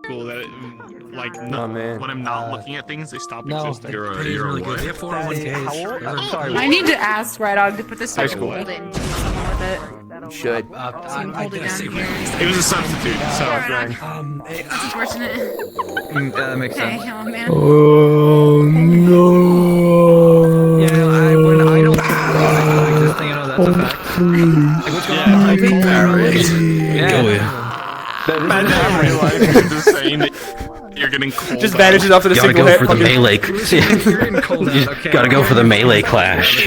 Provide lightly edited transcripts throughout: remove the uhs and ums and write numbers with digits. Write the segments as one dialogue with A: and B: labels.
A: cool that like
B: man.
A: when I'm not looking at things, they stop
C: No,
A: existing.
C: you're really good. They have 401ks.
D: I'm sorry. I need to ask Red Dog to put this switch
B: school.
D: hold in. Something with it.
B: You should.
D: Hold it down here.
A: It was a substitute, so
D: That's unfortunate.
C: That makes
D: Okay,
C: sense.
D: oh man.
B: Oh no.
C: Yeah, when I don't existing, you know, that's a fact. Like, what's going on?
A: I'm just saying that you're getting cold.
B: Just vanishes off to the
E: Gotta
B: single
E: go
B: hit.
E: for the melee.
C: You're getting cold out, okay.
E: Gotta go for the melee clash.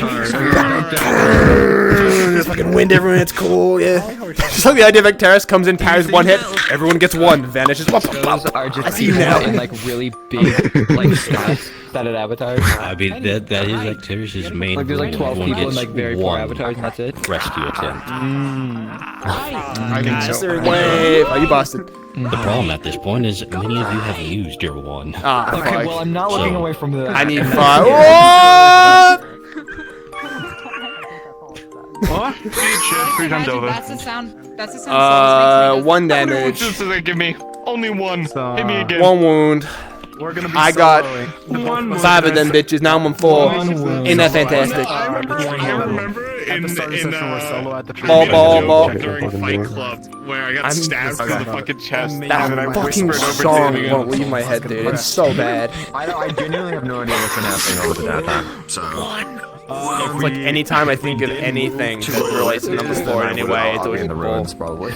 B: Just fucking wind everyone, it's cool, yeah. Just like the idea of Vecteris comes in, parries one hit, everyone gets one, vanishes.
F: Those are just
B: see you now.
F: in like really big like stated avatars.
E: I mean, that is Vecteris' main.
F: Like there's like 12
E: Everyone
F: people in
E: gets
F: like very poor
E: one
F: avatars and that's it.
E: rescue attempt.
A: I think so.
B: Wave. Oh, you busted.
E: The problem at this point is many of you have used your one.
B: Ah,
F: Okay,
B: fuck.
F: well I'm not looking
E: So-
F: away from the.
B: I need 5. What?
A: What? Three times over.
D: That's the sound. That's the sound.
B: 1 damage.
A: Just so they give me only one. Hit me again.
B: 1 wound.
A: We're gonna be
B: I got
A: one
B: 5 of them bitches. Now I'm on 4. Ain't that fantastic?
A: I remember in
B: Ball.
A: during Fight Club where I got stabbed through the fucking chest. And then I
B: That fucking
A: whispered over
B: song
A: to
B: won't leave my head, dude. It's so bad.
G: I genuinely have no idea what's been happening over the downtime. So
B: It's like anytime I think of anything that relates to number 4 in any way, it's always
G: in
B: a
G: the
B: bull.
G: ruins, probably.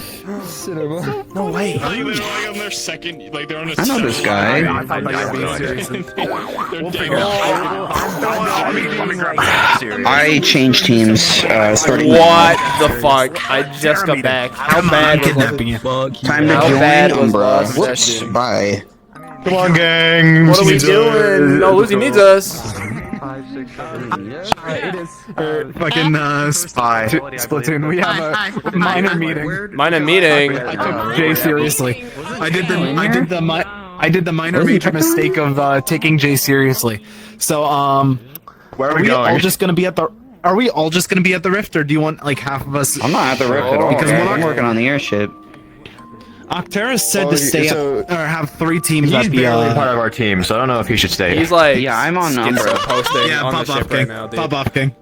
B: No way.
A: I think they're like on their second, like they're on a
H: I know this guy. I changed teams starting.
B: What the fuck? I just got back. How bad was
H: Time to
B: How bad
H: join
B: was
H: Umbra.
B: last
H: Whoops.
B: session?
H: Bye.
A: Come on, gang.
B: What are we doing? No, Lucy needs us.
A: Fucking spy.
C: Splatoon, we have a minor meeting.
B: Minor meeting.
C: Jay, seriously. I did the minor major mistake of taking Jay seriously. So
A: Where
C: are we all just gonna be at the? Are we all just gonna be at the Rift, or do you want like half of us?
H: I'm not at the rift at all.
C: Because
H: I'm working on the airship.
C: Octeris said to stay or have 3 teams
G: He's
C: at the.
G: barely part of our team, so I don't know if he should stay.
B: He's like,
H: Yeah, I'm on Umbra.
B: posting
C: Yeah,
B: on the
C: pop
B: ship
C: off,
B: right
C: King.
B: now, dude.
C: Pop off, King.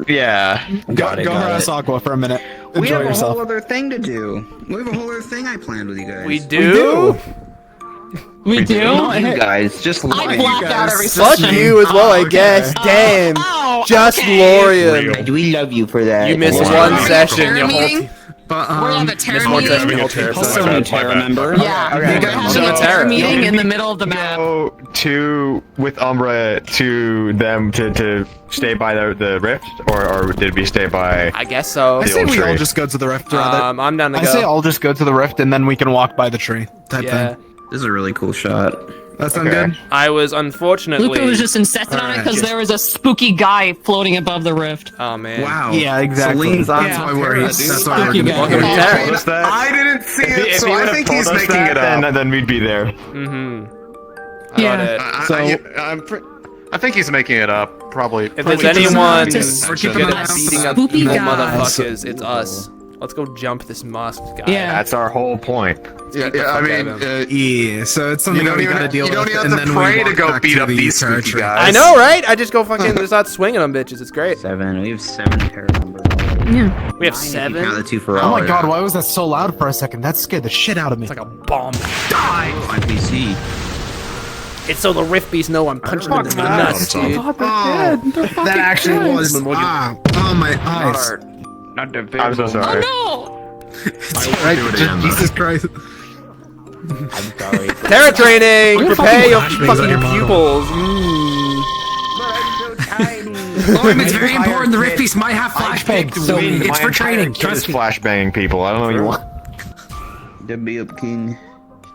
G: Yeah.
C: Go harass Aqua for a minute.
H: We
C: Enjoy
H: have
C: yourself.
H: a whole other thing to do. We have a whole other thing I planned with you guys.
B: We do?
F: We do?
H: Not you guys, just
F: I
H: Lorian.
F: black out every
B: Fuck
F: session.
B: you as well, I guess. Damn. Just Lorian.
H: And we love you for that.
B: You missed
H: Wow.
B: one session. Your whole
D: meeting?
C: But
D: We're gonna have a terror
B: missed one session.
D: meeting.
B: Your whole terror
H: Also
B: session.
H: a Terra member.
D: Yeah,
B: Okay.
D: we're having
B: So
D: a
B: Terra.
D: terror meeting in the middle of the map.
G: Go to with Umbra to them to stay by the rift, or did we stay by?
B: I guess so.
C: I say
G: old
C: we all
G: tree.
C: just go to the Rift. Rather.
B: I'm down to
C: I say
B: go.
C: I'll just go to the Rift and then we can walk by the tree. Type
B: Yeah.
C: thing.
H: This is a really cool shot.
C: That sound
G: Okay.
C: good?
B: I was unfortunately.
I: Luca was just insisting on it because there was a spooky guy floating above the rift.
B: Oh man.
H: Wow.
C: Yeah, exactly.
H: Celine's on
C: That's why
H: Terra,
C: we're
H: dude.
C: that's why we're
I: Spooky guy.
B: Welcome to Terra.
G: Told us that.
H: I didn't see it,
G: If
H: so
G: he
H: I
G: would have
H: think
G: told
H: he's
G: us
H: making
G: that,
H: it up.
G: then we'd be there.
B: Mm-hmm.
I: Yeah.
C: So
A: I think he's making it up. Probably.
B: If there's anyone
C: We're keeping
B: good
C: an eye
B: at
C: on
B: beating
C: the
B: up
I: Spoopy
B: evil
I: guy.
B: motherfuckers, it's us. Let's go jump this masked guy.
I: Yeah.
G: That's our whole point.
A: Yeah,
B: the
A: I
B: fuck
A: mean,
B: out of
C: yeah, so it's something
A: you don't
C: we
A: even
C: gotta deal
A: you don't
C: with,
A: even
C: and
A: have to
C: then we
A: pray to
C: walk
A: go
C: back
A: beat
C: to
A: up
C: the
A: these spooky
C: territory.
A: guys.
B: I know, right? I just go fucking start swinging them bitches. It's great.
H: 7. We have 7 Terra members.
I: Yeah.
B: We have
H: 9 if you
B: 7.
H: count the 2 for
C: Oh
H: all.
C: my god, why was that so loud for a second? That scared the shit out of me.
B: It's like a bomb.
H: IPC.
B: It's so the Rift Beasts know I'm punching them in the nuts, dude.
C: That actually was. Oh my eyes.
H: Not the
G: I'm so sorry.
I: Oh
C: Right, Jesus Christ.
H: I'm sorry.
B: Terra training! Prepare your
C: flashbangs on
B: fucking
C: your mom.
B: pupils.
C: It's very important. The Rift Beast might have flashbang. So it's for training.
G: Trust flashbanging people. I don't know what you want.
H: W up king.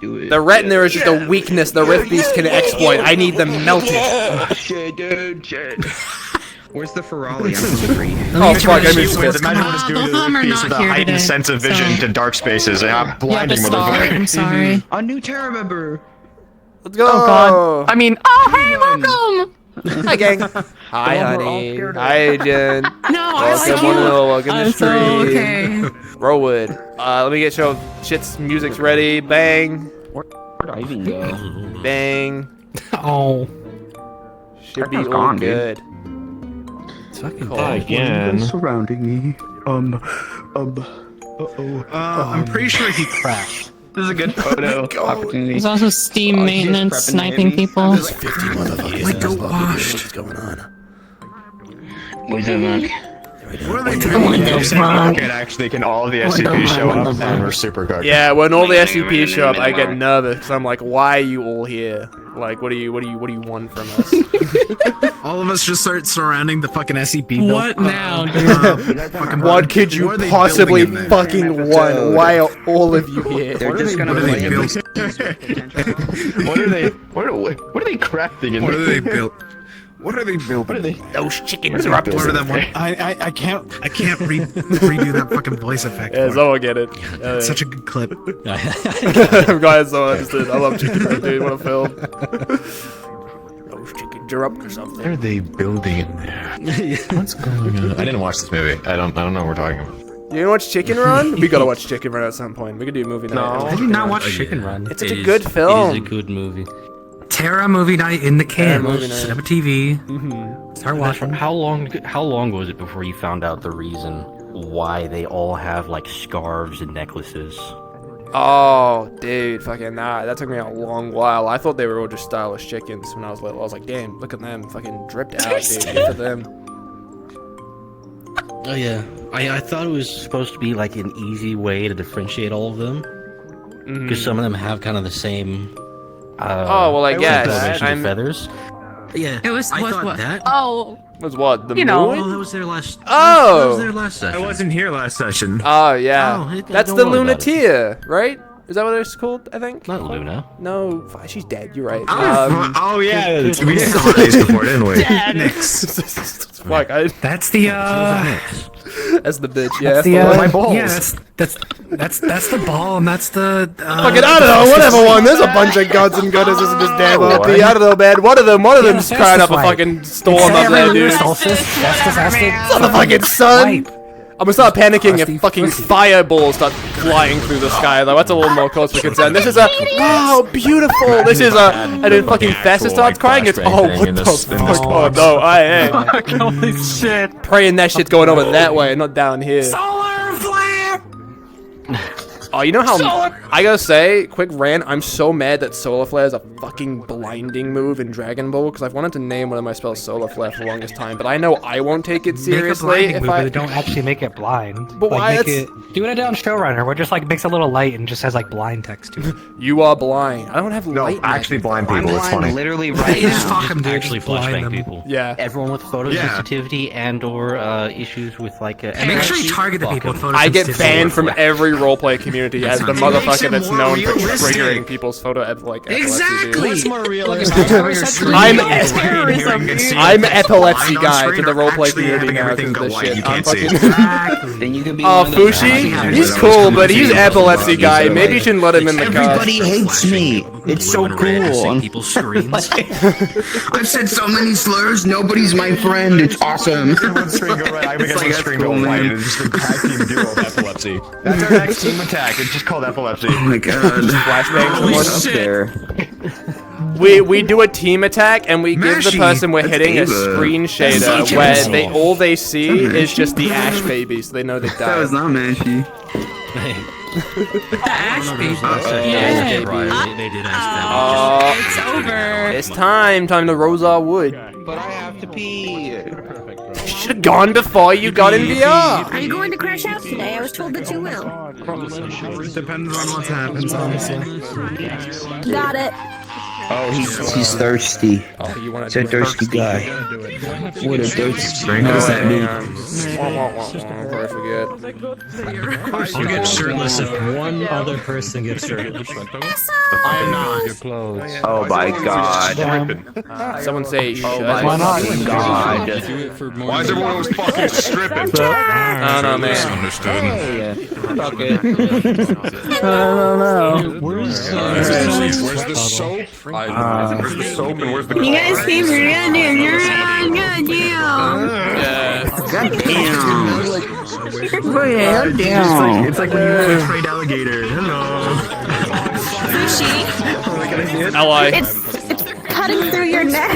H: Do it.
B: The retina is just a weakness the Rift Beast can exploit. I need them melted.
H: Shit, dude, shit. Where's the Ferrari? I'm hungry.
B: Oh fuck, I missed
G: Imagine
B: this.
G: what it's doing
I: both
G: to
I: of them
G: the
I: are
G: piece
I: not
G: with a
I: here
G: heightened
I: today,
G: sense of vision
I: so-
G: to dark spaces. And I'm
I: You have
G: blinding
I: to stall.
G: motherfucker.
I: I'm sorry.
H: A new Terra member.
B: Let's go.
I: Oh god. I mean, oh hey, welcome.
B: Hi, gang. Hi, honey. Hi, Jen.
I: No, I like
B: Welcome,
I: you.
B: welcome to
I: I'm
B: the
I: so
B: stream.
I: okay.
B: Rowood. Let me get show. Shit's music's ready. Bang.
F: Driving go.
B: Bang.
C: Oh.
B: Should be
H: Techno's
B: all
H: gone, dude.
B: good.
C: It's fucking
G: Again.
H: Surrounding me.
C: I'm pretty sure he crashed.
H: This is a good photo opportunity.
I: There's also Steam maintenance sniping people.
B: 50 motherfuckers.
C: Like, go washed.
B: What's going on?
F: What's up, man?
C: What are they doing?
G: Can all of the SCPs show up and we're super cooked?
B: Yeah, when all the SCPs show up, I get nervous. 'Cause I'm like, why are you all here? Like, what do you want from us?
C: All of us just start surrounding the fucking SCP building.
I: What now, dude?
B: What could you
C: What are they
B: possibly
C: building in there?
B: fucking want? Why are all of you here?
H: They're just gonna
C: What are they
H: play
C: built?
G: What are they crafting in
C: What are
G: there?
C: they built? What are they building?
B: Those chickens are up to
C: What are them?
B: something.
C: I can't redo that fucking voice effect.
B: Yeah,
C: for it.
B: someone get it.
C: It's such a good clip.
B: I'm glad someone understood. I love chicken run, dude. What a film. Those chickens are up to something.
G: What are they building in there? What's going on? I didn't watch this movie. I don't know what we're talking about.
B: You didn't watch Chicken Run? We gotta watch Chicken Run at some point. We could do a movie night.
G: No.
C: Did you not watch Chicken Run?
B: It's such a good film.
E: It is a good movie.
C: Terra movie night in the can.
B: movie night.
C: Set up a TV. Start watching.
E: How long was it before you found out the reason why they all have like scarves and necklaces?
B: Oh, dude, fucking that took me a long while. I thought they were all just stylish chickens when I was little. I was like, damn, look at them, fucking dripped out, dude. Good for them.
E: Oh yeah, I thought it was supposed to be like an easy way to differentiate all of them, because some of them have kind of the same.
B: Oh, well, I guess.
E: coloration of
B: I'm-
E: feathers. Yeah,
D: It was
E: I
D: what?
E: thought
D: What?
E: that.
D: Oh,
B: Was what, the
D: You know.
B: moon?
E: Oh, that was their last.
B: Oh!
E: that was their last session.
G: I wasn't here last session.
B: Oh, yeah.
E: Oh,
B: That's
E: don't
B: the
E: worry about it.
B: Lunatia, right? Is that what it's called, I think?
E: Not Luna.
B: No, she's dead, you're right.
G: Oh yeah, we did holidays before, didn't we?
B: Fuck,
C: That's the
B: that's the bitch, yeah.
G: my balls.
C: Yeah, that's the ball, and that's the
B: Fucking, I don't know, whatever one. There's a bunch of gods and goddesses in this damn LP. I don't know, man. One of them's crying up a fucking storm up there, dude. It's not the fucking sun. I'm gonna start panicking if fucking fireballs start flying through the sky, though. That's a little more cause for concern. This is a, wow, beautiful. This is a, and then fucking Festa starts crying. It's, oh, what the fuck? Oh, no, I ain't.
C: holy shit.
B: Praying that shit's going over that way and not down here.
C: Solar flare.
B: Oh, you know how I gotta say, quick rant. I'm so mad that Solar Flare is a fucking blinding move in Dragon Ball because I've wanted to name one of my spells Solar Flare for the longest time, but I know I won't take it seriously if I.
J: But don't actually make it blind.
B: But
J: like,
B: why?
J: Make
B: It's-
J: it, do it on Showrunner, where it just like makes a little light and just has like blind text to it.
B: You are blind. I don't have
G: No,
B: light.
G: actually blind
H: I'm
G: people. It's
H: blind
G: funny.
H: literally right
C: Just
H: now.
C: fuck 'em, dude.
E: Actually,
C: Just blind
E: flashbang
C: them.
E: people.
B: Yeah.
E: Everyone with photosensitivity and/or issues with like.
C: Make sure you target the people with photosensitivity.
B: I get banned from every roleplay community as the
C: It makes
B: motherfucker
C: it
B: that's
C: more
B: known for
C: realistic.
B: triggering people's photo like
C: Exactly.
B: epilepsy, dude.
C: more
B: I'm epilepsy guy to the roleplay community now because of this shit. I'm fucking.
H: Then you can be
B: Oh,
H: one of those
B: Fushi?
H: guys.
B: He's cool, but he's epilepsy guy. Maybe you shouldn't let him in the cast.
H: Everybody hates me. It's so cool.
E: People's screens.
H: I've said so many slurs. Nobody's my friend. It's awesome.
G: Everyone's screen go red. I guess
H: like,
G: the screen go
H: that's cool,
G: white.
H: man.
G: It's just a tag team duo of epilepsy. That's our next team attack. It's just called epilepsy.
H: Oh my god.
B: Flashbang
H: Holy
B: someone.
H: up there.
B: We do a team attack and we give the
C: Mashy.
B: person we're hitting a
H: Ava.
B: screen shader
H: That's
B: where
H: Ava.
B: all they see is just the Ash baby, so they know they
H: That was
B: died.
H: not Mashy.
D: the Ash baby.
E: Yeah,
D: Yeah.
E: they did ask
D: It's over.
B: It's time to rose our wood.
H: But I have to pee.
B: Should have gone before you got in VR.
K: Are you going to Crash House today? I was told that you will.
C: Depends on what happens, honestly.
K: Got it.
H: Oh, he's thirsty.
B: Oh, you want
H: He's a thirsty guy. What a thirsty guy. What does that mean?
B: Before I forget.
E: You get shirtless if one other person gets shirtless.
J: I am not.
E: Your clothes.
H: Oh my god.
B: Someone say
H: Oh
B: shut.
H: my fucking god.
E: Do it for more
G: Why is
E: than-
G: everyone always fucking stripping?
B: I don't know, man.
H: Hey, fuck it.
E: Where's
G: Where's the soap? Where's the soap and where's the
K: You guys came here goddamn. You're on goddamn.
H: Damn.
G: It's like when you want to trade alligator. Hello.
K: Sushi.
B: Ally.
K: It's cutting through your neck.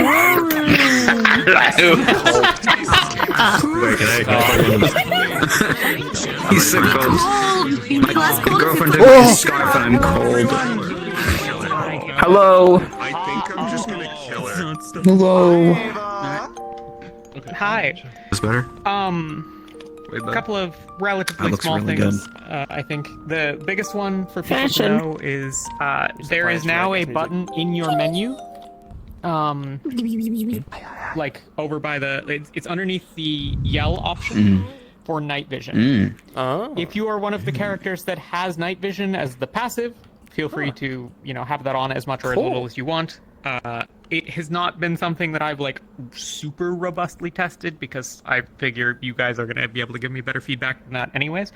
H: He's so cold.
K: Less cold.
H: Girlfriend took me scarf and I'm cold. Hello.
A: I think I'm just gonna kill her.
H: Hello.
C: Hi.
H: That's better.
C: A couple of relatively small
H: really
C: things. I think the biggest one for people to know is there is now a button in your menu. Like over by the, it's underneath the yell option for night vision.
B: Oh.
C: If you are one of the characters that has night vision as the passive, feel free to, have that on as much or as little as you want. It has not been something that I've like super robustly tested because I figure you guys are gonna be able to give me better feedback than that anyways.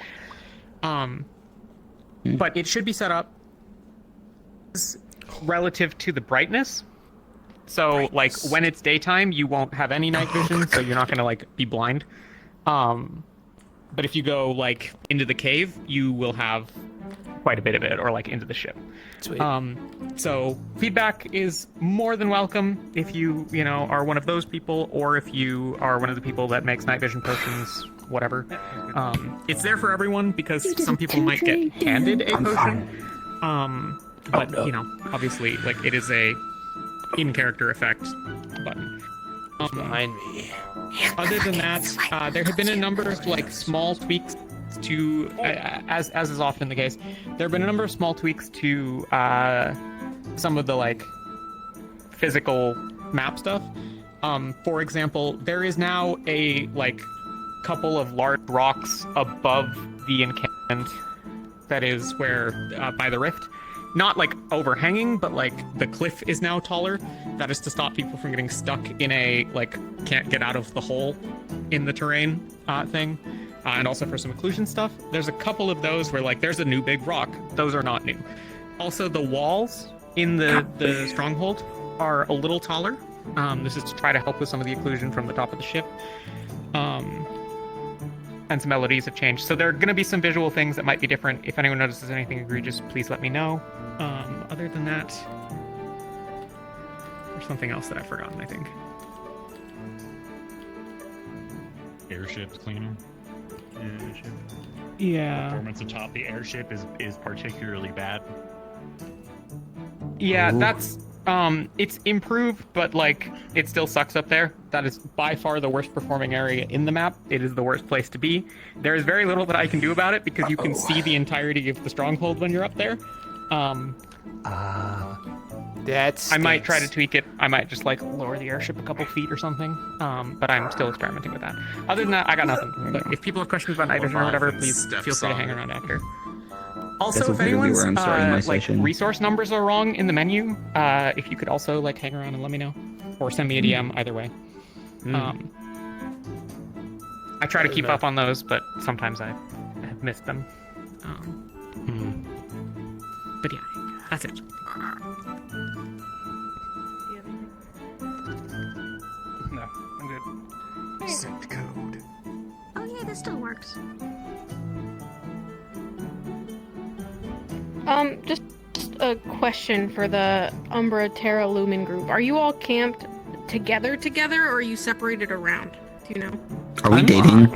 C: But it should be set up relative to the brightness. So like when it's daytime, you won't have any night vision, so you're not gonna like be blind. But if you go like into the cave, you will have quite a bit of it, or like into the ship.
B: Sweet.
C: So feedback is more than welcome if you are one of those people, or if you are one of the people that makes night vision potions, whatever. It's there for everyone because some people might get handed a potion. But obviously, like it is a in-character effect button.
B: Behind me.
C: Other than that, there have been a number of like small tweaks to, as is often the case, there have been a number of small tweaks to some of the like physical map stuff. For example, there is now a like couple of large rocks above the encampment that is where by the rift. Not like overhanging, but like the cliff is now taller. That is to stop people from getting stuck in a like can't get out of the hole in the terrain thing. And also for some occlusion stuff. There's a couple of those where like there's a new big rock. Those are not new. Also the walls in the stronghold are a little taller. This is to try to help with some of the occlusion from the top of the ship. And some melodies have changed. So there are going to be some visual things that might be different. If anyone notices anything egregious, please let me know. Other than that, there's something else that I've forgotten, I think.
L: Airship's cleaner.
C: Yeah.
L: Performance atop the airship is particularly bad.
C: Yeah, that's it's improved, but like it still sucks up there. That is by far the worst performing area in the map. It is the worst place to be. There is very little that I can do about it because you can see the entirety of the stronghold when you're up there. I might try to tweak it. I might just like lower the airship a couple feet or something. But I'm still experimenting with that. Other than that, I got nothing. But if people have questions about night vision or whatever, please feel free to hang around after. Also, if anyone's like resource numbers are wrong in the menu, if you could also like hang around and let me know, or send me a DM. Either way. I try to keep up on those, but sometimes I have missed them. But yeah, that's it.
J: No, I'm good.
K: Set code. Oh yeah, this still works.
M: Just a question for the Umbra Terra Lumen group. Are you all camped together, or are you separated around? Do you know?
H: Are we dating?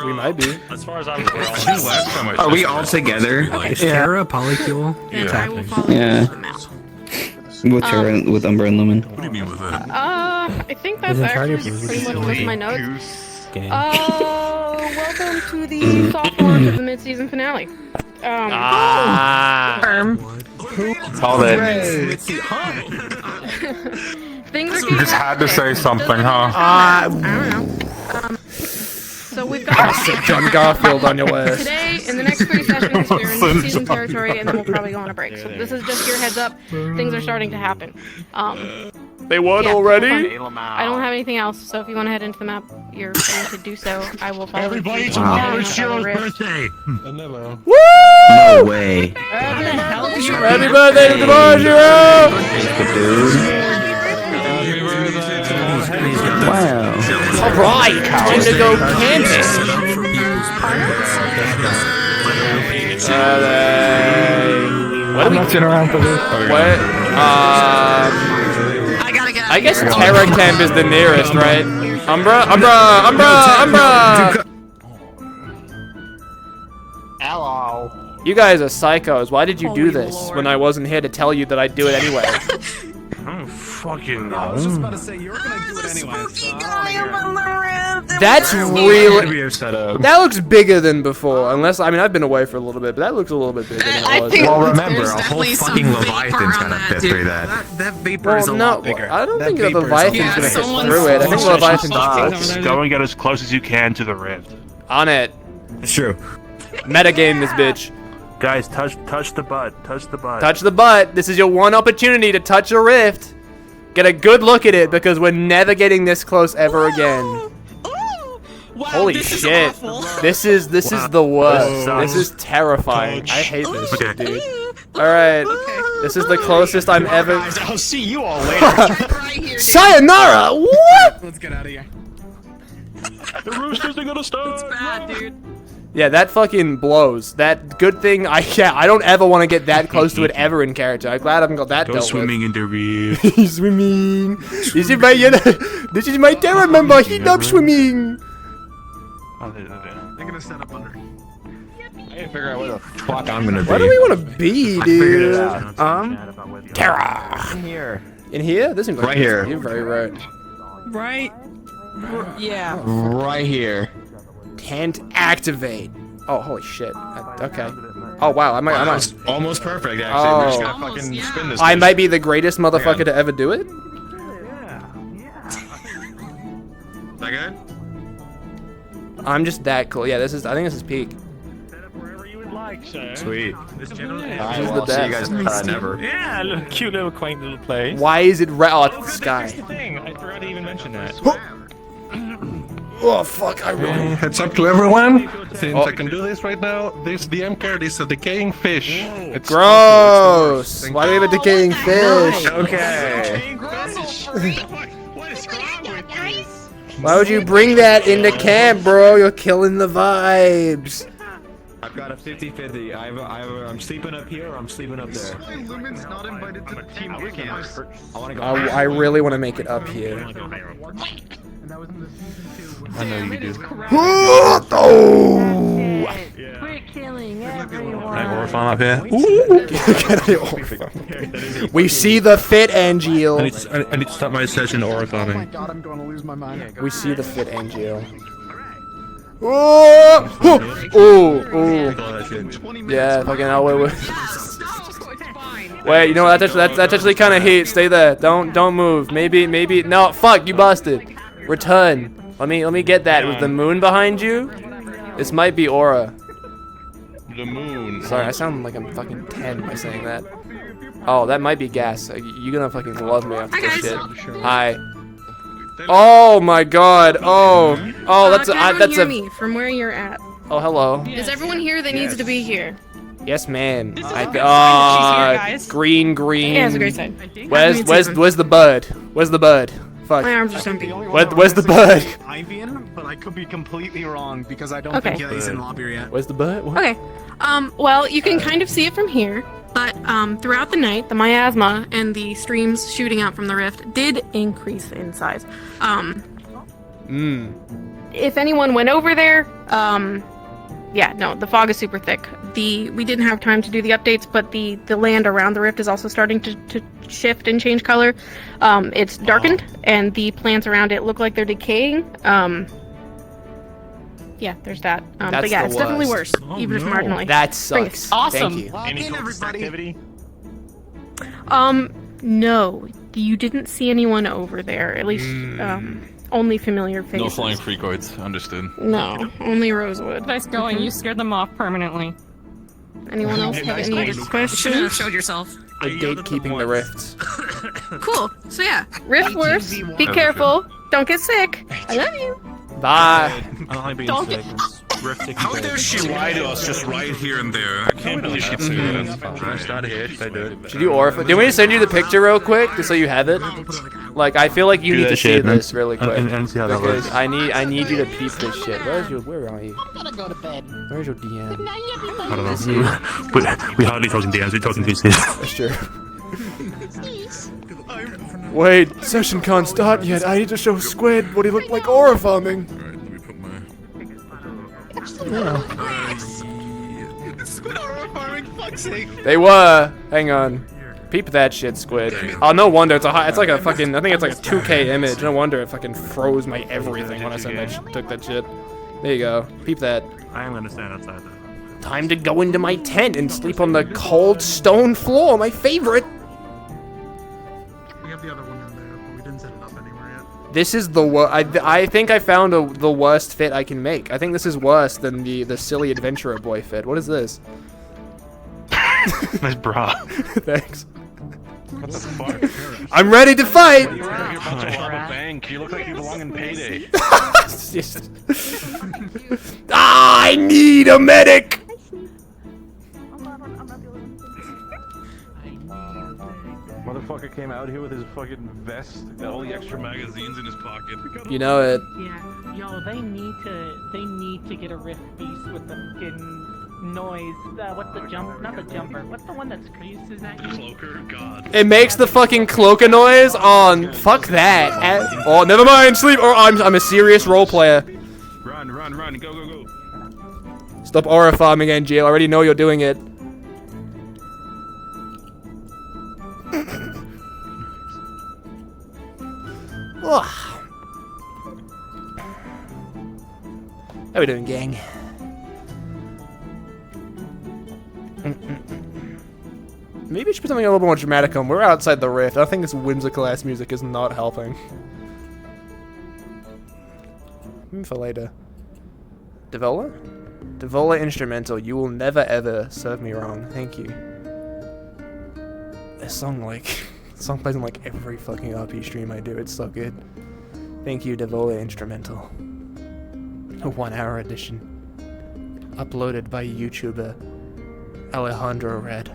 B: We might be.
L: As far as I'm aware,
H: are we all together?
J: Is Terra polycule?
M: Then
J: What's
M: I will
J: happening?
M: follow you to the map.
H: With Terra, with Umbra and Lumen.
A: What do you mean with that?
M: I think that's actually pretty much what's my notes. Welcome to the soft launch of the mid-season finale.
A: Called it.
M: Things are
A: You just had to say something, huh?
M: I don't know. So we've got
B: John Garfield on your ass.
M: today in the next 3 sessions we're in mid-season territory, and then we'll probably go on a break. So this is just your heads up. Things are starting to happen.
B: They won
M: yeah,
B: already?
M: I don't have anything else, so if you want to head into the map, you're free to do so. I will follow
L: everybody
M: you.
L: tomorrow's Shiro's birthday.
B: Woo!
H: No way.
B: Happy birthday to tomorrow, Shiro!
H: Wow.
B: Alright, time to go camping. I'm
G: not sitting around for this.
B: What?
K: I gotta get out
B: I
K: of
B: guess
K: here.
B: Terra Camp is the nearest, right? Umbra.
F: Hello.
B: You guys are psychos. Why did you do this when I wasn't here to tell you that I'd do it anyway?
L: I don't fucking know.
K: I was just about to say, you were gonna do it anyway. Spooky guy up on the roof.
B: That's really. That looks bigger than before. Unless, I mean, I've been away for a little bit, but that looks a little bit bigger than it was.
K: think
G: Well, remember,
K: there's
G: a whole
K: definitely some
G: fucking
K: vapor
G: Leviathan's
K: on
G: gonna
K: that,
G: fit
K: dude.
G: through that.
H: That vapor is a lot bigger.
B: I don't
H: That
B: think the
H: vapor is a
B: Leviathan's
H: lot
B: gonna fit
H: bigger.
B: through it. I think the Leviathan's
L: Go and get as close as you can to the rift.
B: on it.
G: It's true.
B: Metagame this bitch.
L: Guys, touch the butt. Touch the butt.
B: Touch the butt. This is your one opportunity to touch a rift. Get a good look at it because we're never getting this close ever again.
K: Wow,
B: Holy
K: this
B: shit.
K: Is awful.
B: This is the worst.
L: Whoa.
B: This is terrifying.
L: Coach.
B: I hate this
L: Okay.
B: shit, dude. Alright. This is the closest I'm ever.
H: Guys, I'll see you all later.
K: Right here.
B: Sayonara! What?
H: Let's get out of here.
L: The roosters are gonna start.
K: It's bad, dude.
B: Yeah, that fucking blows. That good thing. I don't ever want to get that close to it ever in character. I'm glad I haven't got that
L: Go
B: dealt
L: swimming in the reef.
B: with. He's swimming. This is my terror member. He loves swimming.
H: They're gonna set up under.
G: I gotta figure out where the fuck I'm gonna be.
B: What do we want to be, dude?
G: Terra. In here.
B: In here? This seems like
G: Right here.
B: You're very right.
D: Right? Yeah.
G: Right here.
B: Can't activate. Oh, holy shit. Okay. Oh wow, I might.
G: Almost perfect, actually.
B: Oh.
G: We're just gonna fucking spin this.
B: I
G: bitch.
B: might be the greatest motherfucker to ever do it.
G: Is that good?
B: I'm just that cool. Yeah, this is. I think this is peak.
L: Wherever you would like, sir.
G: Sweet.
L: This generally.
G: Alright,
B: is
G: well,
B: the
G: I'll see you
B: best.
G: guys never.
L: Yeah, a little cute little quaint little place.
B: Why is it red? Oh, it's the
L: Here's
B: sky.
L: the thing. I forgot to even mention that.
B: Oh fuck! I really.
N: Heads up to everyone. Since
B: Oh.
N: I can do this right now, this DM card is a decaying fish. It's
B: Gross. Why do we have a decaying fish?
G: Okay.
L: What is wrong with you?
B: Why would you bring that into camp, bro? You're killing the vibes.
G: I've got a 50-50. I'm sleeping up here or I'm sleeping up there.
H: Lumen's not invited to the team camp.
G: I wanna go.
B: I really want to make it up here.
L: I know you do.
B: Oh!
K: Quit killing everyone.
L: Can I Orifon up here?
B: We see the fit, Angeal.
L: I need to start my session orifoming.
H: God, I'm gonna lose my mind.
B: We see the fit, Angeal. Oh! Oh! Oh! Yeah, fucking hell, wait. Wait, you know what? That's actually kind of heat. Stay there. Don't move. Maybe. No, fuck! You busted. Return. Let me get that with the moon behind you. This might be aura.
L: The moon.
B: Sorry, I sound like I'm fucking 10 by saying that. Oh, that might be gas. You're gonna fucking love me after this shit. Hi. Oh my god. Oh, that's
M: Can everyone
B: that's
M: hear
B: a.
M: me from where you're at?
B: Oh, hello.
M: Is everyone here that needs to be here?
B: Yes, ma'am.
D: She's here, guys.
B: Green.
M: Yeah, it's a great side.
B: Where's the bud? Where's the bud? Fuck.
M: My arms are stumpy.
B: Where's the bud?
H: Ivian, but I could be completely wrong because I don't
M: Okay.
H: think he's in lobby yet.
B: Where's the bud? What?
M: Okay. Well, you can kind of see it from here, but throughout the night, the miasma and the streams shooting out from the rift did increase in size. If anyone went over there, yeah, no, the fog is super thick. We didn't have time to do the updates, but the land around the rift is also starting to shift and change color. It's darkened, and the plants around it look like they're decaying. Yeah, there's that. But yeah,
B: the
M: it's definitely
B: worst.
M: worse, even if marginally.
B: That sucks.
I: Awesome.
B: Thank you.
L: Any sorts of activity?
M: No, you didn't see anyone over there. At least, only familiar faces.
A: No flying freakoids, understood.
M: No, only Rosewood.
I: Nice going. You scared them off permanently.
M: Anyone else have any
K: You shouldn't
M: questions?
K: have showed yourself.
B: The gatekeeping the rifts.
M: Cool. So yeah, rift worse. Be careful. Don't get sick. I love you.
B: Bye.
L: I don't like being
M: Don't
L: sick.
M: get.
L: How dare she lie to us just right here and there? I can't believe she'd say that. Should I start here? Should I do it?
B: Should you Orpha? Do we send you the picture real quick, just so you have it? Like, I feel like you need to see this really quick.
L: And see how that
B: Because
L: works.
B: I need you to peep this shit. Where are you?
I: I'm gonna go to bed.
B: Where's your DM?
L: I don't know. We hardly talking DMs, we're talking VCs.
B: That's true. Wait, session can't start yet. I need to show Squid what he looked like aura farming.
L: Alright, let me put my...
B: They were. Hang on. Peep that shit, Squid. Oh, no wonder. It's like a fucking. I think it's like a 2K image. No wonder it fucking froze my everything when I took that shit. There you go. Peep that.
L: I am gonna stand outside though.
B: Time to go into my tent and sleep on the cold stone floor. My favorite.
N: We have the other one in there, but we didn't set it up anywhere yet.
B: This is the I think I found the worst fit I can make. I think this is worse than the silly adventurer boy fit. What is this?
L: Nice bra.
B: Thanks.
L: What the fuck?
B: I'm ready to fight!
L: You're a bunch of rob a bank. You look like you belong in Payday.
B: I need a medic!
L: Motherfucker came out here with his fucking vest, got all the extra magazines in his pocket.
B: You know it.
O: Yeah, yo, they need to get a rift piece with the fucking noise. What's the jump? Not the jumper. What's the one that's used? Is that
L: Cloaker? God.
B: It makes the fucking cloaker noise on. Fuck that. Oh, never mind. Sleep. Or I'm a serious role player.
L: Run, go, go, go.
B: Stop aura farming, NG. I already know you're doing it. How we doing, gang? Maybe it should be something a little more dramatic on. We're outside the rift. I think this whimsical ass music is not helping. For later. Devola? Devola instrumental. You will never ever serve me wrong. Thank you. This song plays on like every fucking RP stream I do. It's so good. Thank you, Devola instrumental. A 1-hour edition. Uploaded by YouTuber Alejandro Red.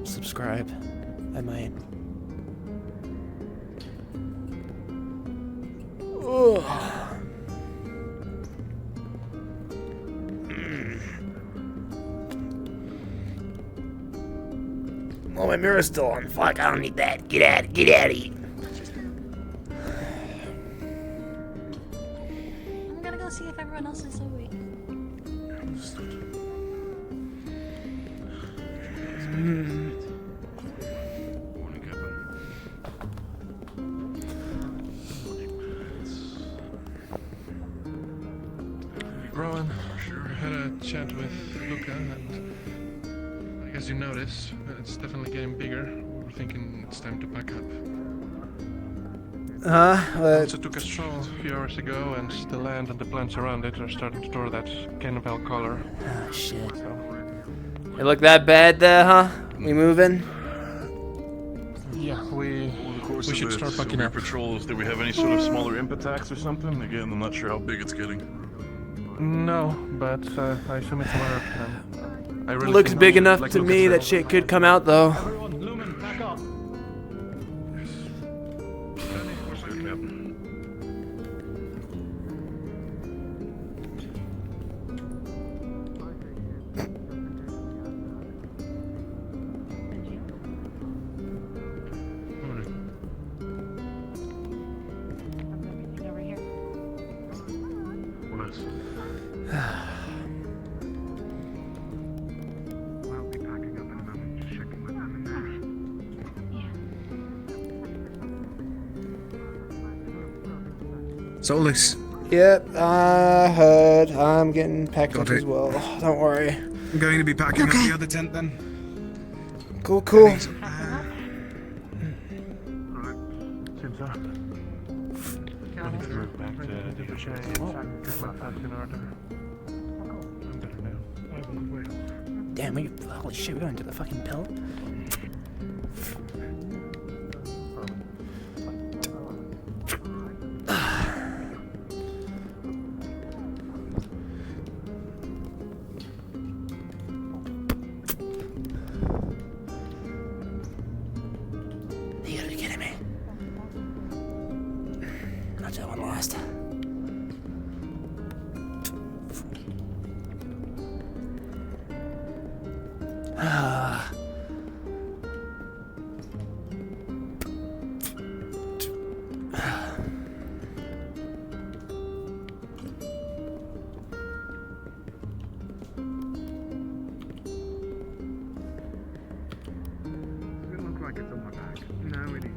B: Subscribe. I might. Ugh. Oh, my mirror's still on. Fuck, I don't need that. Get out of here.
K: I'm gonna go see if everyone else is awake.
N: Rowan, sure had a chat with Luca, and I guess you noticed it's definitely getting bigger. We're thinking it's time to pack up. Also took a stroll a few hours ago, and the land and the plants around it are starting to store that Cannibal color.
B: Ah, shit. You look that bad there, huh? We moving?
N: Yeah, we should start packing up.
L: Patrols. Do we have any sort of smaller imp attacks or something? Again, I'm not sure how big it's getting.
N: No, but I assume it's more. I really
B: Looks
N: think
B: big
N: those,
B: enough
N: like,
B: to
N: look
B: me
N: at
B: that shit could come out though.
O: Everyone, Lumen, back up.
H: Solus.
B: Yep, I heard. I'm getting packed up as well. Don't worry.
H: I'm going to be packing up the other tent then.
B: Cool, cool. Damn, holy shit, we're going to the fucking pill?
N: it's on my back. No, it is.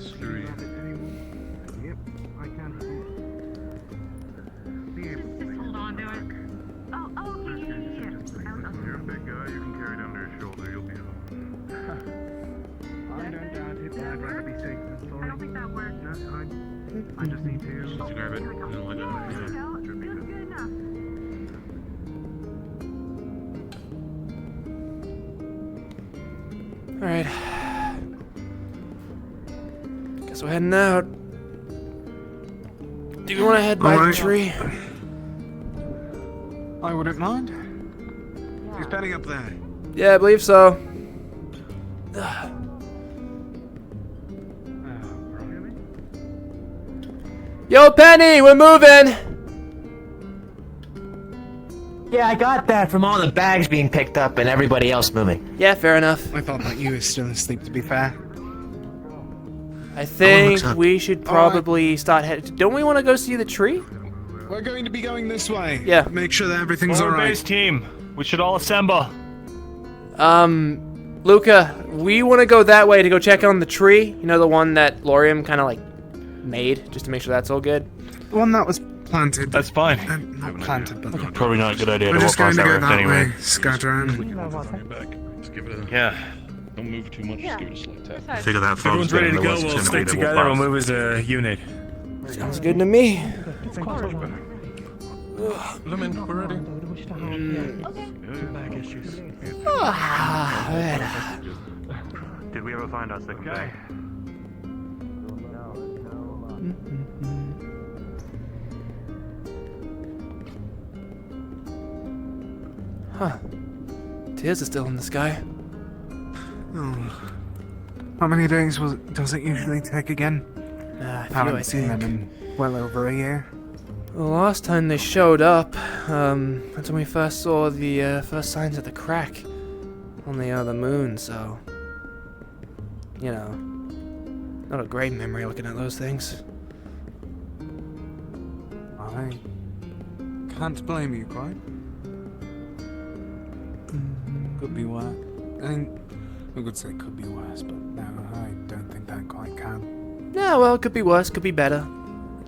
N: History. Yep, I can. Be able to
K: Hold on to it. Oh, yeah.
N: You're a big guy, you can carry it under your shoulder, you'll be fine. I don't doubt it, but I'd rather be safe than sorry.
K: I don't think that works.
N: No, I just need to...
L: Did you grab it? No, I got it.
K: Good enough.
B: Alright. Guess we're heading out. Do you want to head by the tree?
N: I wouldn't mind. He's heading up there.
B: Yeah, I believe so. Yo, Penny, we're moving!
F: Yeah, I got that from all the bags being picked up and everybody else moving.
B: Yeah, fair enough.
N: I thought that you were still asleep, to be fair.
B: I think we should probably start heading. Don't we want to go see the tree?
N: We're going to be going this way.
B: Yeah.
N: Make sure that everything's alright.
L: Base team, we should all assemble.
B: Luca, we want to go that way to go check on the tree. You know, the one that Lorium kind of like made, just to make sure that's all good.
N: The one that was planted.
L: That's fine.
N: Not planted, but...
L: Probably not a good idea
N: We're
L: to
N: just
L: walk
N: going
L: past
N: to
L: that
N: go
L: rift
N: that
L: anyway.
N: way. Scatter around.
L: Just give it a... Yeah. Don't move too much, just give it a slight tap.
A: Figure that
L: If everyone's ready to go, we'll stick together, we'll move as a unit.
B: Sounds good to me.
N: Lemon, we're ready.
L: Did we ever find our second bag?
B: Huh. Tears are still in the sky.
N: Oh. How many days does it usually take again?
B: I
N: haven't seen them in well over a year.
B: The last time they showed up, that's when we first saw the first signs of the crack on the moon, so... You know, not a great memory looking at those things.
N: I can't blame you, quite. Could be worse. I mean, we could say it could be worse, but no, I don't think that quite can.
B: Yeah, well, it could be worse, could be better.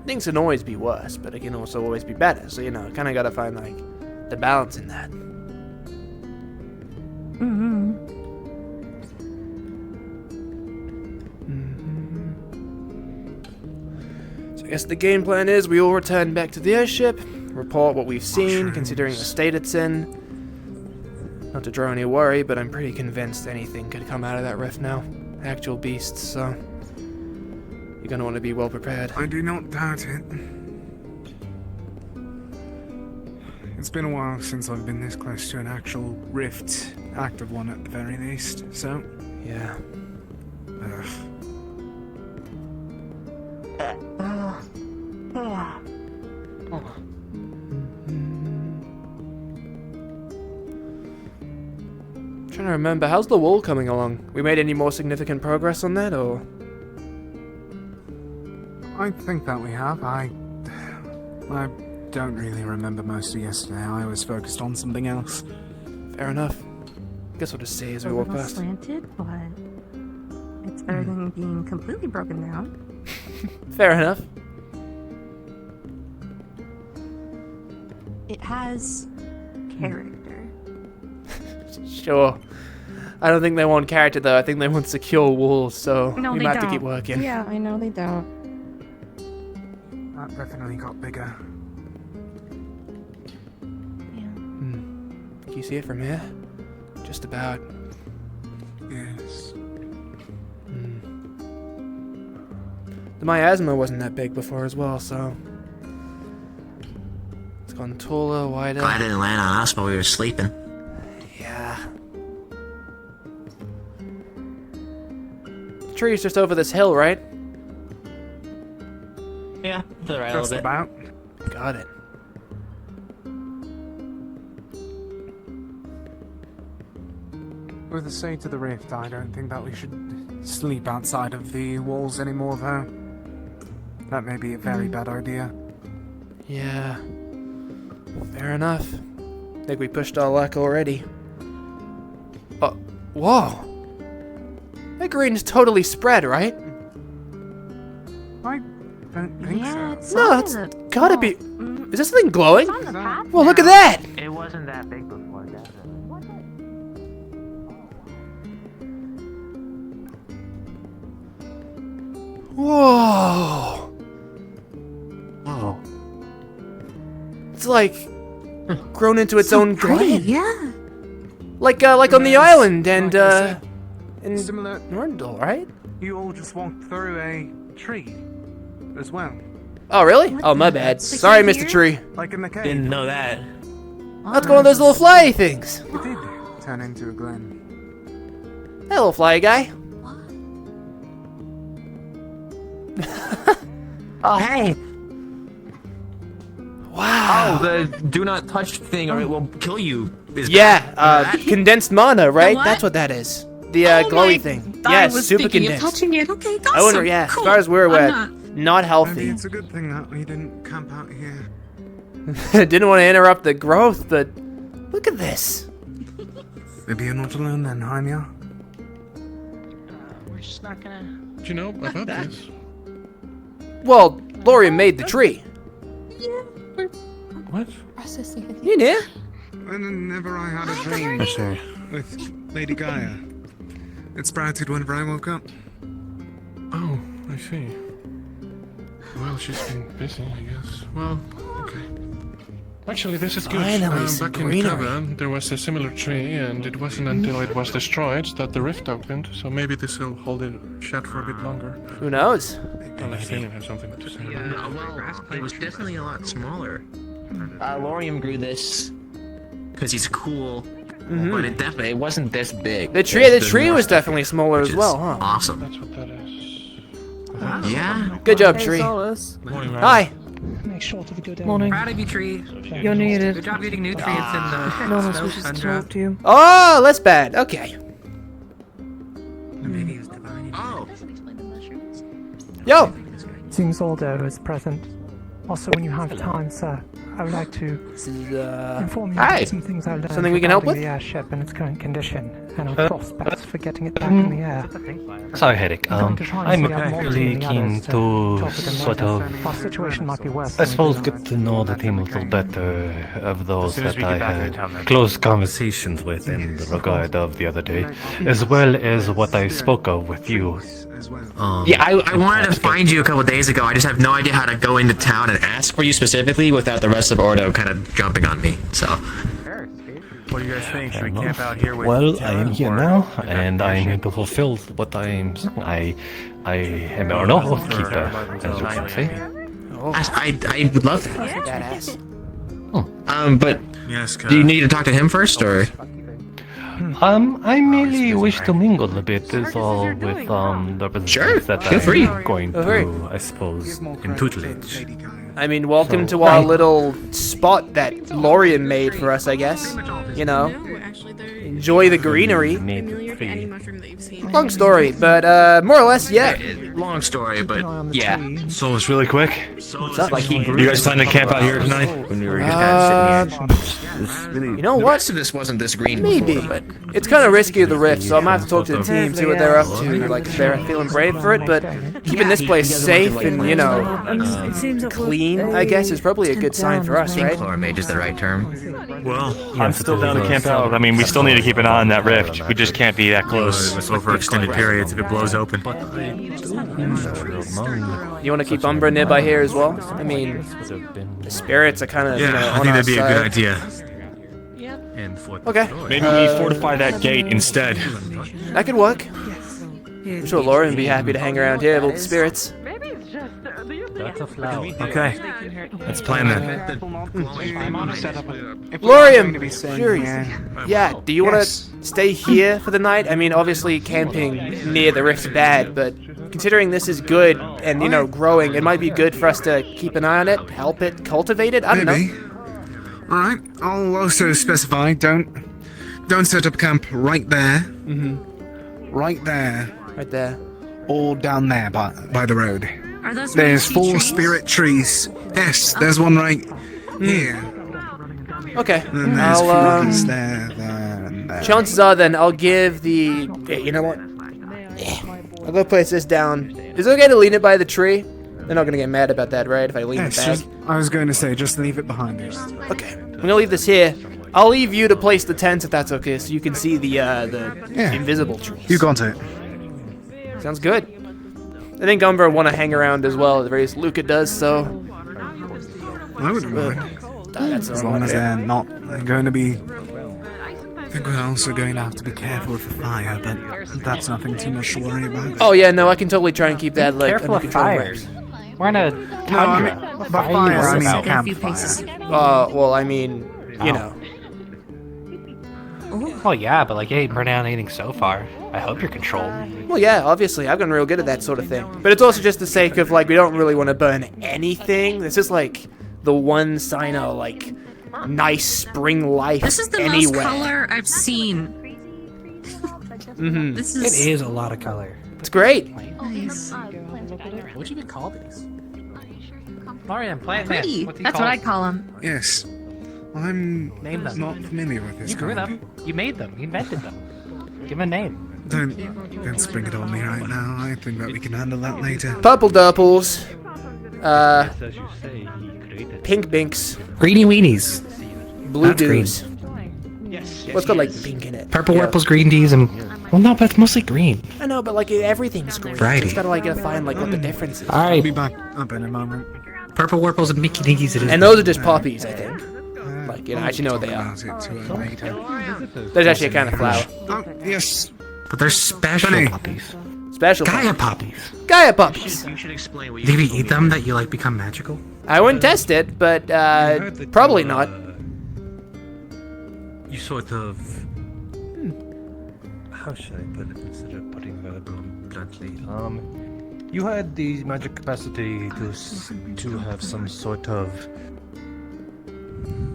B: Things can always be worse, but it can also always be better, so, you know, kind of gotta find, like, the balance in that. So I guess the game plan is we all return back to the airship, report what we've seen, considering the state it's in. Not to draw any worry, but I'm pretty convinced anything could come out of that rift now. Actual beasts, so... You're gonna want to be well prepared.
N: I do not doubt it. It's been a while since I've been this close to an actual rift, active one at the very least, so...
B: Yeah. Trying to remember, how's the wall coming along? We made any more significant progress on that, or...?
N: I think that we have. I don't really remember most of yesterday. I was focused on something else.
B: Fair enough. Guess we'll just see as we walk past.
K: Slanted, but it's better than being completely broken down.
B: Fair enough.
K: It has character.
B: Sure. I don't think they want character though. I think they want secure walls, so
K: No,
B: we
K: they
B: might
K: don't.
B: have to keep working.
K: Yeah, I know they don't.
N: That definitely got bigger.
B: Can you see it from here? Just about.
N: Yes.
B: The miasma wasn't that big before as well, so... It's gone taller, wider.
F: Glad it didn't land on us while we were sleeping.
B: Yeah. The tree's just over this hill, right?
F: Yeah, to the right a
N: Just
F: little bit.
N: about.
B: Got it.
N: With the state of the rift, I don't think that we should sleep outside of the walls anymore, though. That may be a very bad idea.
B: Yeah. Fair enough. Think we pushed our luck already. Oh, whoa! That green's totally spread, right?
P: I don't think so.
B: No, it's gotta be. Is this thing glowing? Well, look at that!
F: It wasn't that big before, was it?
B: Whoa! Whoa! It's like grown into its own gland.
K: Yeah.
B: Like on the island and in
P: Similar.
B: Norndal, right?
P: You all just walked through a tree as well.
B: Oh, really? Oh, my bad. Sorry, Mr. Tree.
P: Like in the cave.
F: Didn't know that.
B: That's one of those little flyy things.
P: It did turn into a glen.
B: Hey, little fly guy.
F: Oh, hey!
B: Wow.
F: Oh, the do not touch thing or it will kill you. Is
B: Condensed mana, right?
M: what?
B: That's what that is. The glowy thing. Yes,
M: I was
B: super
M: thinking
B: condensed.
M: of touching it. Okay, awesome.
B: I wonder, yeah,
M: cool.
B: as far as we're aware,
M: I'm
B: not
P: Maybe
B: healthy.
P: it's a good thing that we didn't camp out here.
B: Didn't want to interrupt the growth, but look at this.
P: Maybe you're not alone then, Hanya.
O: We're just not gonna.
N: Do you know about this?
B: Well, Lorian made the tree.
N: What?
B: You knew?
P: Whenever I had a dream with Lady Gaia, it sprouted whenever I woke up.
N: Oh, I see. Well, she's been busy, I guess. Well, okay. Actually, this is good.
B: Finally, some
N: Back in
B: greenery.
N: Cava, there was a similar tree, and it wasn't until it was destroyed that the rift opened. So maybe this will hold it shut for a bit longer.
B: Who knows?
N: Unless Phelan has something to say.
F: it was definitely a lot smaller. Lorium grew this because he's cool, but it wasn't this big.
B: The tree was definitely smaller as well, huh?
F: Awesome.
N: That's what that is.
F: Yeah.
B: Good job, tree.
N: Morning, man.
B: Hi.
J: Make sure to go down.
D: Morning.
H: Proud of you, tree.
D: You're needed.
H: Good job getting nutrients in the
D: No one
H: snow
D: wishes to
H: tundra.
D: talk to you.
B: Oh, that's bad. Okay.
P: Maybe it's divine.
F: Oh.
B: Yo.
J: Seems Aldo is present. Also, when you have time, sir, I would like to
B: This is
J: inform you
B: Hi.
J: about some things I learned
B: Something we can help
J: regarding
B: with?
J: the airship and its current condition, and our prospects for getting it back in the air.
E: Sorry, Headache.
J: I'm going to try and
E: I'm
J: see how Morgan
E: really
J: and the
E: keen
J: others,
E: to
J: talk with them
E: sort
J: later.
E: of,
J: Our situation might be worse.
E: I
J: than we
E: suppose,
J: thought.
E: get to know the team a little better of those
F: soon as
E: that
F: we
E: I
F: get back into
E: had
F: town, then.
E: close conversations with in the regard of the other day, as well as what I spoke of with you.
F: Yeah, I wanted to find you a couple days ago. I just have no idea how to go into town and ask for you specifically without the rest of Ordo kind of jumping on me. So.
G: What do you guys think? Should we camp out here with
E: Well, I am
G: Tara,
E: here
G: or
E: now,
G: pick up
E: and I am
G: Erosion?
E: here to fulfill what I am. I am an oath keeper, as you can say.
F: I would love that.
B: Badass.
F: But
G: Yes,
F: do you need to talk to him first, or?
E: I merely wish to mingle a bit, is all, with the representatives that
F: feel free.
E: I'm going
B: Feel free.
E: to, I suppose, in tutelage.
B: I mean, welcome to our little spot that Lorian made for us, I guess. You know, enjoy the greenery.
M: Familiar to any mushroom that you've seen.
B: Long story, but more or less, yeah.
F: Long story, but yeah.
L: Solus, really quick.
F: What's up? Like he grew.
L: You guys plan to camp out here tonight?
F: When we were just kind of sitting here.
B: You know
F: The
B: what?
F: rest of this wasn't this green
B: Maybe.
F: before, but
B: It's kind of risky with the rift, so I'm gonna have to talk to the team, see what they're up to, like if they're feeling brave for it, but keeping this place safe and, you know, clean, I guess, is probably a good sign for us, right?
F: Chlor mage is the right term.
L: Well, I'm still down to camp out. I mean, we still need to keep an eye on that rift. We just can't be that close.
G: So for extended periods if it blows open.
B: You want to keep Umbra nearby here as well? I mean, the spirits are kind of, you know,
G: Yeah, I
B: on
G: think
B: our
G: that'd be a good
B: side.
G: idea.
B: Okay.
L: Maybe we fortify that gate instead.
B: That could work. I'm sure Lauren would be happy to hang around here with the spirits.
G: Okay. Let's plan then.
B: Lorium! Sure. Yeah, do you want to stay here for the night? I mean, obviously camping near the rift's bad, but considering this is good and, you know, growing, it might be good for us to keep an eye on it, help it, cultivate it, I don't
P: Maybe.
B: know.
P: Alright, I'll also specify, don't set up camp right there. Right there.
B: Right there.
P: Or down there by the road.
K: Are those
P: There's
K: really
P: 4
K: trees?
P: spirit trees. Yes, there's one right here.
B: Okay.
P: And then there's a few
B: I'll,
P: others there, and there.
B: chances are then I'll give the... Yeah, you know what? I'll go place this down. Is it okay to lean it by the tree? They're not gonna get mad about that, right? If I lean it back.
P: I was going to say, just leave it behind us.
B: Okay. I'm gonna leave this here. I'll leave you to place the tents if that's okay, so you can see the invisible trees.
P: You got it.
B: Sounds good. I think Umbra want to hang around as well, at the very least Luca does, so...
P: I wouldn't mind.
B: That's
P: As long as they're not going to be... I think we're also going to have to be careful with the fire, but that's nothing too much to worry about.
B: Oh yeah, no, I can totally try and keep that like
J: Careful
B: under
J: of
B: control.
J: fires. We're in a tundra.
P: By fire, I mean campfire.
B: Well, I mean, you know.
J: Well, yeah, but like you ain't burned down anything so far. I hope you're controlled.
B: Well, yeah, obviously, I've gotten real good at that sort of thing. But it's also just the sake of, like, we don't really want to burn anything. This is, like, the one sign of, like, nice spring life
K: This is the
B: anywhere.
K: most color I've seen.
B: Mm-hmm.
K: This is...
J: It is a lot of color.
B: It's great.
K: Nice.
J: What'd you even call these? Lorian, plant
K: Pretty.
J: What do you
K: That's
J: call
K: what I
J: them?
K: call them.
P: Yes. I'm
J: Name them.
P: not familiar with this.
J: You grew
P: kind.
J: them. You made them. You invented them. Give them a name.
P: Don't spring it on me right now. I think that we can handle that later.
B: Purple Durples. Pink Binks.
J: Greeny weenies.
B: Blue
J: That's green.
B: Dews. What's got, like, pink in it?
J: Purple
B: Yeah.
J: Wurples, green D's, and... Well, no, but it's mostly green.
B: I know, but, like, everything's green.
J: Variety.
B: Just gotta, like, find, like, what the difference is.
J: All right.
P: I'll be back up in a moment.
J: Purple Wurples and Mickey Dinkies it is.
B: And those are just poppies, I think. Like, you know, I actually know what they are. There's actually a kind of flower.
P: Oh, yes.
J: But they're special
P: Bunny.
J: poppies.
B: Special
J: Gaia
B: poppies.
J: poppies.
B: Gaia poppies.
F: You should explain what
J: Did you eat them that you, like, become magical?
B: I wouldn't test it, but, probably not.
Q: You sort of... How should I put it instead of putting verbal bluntly? You had the magic capacity to have some sort of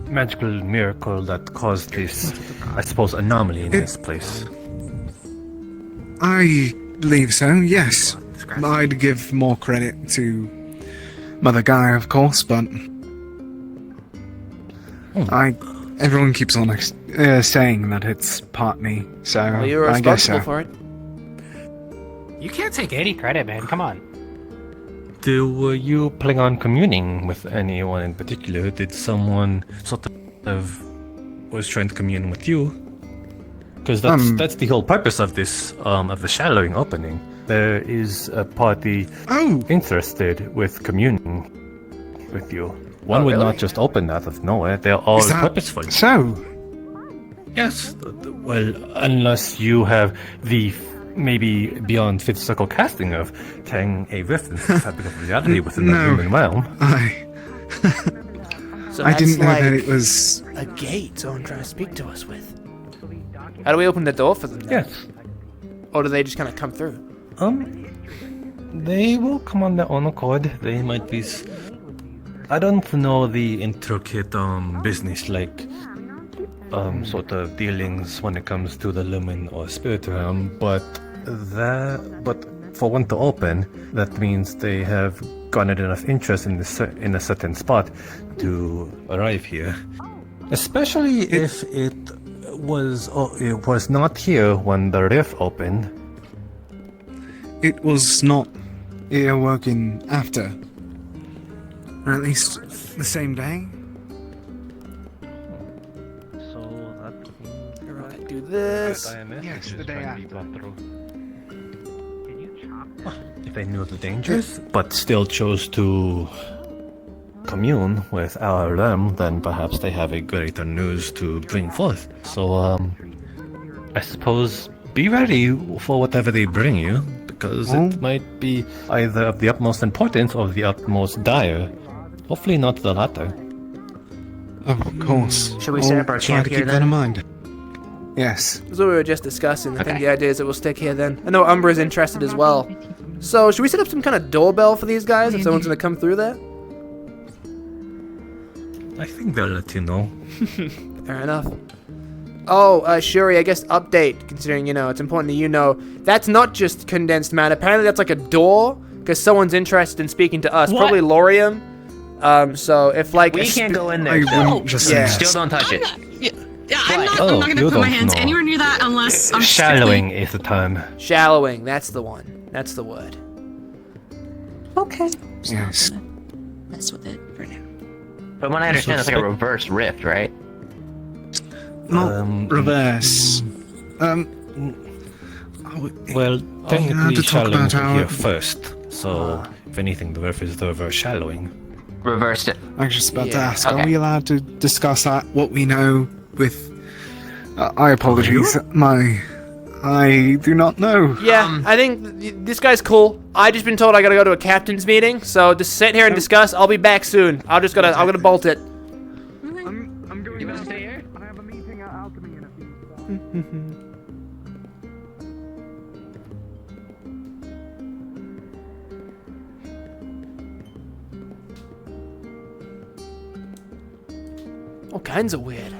Q: magical miracle that caused this, I suppose, anomaly in this place.
P: I believe so, yes. I'd give more credit to Mother Gaia, of course, but... Everyone keeps on saying that it's part me, so
B: Well, you were
P: I guess so.
B: responsible for it.
J: You can't take any credit, man. Come on.
Q: Were you planning on communing with anyone in particular? Did someone sort of was trying to commune with you? Because that's the whole purpose of this of the shadowing opening. There is a party interested with communing with you. One would not just open out of nowhere. They're all purposeful.
P: So?
Q: Yes. Well, unless you have the maybe beyond fifth circle casting of tearing a rift in the fabric of reality within the human realm.
B: So
P: I
B: that's
P: didn't know
B: like
P: that it was...
B: a gate someone trying to speak to us with. How do we open the door for them then?
Q: Yes.
B: Or do they just kind of come through?
Q: They will come on their own accord. They might be... I don't know the intricate business like sort of dealings when it comes to the lumen or spirit realm, but for one to open, that means they have garnered enough interest in a certain spot to arrive here. Especially if it was not here when the rift opened.
P: It was not here working after. Or at least the same day.
Q: So that
B: do this.
P: Yes, the day after.
Q: If they knew the dangers, but still chose to commune with our realm, then perhaps they have a greater news to bring forth. So, I suppose be ready for whatever they bring you, because it might be either of the utmost importance or the utmost dire. Hopefully not the latter.
P: Of course.
F: Should we set up our
P: I'll try
F: camp
P: to
F: here
P: keep that
F: then?
P: in mind. Yes.
B: That's what we were just discussing. I think the idea is that we'll stick here then. I know Umbra's interested as well. So, should we set up some kind of doorbell for these guys if someone's going to come through there?
Q: I think they'll let you know.
B: Fair enough. Oh, Shuri, I guess update, considering, you know, it's important that you know. That's not just condensed matter. Apparently that's like a door, because someone's interested in speaking to us.
F: What?
B: Probably Lorium. So if like...
F: We can't go in there.
P: I
F: still.
P: wouldn't just say
F: Still don't touch it.
D: Yeah, I'm not
Q: Oh,
D: gonna
Q: you
D: put my
Q: don't
D: hands
Q: know.
D: anywhere near that unless I'm
Q: Shallowing is the term.
B: Shallowing, that's the one. That's the word.
D: Okay.
P: Yes.
K: Mess with it for now.
F: But when I understand, it's like a reverse rift, right?
P: Not reverse.
Q: Well,
P: have
Q: technically,
P: to talk
Q: shallowing
P: about
Q: was
P: how
Q: here
P: it-
Q: first. So, if anything, the reverse is the reverse shallowing.
F: Reversed it.
P: I was just about to
B: Yeah,
P: ask,
F: okay.
P: are we allowed to discuss that, what we know with... I apologize, I do not know.
B: Yeah, I think this guy's cool. I just been told I gotta go to a captain's meeting, so just sit here and discuss. I'll be back soon. I'm gonna bolt it.
P: I'm going to stay here? I have a meeting at Alchemy in a few
B: All kinds of weird.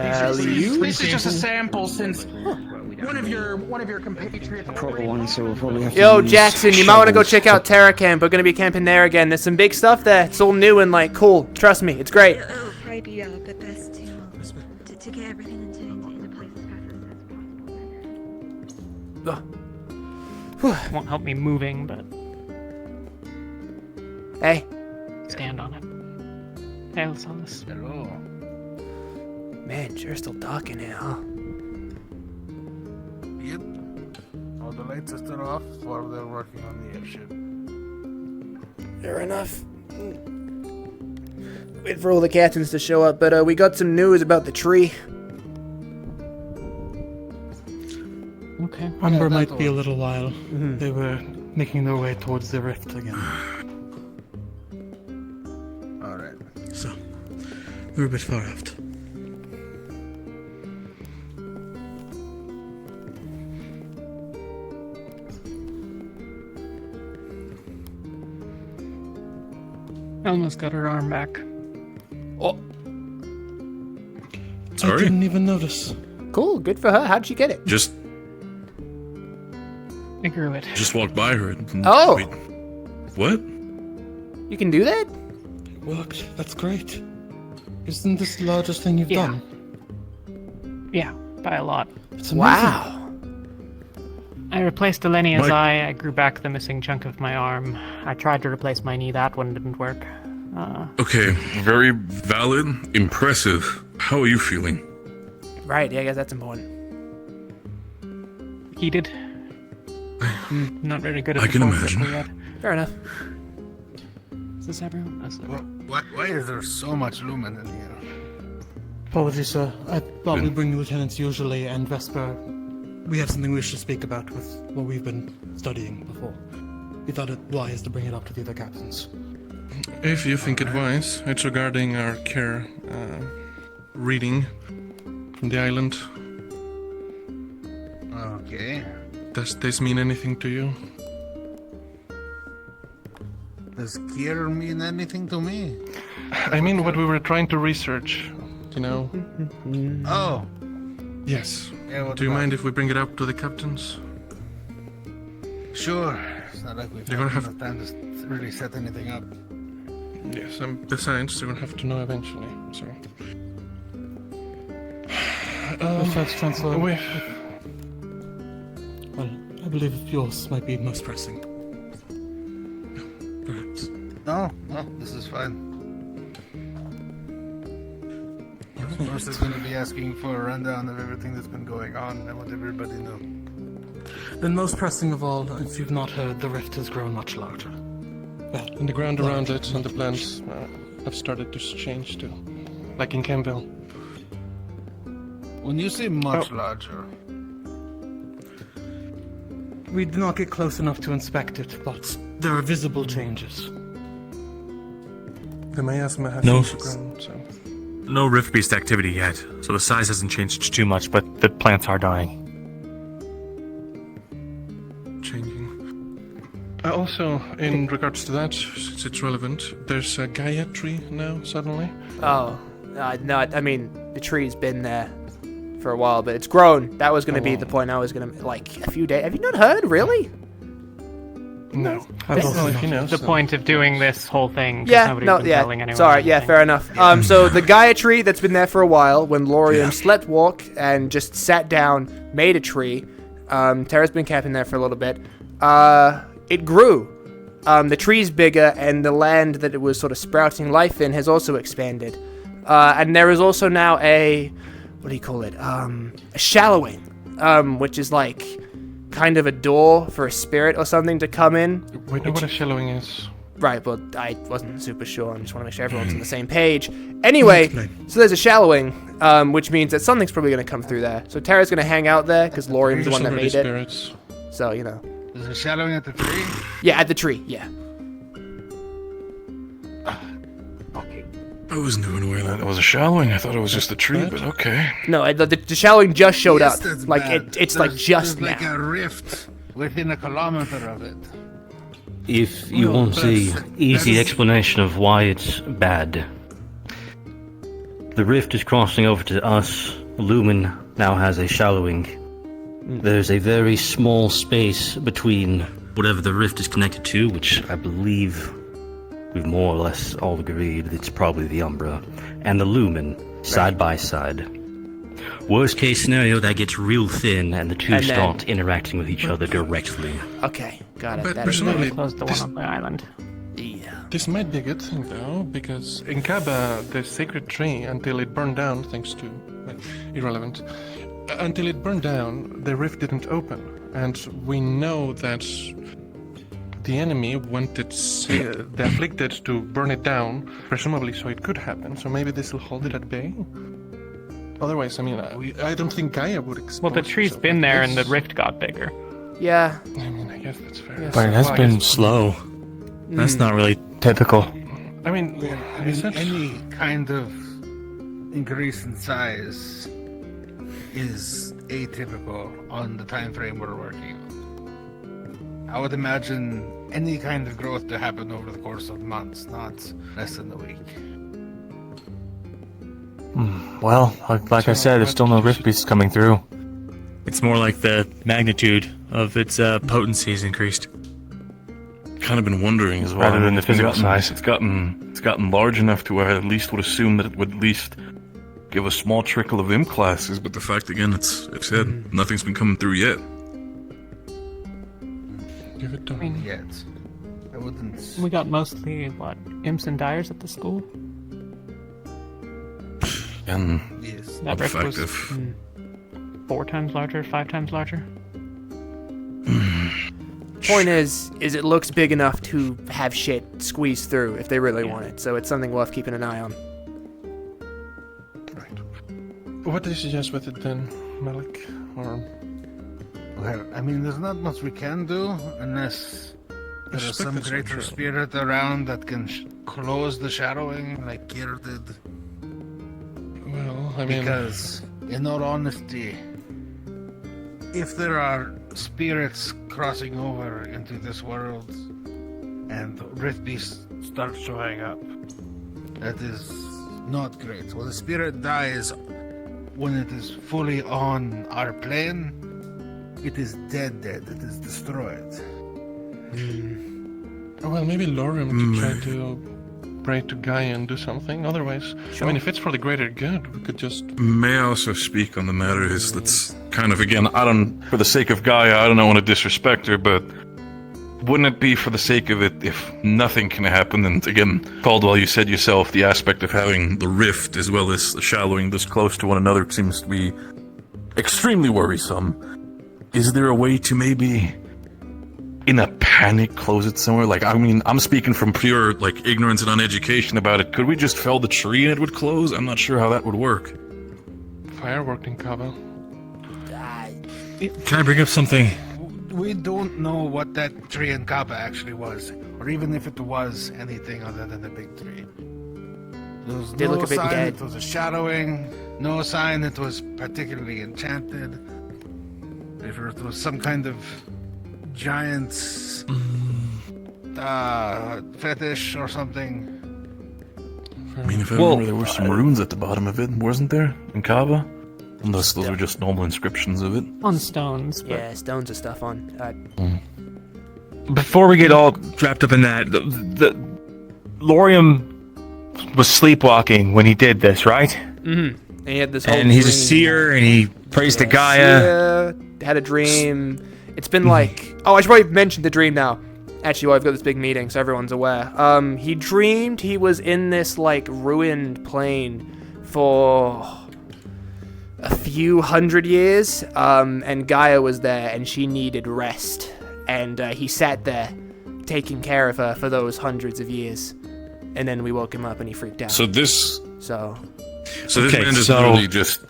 R: This is just a sample since one of your compatriots.
H: Proper one, so we'll probably have to
B: Yo,
H: use
B: Jackson, you might want to go
H: shovels.
B: check out Terra Camp. We're gonna be camping there again. There's some big stuff there. It's all new and like cool. Trust me, it's great.
K: It'll probably be a bit best to get everything into place as fast as
C: Won't help me moving, but
B: Hey.
C: stand on it. Hey, let's on this.
B: Hello. Man, sure still dark in here, huh?
S: Yep. All the lights are still off while they're working on the airship.
B: Fair enough. Wait for all the captains to show up, but we got some news about the tree.
C: Okay.
T: Umber might be a little while. They were making their way towards the rift again.
S: Alright.
E: So, we're a bit far out.
C: Almost got her arm back.
B: Oh.
T: I
L: Sorry?
T: didn't even notice.
B: Cool, good for her. How'd she get it?
L: Just
C: I grew it.
L: just walked by her. And
B: Oh.
L: wait. What?
B: You can do that?
T: It worked. That's great. Isn't this the largest thing you've
C: Yeah.
T: done?
C: Yeah, by a lot.
T: It's amazing.
B: Wow.
C: I replaced Elenia's
L: My-
C: eye. I grew back the missing chunk of my arm. I tried to replace my knee. That one didn't work.
L: Okay, very valid, impressive. How are you feeling?
B: Right, yeah, I guess that's important.
C: Heated. Not very good at
L: I
C: the
L: can
C: force
L: imagine.
C: circle yet.
B: Fair enough.
C: Is this everyone? That's it.
S: Why is there so much lumen in here?
T: Apologies, sir. I thought we'd bring the lieutenants usually, and Vesper, we have something we should speak about with what we've been studying before. We thought it wise to bring it up to the other captains.
N: If you think it wise, it's regarding our care reading from the island.
S: Okay.
N: Does this mean anything to you?
S: Does Kier mean anything to me?
N: I mean, what we were trying to research, you know?
S: Oh.
N: Yes.
S: Yeah, what
N: Do you
S: about
N: mind if we bring it up to the captains?
S: Sure. It's not like we've
N: You're
S: had
N: gonna have-
S: enough time to really set anything up.
N: Yes, and besides, they're gonna have to know eventually, so...
T: Besides, Chancellor,
N: we-
T: well, I believe yours might be most pressing.
N: Perhaps.
S: No, this is fine. Of course, is going to be asking for a rundown of everything that's been going on. I want everybody to know.
T: Then most pressing of all, if you've not heard, the rift has grown much larger. Well,
N: And the ground around it and the plants have started to change too. Like in Campbell.
S: When you say much larger,
T: we did not get close enough to inspect it, but there are visible changes.
N: The miasma has
Q: No.
N: also grown, so...
L: No rift beast activity yet, so the size hasn't changed too much, but the plants are dying.
N: Changing. Also, in regards to that, since it's relevant, there's a Gaia tree now, suddenly.
B: Oh, no, I mean, the tree's been there for a while, but it's grown. That was going to be the point I was going to, like, a few days. Have you not heard, really?
N: No.
C: I don't know if he knows. The point of doing this whole thing.
B: Yeah,
C: nobody's
B: no,
C: been
B: yeah.
C: telling anyone
B: Sorry, yeah,
C: anything.
B: fair enough. So the Gaia tree that's been there for a while, when Lorium slept walk and just sat down, made a tree. Terra's been camping there for a little bit. It grew. The tree's bigger, and the land that it was sort of sprouting life in has also expanded. And there is also now what do you call it? A shallowing, which is like kind of a door for a spirit or something to come in.
N: We know what a shallowing is.
B: Right, but I wasn't super sure. I just want to make sure everyone's on the same page. Anyway, so there's a shallowing, which means that something's probably going to come through there. So Terra's going to hang out there, because Lorium's the one that made
N: spirits.
B: it. So, you know.
S: There's a shallowing at the tree?
B: Yeah, at the tree, yeah.
L: I wasn't even aware that it was a shallowing. I thought it was just a tree, but okay.
B: No, the shallowing just showed
S: Yes,
B: up.
S: that's
B: Like,
S: bad.
B: it's like just
S: there's
B: now.
S: like a rift within a kilometer of it.
E: If you
S: No,
E: want the
S: that's-
E: easy
S: that is-
E: explanation of why it's bad, the rift is crossing over to us. Lumen now has a shallowing. There's a very small space between whatever the rift is connected to, which I believe we've more or less all agreed it's probably the Umbra, and the Lumen, side by side. Worst case scenario, that gets real thin, and the two
B: And then-
E: start interacting with each other directly.
B: Okay, got it.
N: But
B: That is
N: presumably,
C: Close the one on the island.
B: Yeah.
N: This might be a good thing, though, because in Kaba, the sacred tree, until it burned down, thanks to... well, irrelevant. Until it burned down, the rift didn't open. And we know that the enemy wanted the afflicted to burn it down, presumably so it could happen. So maybe this will hold it at bay. Otherwise, I mean, I don't think Gaia would expose.
C: Well, the tree's
N: itself
C: been
N: like
C: there,
N: this.
C: and the rift got bigger.
B: Yeah.
N: I mean, I guess that's fair.
L: But it has
N: Well, I
L: been
N: guess-
L: slow. That's not really typical.
N: I mean,
S: Any kind of increase in size is atypical on the time frame we're working on. I would imagine any kind of growth to happen over the course of months, not less than a week.
L: Well, like I said, there's still no rift beasts coming through. It's more like the magnitude of its potency is increased.
U: Kind of been wondering as well.
L: Rather than the physical size.
U: It's gotten large enough to where I at least would assume that it would at least give a small trickle of imp classes. But the fact again, it's said nothing's been coming through yet.
N: Give it time.
S: Yet. I wouldn't.
C: We got mostly, what, imps and dyers at the school?
U: And
S: yes.
C: That rift was
U: effective.
C: 4 times larger, 5 times larger?
B: Point is it looks big enough to have shit squeeze through if they really want it. So it's something worth keeping an eye on.
N: What do you suggest with it then, Malik? Or
S: Well, I mean, there's not much we can do unless there's
N: Respect
S: some
N: its
S: greater
N: control.
S: spirit around that can close the shadowing like Kier did.
N: Well, I mean,
S: Because, in all honesty, if there are spirits crossing over into this world and Rift Beasts start showing up, that is not great. When the spirit dies, when it is fully on our plane, it is dead. It is destroyed.
N: well, maybe Lorium could try to pray to Gaia and do something. Otherwise, I mean, if it's for the greater good, we could just.
U: May I also speak on the matter? Is that's kind of again, for the sake of Gaia, I don't want to disrespect her, but wouldn't it be for the sake of it if nothing can happen? And again, Caldwell, you said yourself the aspect of having the rift as well as the shallowing this close to one another seems to be extremely worrisome. Is there a way to maybe, in a panic, close it somewhere? Like, I mean, I'm speaking from pure, like, ignorance and uneducation about it. Could we just fell the tree and it would close? I'm not sure how that would work.
N: Firework in Kava.
L: Can I bring up something?
S: We don't know what that tree in Kappa actually was, or even if it was anything other than a big tree. There was
B: Did
S: no
B: look a bit
S: sign
B: dead.
S: it was a shadowing, no sign it was particularly enchanted. If it was some kind of giant fetish or something.
U: I mean, if I remember, there were some runes at the bottom of it, wasn't there? In Kava? Unless those were just normal inscriptions of it.
C: On stones. But...
B: Yeah, stones and stuff on.
L: Before we get all wrapped up in that, the Lorium was sleepwalking when he did this, right?
B: Mm-hmm. And he had this whole
L: And he's a
B: dream.
L: seer, and he prays to Gaia.
B: Seer, had a dream. It's been like... Oh, I should probably mention the dream now. Actually, well, I've got this big meeting, so everyone's aware. He dreamed he was in this, like, ruined plane for a few hundred years, and Gaia was there, and she needed rest. And he sat there, taking care of her for those hundreds of years. And then we woke him up, and he freaked out.
U: So this...
B: So
U: this man just literally just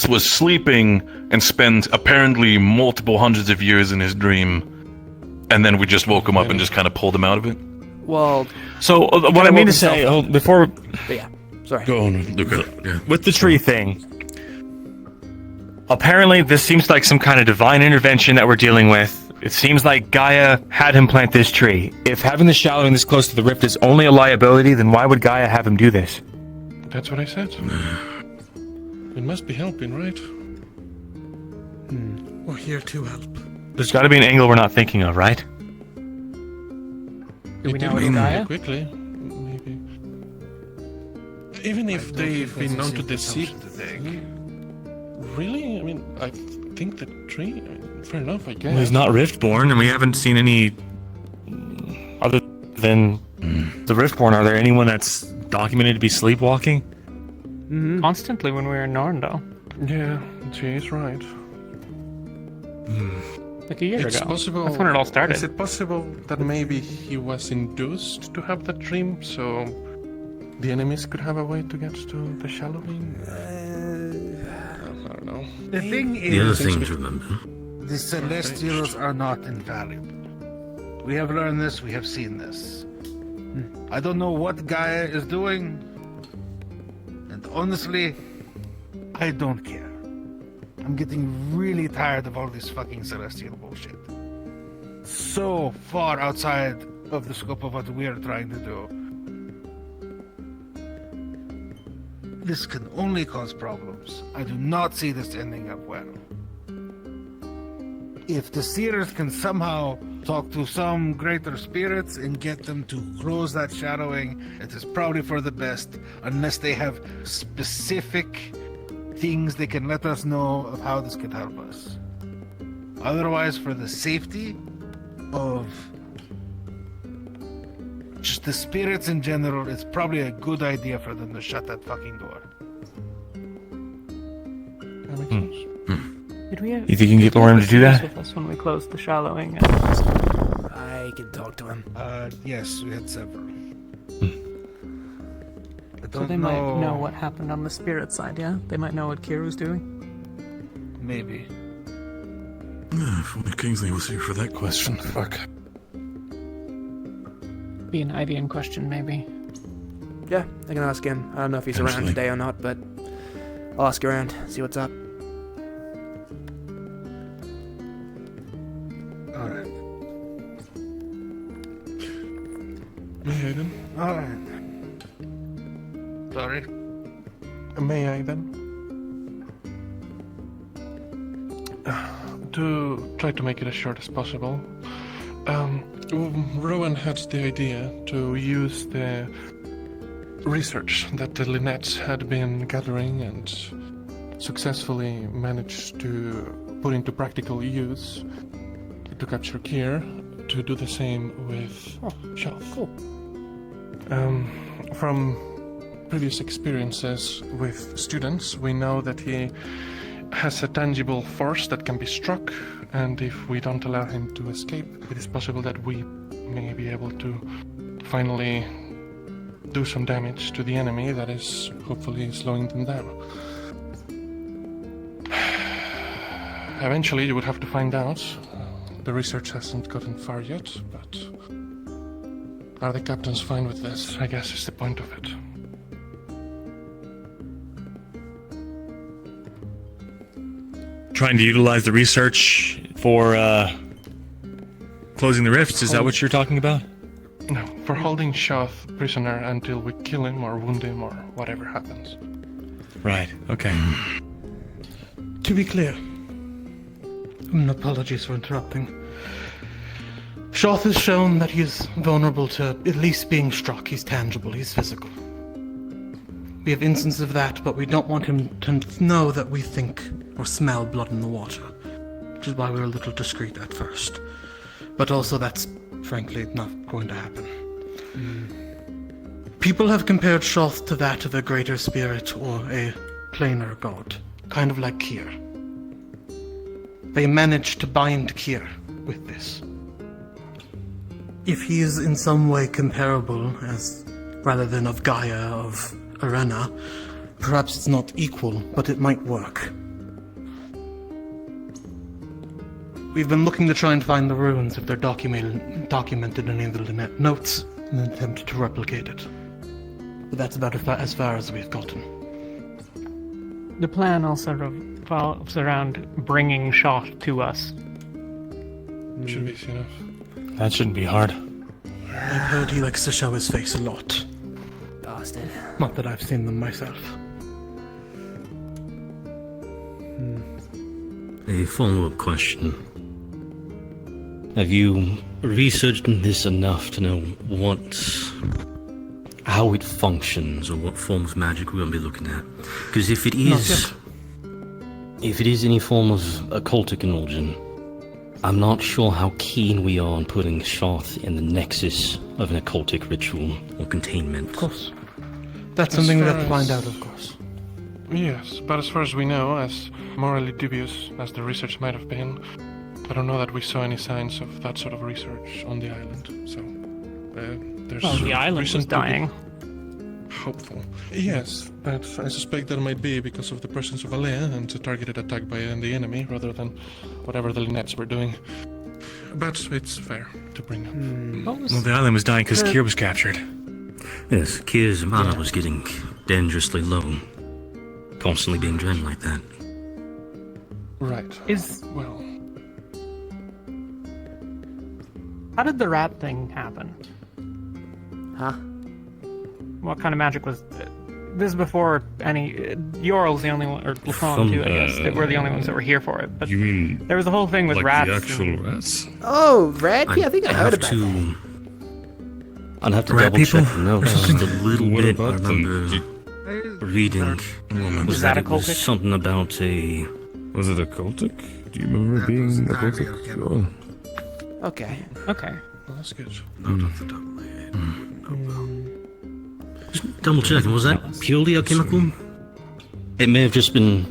U: was sleeping and spent apparently multiple hundreds of years in his dream, and then we just woke him up and just kind of pulled him out of it.
B: Well,
L: so what I mean to say, before,
B: but yeah, sorry.
U: Go on, Luca. Yeah.
L: With the tree thing, apparently this seems like some kind of divine intervention that we're dealing with. It seems like Gaia had him plant this tree. If having the shallowing this close to the rift is only a liability, then why would Gaia have him do this?
N: That's what I said. It must be helping, right?
T: We're here to help.
L: There's got to be an angle we're not thinking of, right?
C: Do we know
N: did
C: it's Gaia?
N: quickly, maybe. Even if they've been known to deceive the thing. Really? I mean, I think the tree... I mean, fair enough, I guess.
L: Well, he's not Riftborn, and we haven't seen any... Other than the Riftborn, are there anyone that's documented to be sleepwalking?
C: Constantly when we were in Norndal.
N: Yeah, she is right.
C: Like a year
N: It's
C: ago.
N: possible.
C: That's when it all started.
N: Is it possible that maybe he was induced to have that dream, so the enemies could have a way to get to the shallowing? I don't know.
S: The thing is,
U: The other things, remember?
S: the Celestials are not invaluable. We have learned this, we have seen this. I don't know what Gaia is doing, and honestly, I don't care. I'm getting really tired of all this fucking Celestial bullshit. So far outside of the scope of what we're trying to do. This can only cause problems. I do not see this ending up well. If the seers can somehow talk to some greater spirits and get them to close that shadowing, it is probably for the best, unless they have specific things they can let us know of how this could help us. Otherwise, for the safety of just the spirits in general, it's probably a good idea for them to shut that fucking door.
N: That makes sense.
C: Did we have,
L: You think you can get Lorium to do that?
C: with us when we closed the shallowing?
B: I can talk to him.
S: Yes, we had several. I
C: So
S: don't
C: they
S: know.
C: might know what happened on the spirit side, yeah? They might know what Kiru's doing?
S: Maybe.
U: If only Kingsley was here for that question. Fuck.
C: Be an Ivian question, maybe.
B: Yeah, I can ask him. I don't know if he's around
U: Potentially.
B: today or not, but I'll ask around, see what's up.
S: Alright.
N: May I then?
S: Alright. Sorry.
N: May I then? To try to make it as short as possible, Rowan had the idea to use the research that the Linnets had been gathering and successfully managed to put into practical use to capture Kier, to do the same with Shelf.
B: Cool.
N: From previous experiences with students, we know that he has a tangible force that can be struck, and if we don't allow him to escape, it is possible that we may be able to finally do some damage to the enemy that is hopefully slowing them down. Eventually you would have to find out. The research hasn't gotten far yet, but are the captains fine with this? I guess is the point of it.
L: trying to utilize the research for closing the rifts. Is that what you're talking about?
N: No, for holding Shoth prisoner until we kill him or wound him or whatever happens.
L: Right. Okay.
T: To be clear, apologies for interrupting. Shoth has shown that he's vulnerable to at least being struck. He's tangible, he's physical. We have instances of that, but we don't want him to know that we think or smell blood in the water, which is why we're a little discreet at first. But also that's, frankly, not going to happen. People have compared Shoth to that of a greater spirit or a planar god, kind of like Kyr. They managed to bind Kyr with this. If he is in some way comparable, as rather than of Gaia, of Arena, perhaps it's not equal, but it might work. We've been looking to try and find the ruins if they're documented in any of the notes in an attempt to replicate it. But that's about as far as we've gotten.
C: The plan also revolves around bringing Shoth to us.
N: Should be easy enough.
L: That shouldn't be hard.
T: I've heard he likes to show his face a lot.
B: Bastard.
T: Not that I've seen them myself.
E: A follow-up question. Have you researched this enough to know how it functions or what form of magic we're going to be looking at? Because if it is any form of occultic illusion, I'm not sure how keen we are on putting Shoth in the nexus of an occultic ritual or containment.
T: Of course. That's something we have to find out, of course.
N: Yes, but as far as we know, as morally dubious as the research might have been, I don't know that we saw any signs of that sort of research on the island, so there's...
C: Well, the island was dying.
N: Hopeful. Yes, but I suspect that might be because of the presence of Alea and a targeted attack by the enemy rather than whatever the Linettes were doing. But it's fair to bring up.
L: Well, the island was dying because Kyr was captured.
E: Yes, Kyr's mana was getting dangerously low. Constantly being drained like that.
N: Right. Well...
C: How did the rat thing happen?
B: Huh?
C: What kind of magic was... This is before any... Yorl's the only one, or Lafon too, I guess. They were the only ones that were here for it. But
U: You mean
C: there was a whole thing with
U: like
C: rats.
U: the actual rats?
B: Oh, rat? Yeah, I think I heard about that.
E: I'd have to
U: Rat
E: double check
U: people?
E: the notes. Just a little
U: What
E: bit I
U: about them?
E: remember reading. Was
C: that
E: that it was
C: occultic?
E: something about a...
U: Was it occultic? Do you remember being occultic? Oh.
B: Okay.
C: Okay.
N: Well, that's good.
U: Not
E: off the top of my head. Just double checking, was that purely alchemical? It may have just been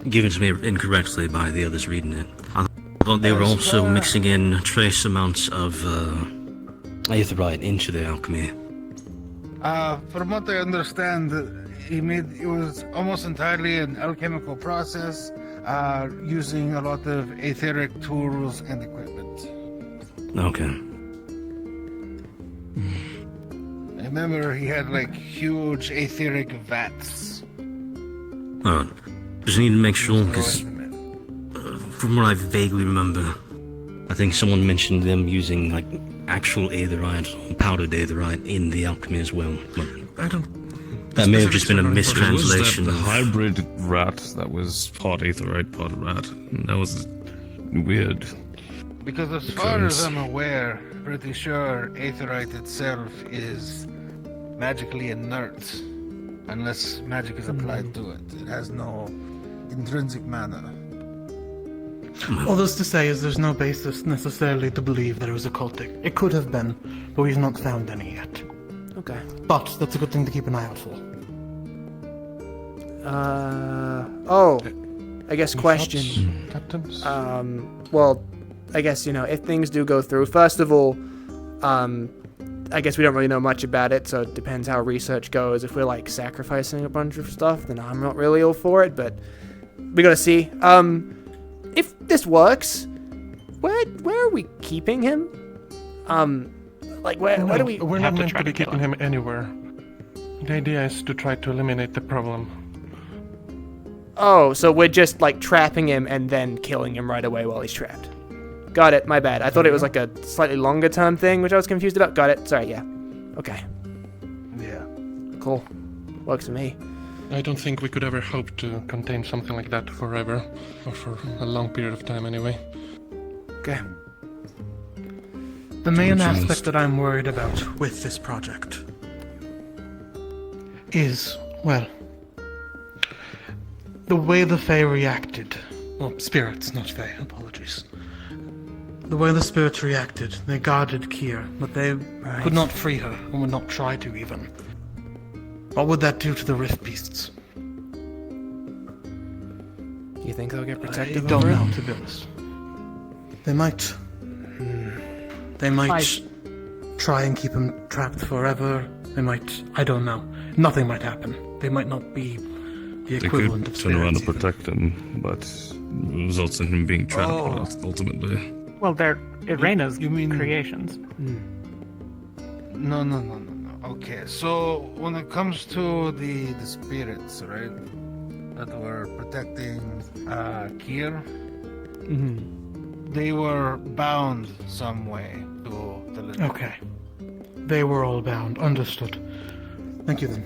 E: given to me incorrectly by the others reading it. I thought they were also mixing in trace amounts of aetherite into their alchemy.
S: From what I understand, it was almost entirely an alchemical process, using a lot of etheric tools and equipment.
E: Okay.
S: I remember he had like huge etheric vats.
E: Alright. Just need to make sure, because from what I vaguely remember, I think someone mentioned them using like actual aetherite, or powdered aetherite in the alchemy as well. But
U: I don't...
E: that may have just been a mistranslation.
U: Was that the hybrid rat that was part aetherite, part rat? That was weird.
S: Because as far as I'm aware, pretty sure aetherite itself is magically inert, unless magic is applied to it. It has no intrinsic mana.
T: All this to say is there's no basis necessarily to believe that it was occultic. It could have been, but we've not found any yet.
B: Okay.
T: But that's a good thing to keep an eye out for.
B: I guess question.
N: Captains?
B: Well, I guess, if things do go through, first of all, I guess we don't really know much about it, so it depends how research goes. If we're, sacrificing a bunch of stuff, then I'm not really all for it, but we gotta see. If this works, where are we keeping him? Where do we...
N: We're not meant to be keeping him anywhere. The idea is to try to eliminate the problem.
B: Oh, so we're just like trapping him and then killing him right away while he's trapped. Got it, my bad. I thought it was like a slightly longer term thing, which I was confused about. Got it. Sorry, yeah. Okay.
S: Yeah.
B: Cool. Works for me.
N: I don't think we could ever hope to contain something like that forever, or for a long period of time anyway.
B: Okay.
T: The main aspect that I'm worried about with this project is, well, the way the Fae reacted. Well, spirits, not Fae, apologies. The way the spirits reacted, they guarded Kier, but they could not free her, and would not try to even. What would that do to the Rift Beasts?
B: You think they'll get protected?
T: I don't know, to be honest. They might. They might try and keep him trapped forever. They might. I don't know. Nothing might happen. They might not be the equivalent of
U: They could turn around
T: spirits
U: and protect him, but results in him being trapped ultimately.
C: Well, they're Irena's creations.
S: No. Okay, so when it comes to the spirits, right, that were protecting Kier, they were bound some way to the little.
T: Okay. They were all bound. Understood. Thank you then.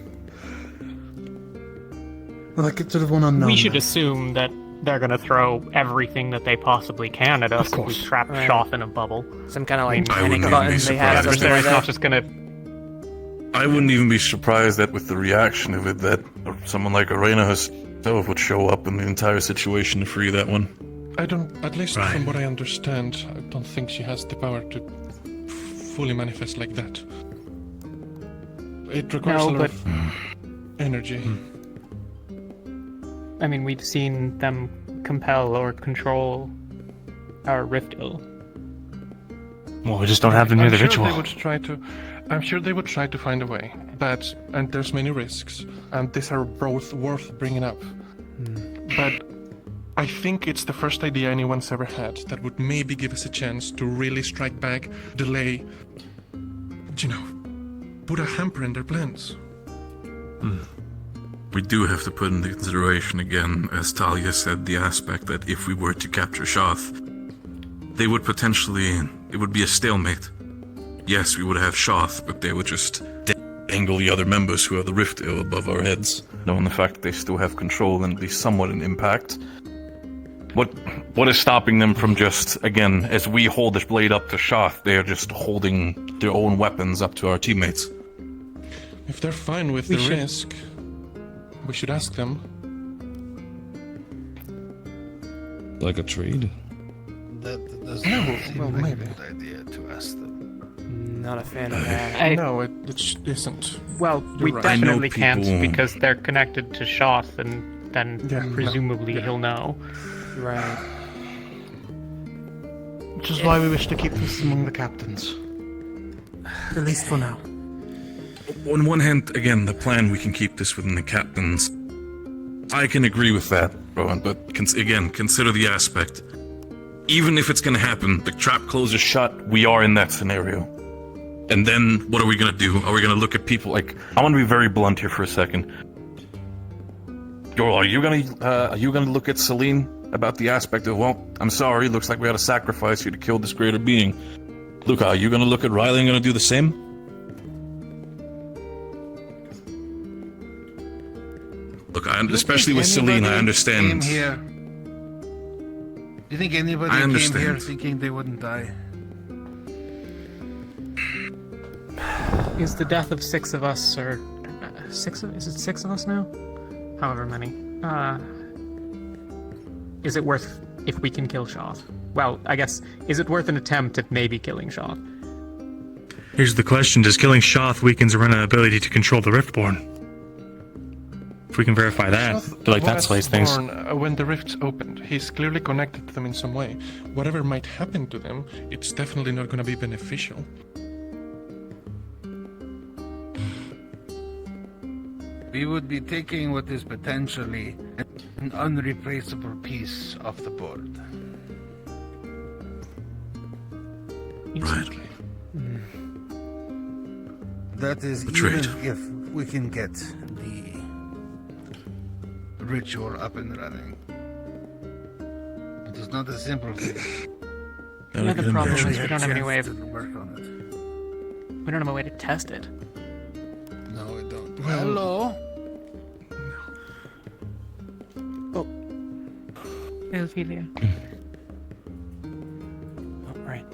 T: Well, that gets rid of one unknown.
C: We should
T: then.
C: assume that they're gonna throw everything that they possibly can at us if we trap Shoth in a bubble.
B: Some kind of like
U: I
B: panic
U: wouldn't
B: button
U: even be
B: they have.
U: surprised.
B: Something like
C: It's not
B: that.
C: just gonna.
U: I wouldn't even be surprised that with the reaction of it, that someone like Arena herself would show up in the entire situation to free that one.
N: I don't, at least from what I understand, I don't think she has the power to fully manifest like that. It requires a lot of energy.
C: I mean, we've seen them compel or control our Riftil.
L: Well, we just don't have them near the
N: sure
L: ritual.
N: I'm sure they would try to find a way, and there's many risks, and these are both worth bringing up. But I think it's the first idea anyone's ever had that would maybe give us a chance to really strike back, delay, put a hamper in their plans.
U: We do have to put into consideration again, as Talia said, the aspect that if we were to capture Shoth, they would potentially, it would be a stalemate. Yes, we would have Shoth, but they would just dangle the other members who are the Riftil above our heads. Knowing the fact that they still have control and at least somewhat an impact. What is stopping them from just, again, as we hold this blade up to Shoth, they are just holding their own weapons up to our teammates?
N: If they're fine with the risk, we should ask them.
U: Like a trade?
S: That doesn't seem like
N: maybe.
S: a good idea to ask them.
B: Not a fan of that.
N: No, it isn't.
C: Well, we
N: right.
C: definitely
U: I know people-
C: can't because they're connected to Shoth, and then presumably he'll know.
B: Right.
T: Which is why we wish to keep this among the captains. At least for now.
U: On one hand, again, the plan, we can keep this within the captains. I can agree with that, Rowan, but again, consider the aspect. Even if it's gonna happen, the trap closes shut, we are in that scenario. And then, what are we gonna do? Are we gonna look at people like... I want to be very blunt here for a second. Joel, are you gonna look at Celine about the aspect of, well, I'm sorry, looks like we had to sacrifice you to kill this greater being. Luca, are you gonna look at Riley and gonna do the same? Look, especially with Celine, I understand.
S: Came here. Do you think anybody
U: I
S: came here
U: understand.
S: thinking they wouldn't die?
C: Is the death of 6 of us, or is it 6 of us now? However many. Is it worth if we can kill Shoth? Well, I guess, is it worth an attempt at maybe killing Shoth?
L: Here's the question: does killing Shoth weakens Arena's ability to control the Riftborn? If we can verify that, I feel like that slays things.
N: When the rifts opened, he's clearly connected to them in some way. Whatever might happen to them, it's definitely not going to be beneficial.
S: We would be taking what is potentially an unreplaceable piece off the board.
N: Exactly.
S: That is
U: Betrayed.
S: even if we can get the ritual up and running. It is not a simple thing.
C: The other problem is we don't have any way of
S: work on it.
C: we don't have a way to test it.
S: No, we don't.
T: Well-
S: Hello.
C: Ophelia. Oh, right.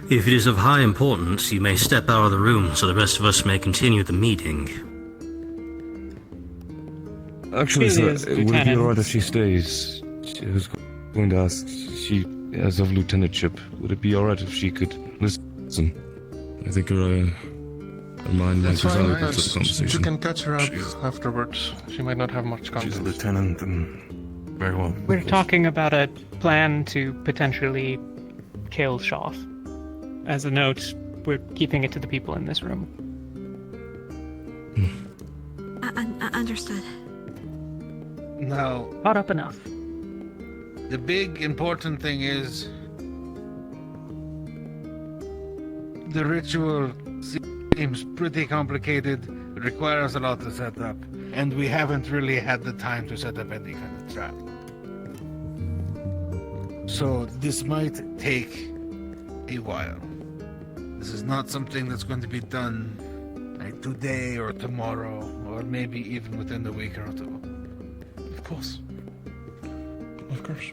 E: If it is of high importance, you may step out of the room so the rest of us may continue the meeting.
Q: Actually, sir,
C: Opphelia's
Q: would it be
C: lieutenant.
Q: alright if she stays? I was going to ask, she, as of lieutenantship, would it be alright if she could listen? I think her mind might
N: That's
Q: be
N: fine.
Q: valuable to the
N: You
Q: conversation.
N: can catch her up afterwards. She might not have much context.
U: She's a lieutenant and very well.
C: We're talking about a plan to potentially kill Shoff. As a note, we're keeping it to the people in this room.
D: Understood.
S: Now,
C: Caught up enough.
S: the big important thing is the ritual seems pretty complicated, requires a lot to set up, and we haven't really had the time to set up any kind of trap. So this might take a while. This is not something that's going to be done like today or tomorrow, or maybe even within a week or two.
N: Of course. Of course.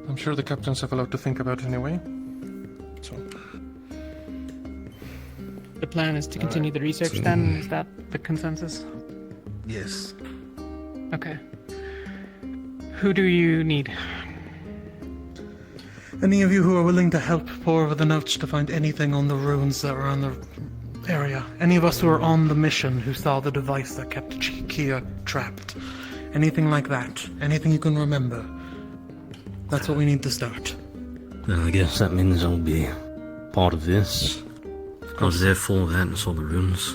N: I'm sure the captains have a lot to think about anyway. So.
C: The plan is to continue the research then? Is that the consensus?
S: Yes.
C: Okay. Who do you need?
T: Any of you who are willing to help pour over the notes to find anything on the ruins that were on the area? Any of us who are on the mission who saw the device that kept Kia trapped? Anything like that? Anything you can remember? That's what we need to start.
E: Well, I guess that means I'll be part of this. I was there for that and saw the ruins.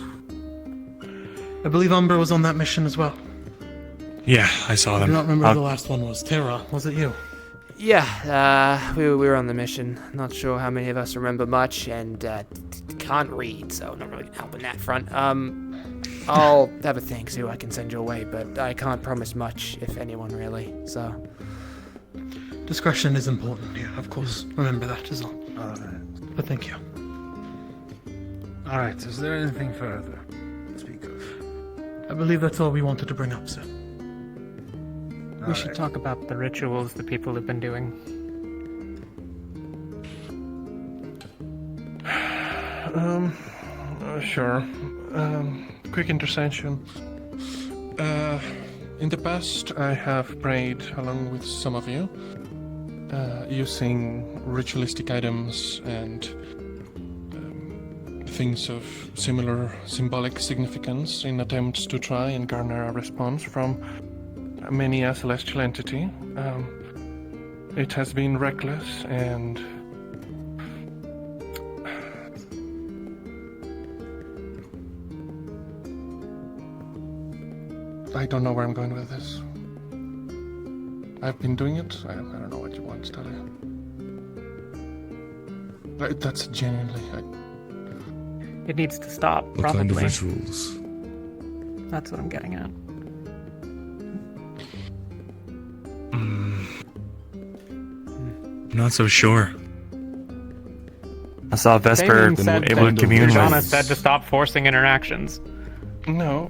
T: I believe Umbra was on that mission as well.
L: Yeah, I saw
T: I
L: them.
T: do not remember who the last one was. Tara, was it you?
B: Yeah, we were on the mission. Not sure how many of us remember much, and can't read, so not really helping that front. I'll have a think, see who I can send your way, but I can't promise much, if anyone really. So
T: Discretion is important, yeah, of course. Remember that as well.
S: Alright.
T: But thank you.
S: Alright, is there anything further to speak of?
T: I believe that's all we wanted to bring up, sir.
C: We should talk about the rituals the people have been doing.
N: Sure. Quick intercession. In the past, I have prayed along with some of you, using ritualistic items and things of similar symbolic significance in attempts to try and garner a response from many a celestial entity. It has been reckless and I don't know where I'm going with this. I've been doing it. I don't know what you want to tell you. That's genuinely.
C: It needs to stop,
Q: What
C: probably.
Q: kind of rituals?
C: That's what I'm getting at.
L: Not so sure. I saw Vesper
C: Damien said
L: able to
C: that
L: commune
C: Jana
L: with.
C: said to stop forcing interactions.
N: No,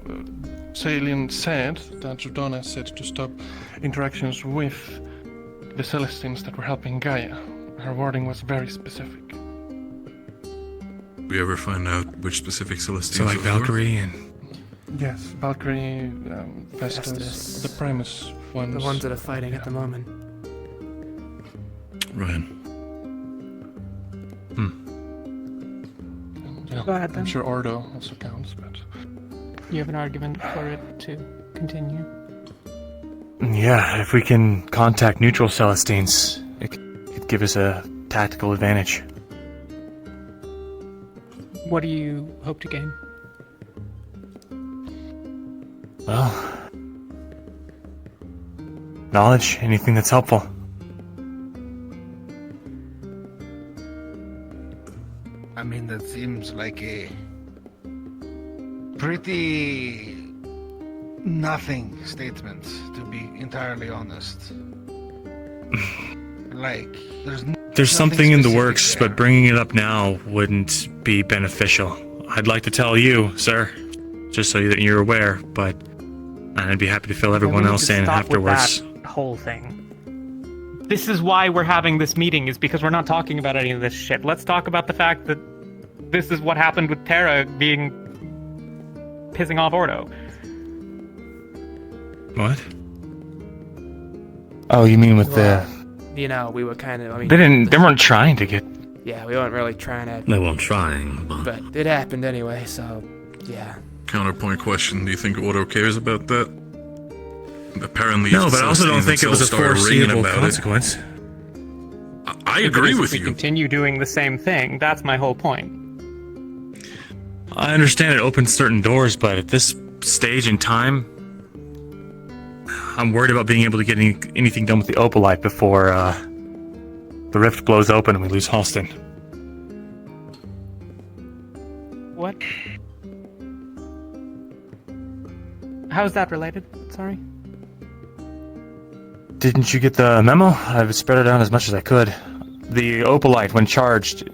N: Salian said that Jordana said to stop interactions with the Celestines that were helping Gaia. Her wording was very specific.
U: We ever find out which specific Celestines?
L: So like
U: those were?
L: Valkyrie and
N: Yes, Valkyrie, Festus, the Primus ones.
B: the ones that are fighting at the moment.
U: Ryan.
N: Yeah,
C: Go ahead, then.
N: I'm sure Ordo also counts, but
C: You have an argument for it to continue?
L: yeah, if we can contact neutral Celestines, it could give us a tactical advantage.
C: What do you hope to gain?
L: Well, knowledge, anything that's helpful.
S: I mean, that seems like a pretty nothing statement, to be entirely honest. Like,
L: There's something in the works, but bringing it up now wouldn't be beneficial. I'd like to tell you, sir, just so that you're aware, but I'd be happy to fill everyone else in afterwards.
C: With that whole thing. This is why we're having this meeting, is because we're not talking about any of this shit. Let's talk about the fact that this is what happened with Terra pissing off Ordo.
L: What? Oh, you mean with the...
B: You know, we were kind of, I mean...
L: They weren't trying to get...
B: Yeah, we weren't really trying to...
E: They weren't trying,
B: But it happened anyway, so, yeah.
U: Counterpoint question: do you think Otto cares about that? Apparently,
L: No, but I also don't think it was a foreseeable consequence.
U: I agree with
C: we
U: you.
C: Continue doing the same thing. That's my whole point.
L: I understand it opens certain doors, but at this stage in time, I'm worried about being able to get anything done with the Opalite before the rift blows open and we lose Halston.
C: What? How is that related? Sorry?
L: Didn't you get the memo? I've spread it out as much as I could. The Opalite, when charged,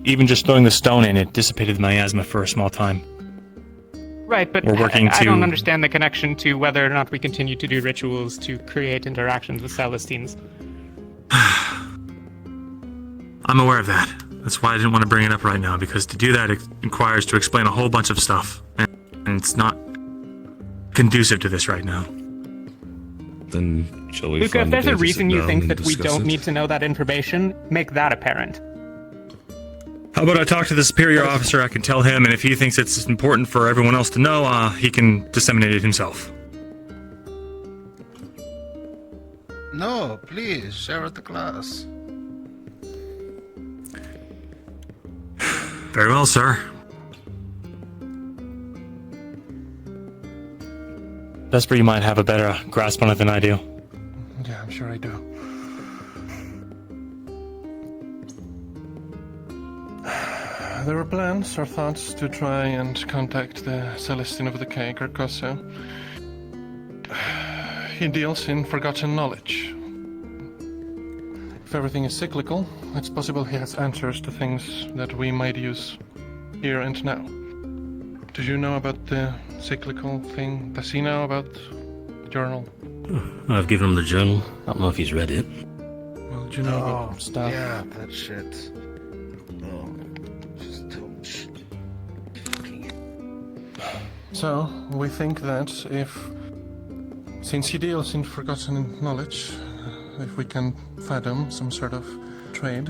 L: even just throwing the stone in, it dissipated the miasma for a small time.
C: Right, but
L: We're working
C: I
L: to...
C: don't understand the connection to whether or not we continue to do rituals to create interactions with Celestines.
L: I'm aware of that. That's why I didn't want to bring it up right now, because to do that it requires to explain a whole bunch of stuff, and it's not conducive to this right now.
Q: Then shall we
C: Luca, if
Q: find
C: there's
Q: day
C: a
Q: to
C: reason
Q: sit
C: you
Q: down
C: think
Q: and
C: that we
Q: discuss
C: don't
Q: it?
C: need to know that information, make that apparent.
L: How about I talk to the superior officer, I can tell him, and if he thinks it's important for everyone else to know, he can disseminate it himself.
S: No, please, share with the class.
L: Very well, sir. Vesper, you might have a better grasp on it than I do.
N: Yeah, I'm sure I do. There were plans or thoughts to try and contact the Celestine of the K, Carcosa. He deals in forgotten knowledge. If everything is cyclical, it's possible he has answers to things that we might use here and now. Do you know about the cyclical thing? Does he know about the journal?
E: I've given him the journal. I don't know if he's read it.
N: Well, do you know about stuff?
S: Yeah, that shit. Oh, just don't shit.
N: So, we think that since he deals in forgotten knowledge, if we can fathom some sort of trade,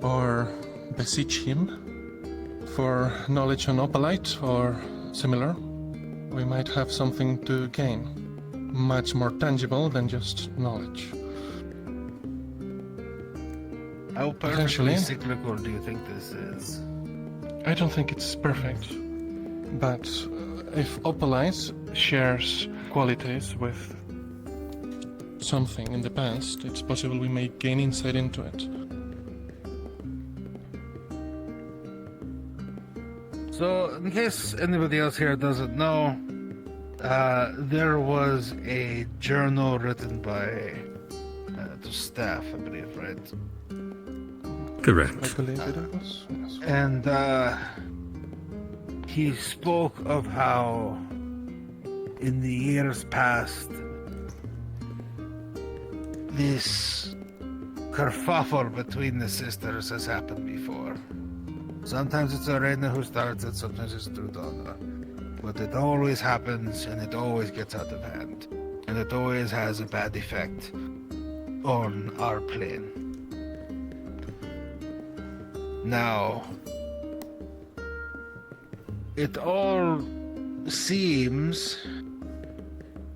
N: or beseech him for knowledge on Opalite or similar, we might have something to gain. Much more tangible than just knowledge.
S: How perfectly cyclical do you think this is?
N: I don't think it's perfect. But if Opalite shares qualities with something in the past, it's possible we may gain insight into it.
S: So, in case anybody else here doesn't know, there was a journal written by the staff, I believe, right?
E: Correct.
N: I believe it was. Yes.
S: And he spoke of how in the years past this kerfuffle between the sisters has happened before. Sometimes it's Arena who starts it, sometimes it's Drudana. But it always happens, and it always gets out of hand. And it always has a bad effect on our plane. Now, it all seems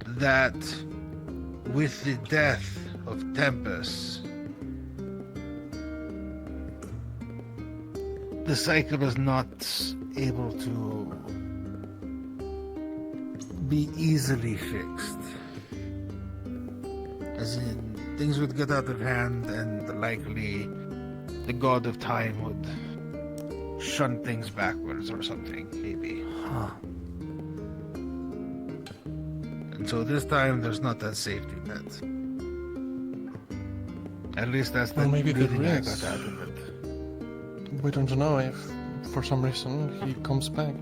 S: that with the death of Tempest, the cycle is not able to be easily fixed. As in, things would get out of hand and likely the god of time would shunt things backwards or something, maybe. And so this time there's not that safety net. At least that's the
N: Well, maybe there
S: reading I
N: is.
S: got out of it.
N: We don't know if, for some reason, he comes back.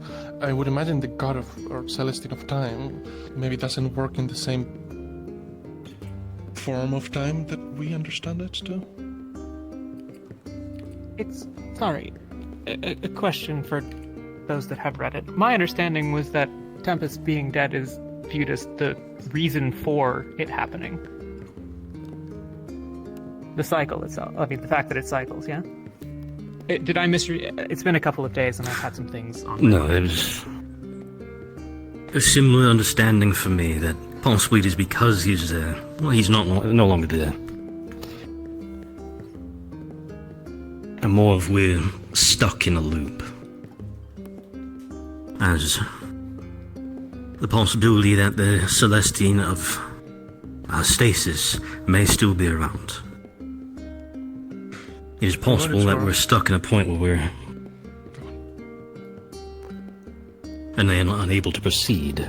N: I would imagine the god of, or Celestine of time, maybe doesn't work in the same form of time that we understand it to.
C: Sorry, a question for those that have read it. My understanding was that Tempest being dead is viewed as the reason for it happening. The cycle itself. I mean, the fact that it cycles, yeah? Did I misread? It's been a couple of days and I've had some things on.
E: No, it was a similar understanding for me that possibly it is because he's he's no longer there. And more of we're stuck in a loop. As the possibility that the Celestine of stasis may still be around. It is possible that we're stuck in a point where we're and then unable to proceed.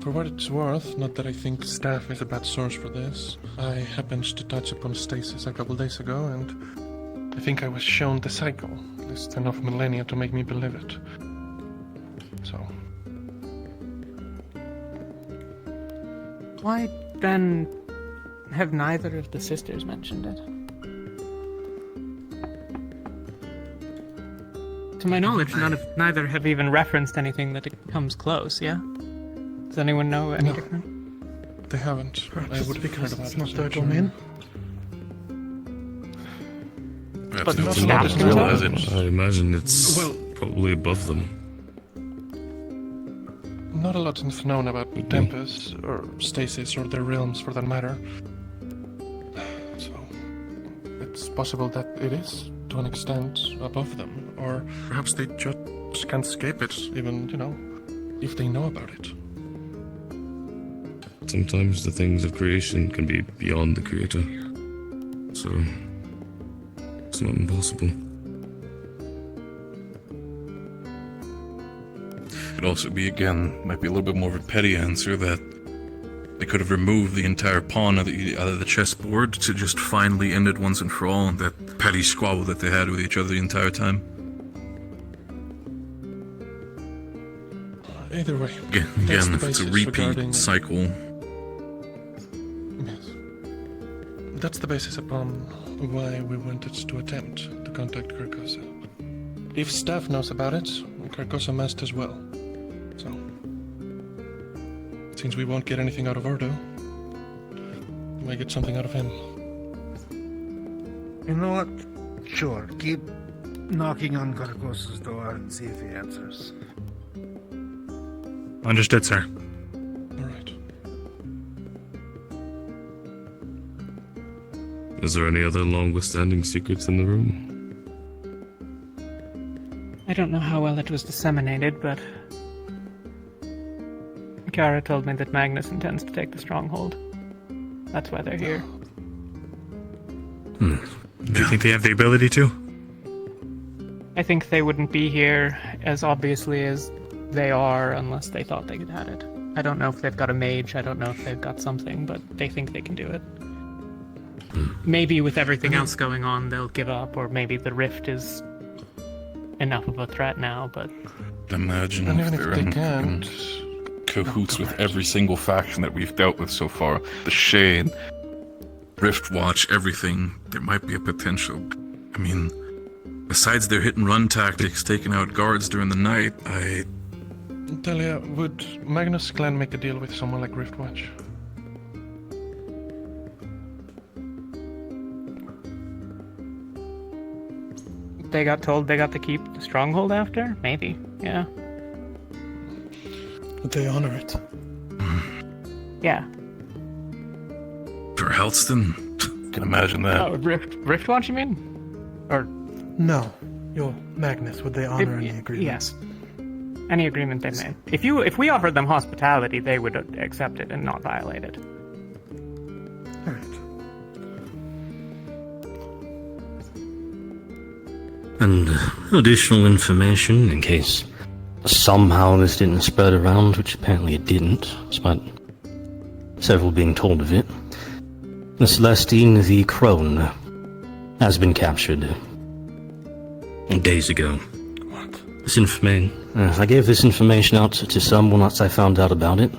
N: For what it's worth, not that I think staff is a bad source for this, I happened to touch upon stasis a couple days ago, and I think I was shown the cycle, at least enough millennia to make me believe it. So...
C: Why then have neither of the sisters mentioned it? To my knowledge, neither have even referenced anything that it comes close, yeah? Does anyone know any different?
N: They haven't. I would have heard about
T: It's
N: it.
T: not their domain.
U: Perhaps
C: But
U: they
C: not
U: also
C: staff
U: just
C: can
U: realize
C: tell.
U: it.
L: I imagine it's
N: Well-
L: probably above them.
N: Not a lot is known about Tempest, or Stasis, or their realms for that matter. So, it's possible that it is, to an extent, above them. Or perhaps they just can't escape it, even, if they know about it.
L: Sometimes the things of creation can be beyond the creator. So, it's not impossible.
U: Could also be, again, might be a little bit more of a petty answer that they could have removed the entire pawn out of the chessboard to just finally end it once and for all, that petty squabble that they had with each other the entire time.
N: Either way.
U: Again, if it's a repeat cycle.
N: Yes. That's the basis upon why we wanted to attempt to contact Carcosa. If staff knows about it, Carcosa must as well. So, since we won't get anything out of Ordo, we might get something out of him.
S: You know what? Sure, keep knocking on Carcosa's door and see if he answers.
L: Understood, sir.
N: Alright.
L: Is there any other long-withstanding secrets in the room?
C: I don't know how well it was disseminated, but Kara told me that Magnus intends to take the stronghold. That's why they're here.
L: Do you think they have the ability to?
C: I think they wouldn't be here as obviously as they are unless they thought they had it. I don't know if they've got a mage, I don't know if they've got something, but they think they can do it. Maybe with everything else going on, they'll give up, or maybe the rift is enough of a threat now, but...
U: Imagine
N: And
U: if
N: even if
U: they're
N: they
U: in
N: can't...
U: cahoots with every single faction that we've dealt with so far. The Shade, Riftwatch, everything. There might be a potential. I mean, besides their hit-and-run tactics, taking out guards during the night,
N: Talia, would Magnus' clan make a deal with someone like Riftwatch?
C: They got told they got to keep the stronghold after? Maybe, yeah.
T: Would they honor it?
C: Yeah.
U: For Helston, can imagine that.
C: Oh, Riftwatch, you mean? Or...
T: No. Your Magnus, would they honor any agreement?
C: Yes. Any agreement they made. If we offered them hospitality, they would accept it and not violate it.
T: Alright.
E: And additional information in case somehow this didn't spread around, which apparently it didn't, despite several being told of it. The Celestine, the Crone, has been captured days ago.
T: What?
E: This information. I gave this information out to someone once I found out about it,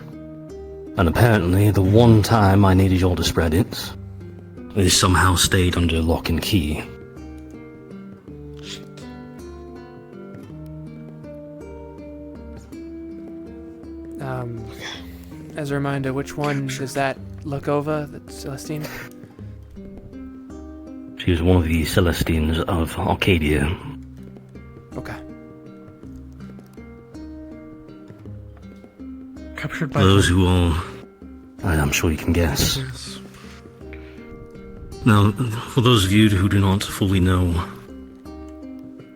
E: and apparently the one time I needed y'all to spread it, it somehow stayed under lock and key.
B: As a reminder, which one does that look over, that Celestine?
E: She is one of the Celestines of Arcadia.
B: Okay.
T: Captured by
E: Those who are... I'm sure you can guess. Now, for those of you who do not fully know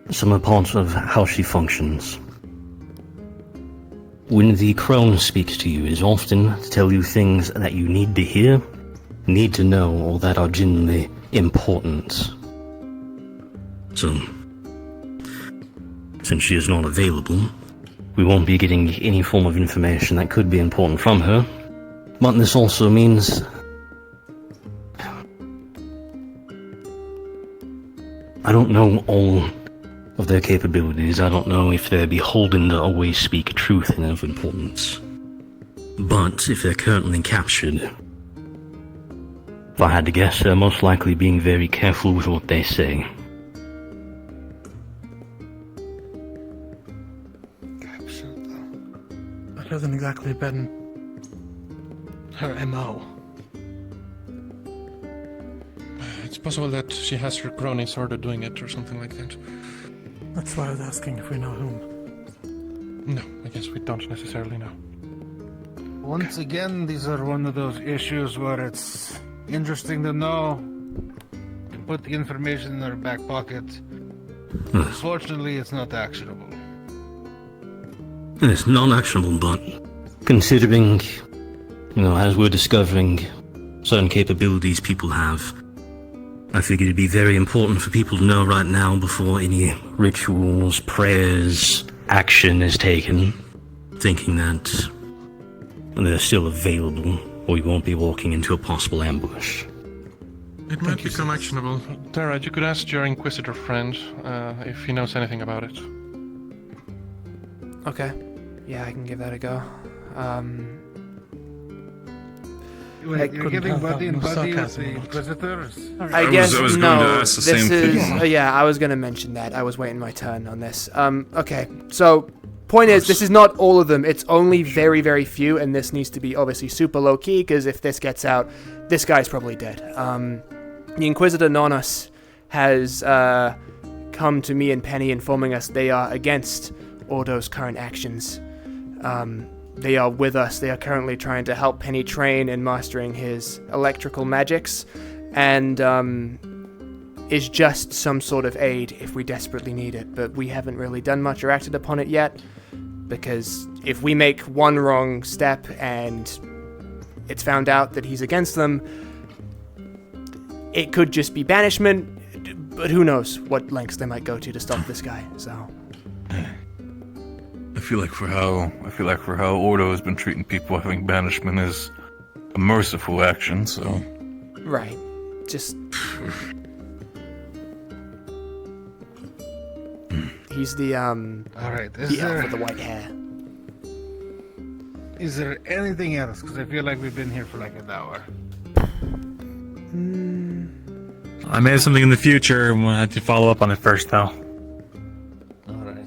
E: some parts of how she functions, when the crone speaks to you, it is often to tell you things that you need to hear, need to know, or that are genuinely important. So, since she is not available, we won't be getting any form of information that could be important from her. But this also means I don't know all of their capabilities. I don't know if they're beholden to always speak truth and of importance. But if they're currently captured, if I had to guess, they're most likely being very careful with what they say.
T: Captured, though. That hasn't exactly been her MO.
N: It's possible that she has her cronies order doing it or something like that.
T: That's why I was asking if we know whom.
N: No, I guess we don't necessarily know.
S: Once again, these are one of those issues where it's interesting to know. You can put the information in our back pocket. Unfortunately, it's not actionable.
E: It's non-actionable, but considering, as we're discovering certain capabilities people have, I figured it'd be very important for people to know right now before any rituals, prayers, action is taken, thinking that they're still available, or we won't be walking into a possible ambush.
N: It might become actionable. Tara, you could ask your Inquisitor friend if he knows anything about it.
B: Okay. Yeah, I can give that a go.
S: Wait, you're giving buddy and buddy with the Inquisitors?
B: I guess
U: was
B: no.
U: going to ask the
B: This
U: same
B: is
U: thing.
B: yeah. I was going to mention that. I was waiting my turn on this. Okay. So, point is, this is not all of them. It's only very, very few, and this needs to be obviously super low key because if this gets out, this guy's probably dead. The Inquisitor Nonus has come to me and Penny, informing us they are against Ordo's current actions. They are with us. They are currently trying to help Penny train in mastering his electrical magics, and is just some sort of aid if we desperately need it. But we haven't really done much or acted upon it yet, because if we make one wrong step and it's found out that he's against them, it could just be banishment, but who knows what lengths they might go to stop this guy, so...
U: I feel like for how Ordo has been treating people, having banishment is a merciful action, so...
B: Right. Just... He's the,
S: Alright,
B: the elf with the white hair.
S: Is there anything else? Because I feel like we've been here for like an hour.
L: I may have something in the future, and we'll have to follow up on it first, though.
S: Alright.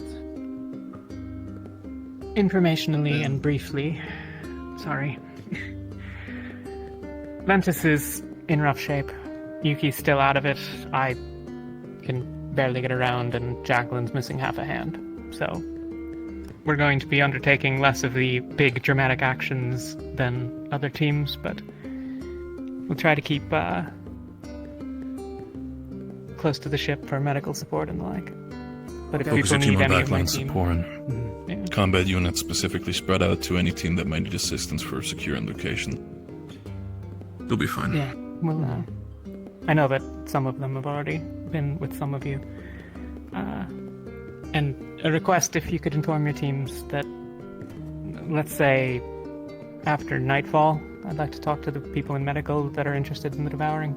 C: Informationally and briefly, sorry. Ventus is in rough shape. Yuki's still out of it. I can barely get around, and Jacqueline's missing half a hand. So, we're going to be undertaking less of the big dramatic actions than other teams, but we'll try to keep close to the ship for medical support and the like. But if
U: Focus
C: people
U: your team
C: need
U: on
C: any of my
U: backline
C: team,
U: support and combat units specifically spread out to any team that might need assistance for securing location. You'll be fine.
C: yeah, well, I know that some of them have already been with some of you. And a request if you could inform your teams that, let's say, after nightfall, I'd like to talk to the people in medical that are interested in the devouring.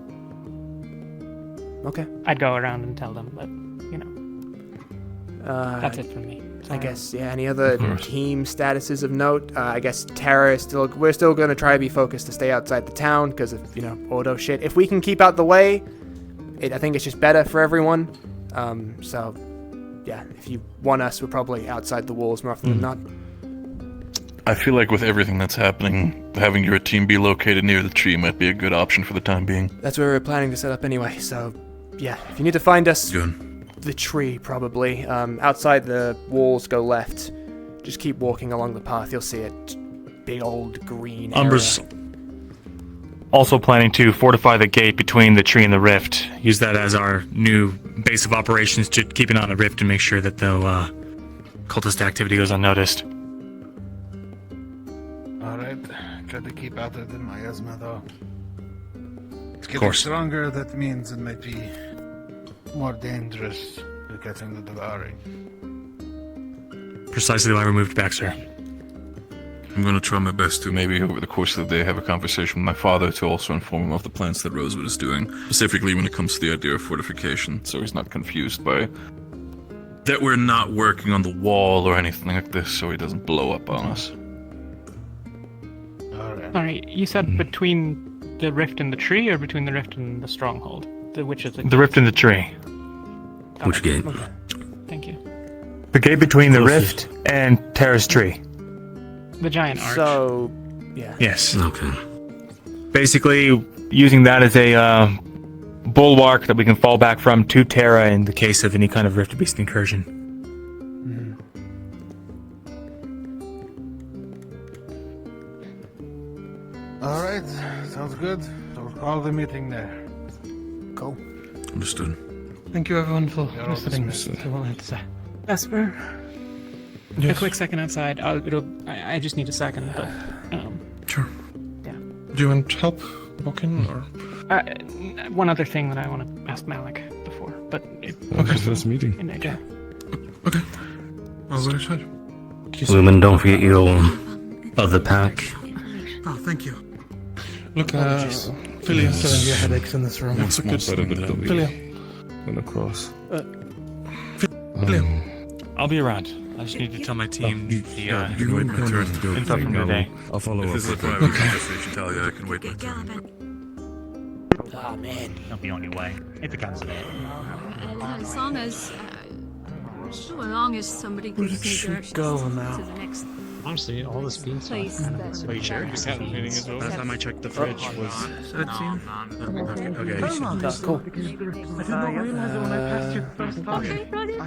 B: Okay.
C: I'd go around and tell them, but, you know, that's it from me.
B: I guess, yeah, any other team statuses of note? I guess Terra is still, we're still going to try to be focused to stay outside the town because of, you know, auto shit. If we can keep out the way, I think it's just better for everyone. So, yeah, if you want us, we're probably outside the walls more often than not.
U: I feel like with everything that's happening, having your team be located near the tree might be a good option for the time being.
B: That's where we're planning to set up anyway, so, yeah, if you need to find us, the tree, probably. Outside the walls, go left. Just keep walking along the path, you'll see it. Big old green
L: Umbra's
B: area.
L: also planning to fortify the gate between the tree and the rift. Use that as our new base of operations to keep an eye on the rift and make sure that the cultist activity goes unnoticed.
S: Alright, try to keep out of the miasma though. It's getting
L: course.
S: stronger, that means it might be more dangerous to catching the devouring.
L: Precisely why we moved back, sir.
U: I'm going to try my best to maybe over the course of the day have a conversation with my father to also inform him of the plans that Rosewood is doing, specifically when it comes to the idea of fortification, so he's not confused by that we're not working on the wall or anything like this, so he doesn't blow up on us.
C: Sorry, you said between the rift and the tree, or between the rift and the stronghold? Which is the
L: rift and the tree.
E: Which gate?
C: Okay. Thank you.
L: The gate between the rift and Terrace tree.
C: The giant arch.
B: So, yeah.
L: Yes.
E: Okay.
L: Basically, using that as a bulwark that we can fall back from to Terra in the case of any kind of rift beast incursion.
S: Alright, sounds good. I'll call the meeting there.
B: Cool.
U: Understood.
T: Thank you everyone for
S: You're all
T: listening
S: dismissed.
T: to what I had to say.
C: Vesper, a
N: Yes.
C: quick second outside. I just need a second, but
N: Sure.
C: yeah.
N: Do you want help walking or?
C: One other thing that I want to ask Malik before, but
N: Okay.
Q: For this meeting.
C: in nature.
N: Okay. I'll go outside.
E: Lumen, don't forget your other pack.
T: Oh, thank you.
N: Look,
T: Philia, killing your headaches in this room.
N: That's a good
Q: Better that we
N: Philia.
Q: went across.
L: I'll be around. I just need to tell my team the
U: You can wait my turn to go.
L: info from today.
Q: I'll follow
U: If
Q: up.
U: this is a
Q: with
U: private
Q: them.
U: conversation, Talia, I can wait my turn.
B: Oh, man.
I: Not the only way. It becomes a
D: As long as, so long as somebody gives me directions
T: go
D: to
T: now.
D: the next
I: Honestly, all this beans
D: place that.
I: Are you sure? Last time I checked, the fridge was 17. Okay.
B: Cool.
D: Okay,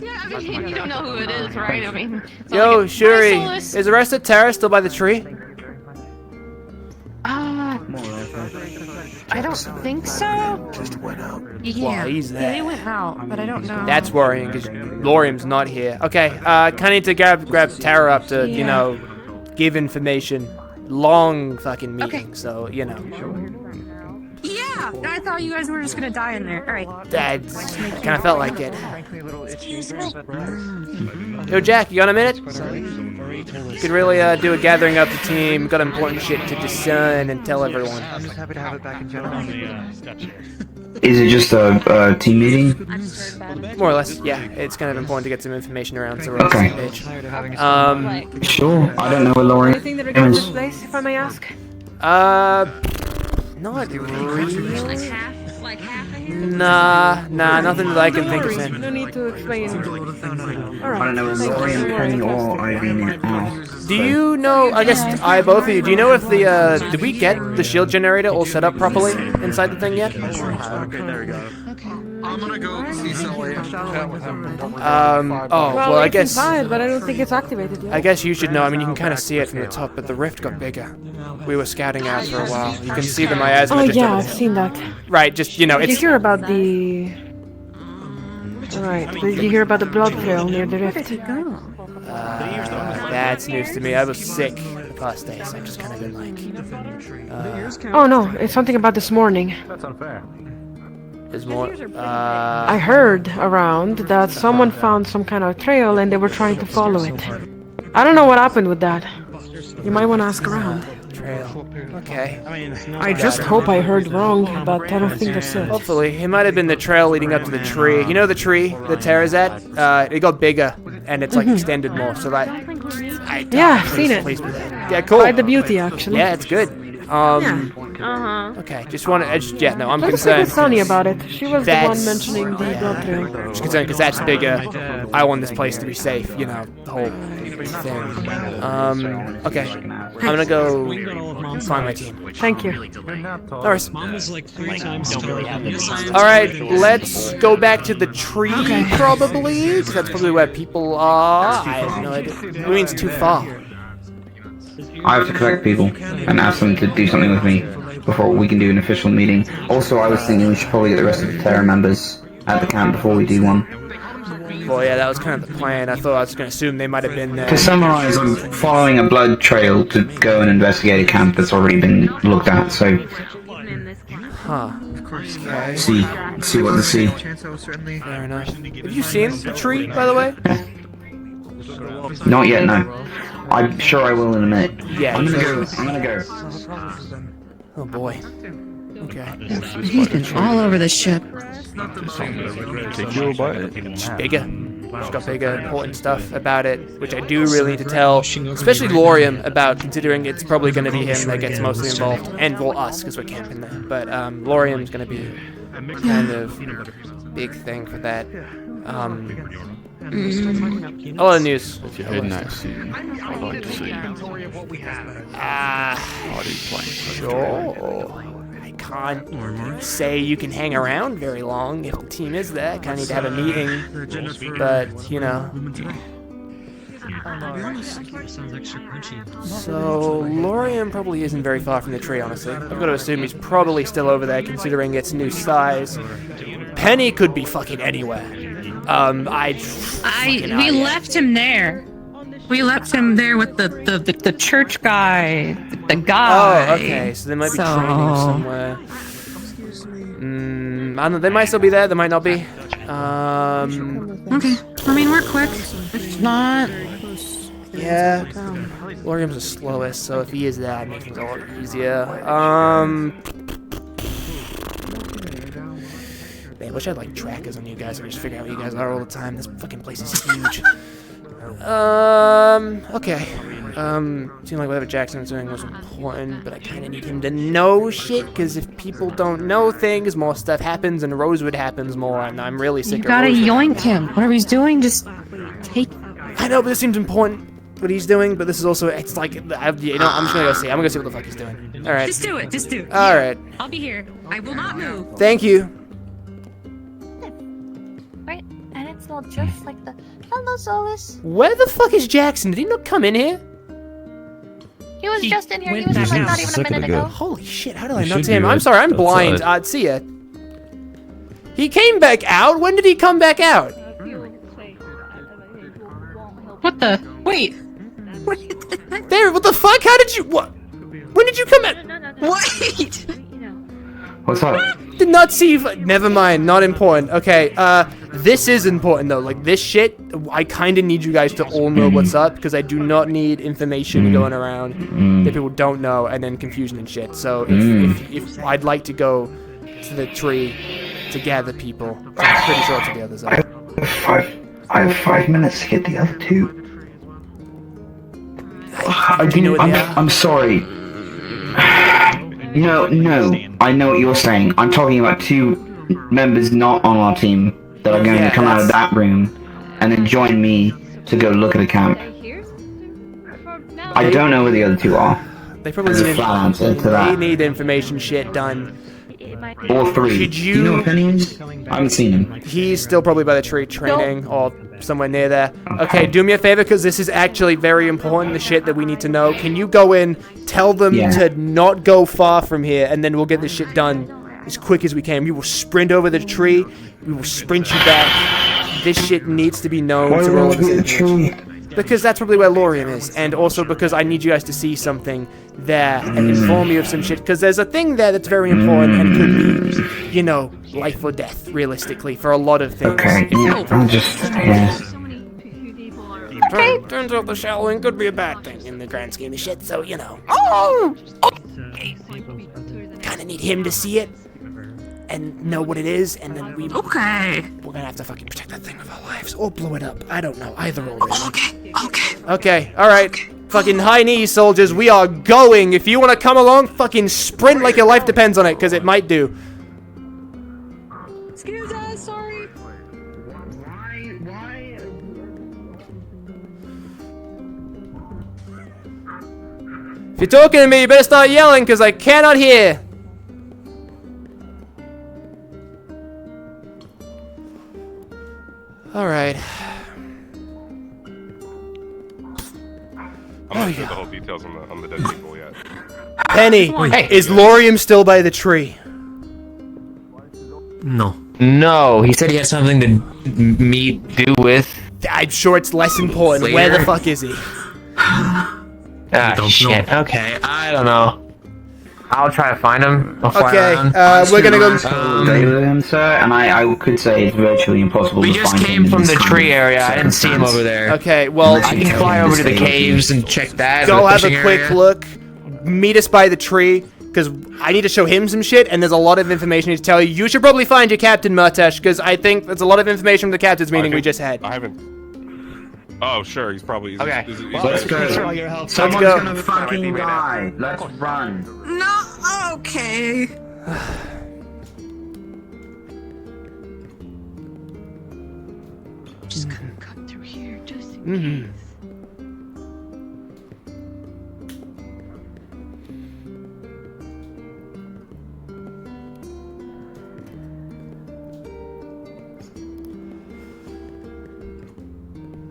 D: yeah, I mean, you don't know who it is, right? I mean, it's not
B: Yo,
D: like
B: Shuri,
D: Solus.
B: is the rest of Terra still by the tree?
K: I don't think so.
B: Just went out.
K: Yeah,
B: Well, he's
K: yeah,
B: there.
K: they went out, but I don't know.
B: That's worrying because Lorium's not here. Okay, kind of need to grab Terra up to, you
K: Yeah.
B: know, give information. Long fucking meeting, so, you know.
K: Yeah, I thought you guys were just gonna die in there. All right.
B: That's kind of felt like it. Yo, Jack, you got a minute? Could really do a gathering of the team. Got important shit to discern and tell everyone.
J: I'm just happy to have it back in general.
V: Is it just a team meeting?
B: More or less, yeah. It's kind of important to get some information around so we're on the
V: Okay.
B: same page.
V: Sure. I don't know where Lauren
K: Anything that regarding this
V: is.
K: place, if I may ask?
B: Not really.
K: Like half
B: Nah, nothing that I can think of. Saying.
K: No need to explain.
V: I don't know where Lauren, Penny, or Irene are.
B: Do you know? I guess both of you. Do you know if the did we get the shield generator all set up properly inside the thing yet?
H: Okay, there we go. I'm gonna go see Sully and chat with him.
B: Well, I guess.
K: It's inside, but I don't think it's activated yet.
B: I guess you should know. I mean, you can kind of see it from the top, but the rift got bigger. We were scouting out for a while. You can see the miasma.
K: Oh
B: just
K: yeah,
B: over
K: I've
B: there.
K: seen that.
B: Right, just you know,
K: Did you
B: it's
K: hear about the
M: Alright, did you hear about the blood trail near the rift?
B: That's news to me. I was sick the past day, so I've just kind of been like...
M: Oh no, it's something about this morning.
Q: That's unfair.
B: There's more...
M: I heard around that someone found some kind of trail and they were trying to follow it. I don't know what happened with that. You might want to ask around.
B: Trail. Okay.
M: I just hope I heard wrong, but I don't think that's it.
B: Hopefully. It might have been the trail leading up to the tree. You know the tree that Tara's at? It got bigger, and it's like extended more, so that...
M: Yeah, I've seen it.
B: Yeah, cool.
M: Quite the beauty, actually.
B: Yeah, it's good. Okay, just want to... yeah, no, I'm
M: Let's speak
B: concerned.
M: with Sonny about it. She was the one
B: That's-
M: mentioning the blood trail.
B: Just concerned because that's bigger. I want this place to be safe, you know, the whole thing. Okay. I'm gonna go find my team.
M: Thank you.
B: Alright.
F: Mom was like 3 times don't really have this.
B: Alright, let's go back to the tree, probably, because that's probably where people are. I have no idea. It means too far.
V: I have to collect people and ask them to do something with me before we can do an official meeting. Also, I was thinking we should probably get the rest of the Terra members at the camp before we do one.
B: Well, yeah, that was kind of the plan. I thought I was going to assume they might have been there.
V: To summarize, I'm following a blood trail to go and investigate a camp that's already been looked at, so...
B: Huh. Okay.
V: See what to see.
B: Fair enough. Have you seen the tree, by the way?
V: Not yet, no. I'm sure I will in a minute.
B: Yeah,
V: I'm gonna go.
B: Oh boy. Okay.
A: He's been all over the ship.
B: It's bigger. It's got bigger, important stuff about it, which I do really need to tell, especially Lorium about, considering it's probably going to be him that gets mostly involved, and well, us, because we're camping there. But Lorium's going to be kind of big thing for that. A lot of news.
G: If you hadn't seen, I'd like to see.
B: Sure. I can't say you can hang around very long if the team is there. I kind of need to have a meeting, but you know. So Lorium probably isn't very far from the tree, honestly. I've got to assume he's probably still over there, considering its new size. Penny could be fucking anywhere.
A: We left him there. We left him there with the church guy, the guy.
B: Oh, okay. So they might be training somewhere. I don't know. They might still be there. They might not be.
A: Okay. I mean, we're quick. If not.
B: Yeah. Lorium's the slowest, so if he is there, it makes things a lot easier. Man, I wish I had like trackers on you guys. I could just figure out where you guys are all the time. This fucking place is huge. Okay. Seemed like whatever Jackson was doing was important, but I kind of need him to know shit, because if people don't know things, more stuff happens, and Rosewood happens more, and I'm really sick of Rosewood.
A: You gotta yoink him. Whatever he's doing, just take...
B: I know, but this seems important, what he's doing, but this is also, it's like, you know, I'm just gonna go see. I'm gonna go see what the fuck he's doing. Alright.
A: Just do it. Just do it.
B: Alright.
A: I'll be here. I will not move.
B: Thank you.
O: Right, and it smelled just like the... Hello, Solus.
B: Where the fuck is Jackson? Did he not come in here?
O: He was just in here. He was here like not even a minute ago.
B: Holy shit, how did I not see him? I'm sorry, I'm blind. See ya. He came back out? When did he come back out?
A: What the? Wait.
B: There, what the fuck? How did you... What? When did you come out?
A: Wait.
V: What's up?
B: Did not see... Never mind, not important. Okay, this is important though. Like, this shit, I kind of need you guys to all know what's up, because I do not need information going around that people don't know, and then confusion and shit. So if I'd like to go to the tree to gather people, I'm pretty sure it's the others.
V: I have 5 minutes to get the other two. I'm sorry. No, I know what you're saying. I'm talking about 2 members not on our team that are going to come out of that room and then join me to go look at the camp. I don't know where the other 2 are.
B: They probably
V: There's a flat answer to that.
B: They need information shit done.
V: Or 3.
B: Should
V: Do you know where Penny is? I haven't seen him.
B: He's still probably by the tree training or somewhere near there. Okay, do me a favor, because this is actually very important, the shit that we need to know. Can you go in, tell them to not go far from here, and then we'll get this shit done as quick as we can. We will sprint over the tree, we will sprint you back, this shit needs to be known to all of us. Because that's probably where Lorium is, and also because I need you guys to see something there and inform you of some shit. Because there's a thing there that's very important and could be, you know, life or death, realistically, for a lot of things.
V: Okay, yeah, I'm just here.
B: Turns out the shallowing could be a bad thing in the grand scheme of shit, so, you know. Kinda need him to see it and know what it is, and then we're gonna have to fucking protect that thing with our lives, or blow it up. I don't know, either or. Really. Okay, alright. Fucking high knees, soldiers, we are going. If you wanna come along, fucking sprint like your life depends on it, because it might do.
D: Excuse us, sorry.
B: If you're talking to me, you better start yelling, because I cannot hear. Alright.
P: I'm not sure the whole details on the dead people yet.
B: Penny, is Lorium still by the tree?
Q: No.
F: No, he said he had something to do with.
B: I'm sure it's less important.
F: Later.
B: Where the fuck is he?
F: Shit. Okay, I don't know. I'll try to find him.
B: Okay, we're gonna go.
V: Day with him, sir, and I could say it's virtually impossible
F: We
V: to
F: just
V: find
F: came
V: him
F: from
V: in
F: the
V: this kind
F: tree
V: of
F: area. I didn't see him over there.
B: Okay, well,
F: I can fly over to the caves and check that.
B: Go
F: the
B: have a
F: fishing
B: quick
F: area.
B: look. Meet us by the tree, because I need to show him some shit, and there's a lot of information to tell you. You should probably find your captain, Murtesh, because I think there's a lot of information from the captain's meeting we just had.
P: I haven't. Oh, sure. He's probably.
F: Okay.
V: Let's go. Someone's gonna fucking die. Let's run.
D: No, okay. Just gonna cut through here, just in case.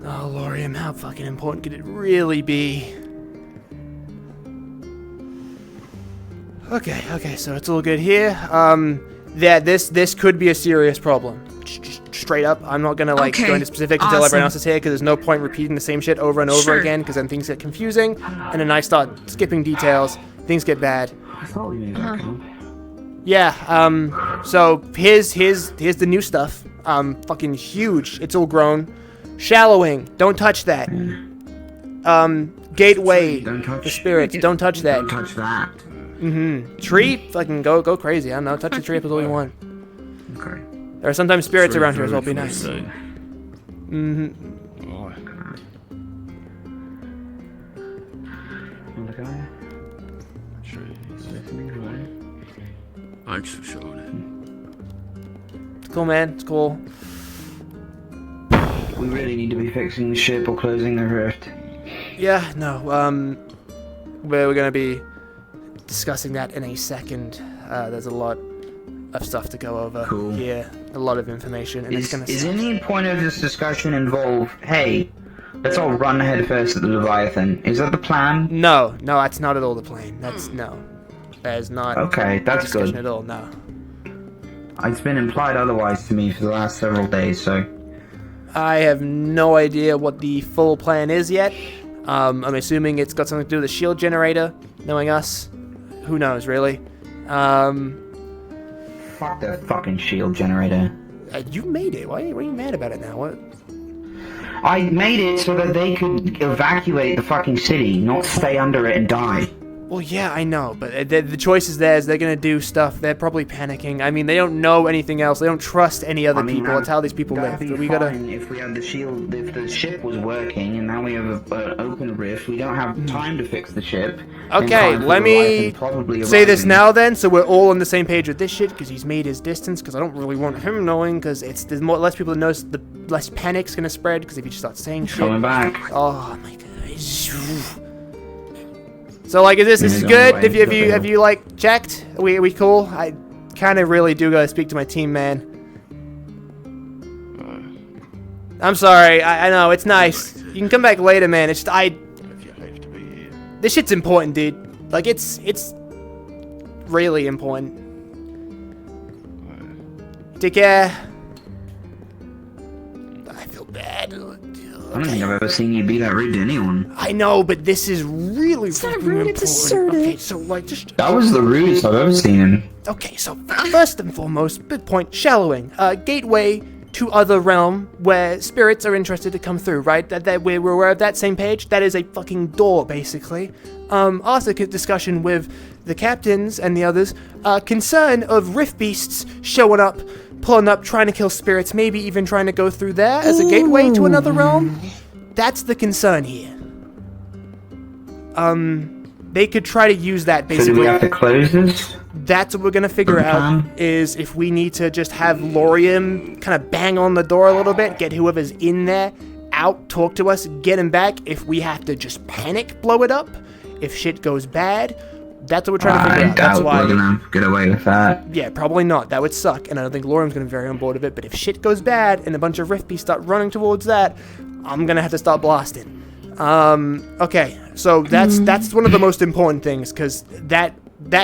B: Oh, Lorium, how fucking important could it really be? Okay, so it's all good here. Yeah, this could be a serious problem. Just straight up, I'm not gonna like go into specifics until everyone else is here, because there's no point repeating the same shit over and over again, because then things get confusing, and then I start skipping details, things get bad. Yeah, so here's the new stuff. Fucking huge. It's all grown. Shallowing. Don't touch that. Gateway. The spirits. Don't touch that.
V: Don't touch that.
B: Tree. Fucking go crazy. I don't know. Touch the tree up as all you want.
V: Okay.
B: There are sometimes spirits around here as well. Be nice.
I: Thanks for showing
B: It's cool, man. It's cool.
V: We really need to be fixing the ship or closing the rift.
B: Yeah, no, we're gonna be discussing that in a second. There's a lot of stuff to go over here, a lot of information, and it's gonna
V: Is any point of this discussion involve, hey, let's all run head first at the Leviathan? Is that the plan?
B: No, that's not at all the plan. No. That is not
V: Okay, that's
B: discussion
V: good.
B: at all, no.
V: It's been implied otherwise to me for the last several days, so...
B: I have no idea what the full plan is yet. I'm assuming it's got something to do with the shield generator, knowing us. Who knows, really?
V: Fuck the fucking shield generator.
B: You made it. Why are you mad about it now? What?
V: I made it so that they could evacuate the fucking city, not stay under it and die.
B: Well, yeah, I know, but the choice is theirs. They're gonna do stuff. They're probably panicking. I mean, they don't know anything else. They don't trust any other people. That's how these people live.
V: That'd
B: But
V: be
B: we gotta.
V: fine if we had the shield, if the ship was working, and now we have an open rift. We don't have time to fix the ship.
B: Okay, let me say this now then, so we're all on the same page with this shit, because he's made his distance, because I don't really want him knowing, because there's less people that know, the less panic's gonna spread, because if you just start saying shit.
V: Coming back.
B: Oh my god. So like, is this good? Have you like checked? Are we cool? I kind of really do gotta speak to my team, man. I'm sorry. I know it's nice. You can come back later, man. It's just this shit's important, dude. Like it's really important. Take care.
V: I don't think I've ever seen you be that rude to anyone.
B: I know, but this is really
K: It's not
B: fucking
K: rude, it's
B: important.
K: assertive.
B: Okay, so like just
V: That was the rudest I've ever seen him.
B: okay. So first and foremost, big point: shallowing, gateway to other realm where spirits are interested to come through. Right? That we're aware of that same page. That is a fucking door, basically. After discussion with the captains and the others, concern of rift beasts showing up, pulling up, trying to kill spirits, maybe even trying to go through there as a gateway to another realm. That's the concern here. They could try to use that basically.
V: So do we have to close this?
B: That's what we're gonna figure out, is if we need to just have Lorium kind of bang on the door a little bit, get whoever's in there out, talk to us, get him back. If we have to just panic, blow it up. If shit goes bad, that's what we're trying to figure out. That's why
V: we're gonna get away with that.
B: Yeah, probably not. That would suck, and I don't think Lorium's gonna be very on board with it. But if shit goes bad and a bunch of Rift Beasts start running towards that, I'm gonna have to start blasting. Okay, so that's one of the most important things, because that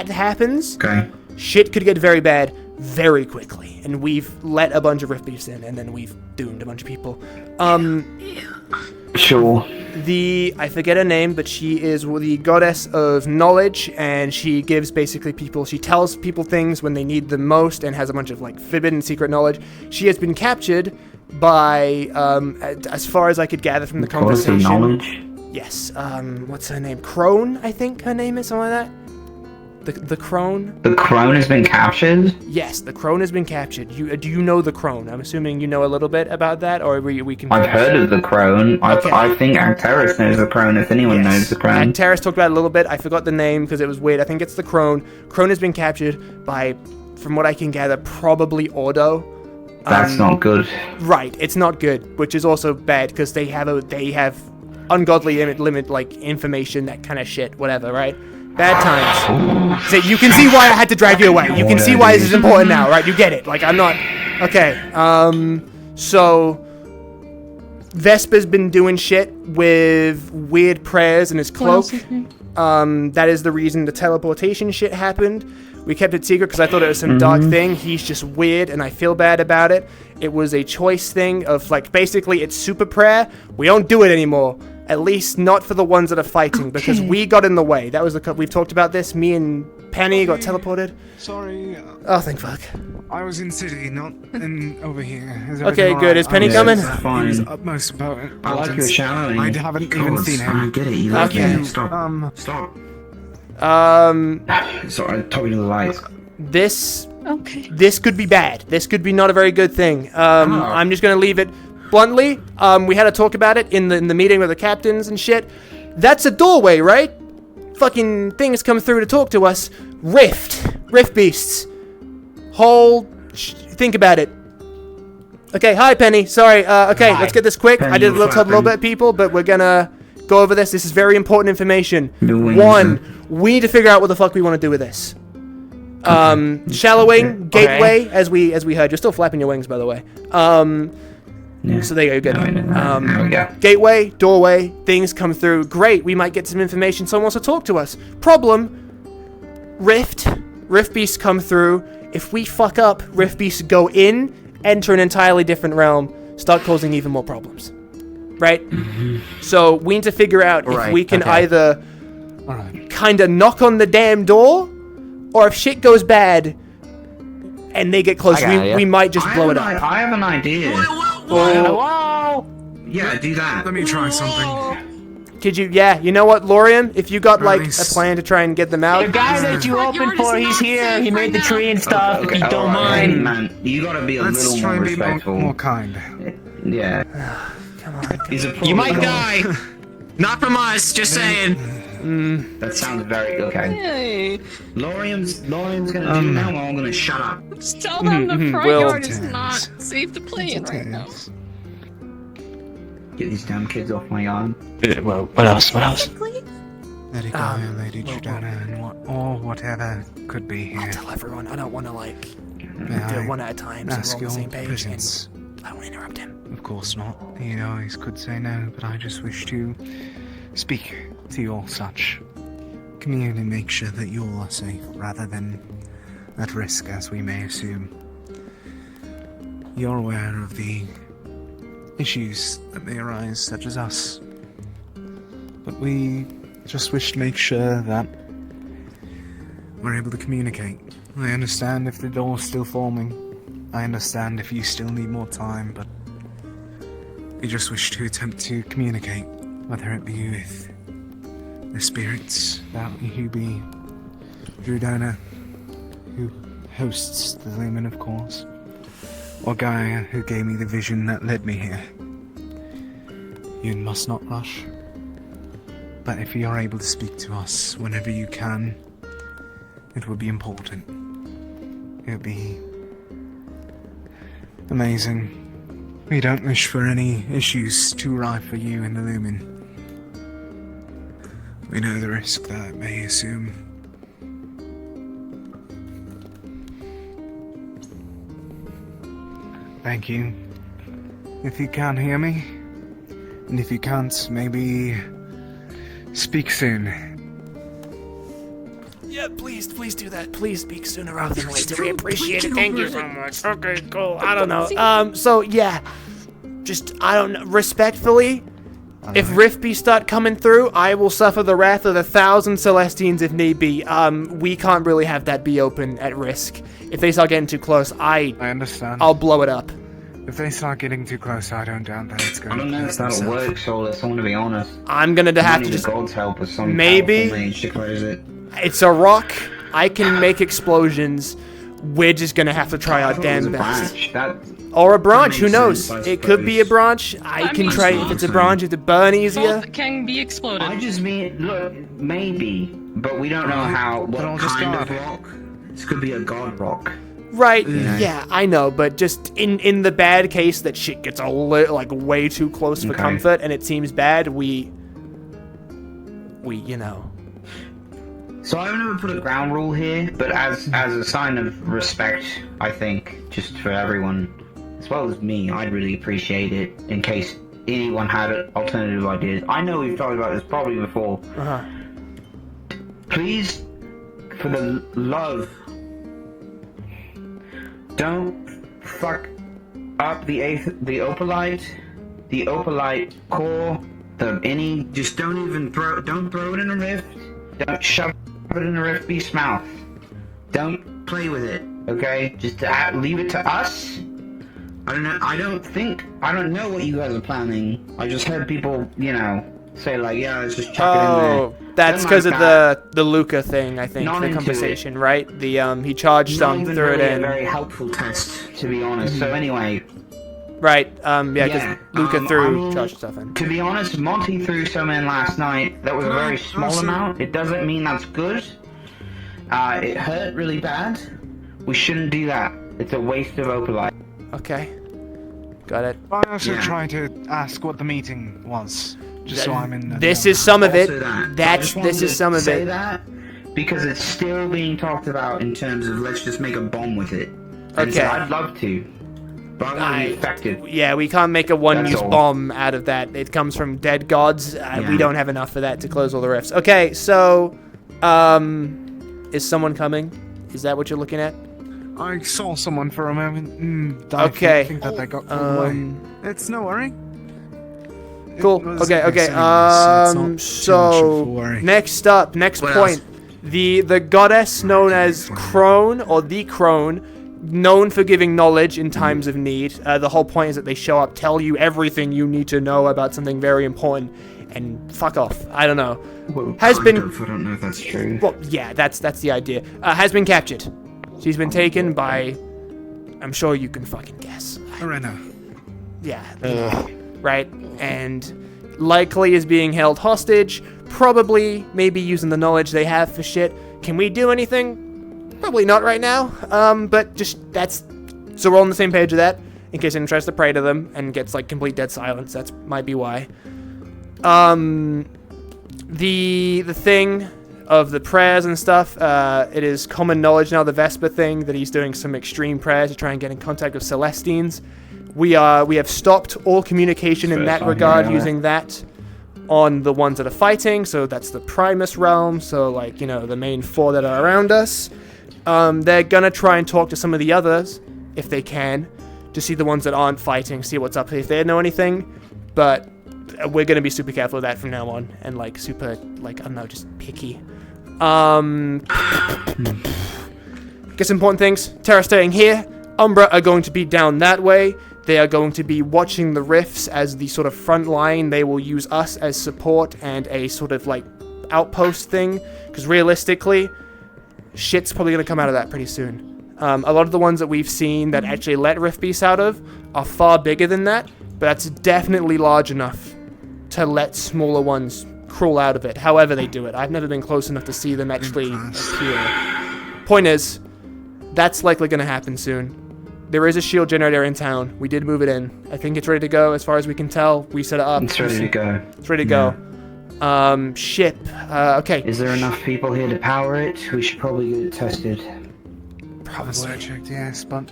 B: happens.
V: Okay.
B: Shit could get very bad very quickly, and we've let a bunch of Rift Beasts in, and then we've doomed a bunch of people.
V: Sure.
B: I forget her name, but she is the goddess of knowledge, and she gives basically she tells people things when they need them most, and has a bunch of like forbidden secret knowledge. She has been captured by, as far as I could gather from the conversation.
V: Goddess of knowledge?
B: Yes. What's her name? Crone, I think her name is, something like that. The crone.
V: The crone has been captured?
B: Yes, the crone has been captured. Do you know the crone? I'm assuming you know a little bit about that, or we can.
V: I've heard of the crone. I think Acteris knows the crone, if anyone knows the crone.
B: Acteris talked about it a little bit. I forgot the name because it was weird. I think it's the crone. Crone has been captured by, from what I can gather, probably Ordo.
V: That's not good.
B: Right, it's not good, which is also bad because they have ungodly limit like information, that kind of shit, whatever, right? Bad times. So you can see why I had to drag you away. You can see why this is important now, right? You get it. Like, I'm not... Okay. So... Vesper's been doing shit with weird prayers in his cloak. That is the reason the teleportation shit happened. We kept it secret because I thought it was some dark thing. He's just weird, and I feel bad about it. It was a choice thing of, like, basically it's super prayer. We don't do it anymore. At least not for the ones that are fighting, because we got in the way. That was we've talked about this. Me and Penny got teleported.
R: Sorry.
B: Oh, thank fuck.
R: I was in city, not in over here.
B: Okay, good. Is Penny coming?
R: Fine. It was utmost important.
V: I like your showering.
R: I haven't even seen him.
V: I get it. You like
B: Okay.
V: Stop. Stop. Sorry, talking to the lights.
B: This could be bad. This could be not a very good thing. I'm just gonna leave it bluntly. We had a talk about it in the meeting with the captains and shit. That's a doorway, right? Fucking things come through to talk to us. Rift beasts. Think about it. Okay, hi Penny. Sorry. Okay, let's get this quick.
V: Penny,
B: I did a little bit, people, but we're gonna go over this. This is very important information. One, we need to figure out what the fuck we want to do with this. Shallowing, gateway, as we heard. You're still flapping your wings, by the way. So there you go, good. Gateway, doorway, things come through. Great, we might get some information. Someone wants to talk to us. Problem, Rift beasts come through. If we fuck up, Rift beasts go in, enter an entirely different realm, start causing even more problems. Right? So we need to figure out if we can either kind of knock on the damn door, or if shit goes bad and they get close, we might just blow it up.
V: I have an idea.
B: Whoa.
V: Yeah, do that.
R: Let me try something.
B: Could you? Yeah, you know what, Lorium? If you got like a plan to try and get them out.
F: The guy that you opened for, he's here. He made the tree and stuff. If you don't mind,
V: man, you gotta be a little more respectful.
R: More kind.
V: Yeah.
B: Come on.
F: You might die. Not from us. Just saying.
V: That sounds very good. Okay.
O: Hey.
V: Lorium's gonna do now, or I'm gonna shut up.
O: Just tell them the front yard is not safe to play in right now.
V: Get these damn kids off my arm.
E: Well, what else?
R: Lady Gaia, Lady Jordana, and whatever could be here.
B: I'll tell everyone. I don't want to do it one at a time. So we're all on the same page.
R: Presence.
B: I don't want to interrupt him.
R: Of course not. He always could say no, but I just wish to speak to your such. Commune and make sure that you all are safe, rather than at risk, as we may assume. You're aware of the issues that may arise, such as us. But we just wish to make sure that we're able to communicate. I understand if the door's still forming. I understand if you still need more time, but we just wish to attempt to communicate, whether it be with the spirits, who be Drudona, who hosts the Lumen, of course, or Gaia, who gave me the vision that led me here. You must not rush. But if you are able to speak to us whenever you can, it would be important. It would be amazing. We don't wish for any issues to arrive for you in the Lumen. We know the risk that it may assume. Thank you. If you can hear me, and if you can't, maybe speak soon.
B: Yeah, please do that. Please speak sooner rather than later. We appreciate it. Thank you so much. Okay, cool. I don't know. So yeah, just I don't know. Respectfully, if Rift Beasts start coming through, I will suffer the wrath of 1,000 Celestines if need be. We can't really have that be open at risk. If they start getting too close, I
R: understand.
B: I'll blow it up.
R: If they start getting too close, I don't doubt that it's going
V: I don't know if that'll work, Solus. I want to be honest.
B: I'm gonna have to just
V: God's help or some
B: maybe
V: powerful mage to close it.
B: It's a rock. I can make explosions. We're just gonna have to try our damn best. Or a branch, who knows? It could be a branch. I can try if it's a branch, if it burn easier.
A: Both can be exploded.
V: I just mean, look, maybe, but we don't know what kind of rock. This could be a god rock.
B: Right, yeah, I know, but just in the bad case that shit gets like way too close for comfort and it seems bad, we you know.
V: So I would never put a ground rule here, but as a sign of respect, I think, just for everyone, as well as me, I'd really appreciate it in case anyone had alternative ideas. I know we've talked about this probably before. Please, for the love, don't fuck up the opalite core, just don't throw it in a rift. Don't shove it in a rift beast's mouth. Don't play with it, okay? Just leave it to us. I don't know. I don't know what you guys are planning. I just heard people, say like, yeah, let's just chuck it in there.
B: Oh, that's because of the Luca thing, I think, the conversation, right? The he charged some, threw it in.
V: A very helpful test, to be honest. So anyway.
B: Right, because Luca charged stuff in.
V: To be honest, Monty threw some in last night. That was a very small amount. It doesn't mean that's good. It hurt really bad. We shouldn't do that. It's a waste of opalite.
B: Okay. Got it.
R: I also tried to ask what the meeting was, just so I'm in.
B: This is some of it. This is some of
V: say
B: it.
V: That because it's still being talked about in terms of let's just make a bomb with it. And
B: Okay.
V: so I'd love to. But I want to be effective.
B: Yeah, we can't make a one-use bomb out of that. It comes from dead gods. We don't have enough for that to close all the rifts. Okay, so, is someone coming? Is that what you're looking at?
R: I saw someone for a moment.
B: Okay.
R: I think that they got pulled away. It's no worry.
B: Cool. Okay. So next up, next point, the goddess known as Crone, or the Crone, known for giving knowledge in times of need. The whole point is that they show up, tell you everything you need to know about something very important, and fuck off. I don't know.
V: Well,
B: I
V: don't know if that's true.
B: Well, yeah, that's the idea. Has been captured. She's been taken by. I'm sure you can fucking guess.
R: Arena.
B: Yeah. Right, and likely is being held hostage. Probably, maybe using the knowledge they have for shit. Can we do anything? Probably not right now. But just so we're all on the same page with that. In case anyone tries to pray to them and gets like complete dead silence. That might be why. The thing of the prayers and stuff. It is common knowledge now. The Vesper thing that he's doing some extreme prayers to try and get in contact with Celestines. We have stopped all communication in that regard using that on the ones that are fighting. So that's the Primus realm. So like the main 4 that are around us. They're gonna try and talk to some of the others if they can, to see the ones that aren't fighting, see what's up, if they know anything. But we're gonna be super careful of that from now on, and like super, like, I don't know, just picky. Guess important things. Terra staying here. Umbra are going to be down that way. They are going to be watching the rifts as the sort of front line. They will use us as support and a sort of like outpost thing, because realistically, shit's probably going to come out of that pretty soon. A lot of the ones that we've seen that actually let rift beasts out of are far bigger than that, but that's definitely large enough to let smaller ones crawl out of it, however they do it. I've never been close enough to see them actually appear. Point is, that's likely going to happen soon. There is a shield generator in town. We did move it in. I think it's ready to go as far as we can tell. We set it up.
V: It's ready to go.
B: It's ready to go. Ship. Okay.
V: Is there enough people here to power it? We should probably get it tested.
B: Probably.
R: Checked, yes, but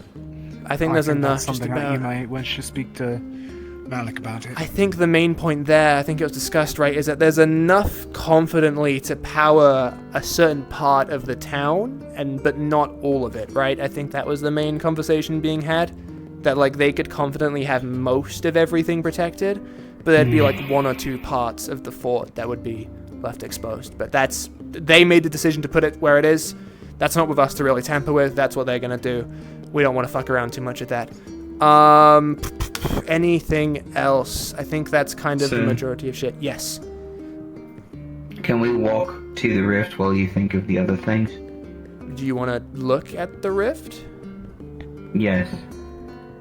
B: I think there's enough.
R: That's something that you might wish to speak to Malik about it.
B: I think the main point there, I think it was discussed, right, is that there's enough confidently to power a certain part of the town, but not all of it, right? I think that was the main conversation being had, that like they could confidently have most of everything protected, but there'd be like 1 or 2 parts of the fort that would be left exposed. But they made the decision to put it where it is. That's not with us to really tamper with. That's what they're gonna do. We don't want to fuck around too much at that. Anything else? I think that's kind of the majority of shit. Yes.
V: Can we walk to the rift while you think of the other things?
B: Do you want to look at the rift?
V: Yes.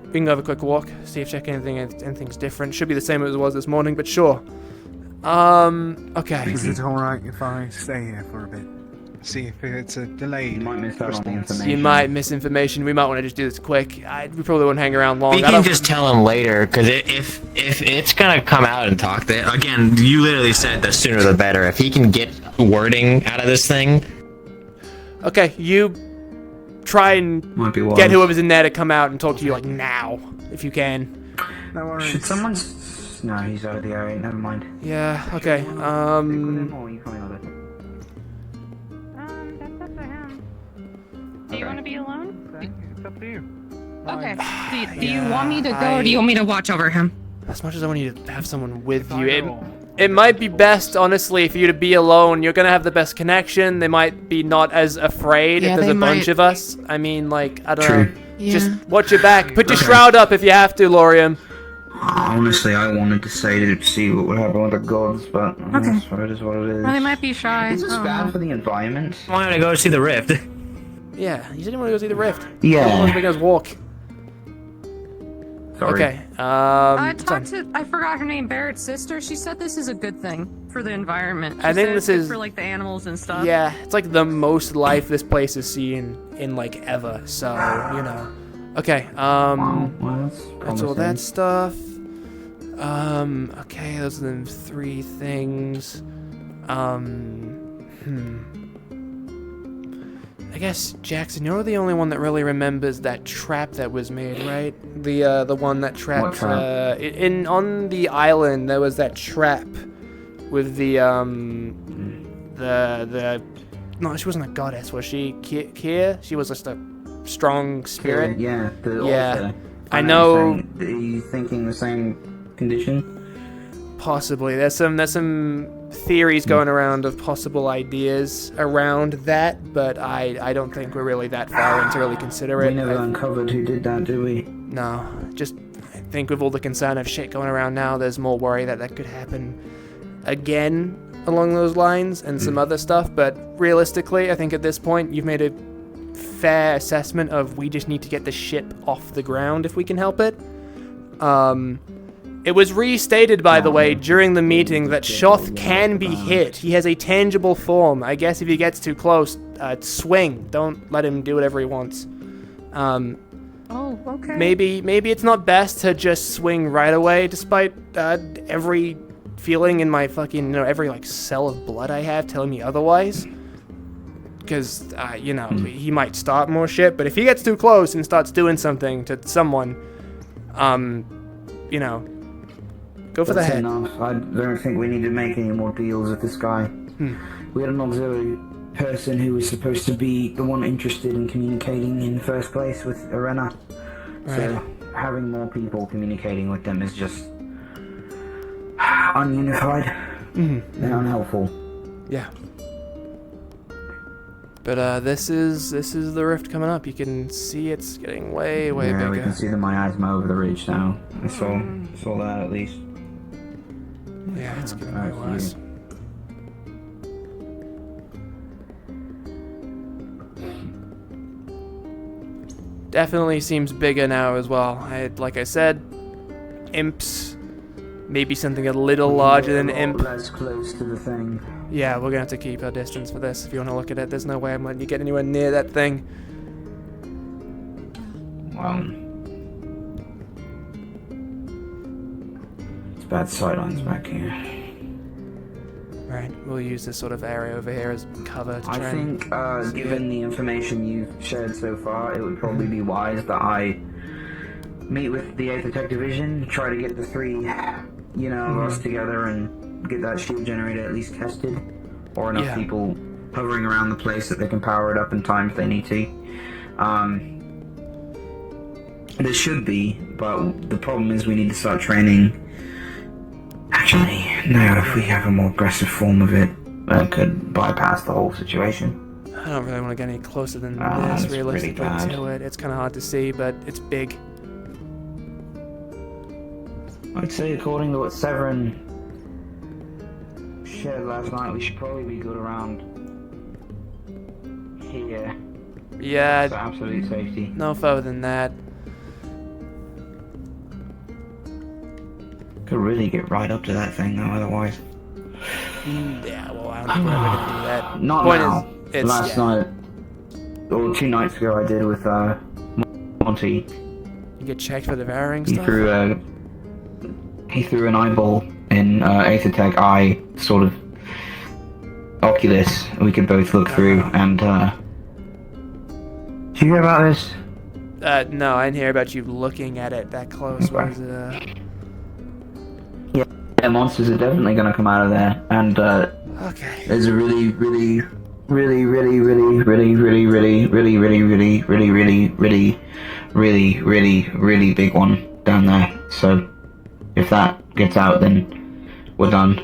B: We can go have a quick walk, see if anything's different. Should be the same as it was this morning, but sure. Okay.
R: Is it alright if I stay here for a bit? See if it's a delayed.
V: You might miss out on the information.
B: You might miss information. We might want to just do this quick. We probably won't hang around long.
F: We can just tell him later, because if it's gonna come out and talk to it, again, you literally said the sooner the better. If he can get wording out of this thing.
B: Okay, you try and get whoever's in there to come out and talk to you like now, if you can.
V: No worries. Should someone? No, he's out of the area. Never mind.
B: Yeah. Okay.
O: Do you want to be alone?
R: It's up to you.
O: Okay.
A: Do you want me to go, or do you want me to watch over him?
B: As much as I want you to have someone with you, it might be best, honestly, for you to be alone. You're gonna have the best connection. They might be not as afraid if there's a bunch of us. I mean, like, I don't know.
V: Yeah.
B: Just watch your back. Put your shroud up if you have to, Laurium.
V: Honestly, I wanted to say to see what would happen with the gods, but that's what it is. What it is.
O: Well, they might be shy.
V: Is this bad for the environment?
F: I wanted to go see the rift.
B: Yeah, you didn't want to go see the rift.
V: Yeah.
B: You want to make us walk.
V: Sorry.
B: Okay.
K: I talked to, I forgot her name, Barrett's sister. She said this is a good thing for the environment. She
B: I think
K: said
B: this
K: it's good
B: is
K: for like the animals and stuff.
B: Yeah, it's like the most life this place has seen in like ever. So you know. Okay. That's all that stuff. Okay, those are the 3 things. I guess, Jackson, you're the only one that really remembers that trap that was made, right? The one that trapped...
V: What trap?
B: On the island, there was that trap with the... No, she wasn't a goddess, was she? Kier? She was just a strong spirit?
V: Yeah, the
B: yeah.
V: altar.
B: I know...
V: Are you thinking the same condition?
B: Possibly. There's some theories going around of possible ideas around that, but I don't think we're really that far in to really consider it.
V: We never uncovered who did that, do we?
B: No. Just I think with all the concern of shit going around now, there's more worry that could happen again along those lines and some other stuff, but realistically, I think at this point, you've made a fair assessment of we just need to get the ship off the ground if we can help it. It was restated, by the way, during the meeting that Shoth can be hit. He has a tangible form. I guess if he gets too close, swing. Don't let him do whatever he wants.
K: Oh, okay.
B: Maybe it's not best to just swing right away, despite every feeling in my fucking, every like cell of blood I have telling me otherwise. Because, he might start more shit, but if he gets too close and starts doing something to someone, go for the head.
V: Enough. I don't think we need to make any more deals with this guy. We had an auxiliary person who was supposed to be the one interested in communicating in the first place with Arena.
B: Right.
V: So having more people communicating with them is just ununified and unhelpful.
B: Yeah. But this is the rift coming up. You can see it's getting way
V: Yeah,
B: bigger.
V: we can see the miasma over the ridge now. I saw that at least.
B: Yeah, it's getting way worse. Definitely seems bigger now as well. Like I said, imps, maybe something a little larger than imp.
V: Less close to the thing.
B: Yeah, we're gonna have to keep our distance for this. If you want to look at it, there's no way I'm letting you get anywhere near that thing.
V: It's bad sightlines back here.
B: Right, we'll use this sort of area over here as cover to try
V: I think, given the information you've shared so far, it would probably be wise that I meet with the 8th Attack Division, try to get the 3, of us together and get that shield generator at least tested, or enough people hovering around the place that they can power it up in time if they need to. There should be, but the problem is we need to start training. Actually, no, if we have a more aggressive form of it, that could bypass the whole situation.
B: I don't really want to get any closer than
V: That's
B: this, realistically,
V: pretty bad.
B: to it. It's kind of hard to see, but it's big.
V: I'd say according to what Severin shared last night, we should probably be good around here.
B: Yeah.
V: For absolute safety.
B: No further than that.
V: Could really get right up to that thing though, otherwise.
B: Yeah, well, I don't think we're ever gonna do that.
V: Not
B: Point
V: now.
B: is, it's,
V: Last night, or 2 nights ago, I did with Monty.
B: You get checked for the varying
V: He
B: stuff?
V: threw an eyeball in 8th Attack eye, sort of Oculus. We could both look through, and did you hear about this?
B: No, I didn't hear about you looking at it that close. What was it,
V: Yeah, monsters are definitely gonna come out of there, and there's a really big one down there. So if that gets out, then we're done.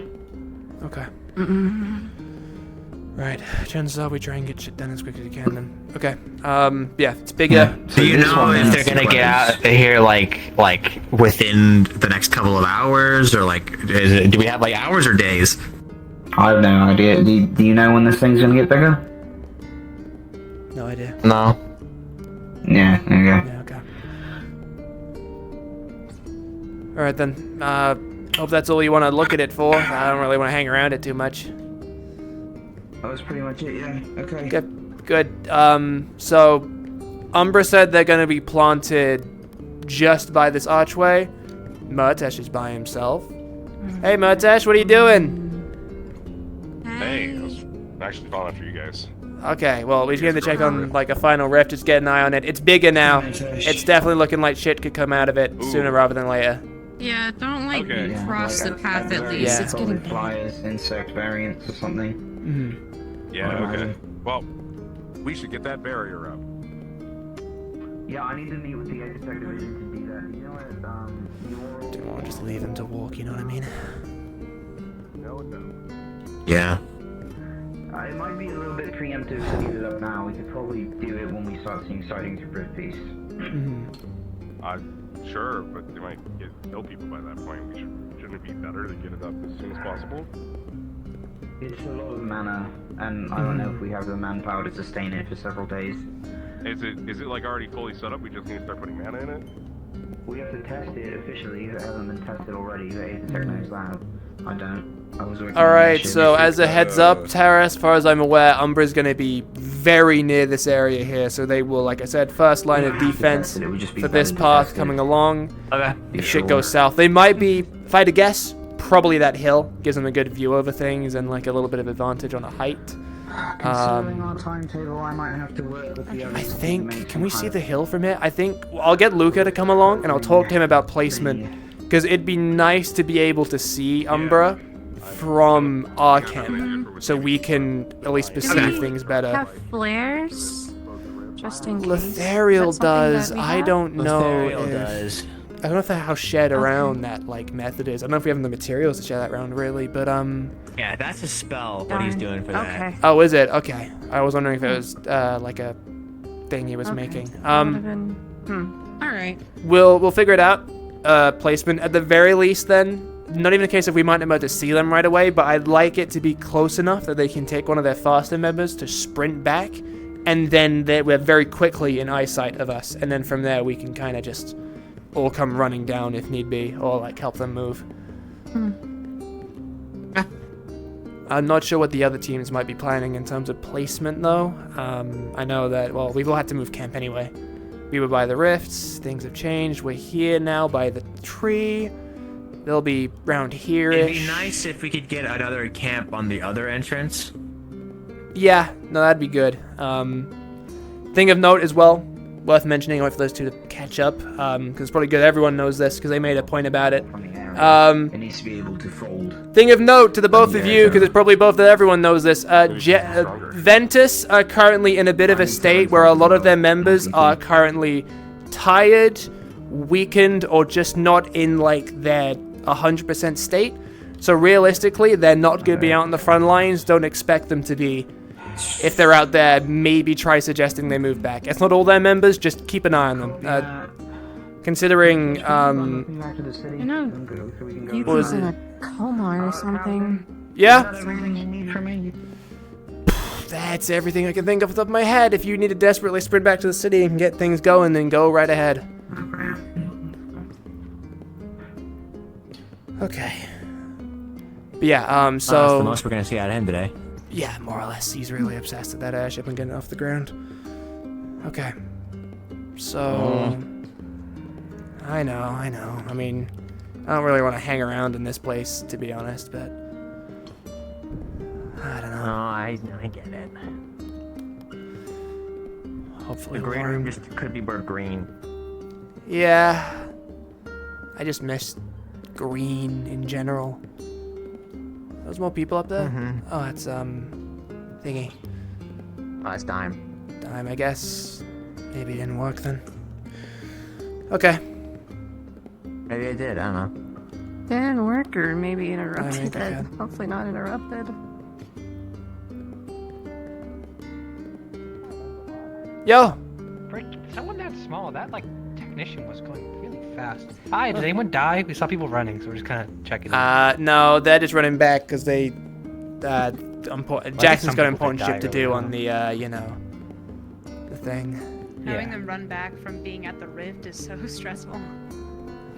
B: Okay. Right. Chances are we try and get shit done as quick as we can then. Okay. Yeah, it's bigger.
F: Do you know if they're gonna get out of here like within the next couple of hours, or do we have hours or days?
V: I have no idea. Do you know when this thing's gonna get bigger?
B: No idea.
F: No.
V: Yeah, there you go.
B: Yeah, okay. Alright then. Hope that's all you want to look at it for. I don't really want to hang around it too much.
V: That was pretty much it, yeah. Okay.
B: Good. So Umbra said they're gonna be planted just by this archway. Murtesh is by himself. Hey Murtesh, what are you doing?
P: Hey, I was actually following after you guys.
B: Okay, well, we just going to check on a final rift, just get an eye on it. It's bigger now. It's definitely looking like shit could come out of it sooner rather than later.
A: Yeah, don't cross the path at least.
V: Yeah,
A: It's getting
V: flyers, insect variants or something.
P: Yeah, okay. Well, we should get that barrier up.
V: Yeah, I need to meet with the 8th Attack Division to do that. You know what,
B: Don't want to just leave him to walk, you know what I mean?
P: No.
F: Yeah.
V: It might be a little bit preemptive to leave it up now. We could probably do it when we start seeing sightings of Rift Beast.
P: Sure, but they might kill people by that point. Shouldn't it be better to get it up as soon as possible?
V: It's a lot of mana, and I don't know if we have the manpower to sustain it for several days.
P: Is it already fully set up? We just need to start putting mana in it?
V: We have to test it officially. If it hasn't been tested already, the 8th Attack knows that. I don't. I was working on
B: Alright,
V: that shit.
B: so as a heads up, Tara, as far as I'm aware, Umbra's going to be very near this area here, so they will, like I said, first line of defense for this path coming along.
F: Okay.
B: If shit goes south, they might be, if I had to guess, probably that hill. Gives them a good view over things and a little bit of advantage on the height.
V: Considering our timetable, I might have to work with the others.
B: I think, can we see the hill from here? I think, I'll get Luca to come along and I'll talk to him about placement, because it'd be nice to be able to see Umbra from our camp, so we can at least perceive things better.
A: Have flares?
K: Just in case.
B: Lethariel
K: Is that something
B: does.
K: that we
B: I
K: have?
B: don't know.
F: Lethariel
B: if-
F: does.
B: I don't know if how shared around that like method is. I don't know if we have the materials to share that around really, but
F: Yeah, that's a spell. What he's doing for that.
K: Okay.
B: Oh, is it? Okay. I was wondering if it was like a thing he was making.
K: All right.
B: We'll figure it out. Placement at the very least. Then, not even a case of we might not be able to see them right away, but I'd like it to be close enough that they can take one of their faster members to sprint back, and then we're very quickly in eyesight of us, and then from there we can kind of just all come running down if need be, or like help them move. I'm not sure what the other teams might be planning in terms of placement, though. I know that, well, we've all had to move camp anyway. We were by the rifts, things have changed. We're here now by the tree. They'll be round here-ish.
F: It'd be nice if we could get another camp on the other entrance.
B: Yeah, no, that'd be good. Thing of note as well, worth mentioning, for those two to catch up, because it's probably good everyone knows this, because they made a point about it.
V: It needs to be able to fold.
B: Thing of note to the both of you, because it's probably both that everyone knows this, Ventus are currently in a bit of a state where a lot of their members are currently tired, weakened, or just not in like their 100% state. So realistically, they're not going to be out in the front lines. Don't expect them to be. If they're out there, maybe try suggesting they move back. It's not all their members, just keep an eye on them. Considering,
K: You know, Ethan's in a coma or something.
B: yeah?
V: That's everything you need from me.
B: That's everything I can think of off the top of my head. If you need to desperately sprint back to the city and get things going, then go right ahead. Okay. But yeah, so...
F: that's the most we're gonna see out of him today.
B: Yeah, more or less. He's really obsessed with that airship and getting it off the ground. Okay. So... I know. I mean, I don't really want to hang around in this place, to be honest, but... I don't know.
F: Oh, I get it.
B: Hopefully
F: the green room just could be more green.
B: Yeah. I just miss green in general. There's more people up there? Oh, that's, thingy.
F: Oh, it's Dime.
B: Dime, I guess. Maybe it didn't work then. Okay.
F: Maybe it did, I don't know.
K: Didn't work, or maybe interrupted.
B: okay.
K: Hopefully not interrupted.
B: Yo!
C: For someone that small, that technician was going really fast. Hi, did anyone die? We saw people running, so we're just kind of checking in.
B: No, they're just running back because they, Jackson's got important shit to do on the, the thing.
S: Having them run back from being at the rift is so stressful.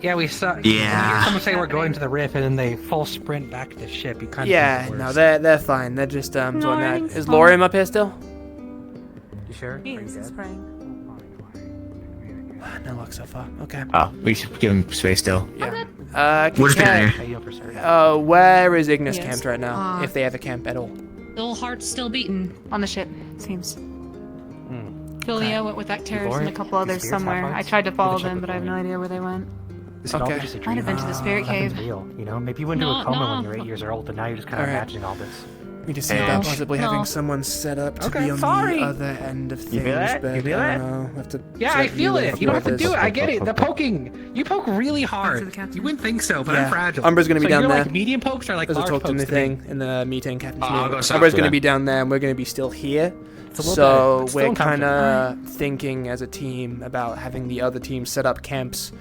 C: Yeah, we saw.
F: Yeah.
C: You hear someone say we're going to the rift, and then they full sprint back to the ship. You kind of.
B: Yeah, no, they're fine. They're just doing that. Is Lorium up here still?
C: You sure?
K: He's spraying.
B: No luck so far. Okay.
F: Oh, we should give him space still.
B: Yeah.
F: We're just
B: Kat,
F: here.
B: where is Ignis
K: Yes.
B: camped right now? If they have a camp at all.
S: Little heart's still beating on the ship, it seems.
K: Philia went with Actaris and a couple others somewhere. I tried to follow them, but I have no idea where they went.
C: This could all be just a dream.
K: Might have been to the spirit
C: Nothing's
K: cave.
C: real, you know? Maybe you went into a coma when you were 8 years old, but now you're just kind of
B: Alright.
C: imagining all this.
B: We just think about possibly having someone set up to be on the other end of things,
C: You feel that?
B: but
C: You feel
B: I
C: that?
B: don't know. We'll have to
C: Yeah,
B: check
C: I feel
B: with
C: it. You don't have to
B: others.
C: do it. I get it. The poking. You poke really hard. You wouldn't think so, but
B: Yeah.
C: I'm fragile.
B: Umbra's gonna be
C: So
B: down
C: you're
B: there.
C: like medium pokes or like
B: There's a
C: large
B: talk to
C: pokes
B: me
C: to me?
B: thing in the meeting, Captain's
F: I'll
B: meeting.
F: go south
B: Umbra's
F: to
B: going to
F: them.
B: be down there, and we're going to be still here.
C: It's a little
B: So
C: bit, but still
B: we're
C: uncomfortable.
B: kind of thinking as a team about having the other team set up camps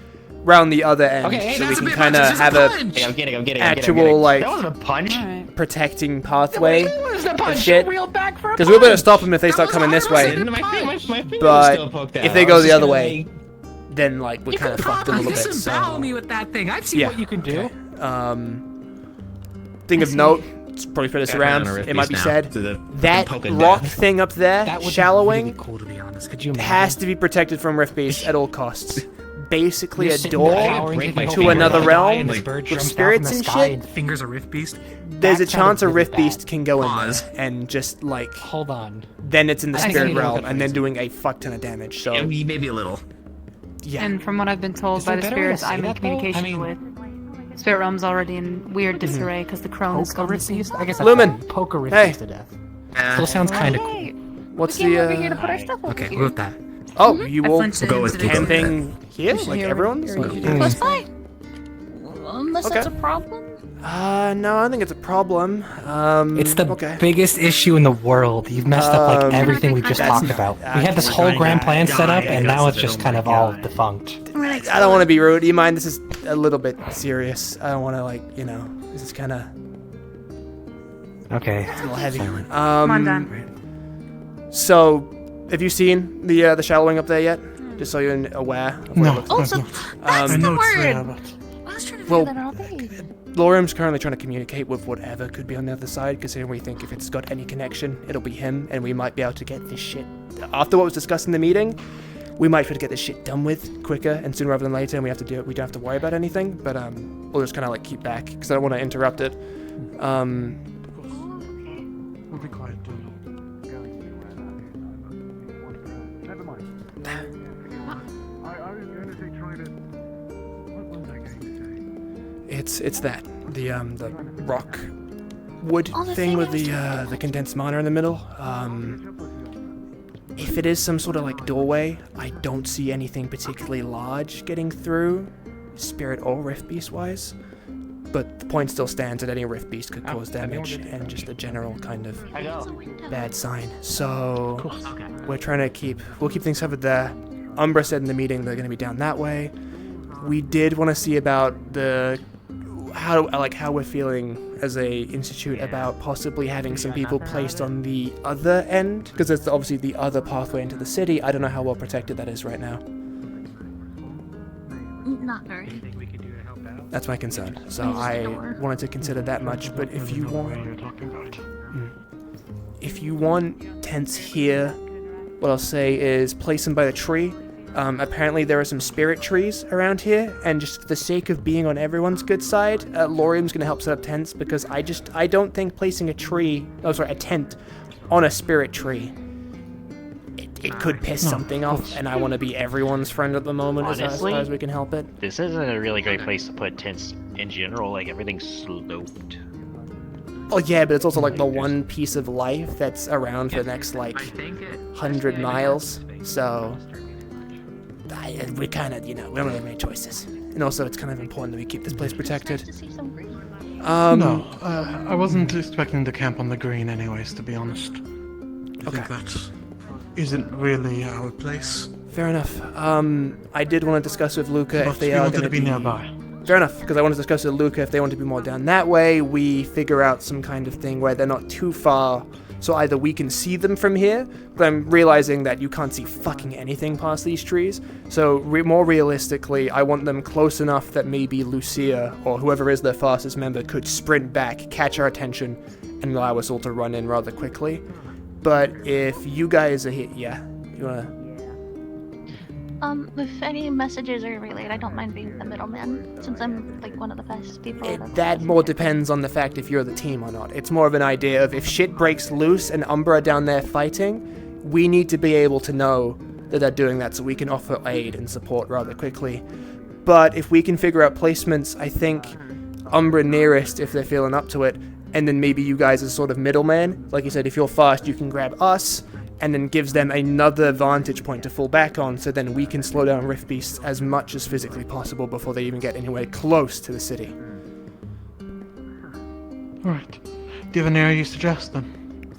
B: round the other end,
F: Okay, hey,
B: so we
F: that's a
B: can
F: bit
B: kind
F: much.
B: of
F: It's just
B: have
F: a
B: a
F: punch. Hey, I'm getting.
B: actual like
F: That wasn't a punch.
B: protecting pathway
F: wasn't a
B: of
F: punch.
B: shit.
F: You reeled back for a
B: Because we're going to
F: punch.
B: stop them if they start coming this way.
F: My finger still
B: But
F: poked out.
B: if they
F: I
B: go
F: was
B: the
F: just
B: other
F: gonna,
B: way, then like we're kind of fucked a little bit.
C: Disembowel
B: So
C: me with that thing. I've seen
B: yeah,
C: what you can do.
B: Thing of note, it's probably for this
F: Yeah,
B: round.
F: I'm on a
B: It might be
F: now.
B: said
F: To the
B: that
F: poking
B: rock
F: death.
B: thing up there,
C: That would
B: shallowing,
C: be really cool, to be honest. Could you imagine?
B: has to be protected from Rift Beast at all costs. Basically,
C: You're
B: a
C: sitting
B: door
C: there powering
B: to
C: finger
B: another
C: die,
B: realm
C: and this bird
B: with
C: jumps down
B: spirits
C: from
B: and
C: the sky
B: shit.
C: And fingers a Rift Beast.
B: There's a
C: That
B: chance a
C: sounded
B: Rift
C: really
B: Beast can go in
F: Pause.
B: there and just like
C: Hold on.
B: then it's in the
C: I think
B: spirit
C: you know
B: realm
C: what
B: and then
C: that
B: doing a fuck ton of damage. So
F: Maybe a little.
B: yeah,
S: And from what I've been told
C: Is
S: by
C: there
S: the
C: a better way to
S: spirits
C: say
S: I'm in
C: that, though?
S: communication
C: I mean-
S: with, spirit realm's already in weird disarray because the crone is
C: Poke a
S: gone
C: Rift
S: missing.
C: Beast? I guess
B: Lumen.
C: Poke a Rift
B: Hey.
C: Beast to death. Still sounds kind of cool.
B: What's
O: we came
B: the
O: over here to put our stuff over
R: Okay,
O: here.
R: move that.
B: Oh,
O: Mhm.
B: you
O: I
B: all
O: flinched into the
B: camping here?
O: We should
B: Like
O: hear
B: everyone's?
O: what
B: Like,
O: Close by. Unless that's a
B: Okay.
O: problem.
B: No, I don't think it's a problem.
J: It's the
B: okay.
J: biggest issue in the world. You've messed up like everything we just
B: that's
J: talked about.
B: not-
J: We had this
B: we're
J: whole
B: going
J: grand
B: to
J: plan set up,
B: die.
J: and now it's just kind of all defunct.
B: I don't want to be rude. Do you mind? This is a little bit serious. I don't want to, like, you know, this is kind of
J: Okay.
B: a little heavy.
K: Come on, Dan.
B: So, have you seen the shallowing up there yet? Just so you're aware of what
T: No.
B: it looks
K: Oh,
B: like.
K: so
T: I know it's there,
K: word.
T: but
K: I was trying to
B: Well,
K: figure that out all day.
B: Lorium's currently trying to communicate with whatever could be on the other side, considering we think if it's got any connection, it'll be him, and we might be able to get this shit. After what was discussed in the meeting, we might be able to get this shit done with quicker and sooner rather than later, and we have to do it. We don't have to worry about anything, but we'll just kind of like keep back because I don't want to interrupt it.
T: we'll be quiet.
P: Never mind. I was going to say try to. What was I going to say?
B: It's that the rock wood
O: Oh, the
B: thing
O: thing
B: with
O: I was
B: the condensed mana in the middle. If it is some sort of like doorway, I don't see anything particularly large getting through, spirit or rift beast wise. But the point still stands that any rift beast could cause damage and just a general kind of bad sign. So we're trying to we'll keep things covered there. Umbra said in the meeting they're going to be down that way. We did want to see about how we're feeling as a institute about possibly having some people placed on the other end, because it's obviously the other pathway into the city. I don't know how well protected that is right now.
O: Not very.
B: That's my concern. So I wanted to consider that much. But if you want tents here, what I'll say is place them by the tree. Apparently there are some spirit trees around here, and just for the sake of being on everyone's good side, Lorium's going to help set up tents, because I don't think placing a tent on a spirit tree, it could piss something off, and I want to be everyone's friend at the moment as far as we can help it.
L: This isn't a really great place to put tents in general, like everything's sloped.
B: Oh yeah, but it's also like the one piece of life that's around for the next like 100 miles, so we kind of, we don't really have any choices. And also it's kind of important that we keep this place protected.
T: No, I wasn't expecting to camp on the green anyways, to be honest. I think that isn't really our place.
B: Fair enough. I did want to discuss with Luca if they are going to
T: be nearby.
B: Fair enough, because I want to discuss with Luca if they want to be more down that way. We figure out some kind of thing where they're not too far, so either we can see them from here, but I'm realizing that you can't see fucking anything past these trees. So more realistically, I want them close enough that maybe Lucia or whoever is their fastest member could sprint back, catch our attention, and allow us all to run in rather quickly. But if you guys are here, you wanna?
O: If any messages are relayed, I don't mind being the middleman, since I'm like one of the fastest people.
B: That more depends on the fact if you're the team or not. It's more of an idea of if shit breaks loose and Umbra are down there fighting, we need to be able to know that they're doing that so we can offer aid and support rather quickly. But if we can figure out placements, I think Umbra nearest if they're feeling up to it, and then maybe you guys as sort of middleman. Like you said, if you're fast, you can grab us, and then gives them another vantage point to fall back on, so then we can slow down Rift Beasts as much as physically possible before they even get anywhere close to the city.
T: Alright. Do you have an area you suggest then?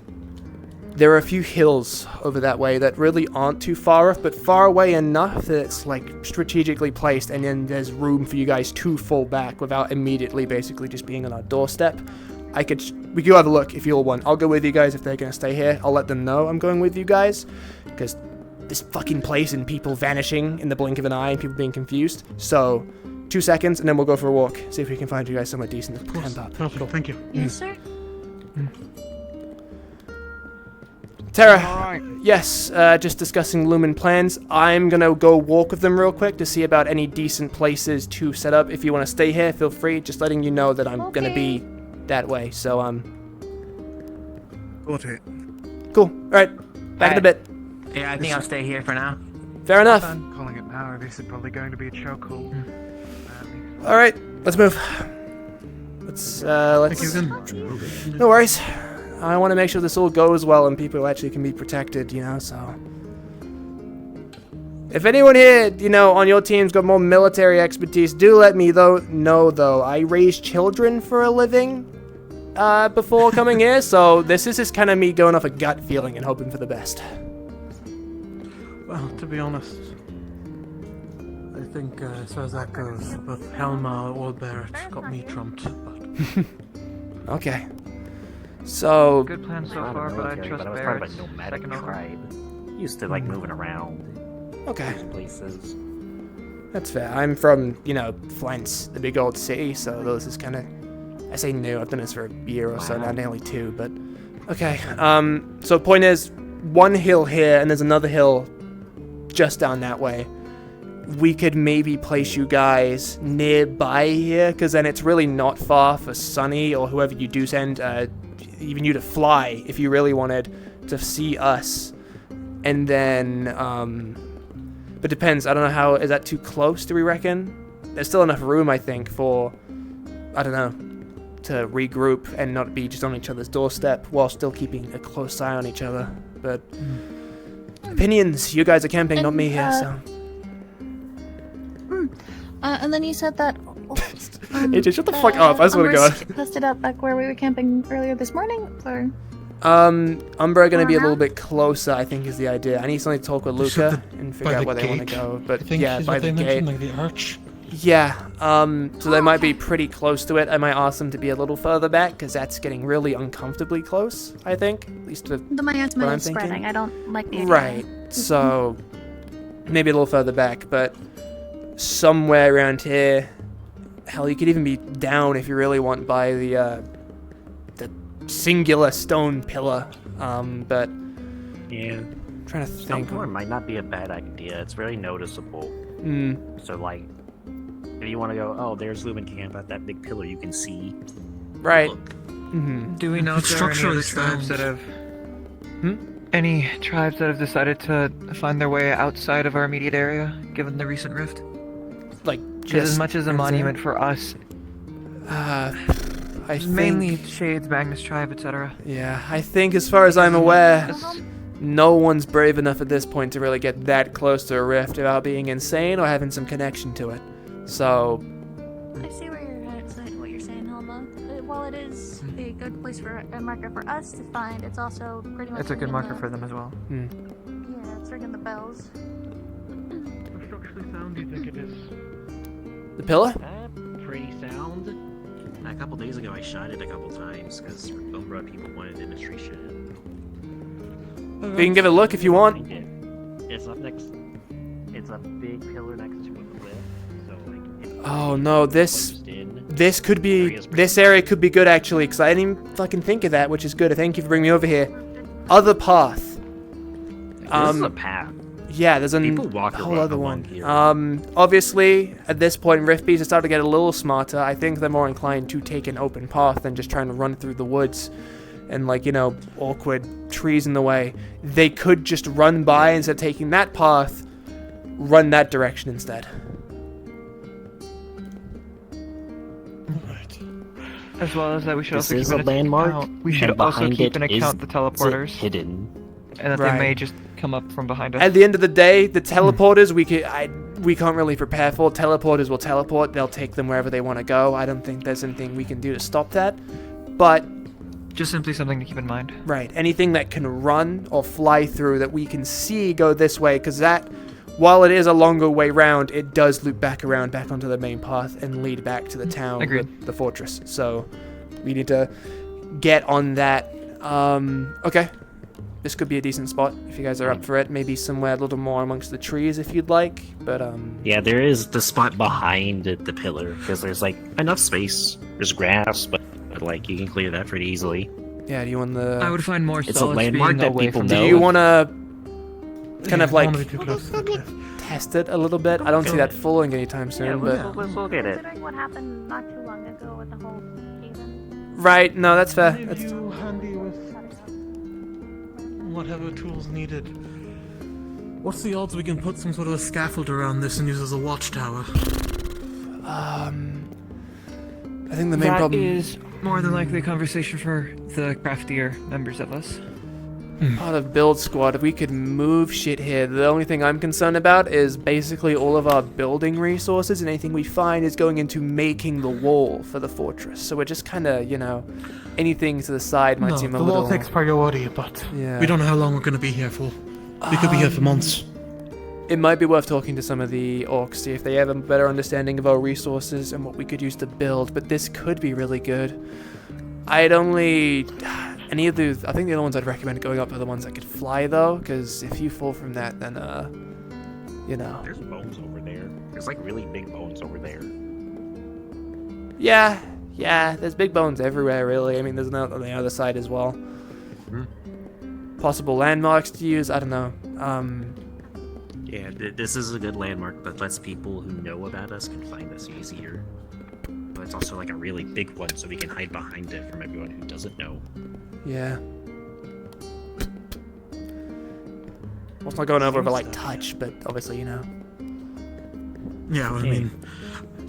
B: There are a few hills over that way that really aren't too far off, but far away enough that it's like strategically placed, and then there's room for you guys to fall back without immediately basically just being on our doorstep. We could have a look if you all want. I'll go with you guys if they're going to stay here. I'll let them know I'm going with you guys, because this fucking place and people vanishing in the blink of an eye and people being confused. So, 2 seconds and then we'll go for a walk. See if we can find you guys somewhere decent to camp up.
T: Cool. Thank you.
O: Yes, sir.
B: Tara, yes, just discussing Lumen plans. I'm going to go walk with them real quick to see about any decent places to set up. If you want to stay here, feel free. Just letting you know that I'm going to be that way, so
R: Got it.
B: cool. Alright, back in a bit.
F: Yeah, I think I'll stay here for now.
B: Fair enough.
R: I'm calling it now. This is probably going to be a chokehold.
B: Alright, let's move. Let's
T: Thank you again.
B: no worries. I want to make sure this all goes well and people actually can be protected, you know, so. If anyone here, you know, on your team's got more military expertise, do let me know, though. I raise children for a living before coming here, so this is just kind of me going off a gut feeling and hoping for the best.
T: Well, to be honest, I think as far as that goes, both Helma or Barrett got me trumped. But
B: Okay. So...
C: Good plan so
L: Not a
C: far, but I
L: military,
C: trust
L: but I was part of
C: Barrett's
L: a nomadic
C: second over.
L: tribe. Used to like moving around.
B: Okay.
L: Places.
B: That's fair. I'm from, you know, Flint, the big old city, so this is kind of... I say new, I've done this for a year or so, now nearly 2, but... Okay, so point is, one hill here, and there's another hill just down that way. We could maybe place you guys nearby here, because then it's really not far for Sunny, or whoever you do send, even you to fly, if you really wanted to see us. And then, but depends, I don't know how, is that too close, do we reckon? There's still enough room, I think, for, I don't know, to regroup and not be just on each other's doorstep while still keeping a close eye on each other. But opinions, you guys are camping, not me here, so.
O: And then you said that.
B: AJ, shut the fuck up! I swear to God.
O: Posted up back where we were camping earlier this morning, or.
B: Umbra gonna be a little bit closer, I think, is the idea. I need something to talk with Luca and figure out where they want to go. But yeah, by the gate.
T: Like the arch.
B: Yeah, so they might be pretty close to it. I might ask them to be a little further back, because that's getting really uncomfortably close, I think. At least to
O: The momentum
B: what I'm
O: is spreading.
B: thinking.
O: I don't like the idea.
B: Right, so maybe a little further back, but somewhere around here. Hell, you could even be down if you really want by the singular stone pillar. But
L: yeah,
B: I'm trying to think.
L: Somewhere might not be a bad idea. It's very noticeable. So like, if you want to go, oh, there's Lumen Camp at that big pillar you can see.
B: Right.
C: Do we know if there are any other tribes that have any tribes that have decided to find their way outside of our immediate area, given the recent rift?
B: Like,
C: just as much as a monument for us.
B: I think
C: mainly Shades, Magnus tribe, etc.
B: Yeah, I think as far as I'm aware, no one's brave enough at this point to really get that close to a rift without being insane or having some connection to it. So.
O: I see where what you're saying, Helma. While it is a good place for a marker for us to find, it's also pretty much.
C: It's a good marker for them as well.
O: Yeah, it's ringing the bells.
C: How structurally sound do you think it is?
B: The pillar?
L: Pretty sound. A couple days ago, I shot it a couple times because Umbra people wanted demonstration.
B: You can give it a look if you want.
L: It's up next. It's a big pillar next to a cliff. So like.
B: Oh no, this could be, this area could be good actually, because I didn't even fucking think of that, which is good. Thank you for bringing me over here. Other path.
L: This is a path.
B: Yeah, there's a whole other one. Obviously, at this point, Rift Bees are starting to get a little smarter. I think they're more inclined to take an open path than just trying to run through the woods and, like, you know, awkward trees in the way. They could just run by instead of taking that path, run that direction instead.
C: As well as that, we should
L: This
C: also
L: is
C: keep
L: a landmark.
C: We should
L: and
C: also
L: behind
C: keep
L: it
C: in account
L: is
C: the teleporters,
L: hidden.
C: and that they may just come up from behind us.
B: At the end of the day, the teleporters we can't really prepare for. Teleporters will teleport. They'll take them wherever they want to go. I don't think there's anything we can do to stop that. But
C: just simply something to keep in mind.
B: Right. Anything that can run or fly through that we can see go this way, because that, while it is a longer way round, it does loop back around back onto the main path and lead back to the town, the fortress. So we need to get on that. Okay. This could be a decent spot if you guys are up for it. Maybe somewhere a little more amongst the trees if you'd like. But
L: Yeah, there is the spot behind the pillar because there's like enough space. There's grass, but like you can clear that pretty easily.
B: Yeah, do you want the?
C: I would find more.
L: It's a landmark that people know.
B: Do you want to kind of like test it a little bit? I don't see that falling anytime soon, but
L: we'll get it.
O: Considering what happened not too long ago with the whole haven.
B: Right. No, that's fair. That's...
T: You handy with whatever tools needed. What's the odds we can put some sort of a scaffold around this and use as a watchtower?
B: I think the main problem
C: is more than likely a conversation for the craftier members of us.
B: Part of build squad, if we could move shit here, the only thing I'm concerned about is basically all of our building resources and anything we find is going into making the wall for the fortress. So we're just kind of, anything to the side might seem a
T: the
B: little...
T: wall takes priority, but
B: Yeah.
T: we don't know how long we're going to be here for. We could be here for months.
B: It might be worth talking to some of the orcs, see if they have a better understanding of our resources and what we could use to build, but this could be really good. I think the other ones I'd recommend going up are the ones that could fly, though, because if you fall from that, then,
L: There's bones over there. There's like really big bones over there.
B: Yeah, there's big bones everywhere, really. I mean, there's another on the other side as well. Possible landmarks to use, I don't know.
L: Yeah, this is a good landmark that lets people who know about us can find us easier. But it's also like a really big one, so we can hide behind it from everyone who doesn't know.
B: Yeah. Well, it's not going over for, like, touch, but obviously,
T: Yeah, well, I mean,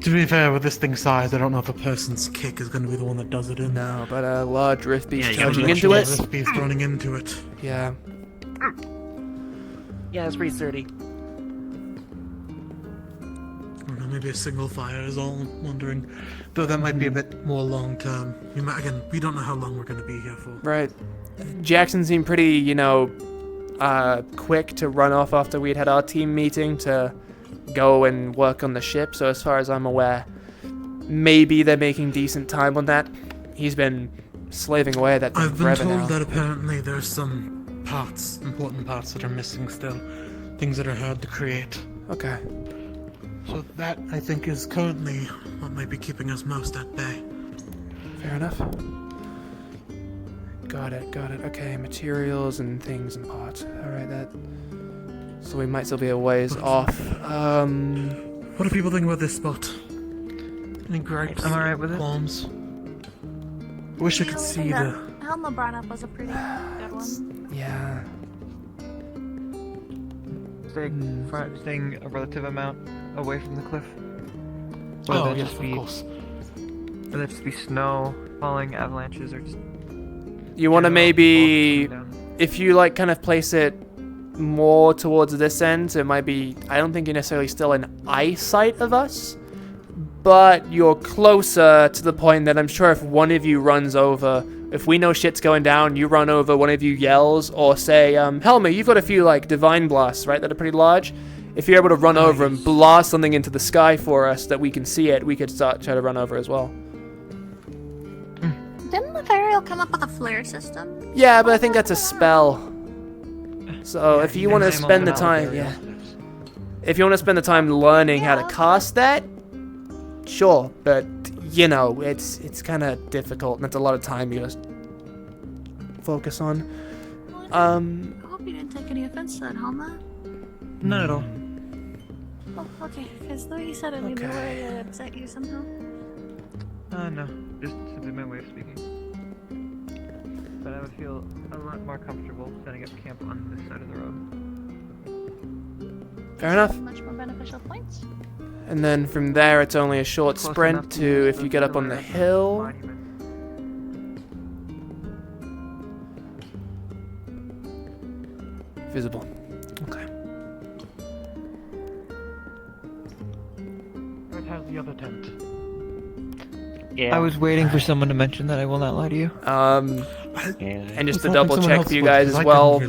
T: to be fair, with this thing's size, I don't know if a person's kick is going to be the one that does it in.
B: No, but a large rift beast
T: Yeah,
B: charging into it.
T: Rift beast running into it.
B: Yeah.
L: Yeah, it's pretty sturdy.
T: I don't know, maybe a single fire is all I'm wondering. Though that might be a bit more long term. Again, we don't know how long we're going to be here for.
B: Right. Jackson seemed pretty, quick to run off after we'd had our team meeting to go and work on the ship. So as far as I'm aware, maybe they're making decent time on that. He's been slaving away at that thing
T: I've been
B: forever
T: told
B: now.
T: that apparently there's some important parts that are missing still. Things that are hard to create.
B: Okay.
T: So that, I think, is currently what might be keeping us most at bay.
B: Fair enough. Got it. Okay, materials and things and parts. Alright, so we might still be a ways off.
T: What do people think about this spot? Any gripes?
C: I'm alright with it.
T: Qualms? I wish I could see the...
O: Helma brought up was a pretty good one.
B: Yeah.
C: Staying a relative amount away from the cliff.
T: Oh, yes, of course.
C: Whether it just be snow, falling, avalanches, or just...
B: You want to maybe, if you kind of place it more towards this end, so it might be, I don't think you're necessarily still in eyesight of us, but you're closer to the point that I'm sure if one of you runs over, if we know shit's going down, you run over, one of you yells, or say, Helma, you've got a few, divine blasts, right, that are pretty large? If you're able to run over and blast something into the sky for us that we can see it, we could try to run over as well.
O: Didn't the Ferial come up with a flare system?
B: Yeah, but I think that's a spell. So if you want to spend the time, if you want to spend the time learning how to cast that, sure. But it's kind of difficult, and that's a lot of time you gotta focus on.
O: I hope you didn't take any offense to that, Helma.
C: None at all.
O: Oh, okay. Because the way you said it made me worry that it upset you somehow.
C: No. Just simply my way of speaking. But I would feel a lot more comfortable setting up camp on this side of the road.
B: Fair enough.
O: Much more beneficial points.
B: And then from there, it's only a short sprint to if you get up on the hill. Visible. Okay.
T: Where has the other tent?
C: I was waiting for someone to mention that. I will not lie to you.
B: And just to double check for you guys as well,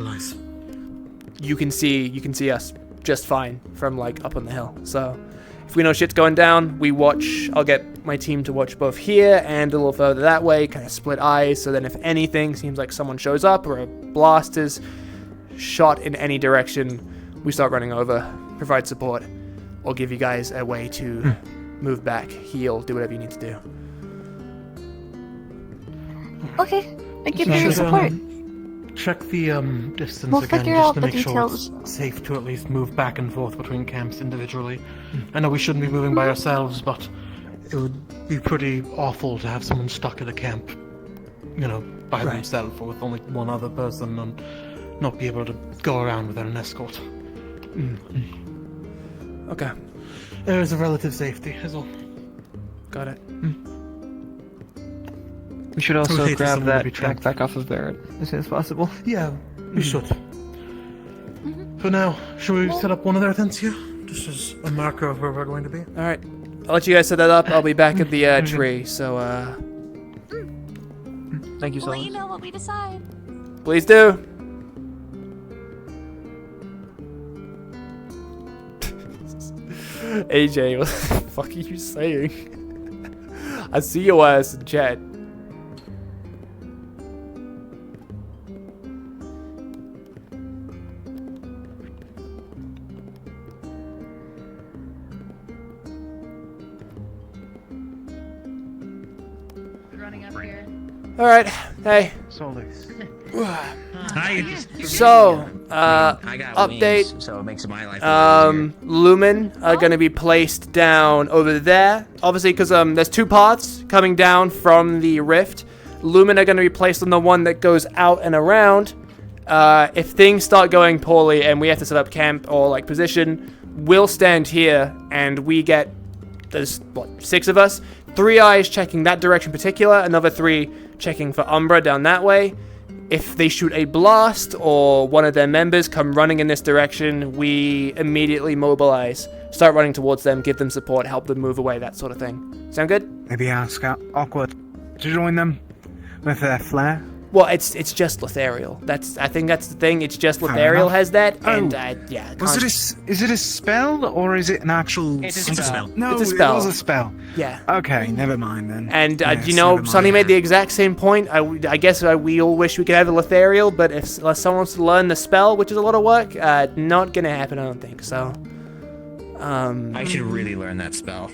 B: you can see us just fine from up on the hill. So if we know shit's going down, we watch. I'll get my team to watch both here and a little further that way, kind of split eyes. So then if anything seems like someone shows up or a blast is shot in any direction, we start running over, provide support, or give you guys a way to move back, heal, do whatever you need to do.
O: Okay, thank you for your support.
T: Check the distance
O: We'll
T: again,
O: figure
T: just
O: out
T: to
O: the
T: make sure
O: details.
T: it's safe to at least move back and forth between camps individually. I know we shouldn't be moving by ourselves, but it would be pretty awful to have someone stuck at a camp, by themselves or with only one other person and not be able to go around without an escort.
B: Okay.
T: There is a relative safety as well.
B: Got it.
C: We should
T: I would
C: also
T: hate for
C: grab
T: someone to
C: that
T: be trapped.
C: backpack off of Barrett as soon as possible.
T: Yeah, we should. For now, should we set up one of their tents here? Just as a marker of where we're going to be.
B: All right. I'll let you guys set that up. I'll be back at the tree. So,
C: Thank you,
O: We'll let
C: Solus.
O: you know what we decide.
B: please do. AJ, what the fuck are you saying? I see your ass in chat.
S: Running up here.
B: All right. Hey.
R: Solus.
B: So,
F: I got
B: update.
F: wings, so it makes my life
B: Lumen are going to be placed down over there. Obviously, because there's two paths coming down from the rift. Lumen are going to be placed on the one that goes out and around. If things start going poorly and we have to set up camp or like position, we'll stand here and we get, there's what, 6 of us? 3 eyes checking that direction in particular, another 3 checking for Umbra down that way. If they shoot a blast or one of their members come running in this direction, we immediately mobilize, start running towards them, give them support, help them move away, that sort of thing. Sound good?
R: Maybe ask Awkward to join them with their flare.
B: Well, it's just Lothariel. I think that's the thing. It's just
R: Fair
B: Lothariel
R: enough.
B: has that,
R: Oh.
B: and yeah.
R: Is it a spell or is it an actual?
B: It's a spell.
R: No,
B: It's a spell.
R: it was a spell.
B: Yeah.
R: Okay, never mind then.
B: And
R: Yes,
B: you know,
R: never
B: Sonny
R: mind.
B: made the exact same point. I guess we all wish we could have a Lothariel, but unless someone wants to learn the spell, which is a lot of work, not gonna happen. I don't think so.
F: I should really learn that spell.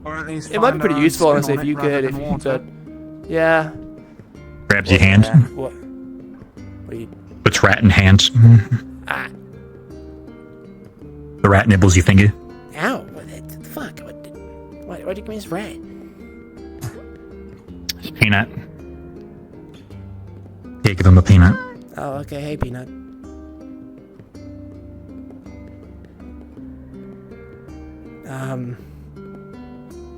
R: Or at least
B: It might be
R: find
B: pretty
R: our own
B: useful,
R: spin
B: honestly,
R: on
B: if
R: it
B: you
R: rather
B: could. If
R: than
B: you
R: water.
B: could. Yeah.
N: Grabs your hand.
B: What? What are you?
N: Puts rat in hands.
B: Ah.
N: The rat nibbles your finger.
B: Ow! What the fuck? Why'd you give me this rat?
N: It's peanut. Yeah, give him a peanut.
B: Oh, okay. Hey, Peanut.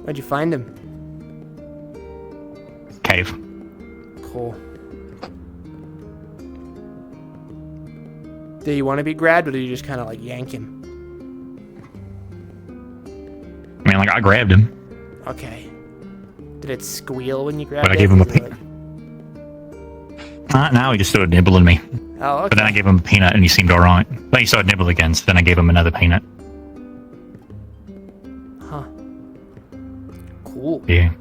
B: Where'd you find him?
N: Cave.
B: Cool. Do you want to be grabbed, or do you just kind of like yank him?
N: I mean, like, I grabbed him,
B: Okay. Did it squeal when you grabbed
N: but I
B: it?
N: gave him a
B: Was it
N: peanut. Now he just started nibbling me.
B: Oh, okay.
N: But then I gave him a peanut and he seemed alright. Then he started nibbling again, so then I gave him another peanut.
B: Huh. Cool.
N: Yeah.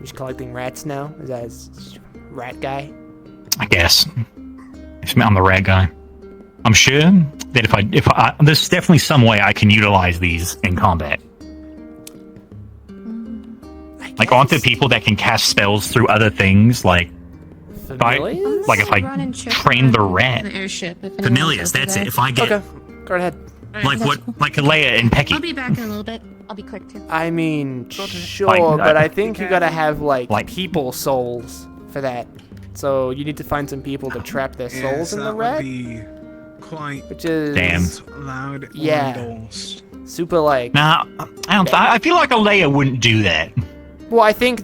B: He's collecting rats now? Is that his rat guy?
N: I guess. I'm the rat guy. I'm sure that if I there's definitely some way I can utilize these in combat. Like, aren't there people that can cast spells through other things? Like, if I train the rat.
S: The airship. If anyone
N: Familiars,
S: goes
N: that's
S: there.
N: it. If I get.
B: Okay. Go ahead.
N: Like what? Like Leia and Pecky.
O: I'll be back in a little bit. I'll be quick too.
B: I mean, sure,
N: Like,
B: but I think you gotta have, like people souls for that. So you need to find some people to trap their souls in the rat.
R: Be quite
B: which is...
R: loud or
B: Yeah.
R: endorsed.
B: Super, like...
N: Nah, I feel like a Leia wouldn't do that.
B: Well, I think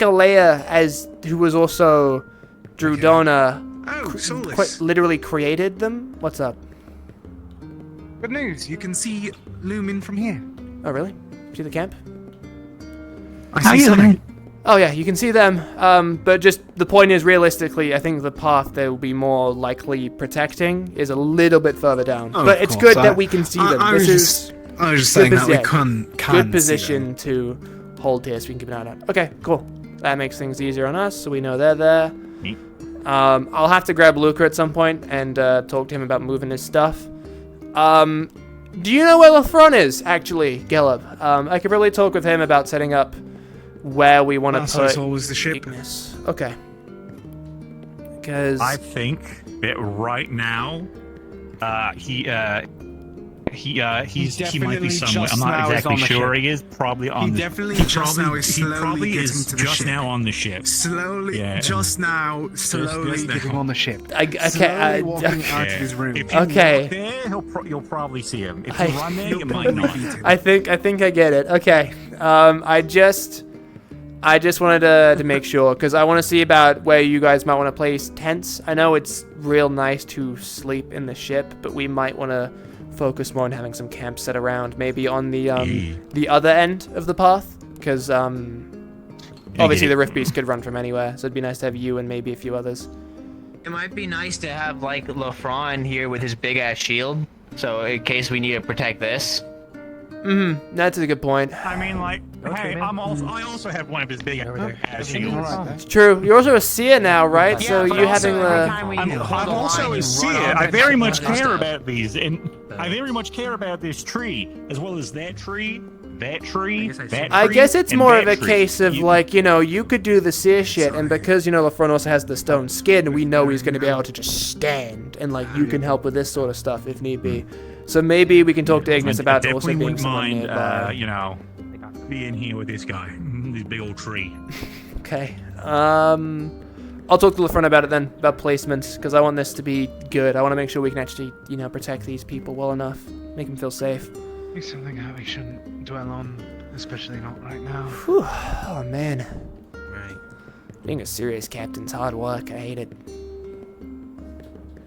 B: Alea, who was also Drudona, quite literally created them. What's up?
R: Good news, you can see Lumen from here.
B: Oh, really? See the camp?
R: I see something.
B: Oh yeah, you can see them. But just the point is, realistically, I think the path they will be more likely protecting is a little bit further down.
R: Oh,
B: but
R: of
B: it's
R: course,
B: good that we can see them.
R: I was just saying that we can
B: good
R: see
B: position to hold here, so we can keep an eye on it. Okay, cool. That makes things easier on us, so we know they're there. I'll have to grab Luca at some point and talk to him about moving his stuff. Do you know where Lothron is, actually, Geleb? I could really talk with him about setting up where we want to
R: So
B: put
R: it's always the ship.
B: Ignis. Okay. Because
N: I think that right now, he might be somewhere. I'm not exactly sure he is. Probably on.
R: He probably
N: is just now on the ship.
R: Slowly,
N: Yeah.
R: just now, slowly getting on the ship.
B: Okay,
R: walking out of his room.
N: If you
B: Okay.
N: walk there, you'll probably see him. If you run there, you might not.
B: I think I get it. Okay. I just wanted to make sure, because I want to see about where you guys might want to place tents. I know it's real nice to sleep in the ship, but we might want to focus more on having some camps set around, maybe on the other end of the path, because obviously the Rift Beast could run from anywhere, so it'd be nice to have you and maybe a few others.
F: It might be nice to have like Lafron here with his big ass shield, so in case we need to protect this.
B: That's a good point.
N: I mean, like, hey, I also have one of his big ass shields.
B: It's true. You're also a seer now, right?
N: Yeah,
B: so
N: but
B: you
N: also
B: having the...
N: I'm also a seer. I very much care about these, and I very much care about this tree, as well as that tree, that tree, that tree.
B: I guess it's
N: and
B: more
N: that
B: of a
N: tree.
B: case of, like, you know, you could do the seer shit, and because, you know, LaFron also has the stone skin, we know he's going to be able to just stand, and, like, you can help with this sort of stuff if need be. So maybe we can talk to Ignis about
N: I
B: also
N: definitely
B: being
N: wouldn't
B: someone
N: mind,
B: nearby.
N: you know, being here with this guy, this big old tree.
B: Okay. I'll talk to LaFron about it then, about placements, because I want this to be good. I want to make sure we can actually, you know, protect these people well enough, make them feel safe.
R: It's something that we shouldn't dwell on, especially not right now.
B: Whew. Oh, man. Right. Being a serious captain's hard work. I hate it.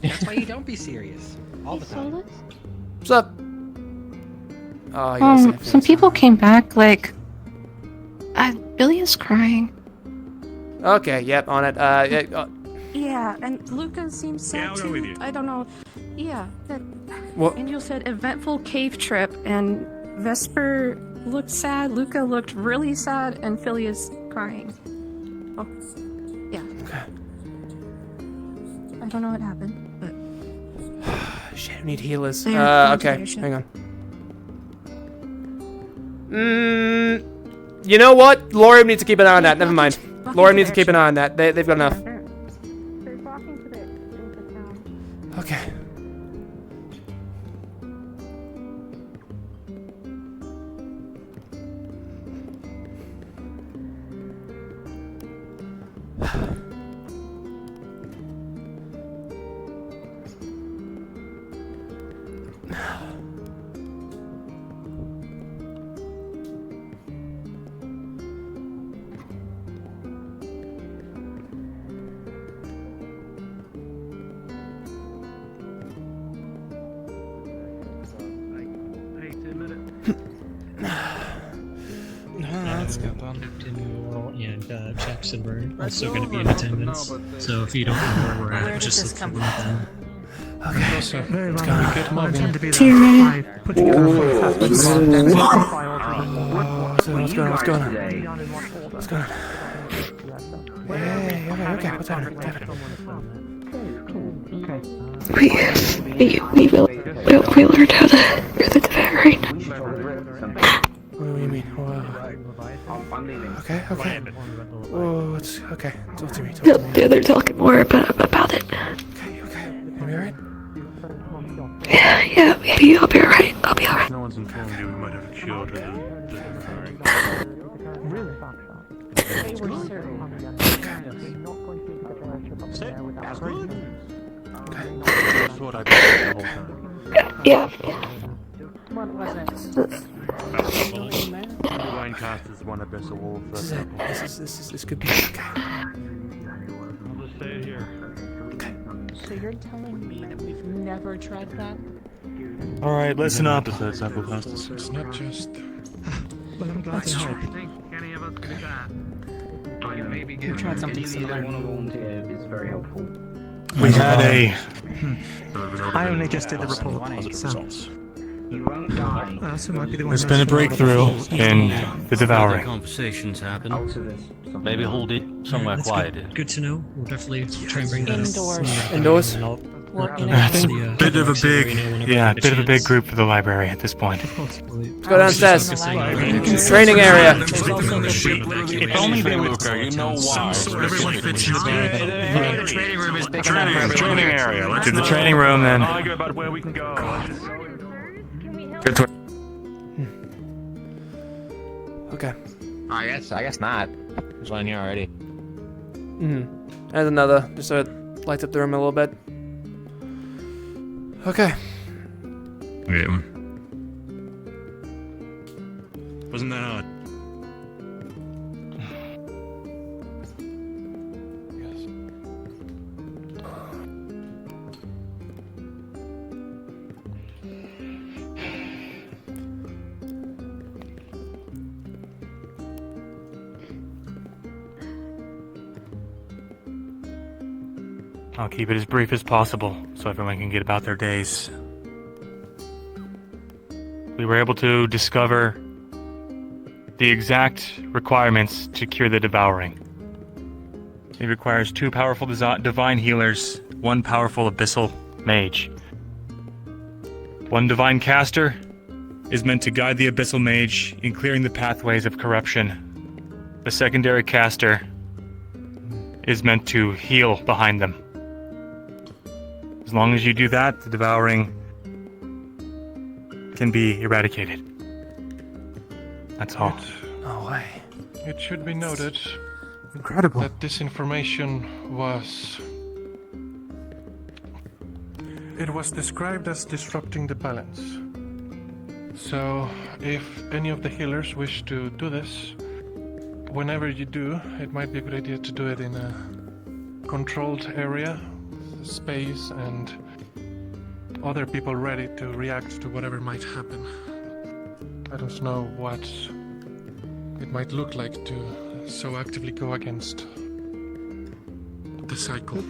H: That's why you don't be serious all the time.
B: What's up? Oh, yes,
A: Some people came back, like... Billy is crying.
B: Okay, yep, on it.
K: Yeah, and Luca seems sad
N: I'll go with you.
K: too. I don't know. Yeah.
B: What?
K: Angel said eventful cave trip, and Vesper looked sad, Luca looked really sad, and Philly is crying. Oh, yeah.
B: Okay.
K: I don't know what happened, but...
B: Shit, we need healers.
K: There,
B: Okay,
K: ventilation.
B: hang on. You know what? Lorium needs to keep an eye on that. Never mind. Lorium needs to keep an eye on that. They've got enough. Okay.
R: Let's get done.
I: And Jackson were also going to be in attendance. So if you don't know where we're at, just look for them.
B: Okay.
T: Also,
B: What's going on?
T: good mobbing.
J: To be there. I put together a full assessment.
B: What's going on? What's going on? Hey, okay. What's happening?
A: We learned how to do the right.
B: What do you mean? Okay. Oh, it's okay. Talk to me.
A: Yeah, they're talking more about it.
B: Okay. You alright?
A: Yeah, maybe I'll be alright.
P: No one's informed you we might have a cure to the That's what I've been the whole time.
A: Yeah.
O: What was it?
P: Divine cast is one abyssal wolf.
B: This could be okay.
P: I'll just stay here.
S: So you're telling me that we've never tried that?
N: Alright, listen up.
P: It's
R: not just...
T: But I'm glad to help.
H: Any of us could do that.
V: Maybe
H: We've tried something similar.
V: One volunteer is very helpful.
N: We had a...
T: I only just did the report.
V: You won't die.
T: So might be the one
N: There's been a breakthrough in the devouring.
E: Conversations happen. Maybe hold it somewhere quiet.
I: Good to know. We'll definitely try and bring that
B: Indoors?
N: That's a bit of a big group for the library at this point.
B: Let's go downstairs. Training area.
N: If only they would...
P: You know why.
N: Everyone fits in the
P: training room is big enough.
N: Training area. To the training room, then.
P: Argue about where we can go.
B: Okay.
F: I guess not. There's one here already.
B: There's another, just so it lights up the room a little bit. Okay.
I: Okay. Wasn't that hard?
N: I'll keep it as brief as possible so everyone can get about their days. We were able to discover the exact requirements to cure the devouring. It requires 2 powerful divine healers, 1 powerful abyssal mage. 1 divine caster is meant to guide the abyssal mage in clearing the pathways of corruption. The secondary caster is meant to heal behind them. As long as you do that, the devouring can be eradicated. That's all.
R: No way.
M: It should be noted
R: Incredible.
M: that this information was... It was described as disrupting the balance. So, if any of the healers wish to do this, whenever you do, it might be a good idea to do it in a controlled area, space, and other people ready to react to whatever might happen. I don't know what it might look like to so actively go against the cycle.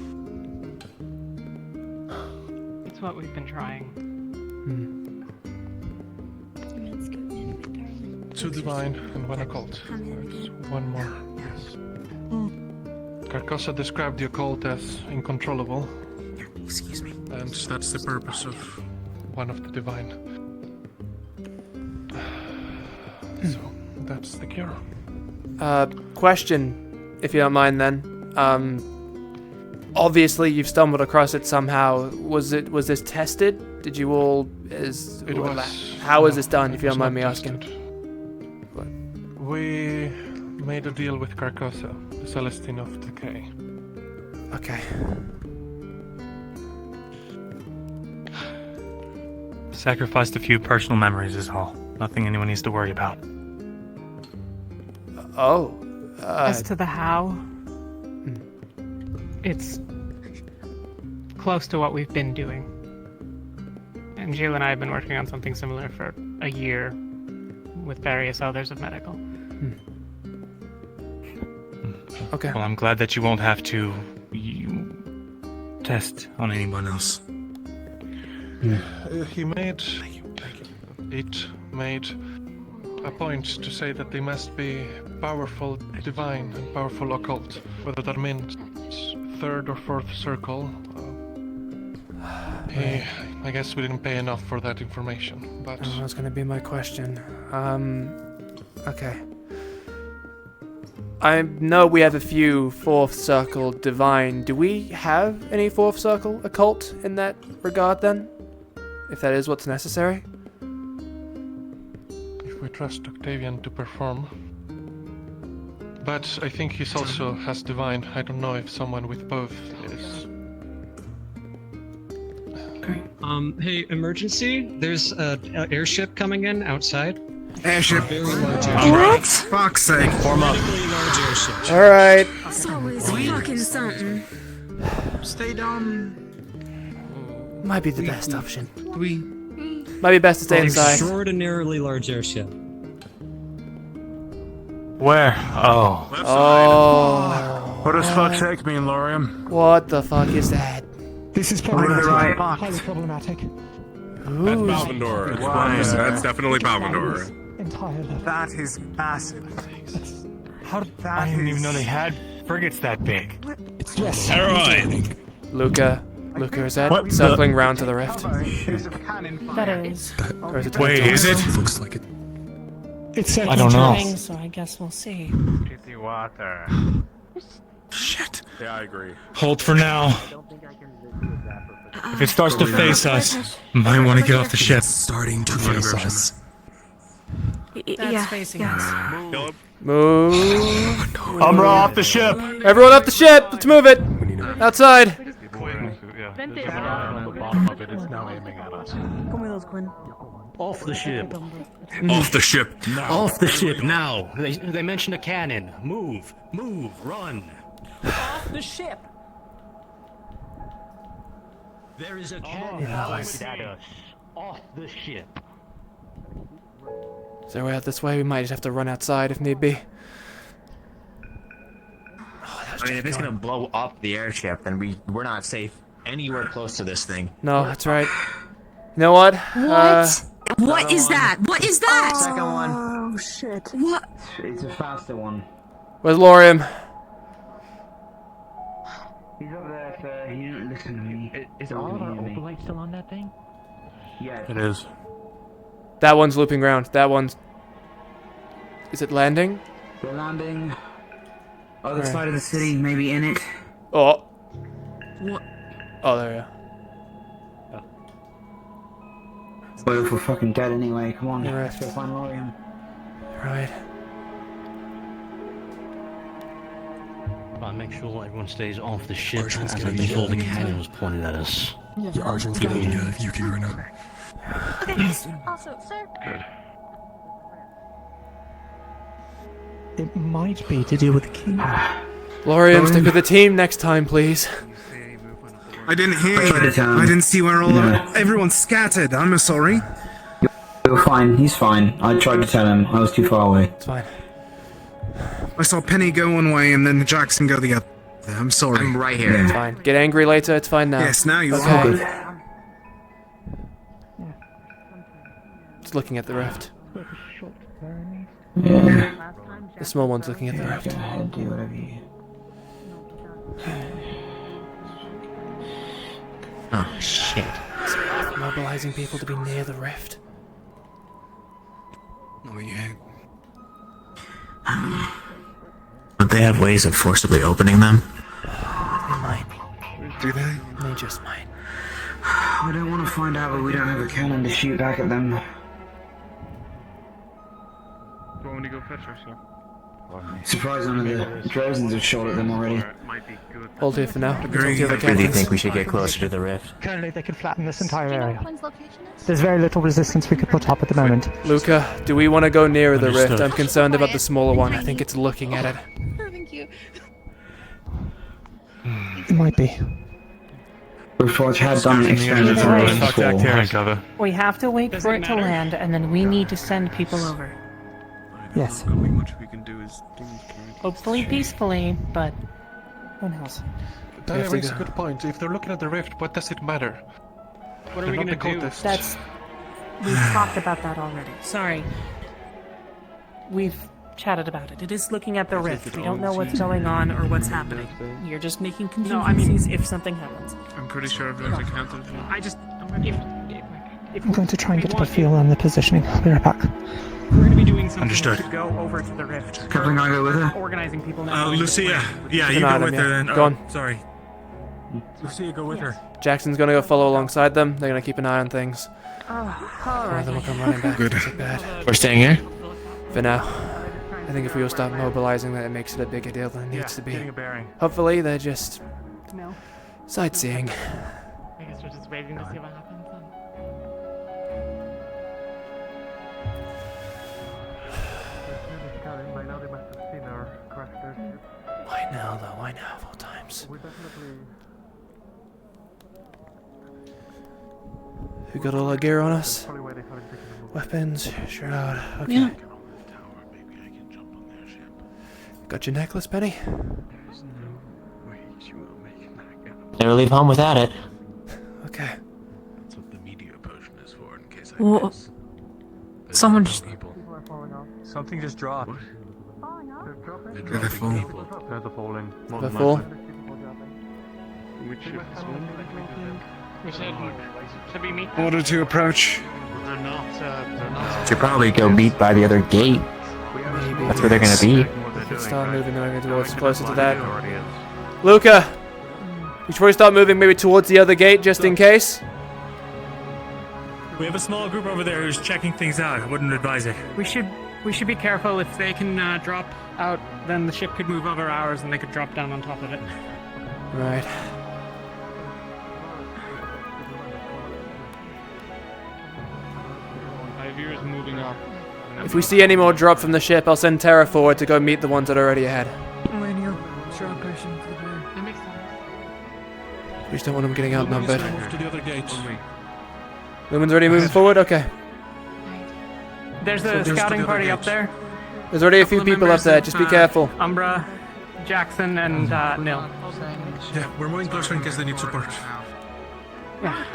C: That's what we've been trying.
M: 2 divine and 1 occult. There's 1 more. Yes. Carcosa described the occult as uncontrollable.
L: Excuse me.
M: And that's the purpose of 1 of the divine. So, that's the cure.
B: Question, if you don't mind then. Obviously you've stumbled across it somehow. Was this tested? Did you all... How was this done, if you don't mind me asking?
M: We made a deal with Carcosa, the Celestine of Decay.
B: Okay.
N: Sacrificed a few personal memories is all. Nothing anyone needs to worry about.
C: As to the how, it's close to what we've been doing. And Jill and I have been working on something similar for a year with various others of medical.
B: Okay.
N: Well, I'm glad that you won't have to test on anyone else.
M: He made a point to say that they must be powerful divine and powerful occult. Whether that means 3rd or 4th circle, I guess we didn't pay enough for that information. But
B: that was going to be my question. Okay. I know we have a few 4th circle divine. Do we have any 4th circle occult in that regard then? If that is what's necessary?
M: if we trust Octavian to perform. But I think he also has divine. I don't know if someone with both is.
I: Hey, emergency! There's an airship coming in outside.
R: Airship.
I: Very large
R: What?
I: airship.
R: Fuck's sake.
I: Form up. Large airship.
B: Alright.
D: It's always fucking something.
R: Stay down.
B: Might be the best option.
R: We.
B: Might be best to stay inside.
I: Extraordinarily large airship.
N: Where? Oh.
B: Oh.
R: What does fuck's sake mean, Lorium?
B: What the fuck is that?
J: This is
R: problematic.
J: problematic. Highly problematic.
P: That's Balvindor. That's definitely Balvindor.
J: Entirely.
R: That is massive.
N: How did I didn't even know they had frigates that big.
J: It's yes.
N: Alright.
B: Luca, is that
N: What
B: circling round to the rift?
K: That is.
B: Or is it
N: Wait, is it?
R: Looks like it.
J: It's
N: I don't know.
K: Turning, so I guess we'll see.
P: Kitty water.
N: Shit.
P: Yeah, I agree.
N: Hold for now. If it starts to face us, might want to get off the ship.
R: Starting to face us.
K: That's facing us.
B: Move.
N: Umbra off the ship.
B: Everyone off the ship. Let's move it. Outside.
E: Off the ship.
P: Off the ship.
E: Off the ship now. They mentioned a cannon. Move, run.
K: Off the ship.
E: There is a cannon pointed at us. Off the ship.
B: Is there a way out this way? We might just have to run outside if need be. Oh, that was
F: I mean, if it's gonna blow up the airship, then we're not safe anywhere close to this thing.
B: No, that's right. You know what?
K: What is that? What is that?
V: Second one.
K: Oh shit. What?
V: It's a faster one.
B: Where's Lorium?
V: He's up there, sir. He didn't listen to me.
C: Is all of our opalite still on that thing?
V: Yeah.
N: It is.
B: That one's looping around. That one's... Is it landing?
V: They're landing. Other
B: Right.
V: side of the city, maybe in it.
B: Oh.
K: What?
B: Oh, there we go.
V: Well, if we're fucking dead anyway, come on.
B: Right.
V: Let's go find Lorium.
B: Right.
E: I'll make sure everyone stays off the ship as I think all the cannons pointed at us.
O: Yeah,
G: Argent's getting Yuki right now.
O: Okay, also, sir.
J: It might be to do with the key.
B: Lorium, stick with the team next time, please.
R: I didn't hear you. I didn't see where everyone's scattered. I'm sorry.
V: You're fine. He's fine. I tried to tell him. I was too far away.
B: It's fine.
R: I saw Penny go one way and then Jackson go the other. I'm sorry.
F: I'm right here.
B: It's fine. Get angry later. It's fine now.
R: Yes, now you
B: okay.
R: are.
B: It's looking at the rift.
V: Yeah.
B: The small one's looking at the rift.
V: Go ahead, do whatever you...
F: Oh, shit.
B: It's mobilizing people to be near the rift.
R: Oh, yeah.
F: Don't they have ways of forcibly opening them?
B: They might.
R: Do they?
B: They just might.
V: I don't want to find out, but we don't have a cannon to shoot back at them.
P: Do you want me to go fetch her, sir?
V: Surprised none of the Drozens have shot at them already.
B: Hold here for now.
F: I really think we should get closer to the rift.
J: Currently, they could flatten this entire
O: Do you know
J: area.
O: Quinn's location is?
J: There's very little resistance we could put up at the moment.
B: Luca, do we want to go nearer the rift?
E: Understood.
B: I'm concerned about the smaller one. I think it's looking at it.
O: Oh, thank you.
J: It might be.
V: Reforge had done experiments on
K: Right.
V: this before.
N: Cover.
K: We have to wait for it to land, and then we need to send people over.
J: Yes.
P: Not much we can do is
K: Hopefully peacefully, but who knows?
M: That raises a good point. If they're looking at the rift, what does it matter?
H: What are we gonna do?
K: That's... We've talked about that already. Sorry. We've chatted about it. It is looking at the rift. We don't know what's going on or what's happening. You're just making contingencies if something happens.
P: I'm pretty sure everyone's accounted for.
H: I just if
J: I'm going to try and get a feel on the positioning. I'll be right back.
H: we're gonna be doing something,
N: Understood.
H: we should go over to the rift.
V: Captain, can I go with her?
H: Organizing people now.
N: Lucia. Yeah,
B: Good
N: you
B: night,
N: go with
B: Adam,
N: her
B: yeah.
N: then.
B: Go on.
N: Sorry. Lucia, go with her.
B: Jackson's gonna go follow alongside them. They're gonna keep an eye on things.
K: Oh,
B: One of them will come running back.
R: Good.
B: Is it bad?
F: We're staying here?
B: For now. I think if we all start mobilizing that, it makes it a bigger deal than it needs to be.
N: Getting a bearing.
B: Hopefully, they're just
H: No.
B: sightseeing.
H: I guess we're just waiting to see what happens then.
B: Why now, though? Why now of all times? We got all our gear on us? Weapons, shroud, okay.
K: Yeah.
B: Got your necklace, Penny?
F: Never leave home without it.
B: Okay.
P: That's what the media potion is for, in case
K: Well, someone just...
N: Something just dropped.
R: They're falling.
N: They're falling.
B: They're full.
P: Which ship is one?
H: We should we meet?
R: Order to approach.
H: They're not.
F: Should probably go beat by the other gate.
B: Maybe.
F: That's where they're gonna be.
B: We can start moving them maybe towards closer to that. Luca! We should probably start moving maybe towards the other gate just in case.
N: We have a small group over there who's checking things out. I wouldn't advise it.
H: We should be careful. If they can drop out, then the ship could move over ours, and they could drop down on top of it.
B: Right.
P: Ivyr is moving up.
B: If we see any more drop from the ship, I'll send Terra forward to go meet the ones that are already ahead.
H: That makes sense.
B: We just don't want them getting outnumbered.
M: Move to the other gate.
B: Lumen's already moving forward? Okay.
H: There's
M: So
H: a
M: there's
H: scouting
M: the other
H: party up
M: gates.
H: there.
B: There's already a few people up there, just be careful.
H: Umbra, Jackson and Nil.
G: Yeah, we're moving closer in case they need support.
B: Glad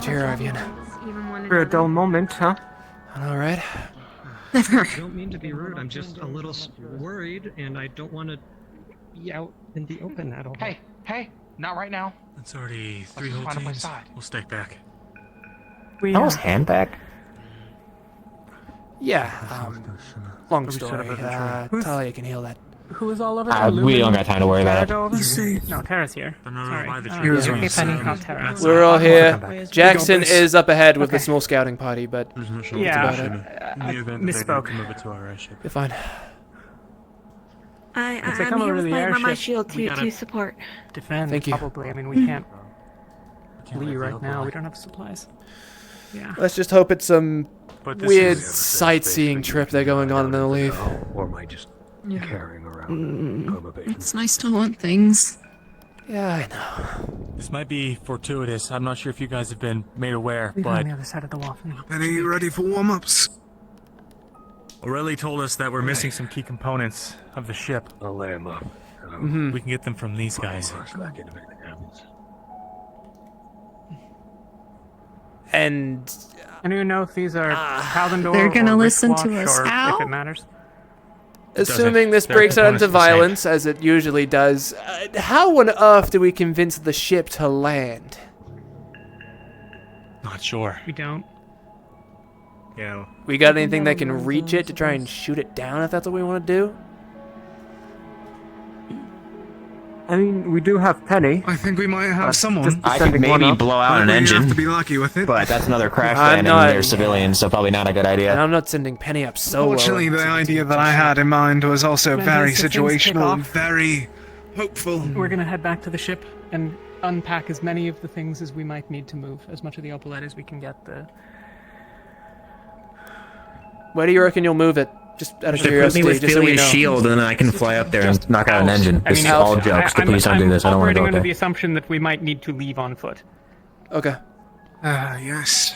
B: to hear, Arvian.
C: For a dull moment, huh?
B: All right.
I: I don't mean to be rude. I'm just a little worried, and I don't want to be out in the open at all.
F: Hey, not right now.
G: It's already 3
F: Let's
G: whole
F: find a place
G: teams.
F: side.
G: We'll stay back.
C: That was hand back.
B: Yeah. Long story. Talia can heal that.
K: Who is all over there?
F: We don't got time to worry about
K: it.
H: No, Tara's here. Sorry.
K: Okay, Penny.
H: Oh, Tara.
B: We're all here. Jackson is up ahead with the small scouting party, but
H: Yeah.
B: that's about it.
G: In the event
H: misspoke.
G: that they move it to our ship.
B: You're fine.
H: If they
Q: I'm
H: come
Q: here
H: over
Q: with
H: the
Q: my
H: airship,
Q: shield
H: we
Q: to
H: gotta
Q: support.
H: defend.
B: Thank you.
H: Probably. I mean, we can't leave right now. We don't have supplies. Yeah.
B: Let's just hope it's some
G: But this
B: weird
G: is-
B: sightseeing trip they're going on and then they'll leave.
G: Or am I just carrying around probation?
A: It's nice to want things.
B: Yeah, I know.
N: This might be fortuitous. I'm not sure if you guys have been made aware,
K: Leave
N: but
K: on the other side of the wall.
R: Penny, ready for warm-ups?
N: Aureli told us that we're missing some key components of the ship.
G: I'll lay him up.
N: We can get them from these guys.
B: And
H: I don't even know if these are Calvin
A: They're gonna
H: or
A: listen to
H: wristwatch
A: us.
H: or
A: How?
H: if it matters.
B: assuming this
N: They're
B: breaks out
N: components
B: into
N: of the same.
B: violence, as it usually does, how on earth do we convince the ship to land?
N: Not sure.
H: We don't.
N: Yeah.
B: We got anything that can reach it to try and shoot it down if that's what we want to do?
C: I mean, we do have Penny.
R: I think we might have someone.
F: I could maybe blow out an
R: You
F: engine,
R: have to be lucky with it.
F: but that's another crash
B: I'm
F: van
B: not-
F: and they're civilians, so probably not a good
B: And
F: idea.
B: I'm not sending Penny up solo.
R: Fortunately, the idea that I had in mind was also
K: When
R: very
K: these things kick
R: situational and
K: off-
R: very hopeful.
H: We're gonna head back to the ship and unpack as many of the things as we might need to move, as much of the opalite as we can get.
B: Where do you reckon you'll move it? Just out of
F: Just put me
B: curiosity,
F: with
B: just so we
F: Philly's
B: know.
F: shield, and then I can fly up there and knock out an engine.
H: I
F: This
H: mean,
F: is all jokes. Please don't do this. I don't want to
H: operating
F: go
H: under
F: up
H: the
F: there.
H: assumption that we might need to leave on foot.
B: Okay.
R: Yes.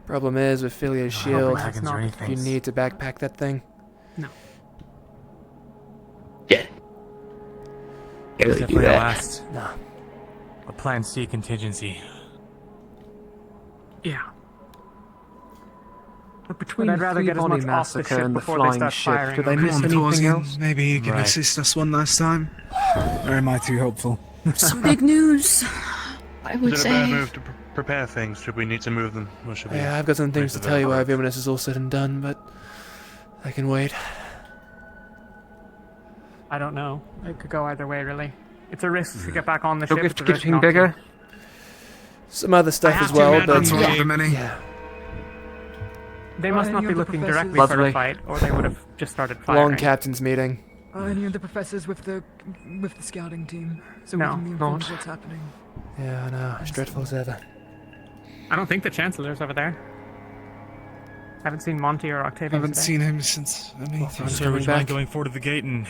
B: Problem is, with Philia's shield,
H: wagons or anything.
B: you need to backpack that thing.
H: No.
F: Yeah. Can't really do
N: Definitely a
F: that.
N: last.
B: No.
N: A plan C contingency.
H: Yeah.
C: But between
H: But I'd rather
C: the
H: get as
C: Bonnie
H: much off the
C: massacre
H: ship
C: and the
H: before they
C: flying
H: start
C: ship,
H: firing
C: do they
H: on
C: miss
H: us.
C: anything else?
R: Maybe you can
N: Right.
R: assist us one last time. Or am I too hopeful?
A: Some big news, I would
P: Is it a bad
A: say.
P: move to prepare things? Should we need to move them? Or should we
B: Yeah, I've got some things to
P: wait for
B: tell you
P: them?
B: while when this is all said and done, but I can wait.
H: I don't know. It could go either way, really. It's a risk to get back on the
C: You're
H: ship. It's a risk
C: getting
H: not to.
C: bigger.
B: Some other stuff
H: have
B: as
H: to
B: well,
H: imagine
B: but
R: That's one of the many.
B: yeah.
H: They must
T: Any
H: not
T: of
H: be
T: the
H: looking
T: professors-
H: directly for
C: Lovely.
H: a fight, or they would have just started firing.
B: Long captain's meeting.
T: Any of the professors with the scouting team, so
H: No,
T: we can be informed of what's happening.
B: Yeah, I know. As dreadful as ever.
H: I don't think the Chancellor's over there. I haven't seen Monty or Octavian.
R: Haven't
H: today.
R: seen him since. I mean,
N: So would you
B: coming
N: mind
B: back.
N: going forward to the gate and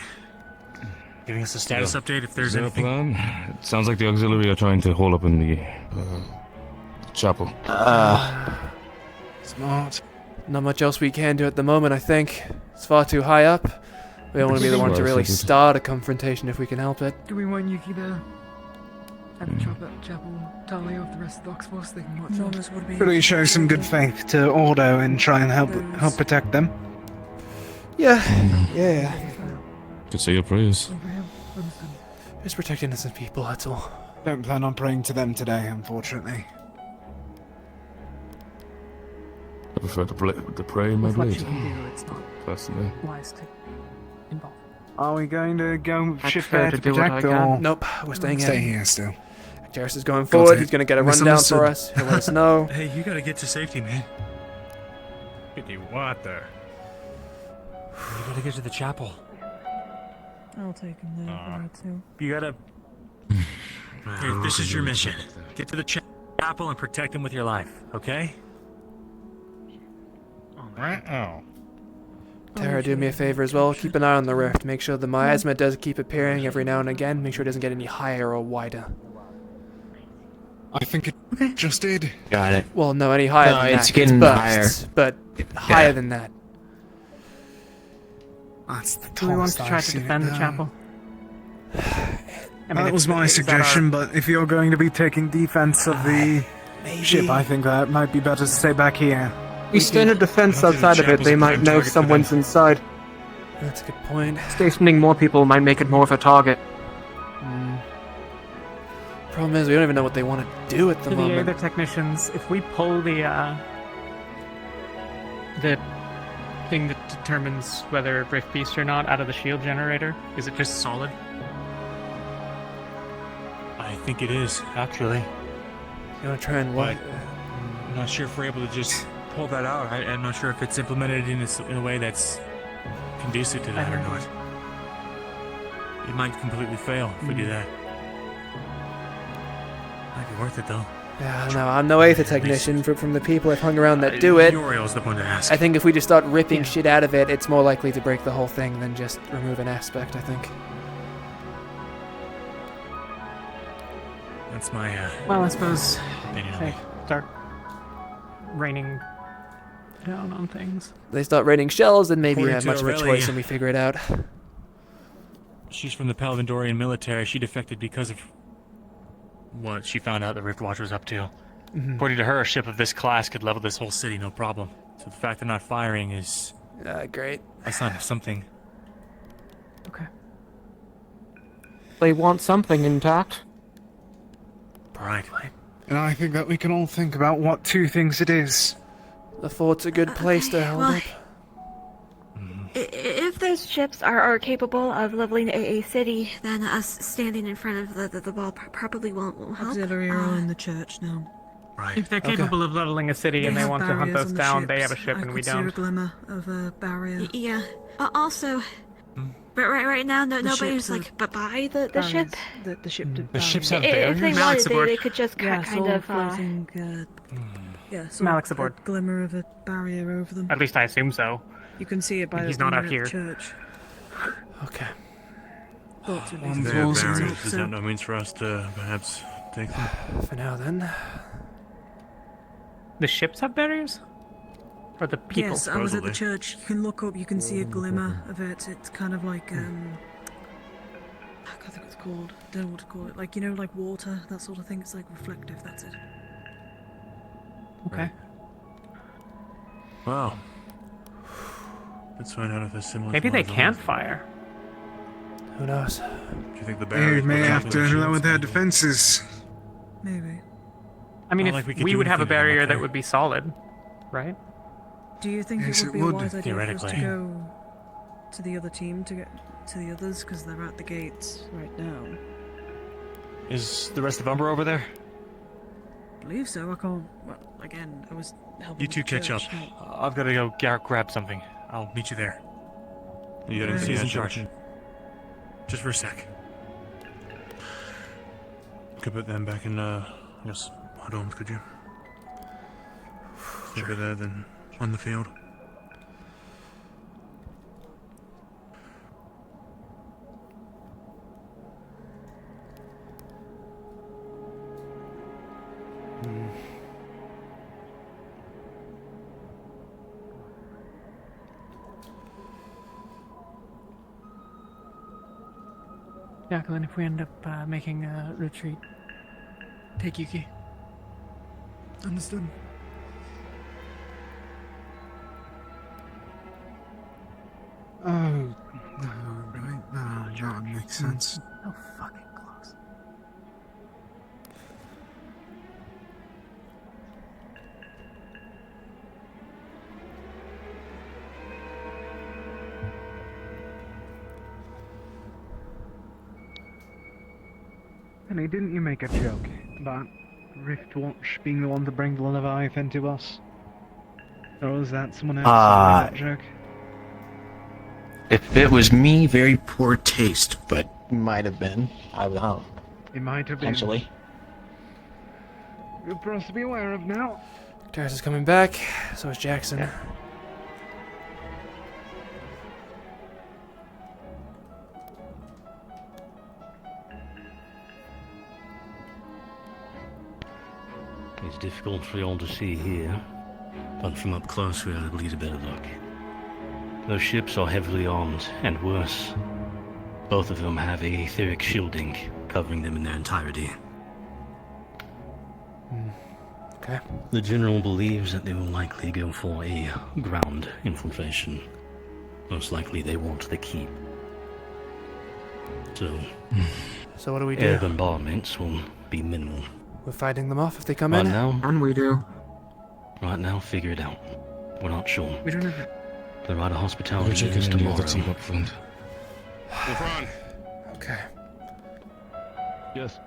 N: giving us a status update if there's
P: Is there a
N: anything?
P: plan? It sounds like the auxiliary are trying to hold up in the chapel.
R: smart.
B: Not much else we can do at the moment, I think. It's far too high up. We don't want to be the one to really start a confrontation if we can help it.
T: Do we want Yuki there? At the chapel, Talia with the rest of the Ox Force, they can watch on.
R: Could we show some good faith to Ordo and try and help protect them?
B: Yeah. Yeah.
P: Could say your prayers.
B: Just protect innocent people, that's all.
R: Don't plan on praying to them today, unfortunately.
P: I prefer to pray in my
K: With what
P: blade.
K: you can do, it's not
P: Personally.
K: wise to involve.
R: Are we going to go
C: I'd
R: ship
C: prefer
R: there
C: to
R: to
C: do what I
R: protect,
C: can.
R: or
B: Nope, we're staying
R: stay
B: in.
R: here still?
B: Jarrus is going
R: Got
B: forward.
R: it.
B: He's going to get a rundown for us. He'll let us know.
N: Hey, you gotta get to safety, man.
P: Get you water.
N: You gotta get to the chapel.
K: I'll take him there too.
N: You gotta. Here, this is your mission. Get to the chapel and protect him with your life, okay?
B: Tara, do me a favor as well. Keep an eye on the rift. Make sure the miasma does keep appearing every now and again. Make sure it doesn't get any higher or wider.
R: I think it just did.
F: Got it.
B: Well, no, any higher
F: No,
B: than
F: it's
B: that.
F: getting
B: bursts,
F: higher.
B: But higher than that.
R: That's the
H: Do we want
R: tallest
H: to try
R: I've
H: to
R: seen it
H: defend the
R: go.
H: chapel?
R: That was my suggestion, but if you're going to be taking defense of the ship, I think that might be better to stay back here.
C: We stand a defense outside of it, they might know someone's inside.
B: That's a good point.
C: Stationing more people might make it more of a target.
B: Problem is, we don't even know what they want to do at the
H: To the
B: moment.
H: other technicians, if we pull the thing that determines whether Rift Beast or not out of the shield generator, is it just solid?
N: I think it is, actually.
B: You want to try and what?
N: I'm not sure if we're able to just pull that out. I'm not sure if it's implemented in a way that's conducive to that or not. It might completely fail if we do that. Might be worth it, though.
B: Yeah, I don't know. I'm no Aether technician. From the people I've hung around that do it,
N: Uriel's the one to ask.
B: I think if we just start ripping shit out of it, it's more likely to break the whole thing than just remove an aspect, I think.
N: That's my,
H: Well, I suppose
N: opinion on
H: they
N: it.
H: start raining down on things.
B: They start raining shells, then maybe we
N: According
B: have
N: to
B: much of a
N: Aurelia,
B: choice and we figure it out.
N: She's from the Palvindorian military. She defected because of what she found out the Rift Watch was up to. According to her, a ship of this class could level this whole city, no problem. So the fact they're not firing is...
B: great.
N: A sign of something.
H: Okay.
C: They want something intact.
N: Right.
R: And I think that we can all think about what two things it is.
B: The fort's a good place to hold up.
O: If those ships are capable of leveling a city, then us standing in front of the wall probably won't help.
D: Auxiliary are in the church now.
N: Right.
H: If they're capable of leveling a city and they
D: have
H: want to hunt
D: barriers
H: us
D: on the
H: down, they
D: ships.
H: have a ship
D: I
H: and we
D: could see a
H: don't.
D: glimmer of a barrier.
O: Yeah. Also, right now, nobody's
D: ships are
O: like by the
D: barriers.
O: ship.
D: The ship did
N: The ships have
O: If they
N: barriers?
O: wanted, they could just kind of.
D: Floating, yeah, so
H: Malik's
D: a
H: aboard.
D: glimmer of a barrier over them.
H: At least I assume so.
D: You can see it by
H: He's
D: the
H: not out
D: glimmer
H: here.
D: at the church.
B: Okay.
D: Thoughts at
N: One
D: least.
N: barriers. Is that no means for us to perhaps take them?
B: For now, then.
H: The ships have barriers? Or the people?
D: Yes, I was at the church. You can look up, you can see a glimmer of it. It's kind of like, I can't think what it's called. Don't know what to call it. Like, you know, like water, that sort of thing. It's like reflective, that's it.
H: Okay.
N: Wow. Let's find out if there's similar.
H: Maybe they can't fire.
B: Who knows?
N: Do you think the
R: They
N: barriers
R: may
N: put
R: have
N: up
R: to
N: with the
R: lower
N: shields?
R: their defenses.
D: Maybe.
H: I mean,
N: Not
H: if
N: like we could
H: we
N: do
H: would have a
N: anything to them
H: barrier
N: up
H: that
N: there.
H: would be solid, right?
D: Do you think
R: Yes,
D: it
R: it
D: would be a
R: would,
D: wise idea for us to
N: theoretically.
D: go to the other team, to get to the others, because they're at the gates right now?
N: Is the rest of Umber over there?
D: I believe so. I can't. Well, again, I was helping.
N: You two
D: the
N: catch up.
D: church, not-
N: I've got to go grab something. I'll meet you there. You got
D: Okay.
N: He's in charge. Just for a sec. Could put them back in, I guess, hot homes, could you? Sure. There than on the field.
H: Jacqueline, if we end up making a retreat, take Yuki.
D: Understood.
R: Oh, no, right. No, that makes sense.
H: No fucking close.
R: Penny, didn't you make a joke about Rift Watch being the one to bring the Leviathan to us? Or was that someone else who made that joke?
F: If it was me, very poor taste, but might have been. I don't know.
R: It might have been.
F: Potentially.
R: Good for us to be aware of now.
B: Darius is coming back, so is Jackson.
E: It's difficult for you all to see here, but from up close we had at least a better look. Those ships are heavily armed, and worse, both of them have etheric shielding covering them in their entirety.
R: Okay.
E: The General believes that they will likely go for a ground infiltration. Most likely they want the keep.
B: So what do we do?
E: Air bombardments will be minimal.
B: We're fighting them off if they come
E: Right
B: in?
E: now,
C: And we do.
E: right now, figure it out. We're not sure.
C: We don't have it.
E: The right of hospitality
Q: We're checking
E: is
Q: in the
E: tomorrow.
Q: other team up front.
B: Okay.
Q: Yes.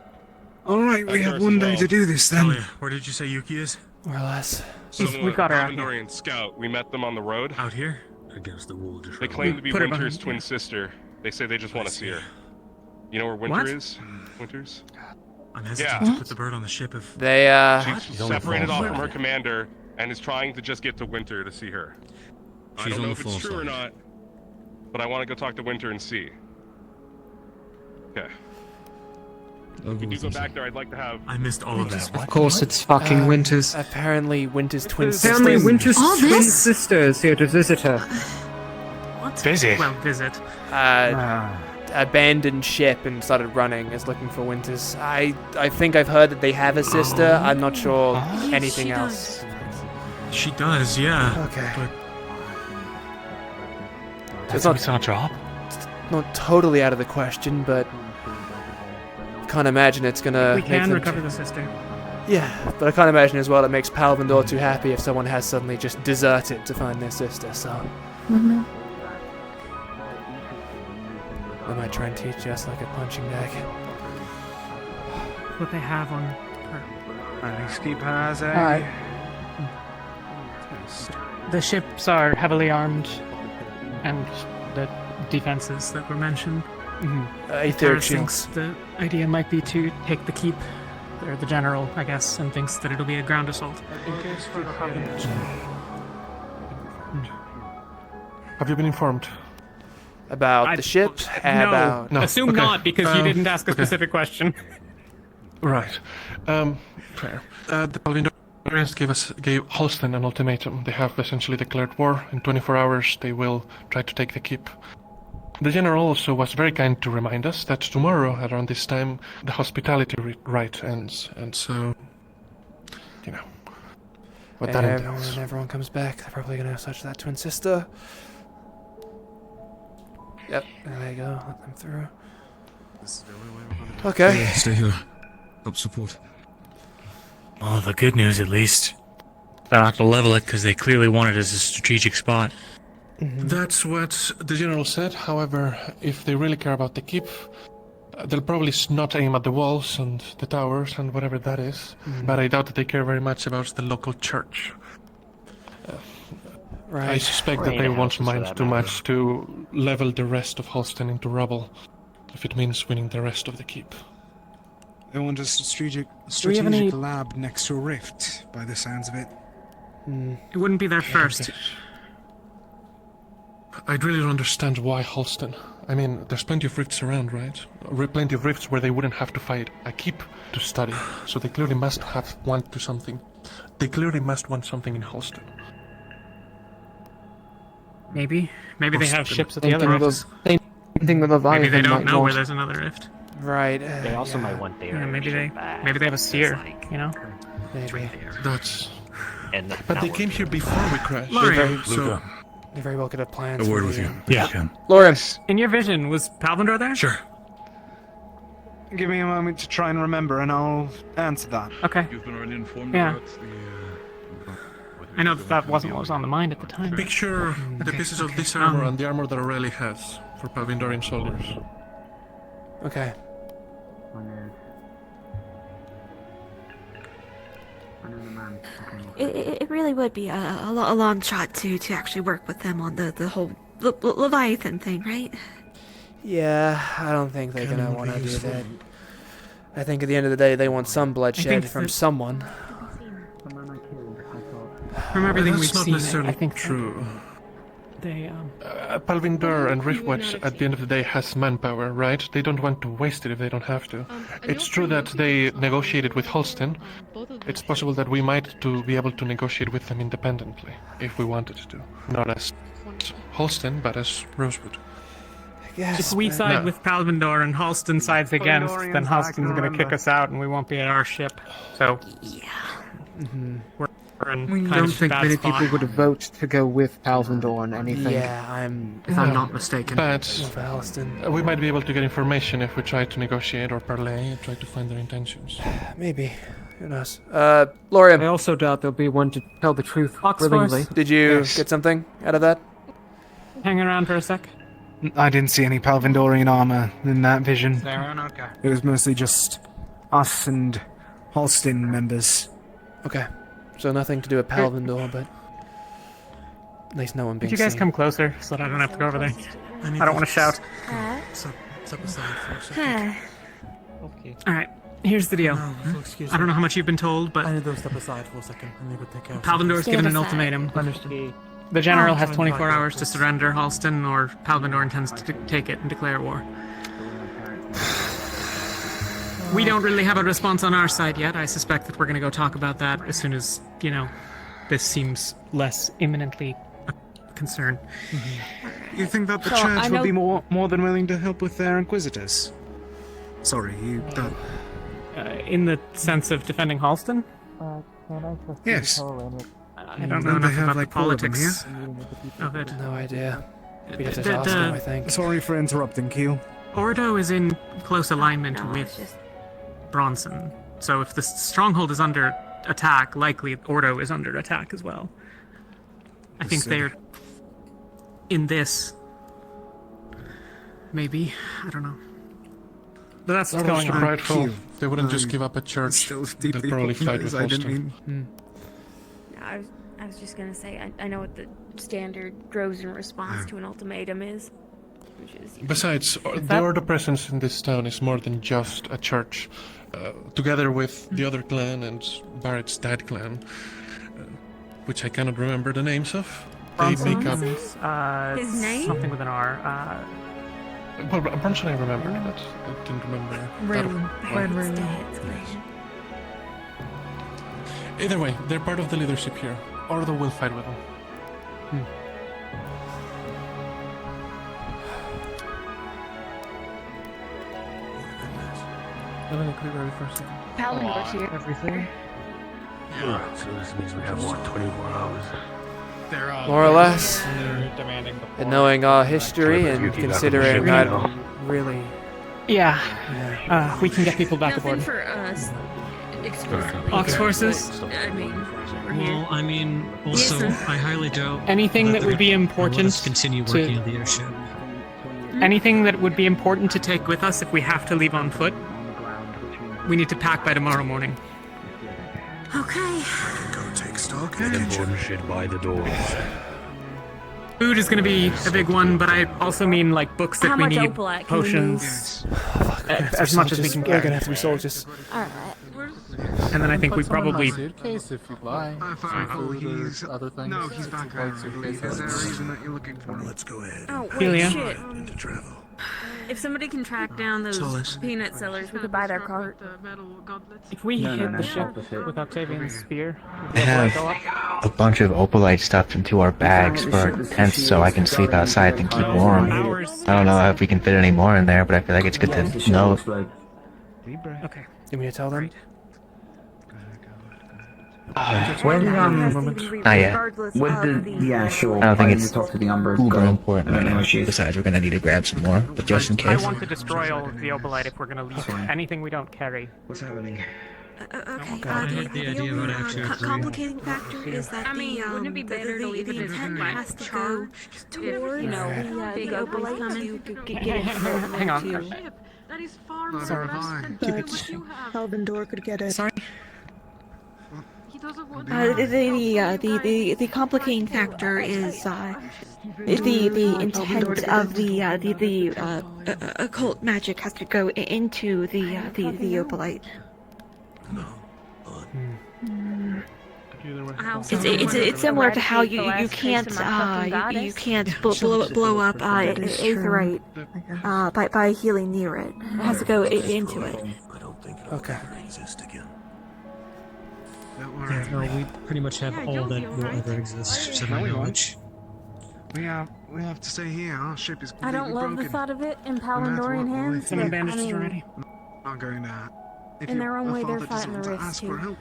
R: Alright, we have one day to do this then.
P: Where did you say Yuki is?
B: More or less.
H: We got her out here.
P: Dorian Scout. We met them on the road.
H: Out here?
Q: Against the wall.
P: They claim to be
H: Put her
P: Winter's
H: behind-
P: twin sister. They say they just want to see her. You know where Winter
H: What?
P: is? Winters?
H: I'm hesitant to put the bird on the ship if...
B: They,
P: She's separated off from her commander and is trying to just get to Winter to see her. I
E: She's
P: don't
E: on
P: know
E: the
P: if it's
E: far
P: true or
E: side.
P: not, but I want to go talk to Winter and see. Okay. If you go back there, I'd like to have...
H: I missed all of that.
C: Of course, it's fucking Winters.
B: Apparently, Winter's twin
C: Family
B: sisters.
C: Winter's
K: All
C: twin
K: this?
C: sisters here to visit her.
K: What?
N: Visit.
H: Well, visit.
B: Abandoned ship and started running is looking for Winters. I think I've heard that they have a sister. I'm not sure anything
K: She
B: else.
H: She does, yeah.
B: Okay.
H: But
B: It's
N: That's not drop.
B: not totally out of the question, but can't imagine it's gonna.
H: we
B: make
H: can
B: them
H: recover the sister.
B: Yeah, but I can't imagine as well it makes Palvindor too happy if someone has suddenly just deserted to find their sister. So they might try and teach us like a punching bag.
H: What they have on her.
C: At least keep her as a...
B: Alright.
H: The ships are heavily armed, and the defenses that were mentioned.
B: Etheric
H: Garrett
B: shields.
H: thinks the idea might be to take the keep, or the general, I guess, and thinks that it'll be a ground assault.
M: Have you been informed?
B: About the ship? About...
H: No, assume
M: okay.
H: not, because you didn't ask a
M: okay.
H: specific question.
M: Right. Fair. The Palvindorians gave Holston an ultimatum. They have essentially declared war. In 24 hours, they will try to take the keep. The general also was very kind to remind us that tomorrow, around this time, the hospitality rite ends, and so, you know, what that entails.
B: When everyone comes back, they're probably gonna touch that twin sister. Yep, there you go. Let them through. Okay.
Q: Stay here. Help support.
N: Well, the good news, at least, they're not to level it because they clearly want it as a strategic spot.
M: That's what the general said. However, if they really care about the keep, they'll probably not aim at the walls and the towers and whatever that is. But I doubt that they care very much about the local church.
B: Right.
M: I suspect that they won't mind too much to level the rest of Holston into rubble, if it means winning the rest of the keep.
R: They want a strategic
H: we have any-
R: lab next to a rift, by the sounds of it.
H: It wouldn't be there first.
M: I really don't understand why Holston. I mean, there's plenty of rifts around, right? Plenty of rifts where they wouldn't have to fight a keep to study. So they clearly must want something. They clearly must want something in Holston.
H: Maybe they have ships at the
B: Same
H: other
B: thing with
H: rifts.
B: Same thing with Leviathan.
H: Maybe they don't
B: might
H: know where
B: want.
H: there's another rift.
B: Right.
L: They also might want their
H: Yeah, maybe
L: ship
H: they
L: back.
H: have a seer, you know.
B: Maybe.
M: That's.
L: And
M: But they came here before we crashed.
H: Lorian.
M: So
B: They very well could have plans.
Q: A word
B: for
Q: with you.
N: Yeah.
B: Lawrence.
H: In your vision, was Palvindor there?
N: Sure.
R: Give me a moment to try and remember, and I'll answer that.
H: Okay.
Q: You've been already informed
H: Yeah.
Q: about the...
H: I know that wasn't what was on the mind at the time.
M: picture the pieces of this armor and the armor that Aurelie has for Palvindorian soldiers.
B: Okay.
O: It really would be a long shot to actually work with them on the whole Leviathan thing, right?
B: Yeah, I don't think they're gonna want to do that. I think at the end of the day, they want some bloodshed from
H: that-
B: someone.
H: From everything
M: That's
H: we've
M: not
H: seen,
M: necessarily
H: I think
M: true.
K: They
M: Palvindor and Riftwatch at the end of the day has manpower, right? They don't want to waste it if they don't have to. It's true that they negotiated with Holston. It's possible that we might be able to negotiate with them independently, if we wanted to. Not as Holston, but as Rosewood.
H: If we side with Palvindor and Halston sides against, then Halston's gonna kick us out and we won't be at our ship. So, we're in
B: We
H: kind
B: don't
H: of
B: think
H: bad
B: many
H: spot.
B: people would
S: vote to go with Palvindor on anything.
B: Yeah, if I'm not mistaken.
M: But
B: For Halston.
M: we might be able to get information if we try to negotiate or parley and try to find their intentions.
B: Maybe. Who knows? Lorium.
I: I also doubt there'll be one to tell the truth
H: Fox
I: willingly.
H: Force.
B: Did you
I: Yes.
B: get something out of that?
H: Hang around for a sec.
R: I didn't see any Palvindorian armor in that vision.
H: Okay.
R: It was mostly just us and Holston members.
B: Okay. So nothing to do with Palvindor, but at least no one being
H: Could you guys
B: seen.
H: come closer so that I don't have to go over there? I don't want to shout.
T: Step aside for a second.
I: Okay.
H: Alright, here's the deal.
T: Excuse
H: I don't
T: me.
H: know how much you've been told, but
T: I need to step aside for a second. I need to take care of
H: Palvindor's
T: something.
H: given an ultimatum. The general has 24 hours to surrender Halston, or Palvindor intends to take it and declare war. We don't really have a response on our side yet. I suspect that we're going to go talk about that as soon as, this seems less imminently a concern.
R: You think that the
K: So, I
R: church
K: know-
R: would be more than willing to help with their inquisitors? Sorry, you don't.
H: In the sense of defending Halston?
R: Yes.
H: I don't know enough about the politics of it.
B: No idea. We'd have to
H: The-
B: ask them,
H: the-
B: I think.
R: Sorry for interrupting, Keel.
H: Ordo is in close alignment with Bronson. So if the stronghold is under attack, likely Ordo is under attack as well. I think they're in this. Maybe. I don't know. But that's what's
M: That was
H: going on.
M: prideful. They wouldn't just give up a church. They'd probably fight with Holston.
U: I was just gonna say, I know what the standard Drozen response to an ultimatum is. Which is,
M: Besides, the Ordo presence in this town is more than just a church. Together with the other clan and Barrett's dad clan, which I cannot remember the names of, they make up...
U: His name?
H: Something with an R.
M: Well, Bronson I remember, but I didn't remember... Either way, they're part of the leadership here. Ordo will fight with them. Melanie, could you ready for a second?
U: Palvindor's here.
H: Everything.
Q: Alright, so this means we have, what, 24 hours?
B: More or less.
H: They're demanding the
B: And knowing our history and considering that really...
H: Yeah. We can get people back
U: Nothing
H: aboard.
U: for us. Exclusively.
H: Ox forces?
U: I mean, we're here.
I: Well, I mean, also, I highly doubt
H: Anything that would be
I: let
H: important
I: us continue
H: to-
I: working on the airship.
H: Anything that would be important to take with us if we have to leave on foot, we need to pack by tomorrow morning.
U: Okay.
Q: Go take stock. Shit by the doors.
H: Food is going to be a big one, but I also mean like books that
U: How
H: we
U: much
H: need,
U: opalite can we
H: potions, as much as we can
B: We're
H: carry.
B: gonna have to be soldiers.
U: Alright.
H: And then I think we probably.
W: Suitcase if you'd like.
V: he's
W: other things.
V: no, he's back home. Is there a reason that you're looking for him?
Q: Let's go ahead.
U: Oh, wait,
H: Celia?
U: shit.
Q: Into travel.
U: If somebody can track down those
I: Solus.
U: peanut sellers, we could buy their cart.
H: If we
V: No,
H: hit
V: no,
H: the
V: no,
H: ship
V: opposite.
H: with Octavian's spear,
X: I have a bunch of opalite stuffed into our bags for our tents so I can sleep outside and keep warm. I don't know if we can fit any more in there, but I feel like it's good to know.
H: Okay.
B: You want me to tell them?
V: When
X: Not yet.
V: with the yeah, sure.
X: I don't think it's
V: talk to the Umbers.
X: uber
V: Go.
X: important right
V: No
X: now.
V: issues.
X: Besides, we're gonna need to grab some more, but just in
H: I
X: case.
H: want to destroy all of the opalite if we're going to leave
V: Fine.
H: anything we don't carry.
V: What's happening?
D: Okay.
I: I had the idea of what actually
D: Complicating factor is that
U: I mean,
D: the
U: wouldn't it be better to leave it
D: the
U: as
D: intent
U: like
D: has to go
U: charged
D: towards
U: you know,
D: the
U: big open
D: opalite
U: coming?
D: to get it
H: Hang on.
D: That is far
V: more advanced
D: than Palvindor could get it.
H: Sorry?
D: The complicating factor is the intent of the occult magic has to go into the opalite.
U: It's similar to how you can't blow up aetherite by healing near it. It has to go into it.
B: Okay.
I: Yeah, no, we pretty much have all that will ever exist, to my knowledge.
R: We have to stay here. Our ship is
U: I
R: completely
U: don't love the
R: broken.
U: thought of it in Palindorian hands.
H: Someone
U: but,
H: bandaged
U: I
H: it
U: mean,
H: already.
R: Not going to. If
U: in their own way, they're
R: father
U: fighting
R: doesn't
U: the
R: want to
U: rifts
R: ask for
U: too.
R: help,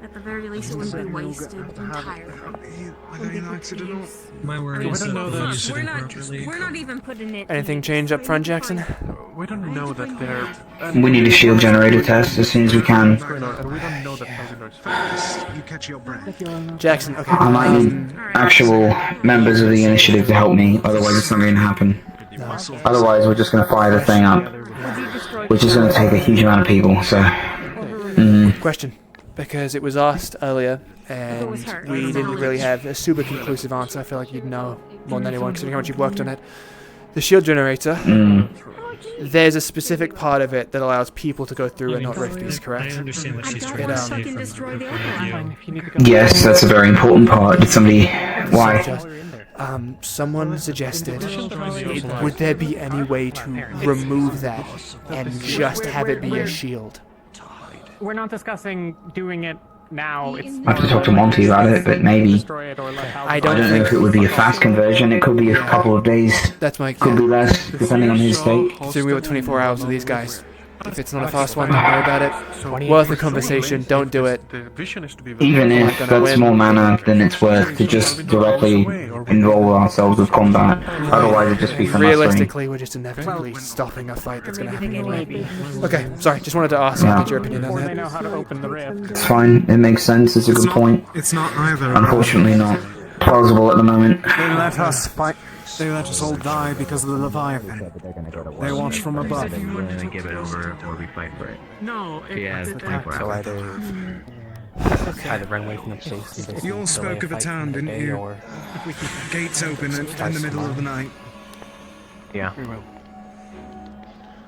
U: At the very least, it wouldn't be wasted entirely.
R: whether he likes it or not.
I: My word
M: We
I: is
M: don't know
I: that
M: that-
I: we use it
U: We're not
I: improperly.
U: even putting it.
B: Anything change up front, Jackson?
M: We don't know that they're.
V: We need a shield generator test as soon as we can.
M: And we don't know that Palindor's fast.
R: You catch your breath.
B: Jackson, okay.
V: I might need actual members of the initiative to help me, otherwise it's not going to happen. Otherwise, we're just going to fire the thing up, which is going to take a huge amount of people, so...
B: Question. Because it was asked earlier, and we didn't really have a super conclusive answer. I feel like you'd know more than anyone, considering how much you've worked on it. The shield generator, there's a specific part of it that allows people to go through and not rifties, correct?
I: I understand what she's trying
B: It,
I: to say from her point of view.
V: Yes, that's a very important part. Did somebody... Why?
B: Someone suggested, would there be any way to remove that and just have it be a shield?
H: We're not discussing doing it now. It's
V: I have to talk to Monty about it, but maybe.
B: I don't
V: know
B: think
V: if it would be a fast conversion. It could be a couple of days.
B: That's my
V: Could be less, depending on his state.
B: So we have 24 hours with these guys. If it's not a fast one, don't worry about it. Worth a conversation, don't do it.
V: Even if that's more mana than it's worth to just directly involve ourselves with combat. Otherwise, it'd just be for
B: Realistically, we're just inevitably stopping a fight that's going to happen anyway. Okay, sorry, just wanted to ask
V: Yeah.
B: get your opinion on that.
V: It's fine. It makes sense. It's a good point.
R: It's not either.
V: Unfortunately, not plausible at the moment.
R: They let us fight. They let us all die because of the Leviathan. They watch from above.
F: give it over or we fight for it.
H: No,
F: Yeah, it's 24
S: So
F: hours.
S: either run away from the place.
R: You all spoke of a town, didn't you? Gates open in the middle of the night.
S: Yeah.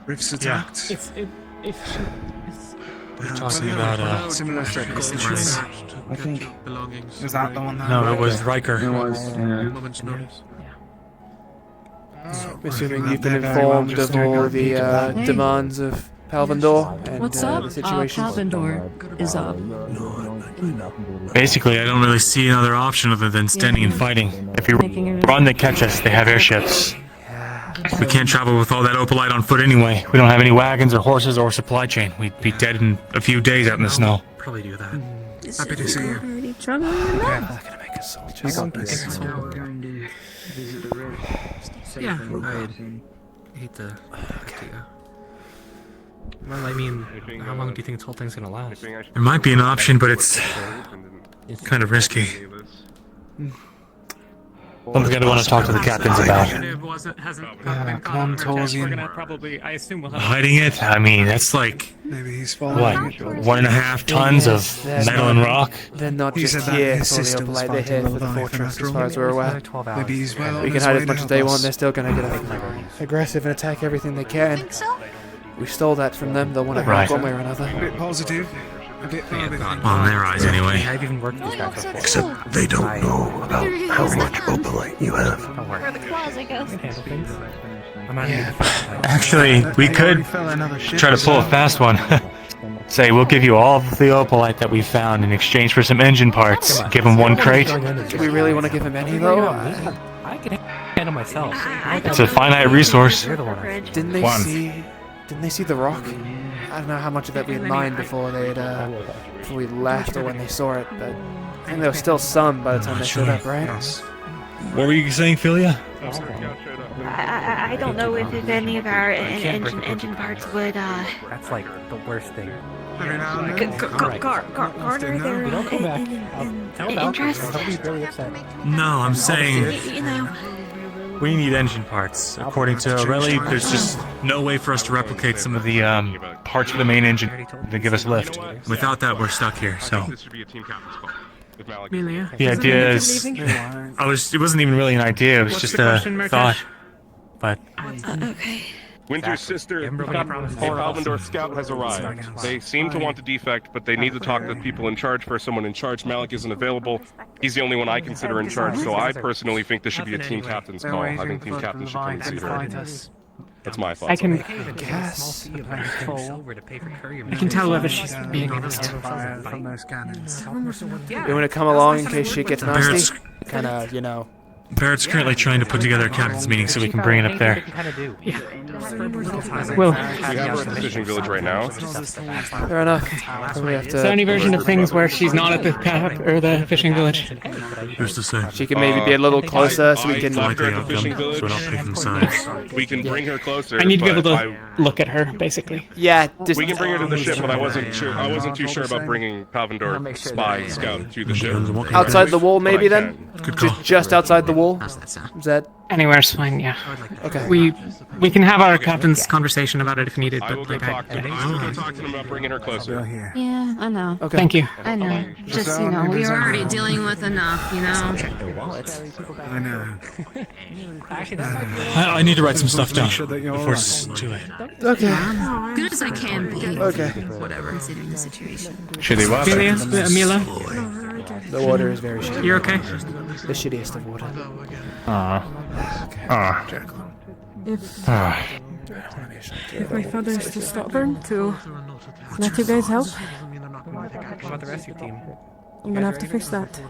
R: Rifts attacked.
N: We're talking about,
R: Similar circumstances.
V: I think.
R: Was that the one that...
N: No, it was Riker.
V: It was,
B: Assuming you've been informed of all the demands of Palvindor and the situation.
A: Palvindor is up.
N: Basically, I don't really see another option other than standing and fighting. If we run, they catch us. They have airships. We can't travel with all that opalite on foot anyway. We don't have any wagons or horses or supply chain. We'd be dead in a few days out in the snow.
L: Probably do that.
R: Happy to see you.
B: I'm not gonna make a soldier.
L: Yeah, I hate to. Well, I mean, how long do you think this whole thing's gonna last?
N: There might be an option, but it's kind of risky. Something I want to talk to the captains about.
R: Come on, Torsian.
H: I assume we'll have
N: Hiding it? I mean, that's like,
R: Maybe he's
N: what,
R: following.
N: 1.5 tons of metal and rock?
B: They're not
R: He
B: just
R: said that
B: here
R: his
B: for the
R: sister was
B: opalite, they're here
R: fighting
B: for the
R: Leviathan
B: fortress,
R: after
B: as
R: all.
B: far as we're aware.
R: Maybe he's well on
B: We can
R: his
B: hide
R: way
B: as much
R: to
B: as they
R: help
B: want,
R: us.
B: they're still gonna get aggressive and attack everything they can. We stole that from them, they'll want to
N: Right.
B: help one way or another.
R: A bit positive. A bit
N: Well, in their eyes, anyway.
S: I've even worked with these guys before.
Q: Except they don't know about how much opalite you have.
O: Where the closet goes.
N: Actually, we could try to pull a fast one. Say, we'll give you all of the opalite that we found in exchange for some engine parts. Give them one crate.
B: Do we really want to give him any, though?
S: I can handle myself.
N: It's a finite resource.
B: Didn't they see the rock? I don't know how much of that we had mined before before we left or when they saw it, but I think there was still some by the time they showed up, right?
N: What were you saying, Philia?
U: I don't know if any of our engine parts would
S: That's like the worst thing.
U: garner their interest.
N: No, I'm saying
U: You know,
N: we need engine parts. According to Aurelie, there's just no way for us to replicate some of the parts for the main engine to give us lift. Without that, we're stuck here, so... The idea is... It wasn't even really an idea, it was just a thought. But...
U: okay.
P: Winter's sister, a Palvendor scout has arrived. They seem to want to defect, but they need to talk to people in charge first. Someone in charge. Malik isn't available. He's the only one I consider in charge, so I personally think this should be a team captain's call. I think team captain should come and see her. That's my thoughts.
H: I can
B: guess.
H: I can tell whether she's being honest.
R: From those cannons.
B: You want to come along in case shit gets nasty? Kind of, you know.
N: Barrett's currently trying to put together a captain's meeting so we can bring it up there.
H: Yeah.
P: Well, we have her at the fishing village right now.
B: Fair enough. Probably have to.
H: Is there any version of things where she's not at the the fishing village?
N: Who's to say?
B: She can maybe be a little closer so we can.
P: Her at the fishing village. We can bring her closer.
H: I need to be able to look at her, basically.
B: Yeah,
P: we can bring her to the ship, but I wasn't sure. I wasn't too sure about bringing Palvendor spy scout to the ship.
B: Outside the wall, maybe then. Just outside the wall. Is that
H: anywhere's fine? Yeah.
B: Okay.
H: We can have our captain's conversation about it if needed.
P: I will go talk to them about bringing her closer.
O: Yeah, I know.
B: Okay.
H: Thank you.
O: I know. Just, you know, we were already dealing with enough, you know?
R: I know.
N: I need to write some stuff down before it's too late.
B: Okay.
O: Good as I can be.
B: Okay.
O: Whatever, considering the situation.
N: Shitty water.
H: Mila?
B: The water is very shitty.
H: You're okay?
B: The shittiest of water.
A: If my father is too stubborn to let you guys help,
S: What about the rescue team?
A: I'm gonna have to fix that.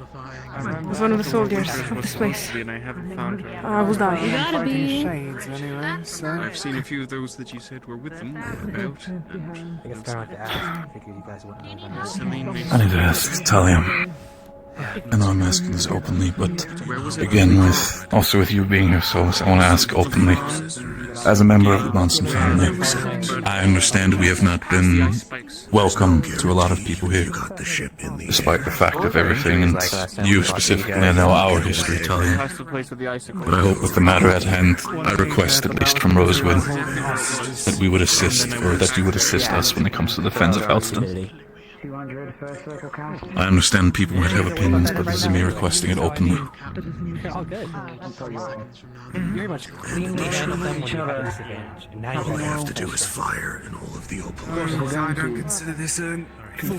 A: As one of the soldiers of this place,
G: And I haven't found her.
A: I will die.
O: You gotta be.
R: Shades anyway, so.
G: I've seen a few of those that you said were with them about.
S: I guess I don't have to ask. I figured you guys wouldn't know.
G: Celine makes
J: I need to ask Talia. I know I'm asking this openly, but again, also with you being here, Solus, I want to ask openly. As a member of the Bronson family, I understand we have not been welcome to a lot of people here, despite the fact of everything, and you specifically know our history, Talia. But I hope with the matter at hand, I request, at least from Rosewood, that we would assist, or that you would assist us when it comes to the defense of Helston. I understand people might have opinions, but this is me requesting it openly.
S: You're all good. Very much cleanly handled them when you had a disadvantage. And now
Q: All we have to do is fire in all of the open.
R: I don't consider this a full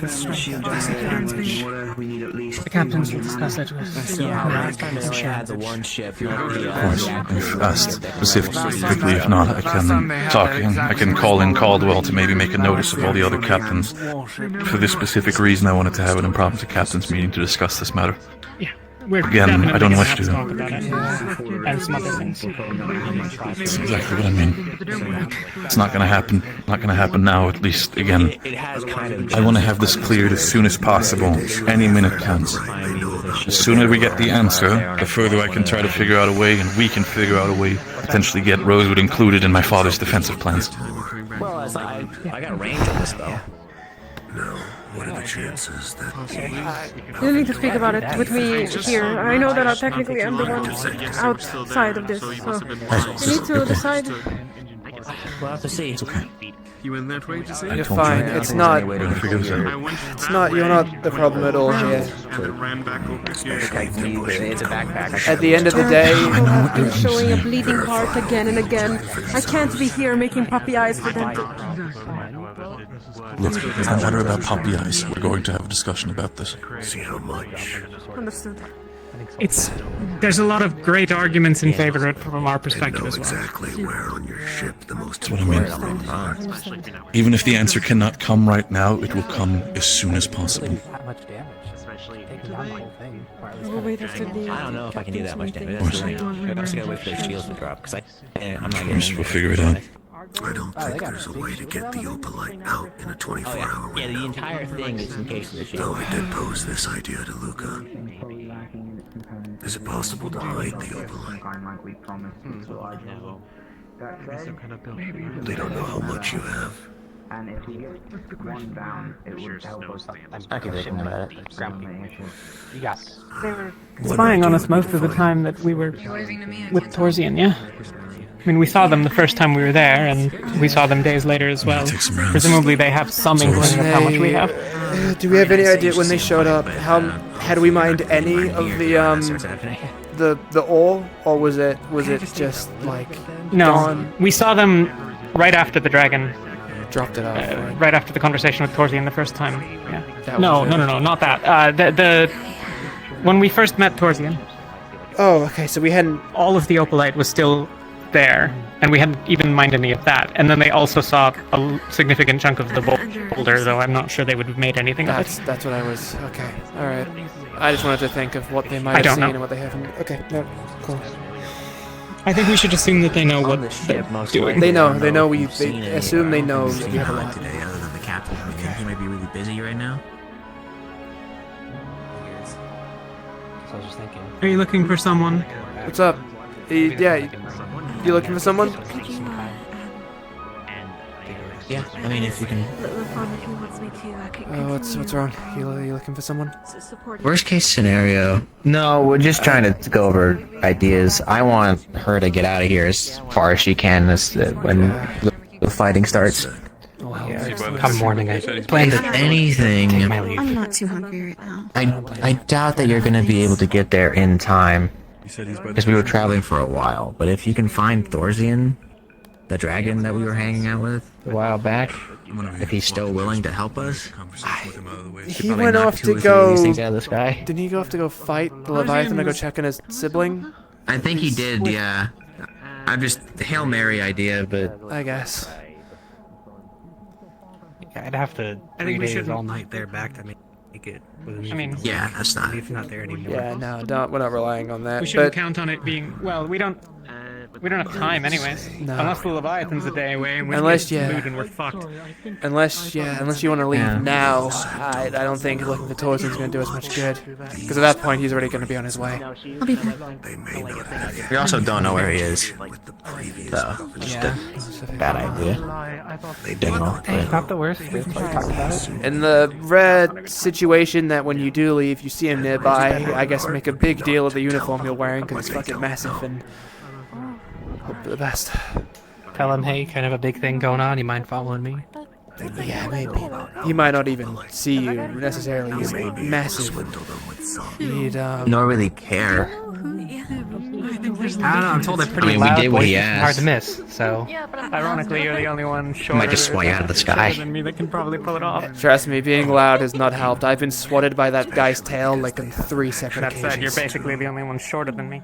H: The captains will discuss it with
S: last time they only had the one ship.
J: Of course, if asked specifically, if not, I can talk in. I can call in Caldwell to maybe make a notice of all the other captains. For this specific reason, I wanted to have an impromptu captain's meeting to discuss this matter. Again, I don't wish to.
H: talk about it and some other things.
J: That's exactly what I mean. It's not gonna happen. Not gonna happen now, at least. Again, I want to have this cleared as soon as possible. Any minute counts. The sooner we get the answer, the further I can try to figure out a way, and we can figure out a way, potentially get Rosewood included in my father's defensive plans.
F: Well, I got range on this though.
Q: No. What are the chances that...
A: You need to speak about it with me here. I know that I technically am the one outside of this, so you need to decide.
F: We'll have to see.
J: It's okay.
G: You went that way to say?
B: You're fine. It's not. It's not. You're not the problem at all here.
F: It's a backpack.
B: At the end of the day,
A: I'm showing a bleeding heart again and again. I can't be here making puppy eyes for them.
J: Look, it's not a matter about puppy eyes. We're going to have a discussion about this.
Q: See how much.
A: Understood.
H: There's a lot of great arguments in favor of it from our perspective as well.
Q: Exactly where on your ship the most
J: That's what I mean. Even if the answer cannot come right now, it will come as soon as possible.
S: That much damage. Taking down the whole thing.
A: We'll wait until the
F: I don't know if I can do that much damage.
J: Of course.
F: I'm just gonna wait for their shields to drop because I'm not
J: Of course, we'll figure it out.
Q: I don't think there's a way to get the opalite out in a 24-hour window.
F: Yeah, the entire thing is in case of the shield.
Q: Though I did pose this idea to Luca. Is it possible to hide the opalite? They don't know how much you have.
V: And if we get one down, it would help us.
S: I can think about it. You got this.
A: They were
H: Spying on us most of the time that we were with Torsian, yeah? I mean, we saw them the first time we were there, and we saw them days later as well. Presumably they have some inkling of how much we have.
B: do we have any idea when they showed up? Had we mined any of the ore, or was it just like
H: No,
B: gone?
H: we saw them right after the dragon.
B: Dropped it off.
H: Right after the conversation with Torsian the first time. Yeah.
B: That
H: No,
B: was
H: no,
B: it.
H: no, no, not that. When we first met Torsian.
B: Oh, okay. So we hadn't.
H: All of the opalite was still there, and we hadn't even mined any of that. And then they also saw a significant chunk of the boulder, though I'm not sure they would have made anything of it.
B: That's what I was. Okay. All right. I just wanted to think of what they might have
H: don't
B: seen
H: know.
B: and what they haven't. Okay. No. Cool.
H: I think we should assume that they know what they're doing.
B: They know. They know. They assume they know that we have a lot.
F: Today, other than the captain. He might be really busy right now.
S: So I was just thinking.
H: Are you looking for someone?
B: What's up? Yeah. You looking for someone?
F: Yeah, I mean, if you can.
B: What's wrong? You looking for someone?
V: Worst case scenario. No, we're just trying to go over ideas. I want her to get out of here as far as she can when the fighting starts.
S: Come morning, I plan
V: If
S: to
V: anything,
S: take my leave.
D: I'm not too hungry right now.
V: I doubt that you're going to be able to get there in time. Because we were traveling for a while. But if you can find Thorsian, the dragon that we were hanging out with a while back, if he's still willing to help us,
B: He went off to go.
V: These things out of the sky.
B: Didn't he go off to go fight the Leviathan to go check on his sibling?
V: I think he did, yeah. I'm just Hail Mary idea, but
B: I guess.
S: I'd have to
H: I think we
S: 3 days
H: shouldn't-
S: all night there back to make it.
H: I mean,
V: yeah, that's not.
S: If not there anymore.
B: Yeah, no, we're not relying on that.
H: We shouldn't
B: But
H: count on it being. Well, we don't have time, anyways.
B: No.
H: Unless the Leviathan's a day away, and we
B: Unless,
H: get
B: yeah.
H: food and we're fucked.
B: unless you want to leave
V: Yeah.
B: now, I don't think looking for Torsian's going to do us much good. Because at that point, he's already going to be on his way.
D: I'll be back.
V: We also don't know where he is. So, just a bad idea.
S: It's not the worst. We've talked about it.
B: In the rare situation that when you do leave, you see him nearby, I guess make a big deal of the uniform you're wearing because it's fucking massive and hope for the best.
S: Tell him, hey, kind of a big thing going on. You mind following me?
B: Yeah, maybe. He might not even see you necessarily. He's massive. He'd,
V: Don't really care.
H: I don't know. I'm told they're pretty
V: I mean, we
H: loud.
V: did what he
S: Voices, hard
V: asked.
S: to miss. So
H: Ironically, you're the only one shorter.
V: Might just swat you out of the sky.
H: than me that can probably pull it off.
B: Trust me, being loud has not helped. I've been swatted by that guy's tail like on 3 separate
H: That said, you're
B: occasions.
H: basically the only one shorter than me.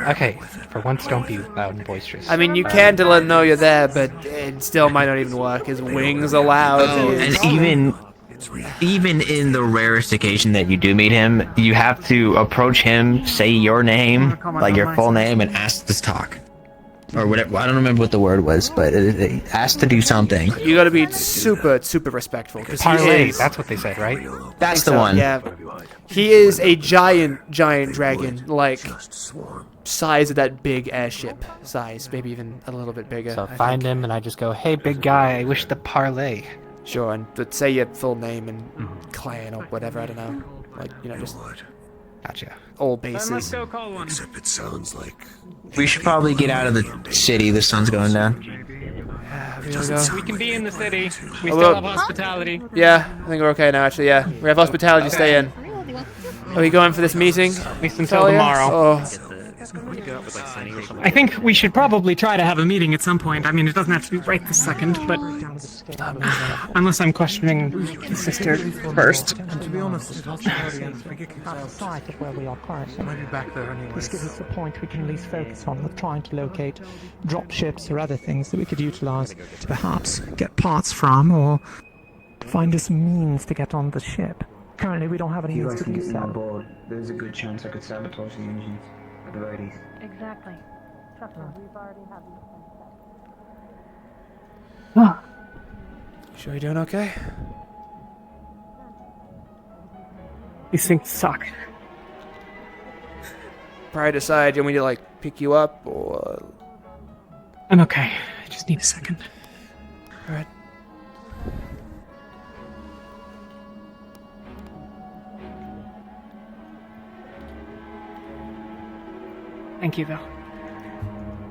S: okay, for once, don't be loud and boisterous.
B: I mean, you can to let him know you're there, but it still might not even work. His wings are loud.
V: Oh, and even in the rarest occasion that you do meet him, you have to approach him, say your name, like your full name, and ask to talk. Or whatever. I don't remember what the word was, but ask to do something.
B: You gotta be super, super respectful. 'Cause he
S: Parlay,
B: is-
S: that's what they said, right?
V: That's the
B: so,
V: one.
B: Yeah. He is a giant dragon, like size of that big airship size, maybe even a little bit bigger.
S: So
B: I
S: find
B: think.
S: him, and I just go, hey, big guy, I wish to parlay.
B: Sure, but say your full name and clan or whatever. I don't know. Like just
S: Gotcha.
B: all
H: Then let's
B: bases.
H: go call one.
Q: Except it sounds like
V: We should probably get out of the city. The sun's going down.
B: Here we go.
H: We can be in the city. We
B: Oh,
H: still
B: look.
H: have hospitality.
B: Yeah, I think we're okay now. Actually, yeah, we have hospitality to stay in. Are we going for this meeting?
H: At least until
B: Talia?
H: tomorrow.
B: Oh,
H: I think we should probably try to have a meeting at some point. I mean, it doesn't have to be right this second, but unless I'm questioning the sister first.
C: And to be honest, it's also sight of where we are currently.
M: Might be back there anyway.
C: This gives us a point we can at least focus on with trying to locate drop ships or other things that we could utilize to perhaps get parts from or find us means to get on the ship. Currently, we don't have any means to do so.
V: board, there's a good chance I could sabotage the engines at the very least.
K: Exactly. Trust me, we've already had these
B: sure you're doing okay?
H: These things suck.
B: Probably decide, do you want me to like pick you up or?
H: I'm okay. I just need a second.
B: All right.
H: Thank you, though.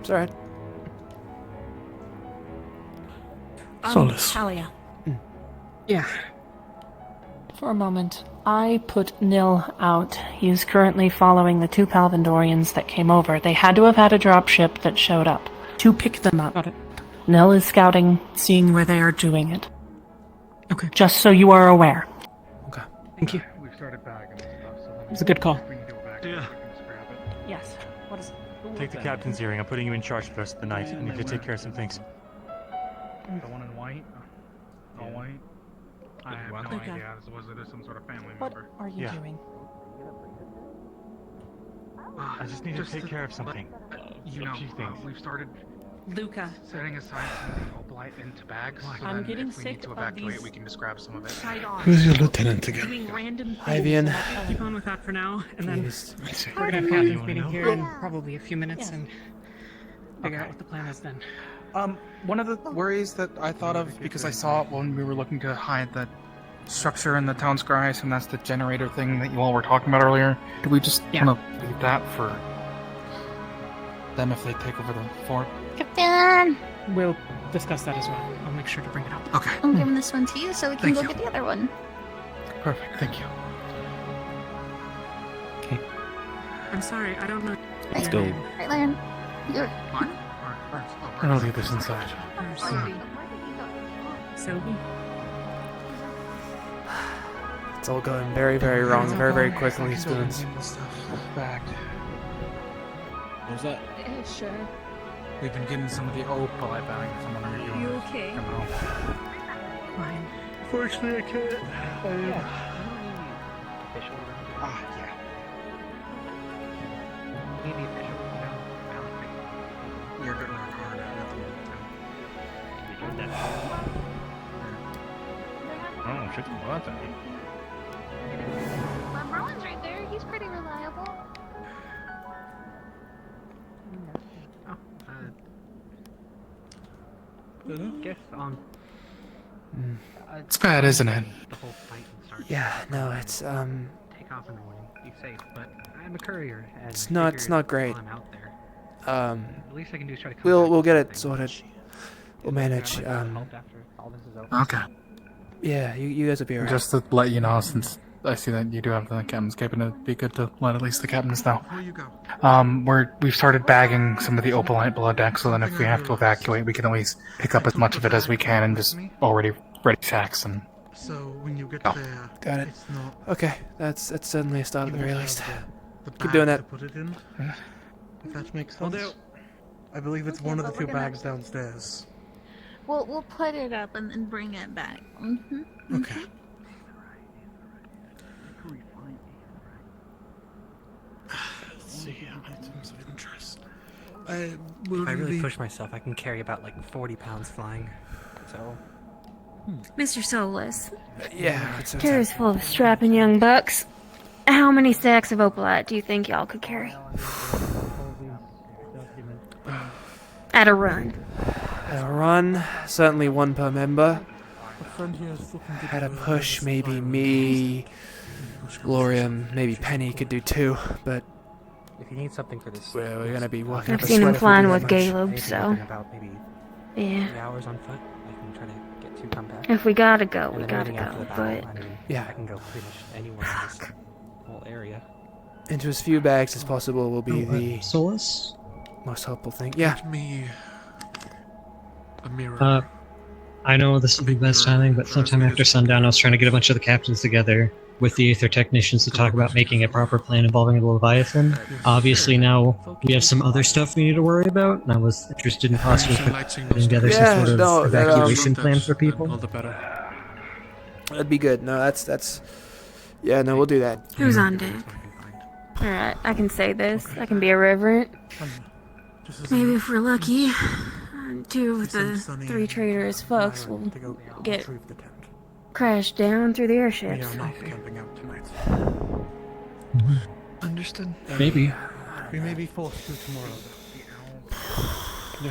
B: It's all right.
K: Solus. Talia.
H: Yeah.
K: For a moment, I put Nil out. He is currently following the 2 Palvandorians that came over. They had to have had a dropship that showed up to pick them up.
H: Got it.
K: Nell is scouting, seeing where they are doing it. Okay. Just so you are aware.
N: Okay.
K: Thank you.
M: We've started bagging and stuff, so
K: It's a good call.
M: if we can go back,
N: Yeah.
M: we can just grab it.
K: Yes. What is it?
N: Take the captain's earring. I'm putting you in charge for the rest of the night. I need to take care of some things.
M: The one in white? All white? I have no
K: Okay.
M: idea. Was it some sort of family
K: What
M: member?
K: are you doing?
N: I just need to take care of something.
M: You know,
N: Few things.
M: we've started
K: Luca.
M: setting aside some opalite into bags. So
K: I'm
M: then
K: getting
M: if we
K: sick
M: need to
K: of
M: evacuate,
K: these
M: we can just grab some of it.
K: side-ons.
J: Who's your lieutenant again?
K: Doing random
B: Hi,
K: things
B: Vian.
K: and not telling
H: Keep on with that for now, and then
B: Yes.
H: we're gonna have captain's meeting here in probably a few minutes and figure out what the plan is then.
E: One of the worries that I thought of, because I saw it when we were looking to hide the structure in the town sky, and that's the generator thing that you all were talking about earlier. Do we just want to leave that for them if they take over the fort?
O: Captain!
H: We'll discuss that as well. I'll make sure to bring it up.
E: Okay.
O: I'm giving this one to you so we can
E: Thank
O: go
E: you.
O: get the other one.
E: Perfect, thank you.
H: I'm sorry, I don't know.
J: Let's
H: your
J: go.
H: name.
O: Right, Lan? You're...
E: And I'll leave this inside.
H: Sylvie?
B: It's all going very, very wrong, very, very quickly, Spoons.
E: Back.
I: What was that?
O: Yeah, sure.
E: We've been getting some of the opalite back. Someone are
O: You okay?
H: Fine.
E: Fortunately, I can't.
I: Maybe official, You're good to work hard at it.
J: Oh, shit, what?
O: Well, Merlin's right there. He's pretty reliable.
I: Guess on.
E: It's bad, isn't it?
I: The whole fight and start.
B: Yeah, no, it's
I: Take off in the morning. Be safe, but I'm a courier. And
B: it's
I: I
B: not
I: figured
B: great.
I: while I'm out there,
B: The
I: least I can do is try to
B: we'll get it sorted. We'll manage.
E: Okay.
B: Yeah, you guys will be alright.
E: Just to let you know, since I see that you do have the captain's cape, and it'd be good to let at least the captains know. We've started bagging some of the opalite below deck, so then if we have to evacuate, we can at least pick up as much of it as we can and just already ready sacks and.
M: So when you get
E: Oh.
M: there,
B: Got it.
M: it's not.
B: Okay, that's certainly a start at the very least.
M: The
B: Keep
M: bag
B: doing
M: to
B: that.
M: put it in.
E: Yeah.
M: If that makes
I: Will
M: sense.
I: do.
M: I believe it's
O: Okay,
M: one of the
O: but
M: two
O: we're gonna-
M: bags downstairs.
O: We'll put it up and then bring it back. Mm-hmm.
M: Okay. Let's see, items of interest. Will
S: If I
M: you
S: really
M: be-
S: push myself, I can carry about like 40 pounds flying. So.
U: Mr. Solus.
B: Yeah, it's
U: Carrier's full of strapping young bucks. How many stacks of opalite do you think y'all could carry? At a run.
B: At a run, certainly one per member. At a push, maybe me, Gloria, maybe Penny could do two, but
S: If you need something for this,
B: we're gonna be working up
U: I've
B: a
U: seen
B: sweat
U: him
B: if we
U: flying
B: do that
U: with
B: much.
U: Caleb,
S: maybe
U: so
S: within about maybe
U: yeah.
S: 3 hours on foot, I can try to get to come back.
U: If we gotta go,
S: And
U: we
S: then
U: gotta
S: everything after
U: go.
S: the battle,
U: But
S: I mean,
B: Yeah.
S: I can go pretty much anywhere in this whole area.
B: Into as few bags as possible will be the
I: Solus?
B: most helpful thing. Yeah.
M: Give me a mirror.
I: I know this will be best timing, but sometime after sundown, I was trying to get a bunch of the captains together with the Aether technicians to talk about making a proper plan involving the Leviathan. Obviously, now we have some other stuff we need to worry about, and I was interested in possibly putting together some sort of evacuation plan for people.
B: That'd be good. No, that's. Yeah, no, we'll do that.
U: who's on deck? Alright, I can say this. I can be irreverent. Maybe if we're lucky, 2 of the 3 traitorous fucks will get crashed down through the airships.
M: Understood.
I: Maybe.
M: We may be forced to tomorrow. Yeah.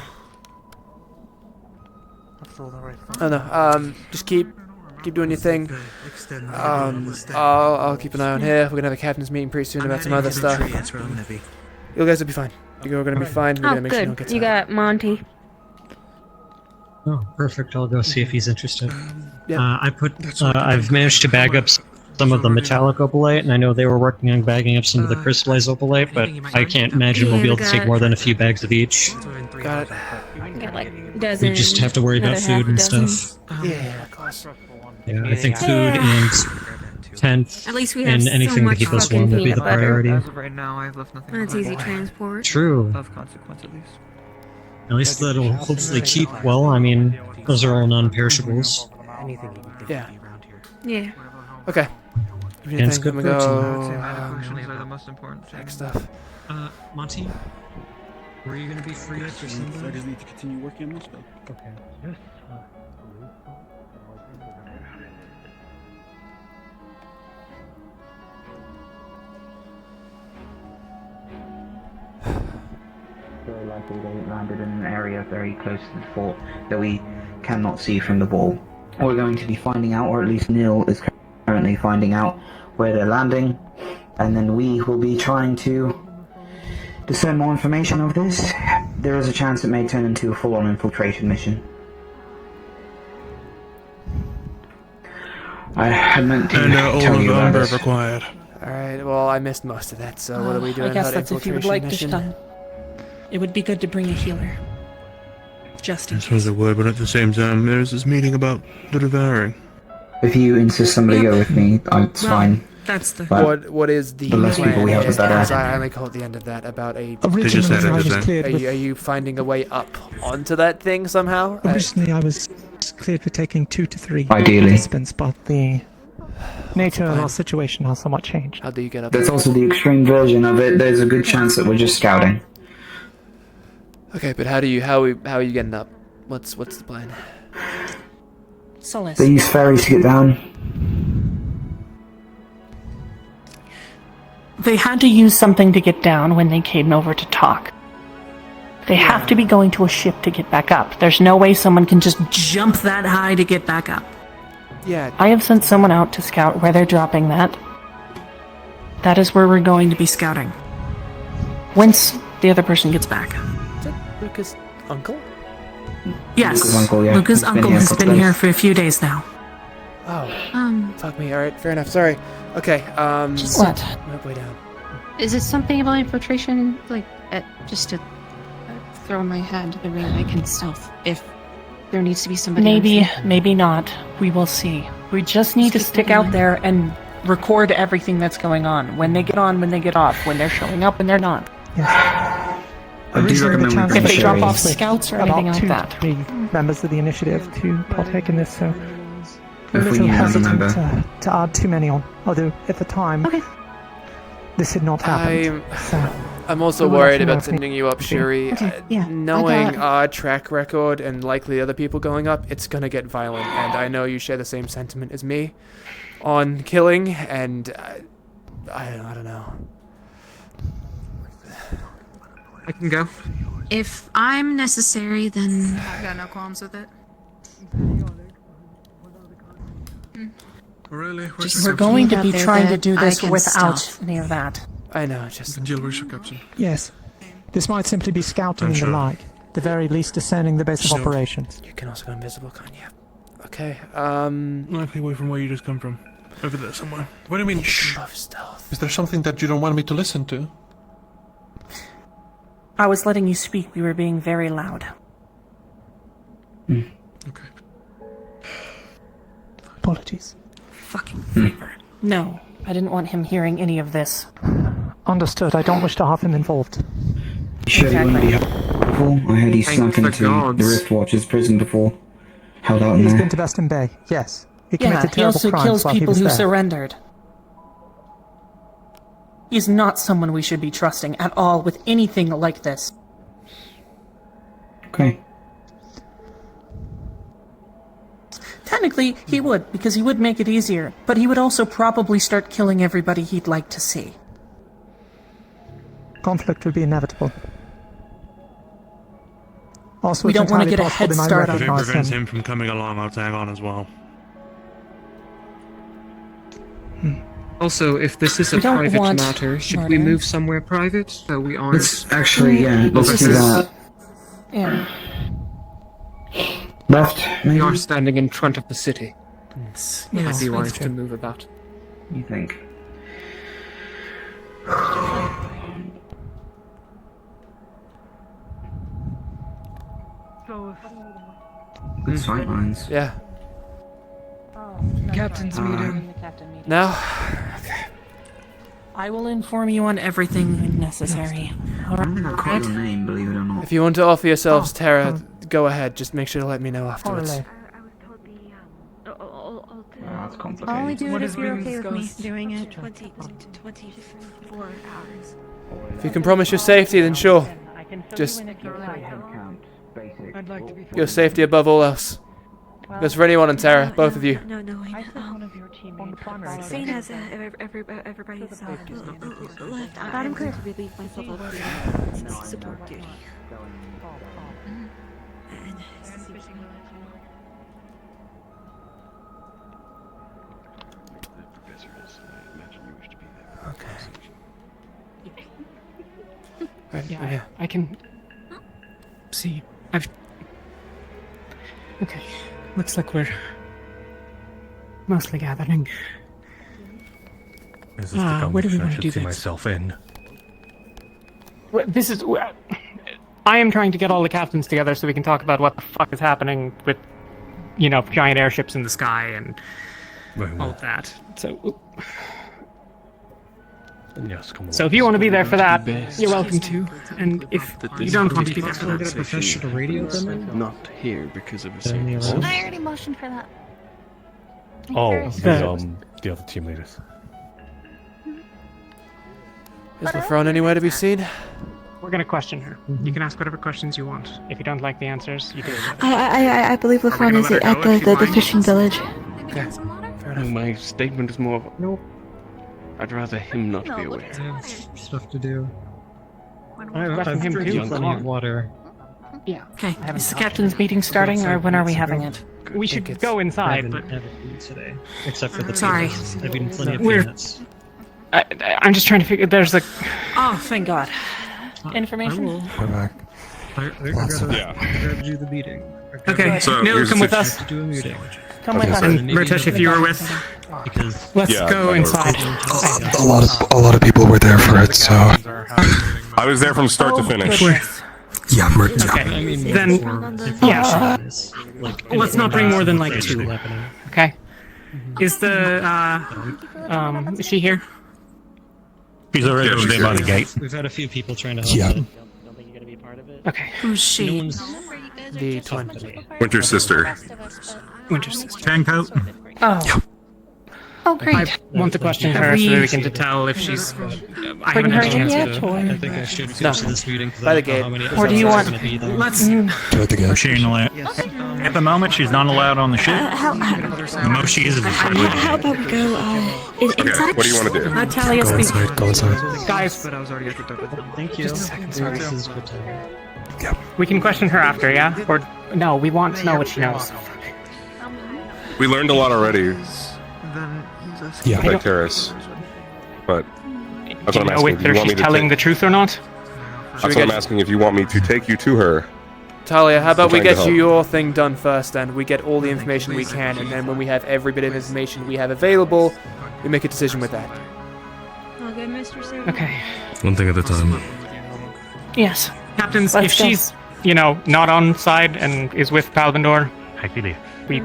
M: That's all the right.
B: Oh no. Just keep doing your thing. I'll keep an eye on here. We're gonna have a captain's meeting pretty soon about some other stuff.
Q: That's where I'm gonna be.
B: You guys will be fine. You're gonna be fine. We're
U: Oh,
B: gonna make sure you don't
U: good.
B: get
U: You got Monty.
I: Oh, perfect. I'll go see if he's interested.
B: Yeah.
I: I've managed to bag up some of the metallic opalite, and I know they were working on bagging up some of the crystallized opalite, but I can't imagine we'll be able to take more than a few bags of each.
B: Got it.
U: Got like a dozen.
I: We just have to worry about
U: another
I: food
U: half a
I: and
U: dozen.
I: stuff.
B: Yeah, of course.
I: Yeah, I think food and tent
U: At least we have
I: and
U: so
I: anything to
U: much
I: keep us
U: fucking
I: warm would be
U: peanut
I: the
U: butter.
I: priority.
L: As of right now, I've left nothing.
U: That's easy transport.
I: True.
L: Of consequence, at least.
I: At least that'll hopefully keep well. I mean, those are all non-perishables.
B: Yeah.
U: Yeah.
B: Okay.
I: And it's good
B: I'm gonna
I: protein.
B: go.
L: Potions are the most important.
B: Next stuff.
I: Monty, were you gonna be free after Sunday?
T: I just need to continue working on this spell.
I: Okay.
V: Very likely they landed in an area very close to the fort that we cannot see from the wall. We're going to be finding out, or at least Neil is currently finding out, where they're landing, and then we will be trying to discern more information of this. There is a chance it may turn into a full-on infiltration mission. I meant to tell you about this.
B: required. Alright, well, I missed most of that, so what are we doing
K: I guess
B: about
K: that's if you would
B: infiltration
K: like to
B: mission?
K: stun. It would be good to bring a healer. Just in
T: I suppose I would, but at the same time, there's this meeting about the devouring.
V: If you insist somebody go with me, it's fine.
K: That's the...
V: But
B: What is the
V: the less
B: plan?
V: people we have, the
B: Yes,
V: better.
B: because I only caught the end of that about a...
C: Originally, I was cleared
B: Are
C: with...
B: you finding a way up onto that thing somehow?
C: Originally, I was cleared for taking 2 to 3
V: Ideally.
C: participants, but the nature of our situation has somewhat changed.
B: How do you get up
V: There's
B: there?
V: also the extreme version of it. There's a good chance that we're just scouting.
B: Okay, but how are you getting up? What's the plan?
K: Solus.
V: They use ferries to get down.
K: They had to use something to get down when they came over to talk. They have to be going to a ship to get back up. There's no way someone can just jump that high to get back up.
B: Yeah.
K: I have sent someone out to scout where they're dropping that. That is where we're going to be scouting. Once the other person gets back.
B: Is that Luca's uncle?
K: Yes,
V: Luca's uncle, yeah.
K: Luca's
V: He's been
K: uncle
V: here
K: has
V: for
K: been
V: days.
K: here for a few days now.
B: Oh. Fuck me. Alright, fair enough. Sorry. Okay,
K: What?
B: Way down.
W: Is it something about infiltration? Like, just to throw my hand in the ring, I can stealth if there needs to be somebody.
K: Maybe, maybe not. We will see. We just need to stick out there and record everything that's going on. When they get on, when they get off, when they're showing up, when they're not.
V: I do recommend we
K: If
V: bring
K: they drop off
V: ferries.
K: scouts or anything
C: About
K: like
C: 2
K: that.
C: to 3 members of the initiative to partake in this, so I'm a
V: If we
C: little
V: need another
C: hesitant
V: member.
C: to add too many on. Although, at the time, this had not happened.
B: I'm also
C: We will
B: worried
C: let you know
B: about
C: if we-
B: sending you up, Shuri.
C: Okay, yeah, I
B: Knowing
C: got-
B: our track record and likely other people going up, it's gonna get violent. And I know you share the same sentiment as me on killing, and I don't know.
H: I can go.
W: If I'm necessary, then
U: I've got no qualms with it.
T: Really?
K: We're going to be trying to do
W: I
K: this
W: can
K: without
W: stealth.
K: any of that.
B: I know, just...
T: Jill, where's your captain?
C: Yes. This might simply be scouting
T: I'm
C: and
T: sure.
C: the like. The very least discerning the base of
T: Sure.
C: operations.
B: You can also go invisible, can't you? Okay,
T: Likely away from where you just come from. Over there somewhere. What do you mean, shh?
B: Love stealth.
M: Is there something that you don't want me to listen to?
K: I was letting you speak. We were being very loud.
T: Okay.
C: Apologies.
K: Fucking favor. No, I didn't want him hearing any of this.
C: Understood. I don't wish to have him involved.
V: You sure he wouldn't be helpful? I heard he snuck into the Rift Watcher's prison before. Held out in
C: He's
V: there.
C: been to Veston Bay, yes. He
K: Yeah,
C: committed
K: he
C: terrible
K: also
C: crimes
K: kills
C: while he
K: people
C: was
K: who
C: there.
K: surrendered. He's not someone we should be trusting at all with anything like this.
V: Okay.
K: Technically, he would, because he would make it easier, but he would also probably start killing everybody he'd like to see.
C: Conflict would be inevitable. Also,
K: We
C: it's
K: don't wanna
C: entirely
K: get a
C: possible
K: head
C: they might
K: start on
T: If it
C: recognize
T: prevents
C: him.
T: him from coming along, I'll tag on as well.
H: Also, if this is a
K: We don't
H: private
K: want
H: matter, should we
K: murder.
H: move somewhere private so we aren't?
V: Let's actually, yeah, let's do that.
K: Yeah.
V: Left,
H: We
V: maybe?
H: are standing in front of the city.
K: Yes,
H: Might be
K: that's
H: wise
K: true.
H: to move about.
V: You think? Good sightlines.
B: Yeah.
K: Captain's meeting.
B: Now?
K: I will inform you on everything necessary.
V: I don't think I caught your name, believe it or not.
B: If you want to offer yourselves terror, go ahead. Just make sure to let me know afterwards.
V: That's complicated.
O: I'll only do
K: What
O: it
K: is
O: if you're
K: being
O: okay with me
K: discussed?
O: doing it.
U: 24 hours.
B: If you can promise your safety, then sure. Just your safety above all else. Because for anyone in terror, both of you.
U: No, seeing as everybody's left, I'm going to relieve myself of support duty.
B: Right,
K: Yeah, I can see. Okay, looks like we're mostly gathering.
Q: Is this the conversation
K: where do we
Q: I
K: want to
Q: should
K: do
Q: see
K: this?
Q: myself in?
K: This is. I am trying to get all the captains together so we can talk about what the fuck is happening with, giant airships in the sky and all of that. So.
Q: Yes, come on.
K: So if you want to be there for that, you're welcome to. And if you don't want to be there for
I: Get a professional radio then?
G: Not here because of a
I: Then
G: safety.
I: you're
O: I already motioned for that.
Q: The other team leaders.
B: Is LaFron anywhere to be seen?
K: We're gonna question her. You can ask whatever questions you want. If you don't like the answers, you can.
U: I believe LaFron is at the fishing village.
B: Okay. Fair enough.
G: My statement is more of nope. I'd rather him not be aware.
I: I have stuff to do.
K: I've
I: drinking
K: too.
I: plenty of water.
K: Yeah. Okay. Is the captain's meeting starting, or when are we having it? We should go inside, but
I: haven't eaten today, except for the
K: Sorry.
I: peanuts. I've eaten plenty of
K: We're-
I: peanuts.
K: I'm just trying to figure. There's like. Oh, thank God. Information.
J: Go back.
I: I grabbed you the meeting.
K: Okay.
J: So,
K: No,
J: here's
K: come
J: the
K: with us.
I: To do a meeting.
K: Come with us. And Ritesh, if you were with,
I: Because
K: let's go inside.
J: A lot of people were there for it, so.
P: I was there from start to finish.
J: Yeah,
K: Okay. Then, yeah. Let's not bring more than like 2. Okay. Is is she here?
Q: He's already
P: Yeah, she's
Q: by the
P: here.
Q: gate.
I: We've had a few people trying to help.
J: Yeah.
K: Okay.
O: Who's she?
B: The twin.
P: Winter's sister.
K: Winter's sister.
N: Tancoat.
K: Oh.
O: Oh, great.
K: I want to question her so that we can tell if she's. I haven't had a chance to.
I: I think I should go to this meeting because
B: By
I: I
B: the
I: don't know how
B: gate.
I: many
K: Or do you want?
I: episodes are gonna be there.
K: Let's.
J: Do it again.
Q: She ain't allowed. At the moment, she's not allowed on the ship. The most she is a friendly.
U: How about we go
P: Okay,
U: inside?
P: what do you want to do?
K: Talia,
J: Go
K: speak.
J: inside, go inside.
K: Guys,
G: But I was already at the door.
I: Thank you.
K: Just a second, sorry.
I: This is good time.
J: Yep.
K: we can question her after, yeah? Or no, we want to know what she knows.
P: We learned a lot already
G: Then he's a
J: Yeah.
P: by Terrace. But that's
K: Do
P: what
K: you
P: I'm
K: know
P: asking. Do
K: whether
P: you want me
K: she's
P: to
K: telling
P: take,
K: the truth or not?
P: that's what I'm asking if you want me to take you to her.
B: Talia, how about we
P: I'm trying
B: get
P: to
B: you
P: help.
B: your thing done first, and we get all the information we can, and then when we have every bit of information we have available, we make a decision with that.
U: All good, Mr. Sam?
K: Okay.
J: One thing at a time.
K: Yes. Captains,
U: Let's
K: if
U: go.
K: she's, not on side and is with Palvindor,
Q: Actually,
K: we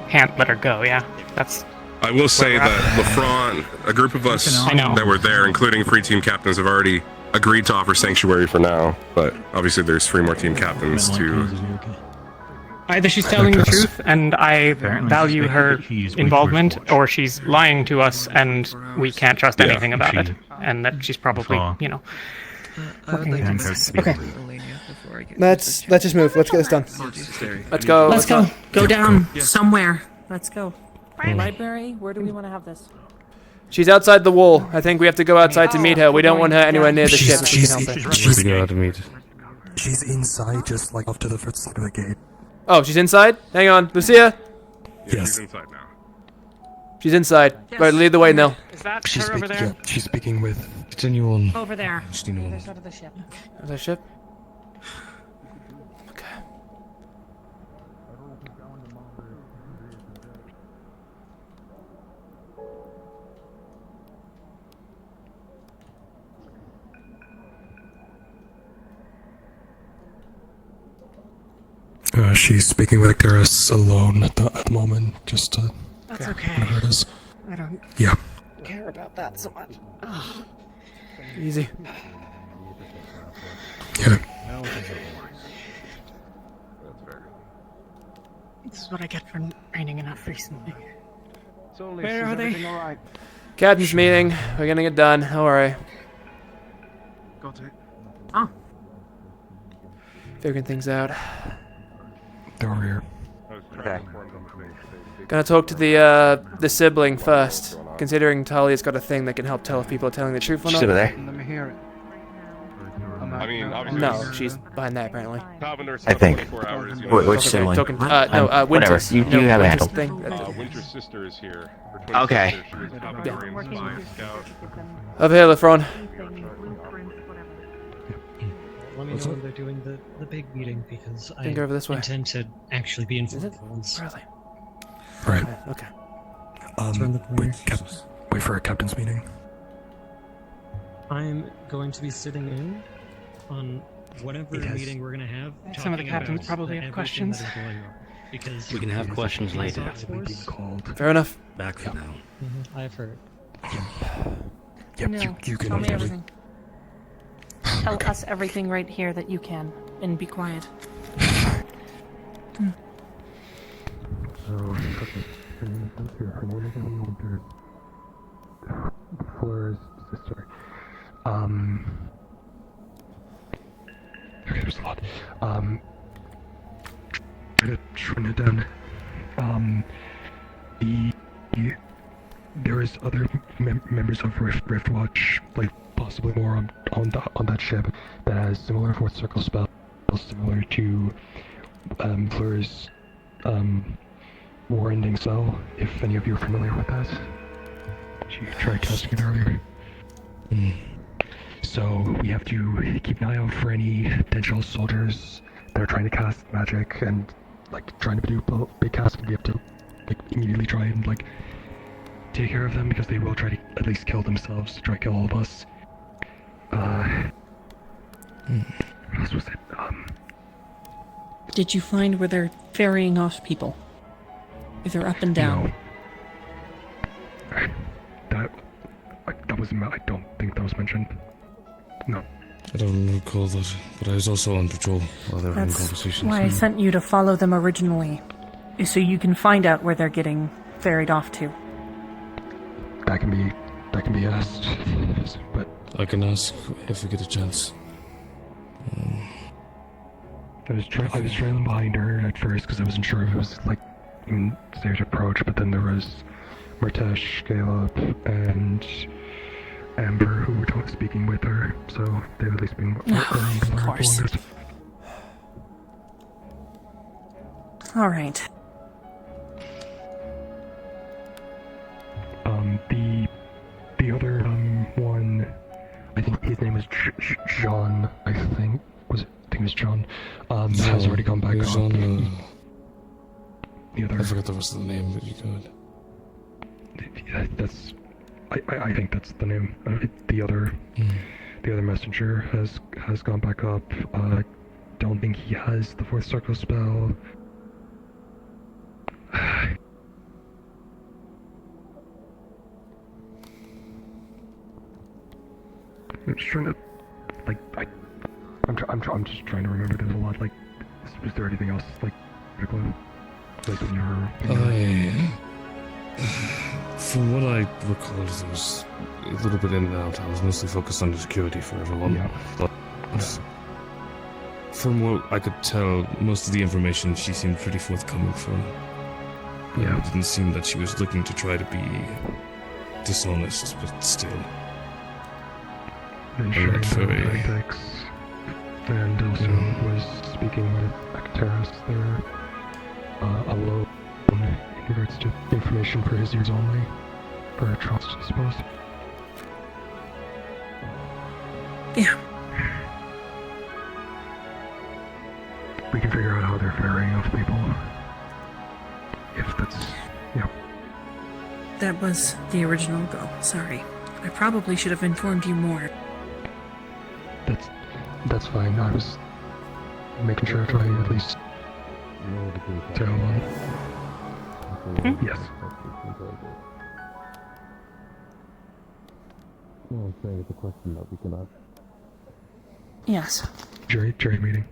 K: can't let her go, yeah? That's.
P: I will say that LaFron, a group of us
K: I know.
P: that were there, including 3 team captains, have already agreed to offer sanctuary for now. But obviously, there's 3 more team captains to.
K: Either she's telling the truth and I value her involvement, or she's lying to us and we can't trust
P: Yeah.
K: anything about it. And that she's probably, Okay.
B: Let's just move. Let's get this done. Let's go.
K: Let's go.
B: not-
K: Go down somewhere. Let's go. Library? Where do we want to have this?
B: She's outside the wall. I think we have to go outside to meet her. We don't want her anywhere near the ship if we can help it.
J: She's inside, just like off to the first side of the gate.
B: Oh, she's inside? Hang on. Lucia?
J: Yes.
P: She's inside now.
B: She's inside. Right, lead the way, Nil.
K: Is that
J: She's
K: her over
J: speaking.
K: there?
J: Yeah, she's speaking with continual.
K: Over there.
J: Continual.
K: Other side of the ship.
B: Is that ship? Okay.
J: She's speaking with Actaris alone at the moment, just to...
K: That's okay.
J: Whatever it is.
K: I don't
J: Yeah.
K: care about that so much. Ugh.
B: Easy.
J: Yeah.
K: This is what I get for raining enough recently. Where are they?
B: Captain's meeting. We're gonna get done. Don't worry.
E: Got it.
K: Oh.
B: Figuring things out.
J: They're over here.
A: Okay.
B: Gonna talk to the sibling first. Considering Talia's got a thing that can help tell if people are telling the truth or not.
A: She's over there.
E: Let me hear it.
P: I mean, obviously.
B: No, she's behind that apparently.
A: I think. Which sibling?
B: Talking,
A: Whatever.
B: Winter's.
A: You have a
B: Winter's
A: handle.
B: thing.
P: Winter's sister is here.
A: Okay.
B: Over here, Lefron.
I: Let me know when they're doing the big meeting, because I
B: Go over this way.
I: intend to actually be informed once.
B: Really?
J: Right.
B: Okay.
J: Wait for a captain's meeting.
I: I'm going to be sitting in on whatever meeting we're going to have.
K: Some of the
I: talking
K: captains
I: about
K: probably have
I: everything
K: questions.
I: that is going on, because
G: We can have questions later.
B: Fair enough.
G: Back for now.
I: I've heard.
J: Yep,
K: No,
J: you can.
K: tell me everything. Tell us everything right here that you can, and be quiet.
J: Fleur's sister. Okay, there's a lot. Try to shrink it down. There is other members of Riftwatch, like possibly more on that ship that has similar fourth circle spells, similar to Fleur's war ending spell. If any of you are familiar with that, she tried casting it earlier. So we have to keep an eye out for any potential soldiers that are trying to cast magic and like trying to do big casts. We have to like immediately try and like take care of them, because they will try to at least kill themselves to try to kill all of us. What else was it?
K: Did you find where they're ferrying off people? If they're up and down?
J: No. That was, I don't think that was mentioned. No.
F: I don't recall that, but I was also on patrol while they were having
K: That's
F: conversations.
K: why I sent you to follow them originally, is so you can find out where they're getting ferried off to.
J: That can be asked, but
F: I can ask if we get a chance.
J: I was trailing behind her at first because I wasn't sure if it was like even safe to approach, but then there was Murtesh, Caleb, and Amber who were speaking with her, so they've at least been around the longest.
K: All right.
J: The other one, I think his name is John. I think it was John. Has already gone back up. The other.
F: I forgot the rest of the name, but you could.
J: That's. I think that's the name. The other messenger has gone back up. Don't think he has the fourth circle spell. I'm just trying to, like, I'm just trying to remember. There's a lot. Like, was there anything else like critical? Like when you were.
F: From what I recall, there was a little bit in and out. I was mostly focused on the security for everyone.
J: Yeah.
F: But from what I could tell, most of the information she seemed pretty forthcoming from.
J: Yeah.
F: It didn't seem that she was looking to try to be dishonest, but still.
J: And sharing the tactics, and also was speaking with Actaris there alone in regards to information for his ears only, for trust, I suppose.
K: Yeah.
J: We can figure out how they're ferrying off people. If that's, yeah.
D: That was the original goal. Sorry. I probably should have informed you more.
J: That's fine. I was making sure I try at least
F: Yes. No, I'm saying it's a question that we can ask.
K: Yes.
F: Jury meeting.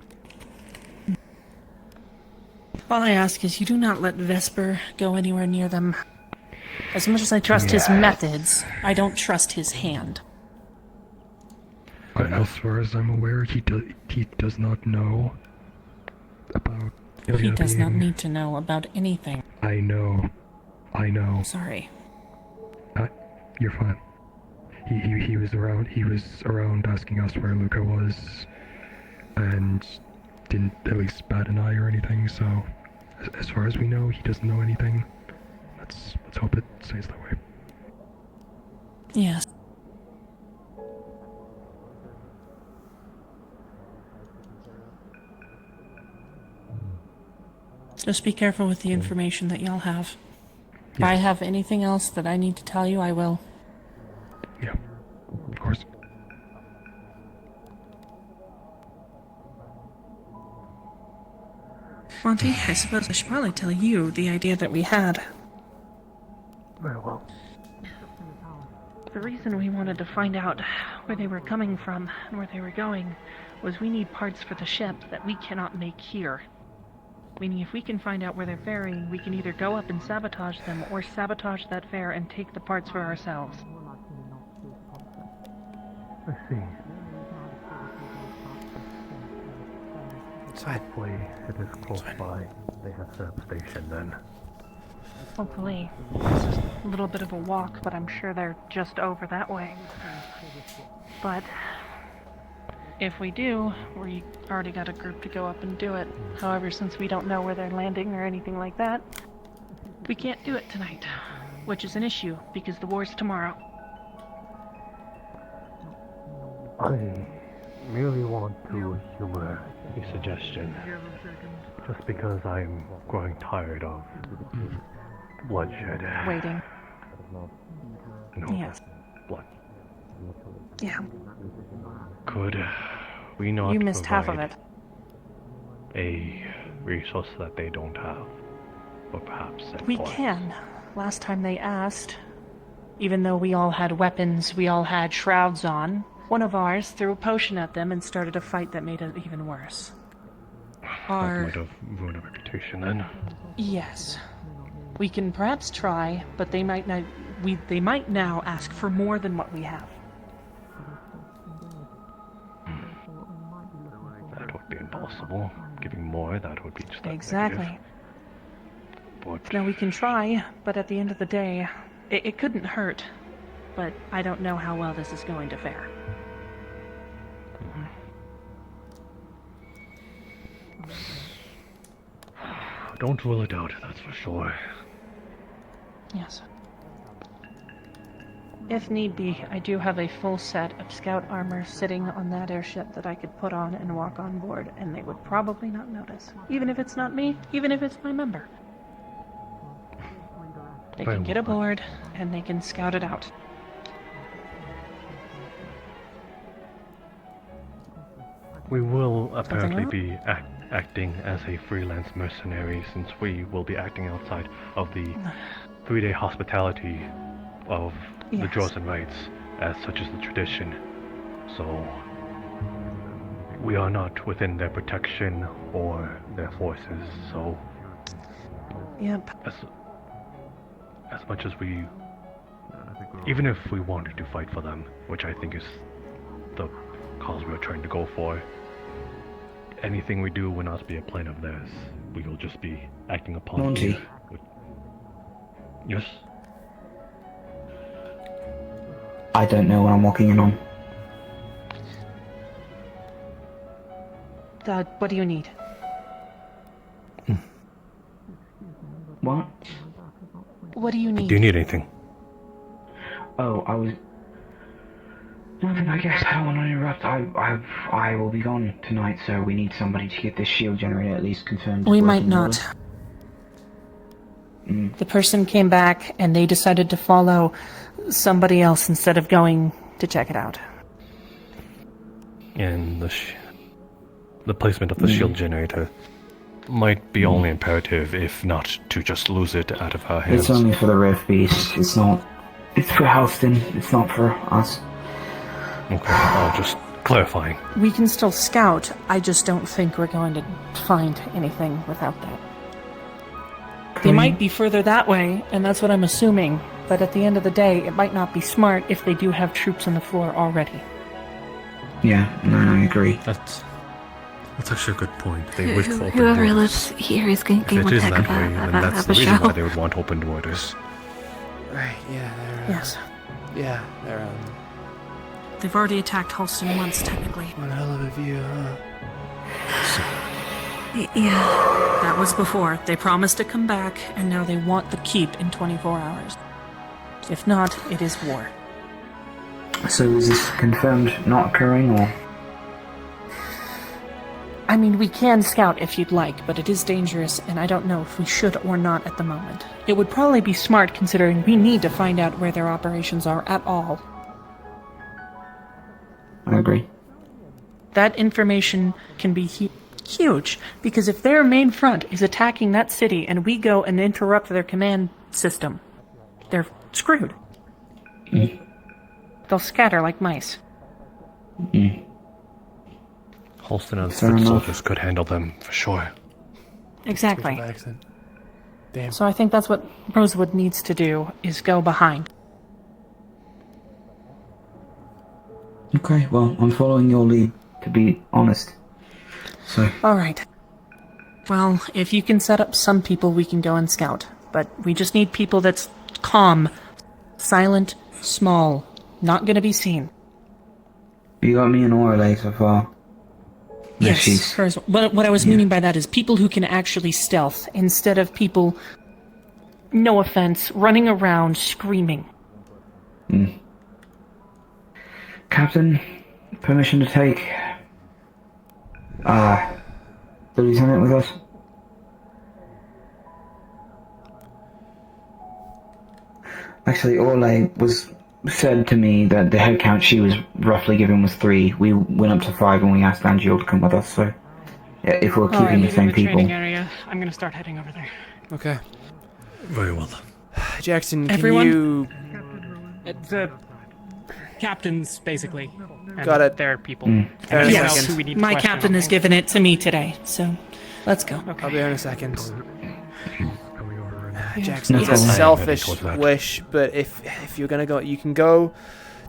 K: All I ask is you do not let Vesper go anywhere near them. As much as I trust his methods, I don't trust his hand.
F: As far as I'm aware, he does not know about...
K: He does not need to know about anything.
F: I know.
K: Sorry.
F: You're fine. He was around asking us where Luca was, and didn't at least bat an eye or anything, so as far as we know, he doesn't know anything. Let's hope it stays that way.
K: Yes. Just be careful with the information that y'all have. If I have anything else that I need to tell you, I will.
F: Yeah, of course.
K: Monty, I suppose I should probably tell you the idea that we had.
F: Very well.
K: The reason we wanted to find out where they were coming from and where they were going was we need parts for the ship that we cannot make here. Meaning if we can find out where they're ferrying, we can either go up and sabotage them or sabotage that fare and take the parts for ourselves.
F: I see. Hopefully it is close by. They have set up station then.
K: Hopefully. It's just a little bit of a walk, but I'm sure they're just over that way. But if we do, we already got a group to go up and do it. However, since we don't know where they're landing or anything like that, we can't do it tonight. Which is an issue, because the war's tomorrow.
F: I merely want to humor a suggestion. Just because I'm growing tired of bloodshed.
K: Waiting.
F: No,
K: Yes.
F: blood.
K: Yeah.
F: Could we not
K: You missed half of
F: provide
K: it.
F: a resource that they don't have? Or perhaps
K: We can. Last time they asked, even though we all had weapons, we all had shrouds on, one of ours threw a potion at them and started a fight that made it even worse.
F: That might have ruined a reputation then.
K: Yes. We can perhaps try, but they might not. They might now ask for more than what we have.
F: That would be impossible. Giving more, that would be just
K: Exactly.
F: But
K: Now we can try, but at the end of the day, it couldn't hurt. But I don't know how well this is going to fare.
F: don't rule it out, that's for sure.
K: Yes. If need be, I do have a full set of scout armor sitting on that airship that I could put on and walk on board, and they would probably not notice. Even if it's not me, even if it's my member. They can get aboard, and they can scout it out.
F: We will apparently
K: wrong?
F: be acting as a freelance mercenary, since we will be acting outside of the 3-day hospitality of the
K: Yes.
F: Drozen rites, as such is the tradition. So we are not within their protection or their forces, so
K: Yep.
F: as much as we, even if we wanted to fight for them, which I think is the cause we're trying to go for, anything we do will not be a plan of theirs. We will just be acting upon
V: Monty.
F: Yes?
V: I don't know what I'm walking in on.
K: What do you need?
V: What?
K: What do you need?
F: Do you need anything?
V: Oh, I was... Nothing, I guess. I don't want to interrupt. I will be gone tonight, so we need somebody to get this shield generator at least confirmed.
K: We might
V: working
K: not.
V: order.
K: The person came back and they decided to follow somebody else instead of going to check it out.
F: And the placement of the shield generator. might be only imperative, if not to just lose it out of her hands.
V: It's only for the Rift Beast. It's not. It's for Halston. It's not for us.
F: Okay, I'll just clarifying.
K: We can still scout. I just don't think we're going to find anything without that. They might be further that way, and that's what I'm assuming. But at the end of the day, it might not be smart if they do have troops on the floor already.
V: Yeah, no, I agree.
J: That's actually a good point. They wish for open
O: Whoever
J: borders.
O: lives here is going to
J: If it is
O: want
J: that
O: to
J: way,
O: have
J: then
O: a
J: that's the
O: show.
J: reason why they would want open borders.
B: Right, yeah, they're...
K: Yes.
B: Yeah, they're,
D: They've already attacked Halston once, technically.
B: One hell of a view, huh?
D: Yeah. That was before. They promised to come back, and now they want the keep in 24 hours. If not, it is war.
V: So is this confirmed not occurring, or?
K: I mean, we can scout if you'd like, but it is dangerous, and I don't know if we should or not at the moment. It would probably be smart considering we need to find out where their operations are at all.
V: I agree.
K: That information can be huge, because if their main front is attacking that city and we go and interrupt their command system, they're screwed. They'll scatter like mice.
F: Halston and
V: Fair
F: foot
V: enough.
F: soldiers could handle them for sure.
K: Exactly.
B: Damn.
K: So I think that's what Rosewood needs to do, is go behind.
V: Okay, well, I'm following your lead, to be honest. So,
K: Alright. Well, if you can set up some people, we can go and scout. But we just need people that's calm, silent, small, not gonna be seen.
V: you got me and Orale so far.
K: Yes, hers. What I was meaning by that is people who can actually stealth, instead of people, no offense, running around screaming.
V: Captain, permission to take, the lieutenant with us? Actually, Orle said to me that the head count she was roughly given was 3. We went up to 5 and we asked Angel to come with us, so yeah, if we're keeping the same people.
H: Training area. I'm gonna start heading over there.
B: Okay.
J: Very well.
B: Jackson, can
H: Everyone?
B: you...
H: The captains, basically. And
B: Got it.
H: Their people.
B: Fair
H: Anyone
B: enough.
H: else who we need to
K: My
H: question.
K: captain has given it to me today, so let's go.
B: I'll be there in a second.
K: Yeah.
B: Jackson, it's a
V: No problem.
B: selfish
J: Towards that.
B: wish, but if you're gonna go, you can go.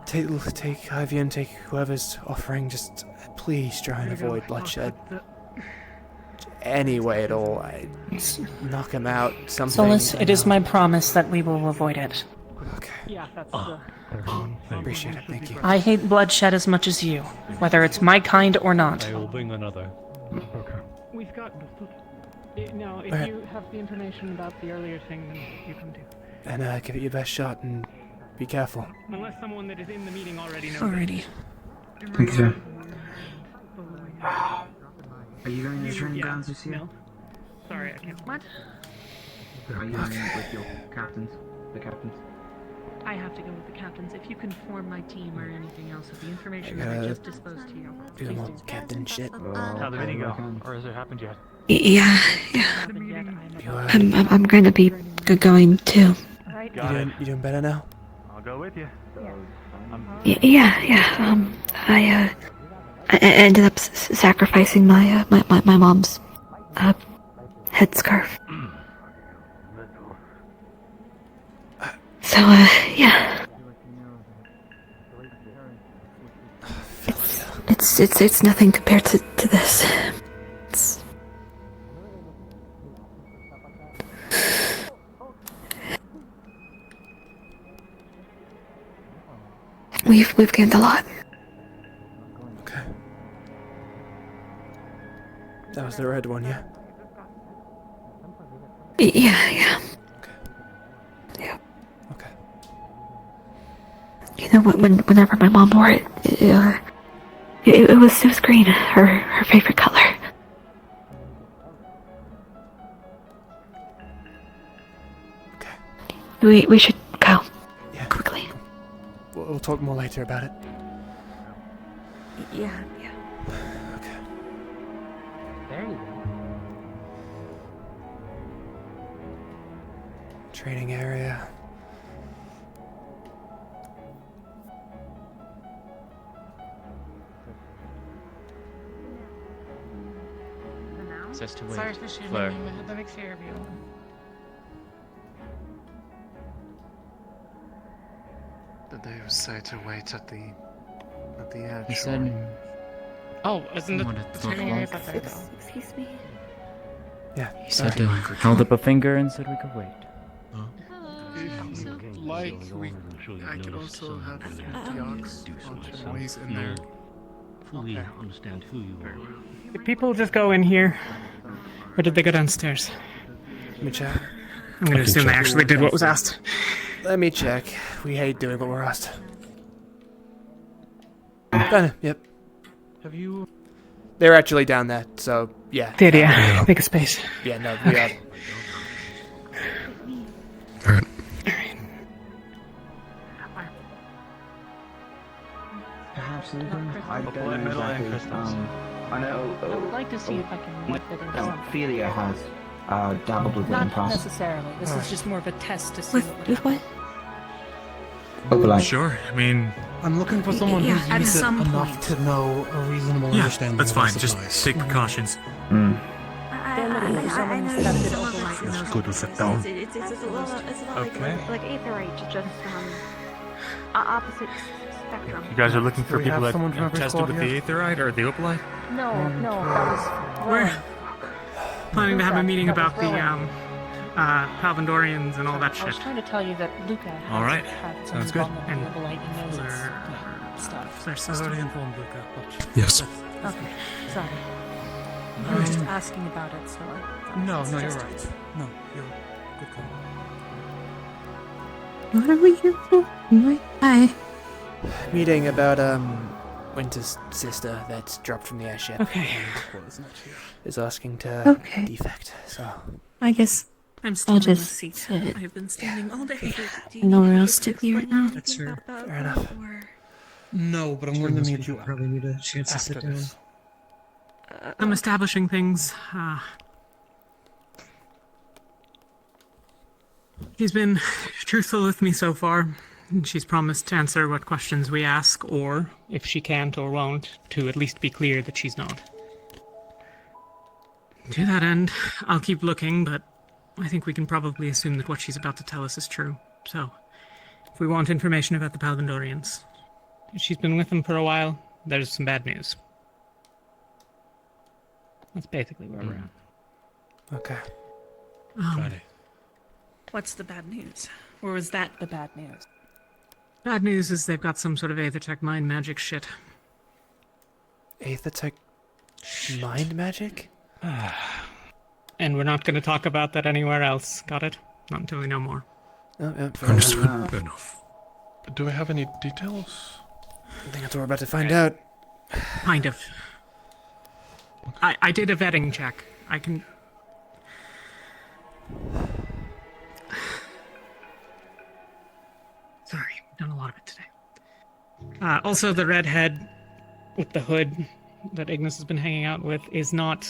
B: Take Ivy and take whoever's offering. Just please try and avoid bloodshed. Any way at all. Just knock him out. Something.
K: Solus, it is my promise that we will avoid it.
B: Okay.
H: Yeah, that's
B: Appreciate it. Thank you.
K: I hate bloodshed as much as you, whether it's my kind or not.
F: I will bring another.
H: We've got. Now, if
B: Alright.
H: you have the information about the earlier thing, then you can do.
B: And give it your best shot and be careful.
H: Unless someone that is in the meeting already knows.
K: Alrighty.
V: Thank you, sir. Are you going to the training
H: Yeah,
V: grounds this year?
H: no. Sorry, I can't. What?
V: Are you going with your captains? The captains?
H: I have to go with the captains. If you can form my team or anything else with the information
B: I
H: that I
B: gotta
H: just disposed to you.
B: Do the more captain shit.
N: How'd the meeting go? Or has it happened yet?
O: Yeah, I'm going to be going too.
B: You doing better now?
N: I'll go with you.
O: Yeah. I ended up sacrificing my mom's headscarf. So yeah. It's nothing compared to this. It's... We've gained a lot.
B: Okay. That was the red one, yeah?
O: Yeah.
B: Okay.
O: You know, whenever my mom wore it, it was green, her favorite color.
B: Okay.
O: We should go.
B: Yeah.
O: Quickly.
B: We'll talk more later about it.
O: Yeah.
B: Okay.
H: There you go.
B: Training area.
G: Says to wait.
K: Sorry for shooting
G: Fleur.
K: you. I had to make care of you.
G: Did they say to wait at the edge?
H: He said. Oh, isn't
G: Someone
H: it
G: had
H: the
G: thought
H: training area? But
U: Excuse me.
B: Yeah.
L: He said to held up a finger and said we could wait.
G: If you'd like, I could also have Diox on ways in there.
L: Fully understand who you are.
H: Did people just go in here, or did they go downstairs?
B: Let me check.
H: I'm gonna assume they actually did what was asked.
B: Let me check. We hate doing what we're asked. Done. Yep.
E: Have you?
B: They're actually down there, so yeah.
H: The idea. Make a space.
B: Yeah, no, we are.
J: Alright.
V: Perhaps even. I don't know exactly. I know.
K: I would like to see if I can fit into something.
V: Ophelia has dabbled with it in the
K: Not
V: past.
K: necessarily. This is just more of a test to see
U: With what?
V: Overlay.
N: Sure. I mean,
T: I'm looking for someone
K: Yeah,
T: who's
K: at
T: used it
K: some
T: enough
K: point.
T: to know a reasonable
N: yeah,
T: understanding
N: that's
T: of our
N: fine. Just
T: supplies.
N: take precautions.
K: They're looking for someone who's tested overnight and knows
J: Good with it down.
O: It's a lot
N: Okay.
O: like aetherite, just opposite spectrum.
N: You guys are looking for
T: we
N: people
T: have
N: that
T: someone from
N: have
T: every
N: tested
T: squad
N: with
T: here?
N: the aetherite or the opalite?
K: No, that was
H: We're planning to have a meeting about the Palvandorians and all that
K: I
H: shit.
K: was trying to tell you that Luca has
N: All right.
K: had
N: Sounds
K: some
N: good.
K: involvement with the light and knows
H: Fleur-
K: its stuff.
H: Their
T: I've
H: system.
T: already informed Luca, but
J: Yes.
K: Okay, sorry. I was just asking about it, so I
T: no,
K: was
T: you're
K: suggesting.
T: right. No, you're good call.
U: What are we here for? Hi.
B: Meeting about Winter's sister that's dropped from the airship.
H: Okay.
B: And is asking to
U: Okay.
B: defect. So
U: I guess
K: I'm
U: I'll
K: still in the
U: just
K: seat.
U: sit.
K: I've been standing all day.
U: Nowhere else to be right now.
T: That's fair.
B: fair enough.
T: No, but I'm going to need you
I: Probably need a chance to sit
T: after
I: down.
T: this.
H: I'm establishing things. She's been truthful with me so far. And she's promised to answer what questions we ask, or, if she can't or won't, to at least be clear that she's not. To that end, I'll keep looking, but I think we can probably assume that what she's about to tell us is true. So, if we want information about the Palvandorians, if she's been with them for a while, there's some bad news. That's basically where we're at.
B: Okay.
K: What's the bad news? Or was that the bad news?
H: Bad news is they've got some sort of Aethertech mind magic shit.
B: Aethertech mind magic?
H: And we're not going to talk about that anywhere else. Got it? Not until we know more.
B: Oh, yeah, fair
J: Understood.
B: enough.
J: Good enough.
M: Do we have any details?
B: I think that's what we're about to find out.
H: Kind of. I did a vetting check. I can... Sorry, I've done a lot of it today. Also, the redhead with the hood that Ignis has been hanging out with is not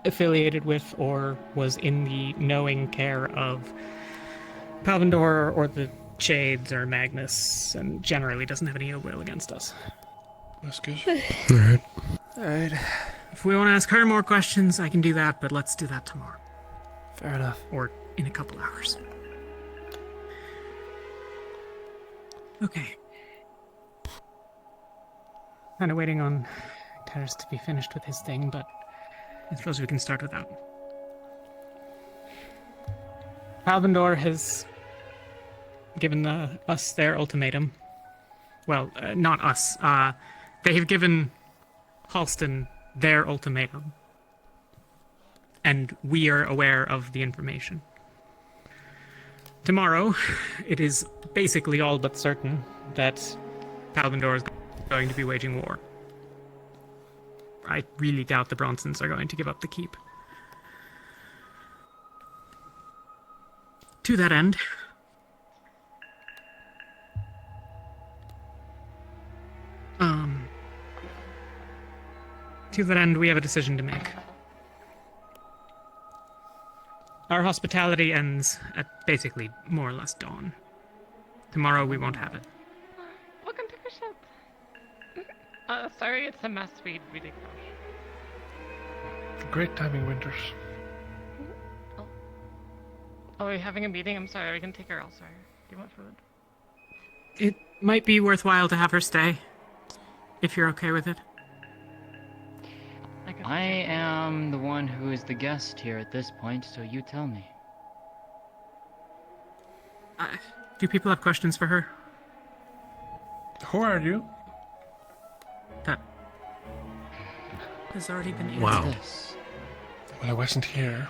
H: affiliated with or was in the knowing care of Palvandor or the Shades or Magnus, and generally doesn't have any ill will against us.
M: That's good.
J: Alright.
B: Alright.
H: If we want to ask her more questions, I can do that, but let's do that tomorrow.
B: Fair enough.
H: Or in a couple hours. Okay. Kind of waiting on Teres to be finished with his thing, but I suppose we can start with that. Palvandor has given us their ultimatum. Well, not us. They have given Halston their ultimatum. And we are aware of the information. Tomorrow, it is basically all but certain that Palvandor is going to be waging war. I really doubt the Bronsons are going to give up the keep. To that end, we have a decision to make. Our hospitality ends at basically more or less dawn. Tomorrow we won't have it.
R: Welcome to the ship. Sorry, it's a mess. We did crash.
M: Great timing, Winters.
R: Oh, are we having a meeting? I'm sorry, we can take her elsewhere. Do you want food?
H: It might be worthwhile to have her stay, if you're okay with it.
L: I am the one who is the guest here at this point, so you tell me.
H: Do people have questions for her?
M: Who are you?
H: That has already been answered.
L: Wow.
M: Well, I wasn't here.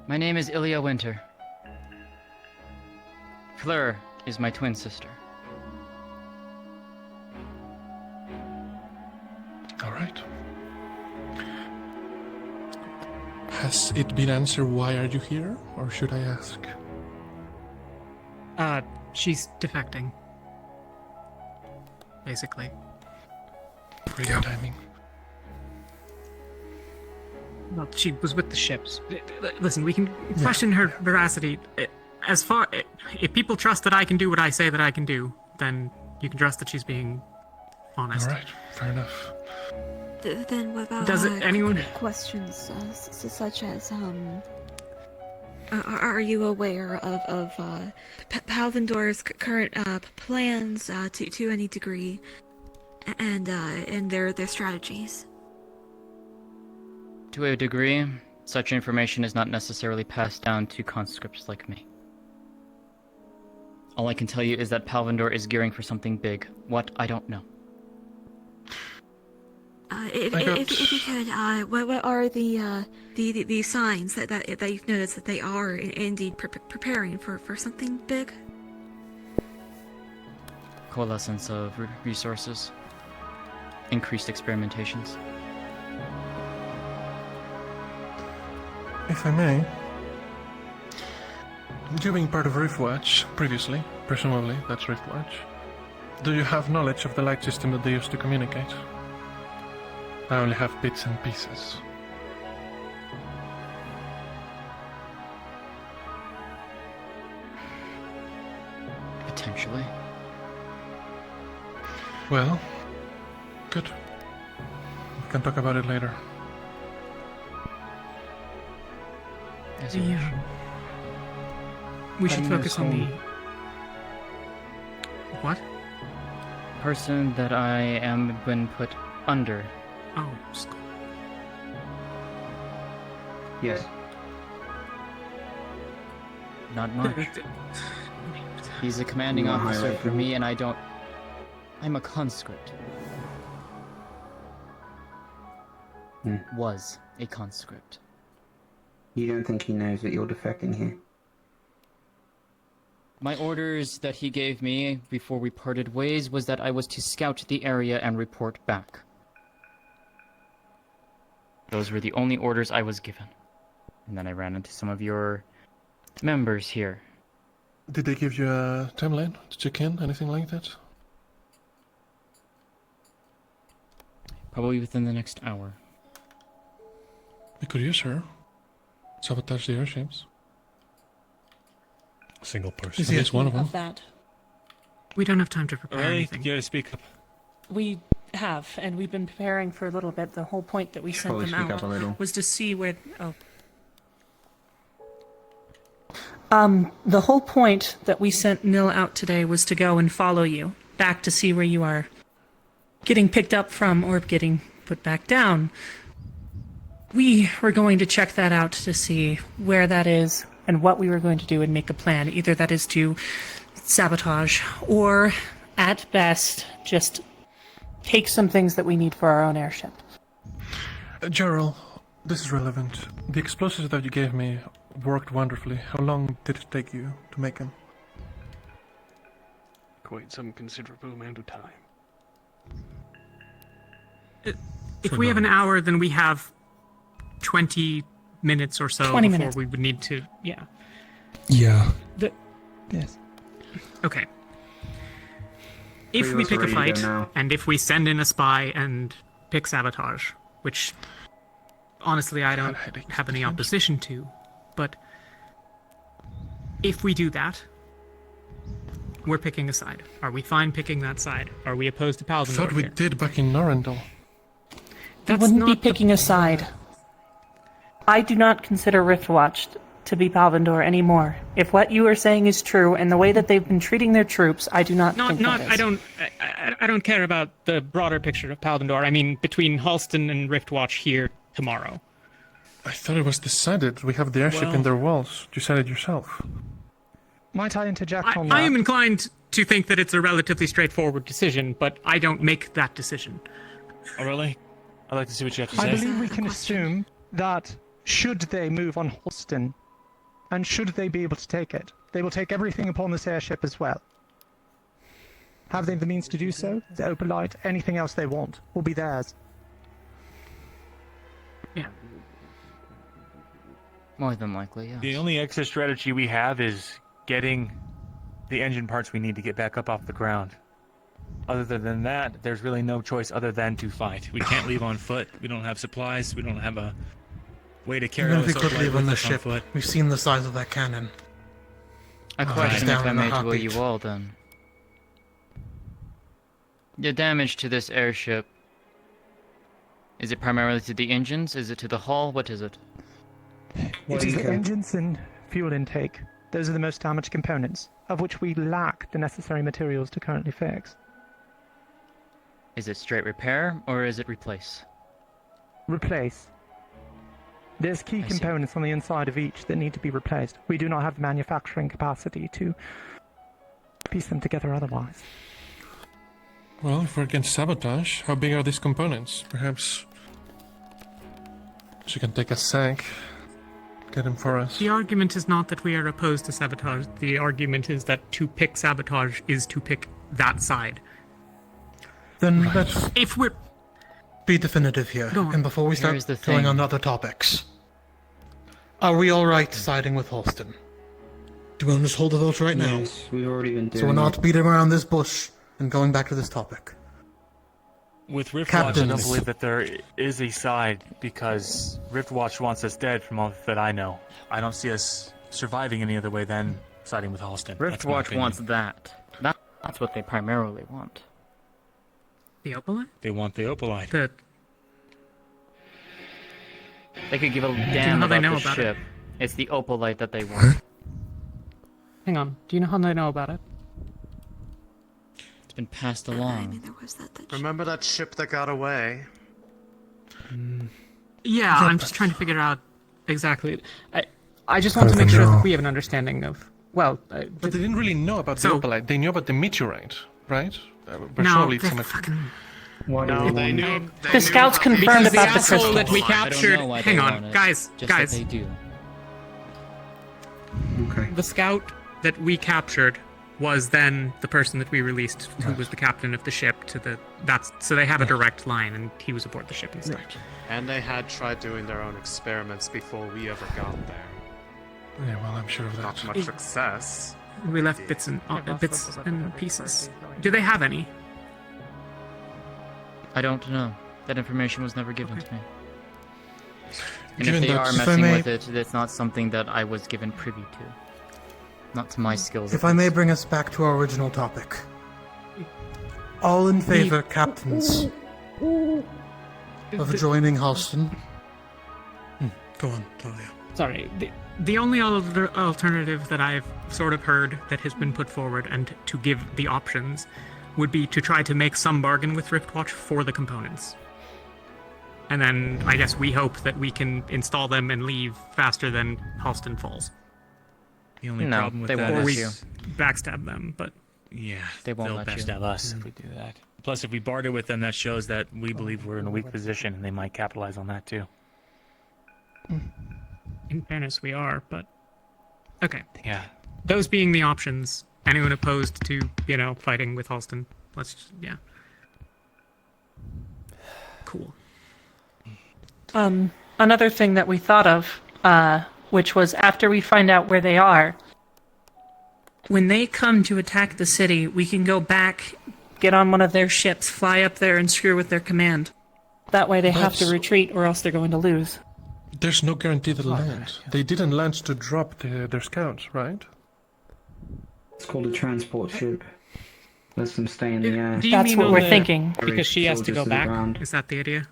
L: My name is Ilya Winter. Fleur is my twin sister.
M: All right. Has it been answered why are you here, or should I ask?
H: She's defecting. Basically.
M: Great timing.
H: Well, she was with the ships. Listen, we can question her veracity. If people trust that I can do what I say that I can do, then you can trust that she's being honest.
M: All right, fair enough.
O: Then what about
H: anyone
O: questions such as are you aware of Palvindor's current plans to any degree, and their strategies?
L: To a degree, such information is not necessarily passed down to conscripts like me. All I can tell you is that Palvindor is gearing for something big. What, I don't know.
O: If you could, what are the signs that you've noticed that they are indeed preparing for something big?
L: Coalescence of resources. Increased experimentations.
M: If I may, you being part of Riftwatch previously, presumably that's Riftwatch, do you have knowledge of the light system that they used to communicate? I only have bits and pieces.
L: Potentially.
M: Well, good. We can talk about it later.
H: We should focus on the... What?
L: Person that I am been put under.
H: Oh, school.
V: Yes.
L: Not much. He's a commanding officer for me, and I don't... I'm a conscript. Was a conscript.
V: You don't think he knows that you're defecting here?
L: My orders that he gave me before we parted ways was that I was to scout the area and report back. Those were the only orders I was given. And then I ran into some of your members here.
M: Did they give you a timeline to check in? Anything like that?
L: Probably within the next hour.
M: We could use her. Sabotage the airships.
T: Single person.
M: At least one of them.
K: That.
H: We don't have time to prepare anything.
T: You gotta speak up.
K: We have, and we've been preparing for a little bit. The whole point that we sent
V: Probably
K: them
V: speak up a little.
K: out was to see where... The whole point that we sent Nil out today was to go and follow you back to see where you are getting picked up from or getting put back down. We were going to check that out to see where that is and what we were going to do and make a plan. Either that is to sabotage or, at best, just take some things that we need for our own airship.
M: Gerald, this is relevant. The explosives that you gave me worked wonderfully. How long did it take you to make them?
T: Quite some considerable amount of time.
H: If we have an hour, then we have 20 minutes or so
K: 20
H: before
K: minutes.
H: we would need to... Yeah.
F: Yeah.
C: Yes.
H: Okay. If we pick a fight, and if we send in a spy and pick sabotage, which honestly I don't have any opposition to, but if we do that, we're picking a side. Are we fine picking that side? Are we opposed to
M: I
H: Paldendor
M: thought we
H: here?
M: did back in Norrendal.
K: We wouldn't be picking a side. I do not consider Riftwatch to be Palvendor anymore. If what you are saying is true, and the way that they've been treating their troops, I do not think that is.
H: I don't care about the broader picture of Paldendor. I mean, between Halston and Riftwatch here tomorrow.
M: I thought it was decided. We have the airship in their walls. You said it yourself.
C: Might I interject on that?
H: I am inclined to think that it's a relatively straightforward decision, but I don't make that decision.
N: Oh, really? I'd like to see what you have to
C: I
N: say.
C: believe we can assume that should they move on Halston, and should they be able to take it, they will take everything upon this airship as well. Have they the means to do so? The Opalite, anything else they want, will be theirs.
H: Yeah.
L: More than likely, yeah.
N: The only exit strategy we have is getting the engine parts we need to get back up off the ground. Other than that, there's really no choice other than to fight.
T: We can't leave on foot. We don't have supplies. We don't have a way to carry
G: Even
T: all
G: if we
T: this
G: could
T: supplies
G: leave on
T: with
G: the
T: us
G: ship,
T: foot.
G: we've seen the size of that cannon.
L: I question if I
G: down in a
L: may to
G: heartbeat.
L: you all then. The damage to this airship, is it primarily to the engines? Is it to the hull? What is it?
C: It is the engines and fuel intake. Those are the most damaged components, of which we lack the necessary materials to currently fix.
L: Is it straight repair, or is it replace?
C: Replace. There's key components on the inside of each that need to be replaced. We do not have the manufacturing capacity to piece them together otherwise.
M: Well, if we're against sabotage, how big are these components? Perhaps she can take a sack, get them for us.
H: The argument is not that we are opposed to sabotage. The argument is that to pick sabotage is to pick that side.
G: Then let's
H: if we're
G: be definitive here,
H: Go on.
G: and before we start
L: Here's the
G: going
L: thing.
G: on other topics, are we all right siding with Halston? Do we want to just hold the vote right now?
V: Yes, we've already been doing
G: So we're not beating around this bush and going back to this topic.
N: With Riftwatch, I
G: Captains.
N: don't believe that there is a side because Riftwatch wants us dead from all that I know. I don't see us surviving any other way than siding with Halston. That's my
L: Riftwatch
N: opinion.
L: wants that. That's what they primarily want.
H: The Opalite?
N: They want the Opalite.
L: They could give a
H: you
L: damn
H: know they
L: about
H: know
L: the
H: about
L: ship. It's the Opalite that they want.
H: Hang on. Do you know how they know about it?
L: It's been passed along.
G: Remember that ship that got away?
H: Yeah, I'm just trying to figure out exactly. I just want to make sure that we have an understanding of. Well,
M: But they didn't really know about the
H: So-
M: Opalite. They knew about the meteorite, right? But
H: No,
M: surely
H: they're
M: some
H: fucking.
G: No, they knew.
K: The scouts confirmed
H: Because the
K: about the
H: asshole
K: crystal.
H: that we
L: I don't
H: captured.
L: know why
H: Hang
L: they
H: on,
L: want it,
H: guys,
L: just
H: guys.
L: that they do.
V: Okay.
H: The scout that we captured was then the person that we released, who was the captain of the ship. So they have a direct line, and he was aboard the ship instead.
Q: And they had tried doing their own experiments before we ever got there.
M: Yeah, well, I'm sure of that.
Q: Not much success.
H: We left bits and pieces. Do they have any?
L: I don't know. That information was never given to me. And
G: Given
L: if they
G: that,
L: are
G: if I
L: messing
G: may-
L: with it, it's not something that I was given privy to. Not to my skills.
G: If
L: at
G: I may
L: least.
G: bring us back to our original topic. All in favor, captains, of joining Halston? Go on, Talia.
H: Sorry, the only other alternative that I've sort of heard that has been put forward, and to give the options, would be to try to make some bargain with Riftwatch for the components. And then I guess we hope that we can install them and leave faster than Halston falls.
N: The only
L: No,
N: problem with
L: they
N: that
L: won't
N: is...
L: let you.
H: Backstab them, but
N: Yeah,
L: They won't
N: they'll
L: let you.
N: backstab us if we do that. Plus, if we barter with them, that shows that we believe we're in a weak position, and they might capitalize on that too.
H: in fairness, we are. But okay,
N: Yeah.
H: those being the options, anyone opposed to fighting with Halston? Cool.
K: Another thing that we thought of, which was after we find out where they are, when they come to attack the city, we can go back, get on one of their ships, fly up there, and screw with their command. That way they have to
G: That's-
K: retreat, or else they're going to lose.
M: There's no guarantee they'll land. They didn't land to drop their scouts, right?
V: It's called a transport ship. Lets them stay in the air.
H: Do you
K: That's
H: mean
K: what
H: on
K: we're
H: the-
K: thinking.
H: Because she has to
V: Soldiers
H: go
V: the
H: back?
V: ground.
H: Is that the idea?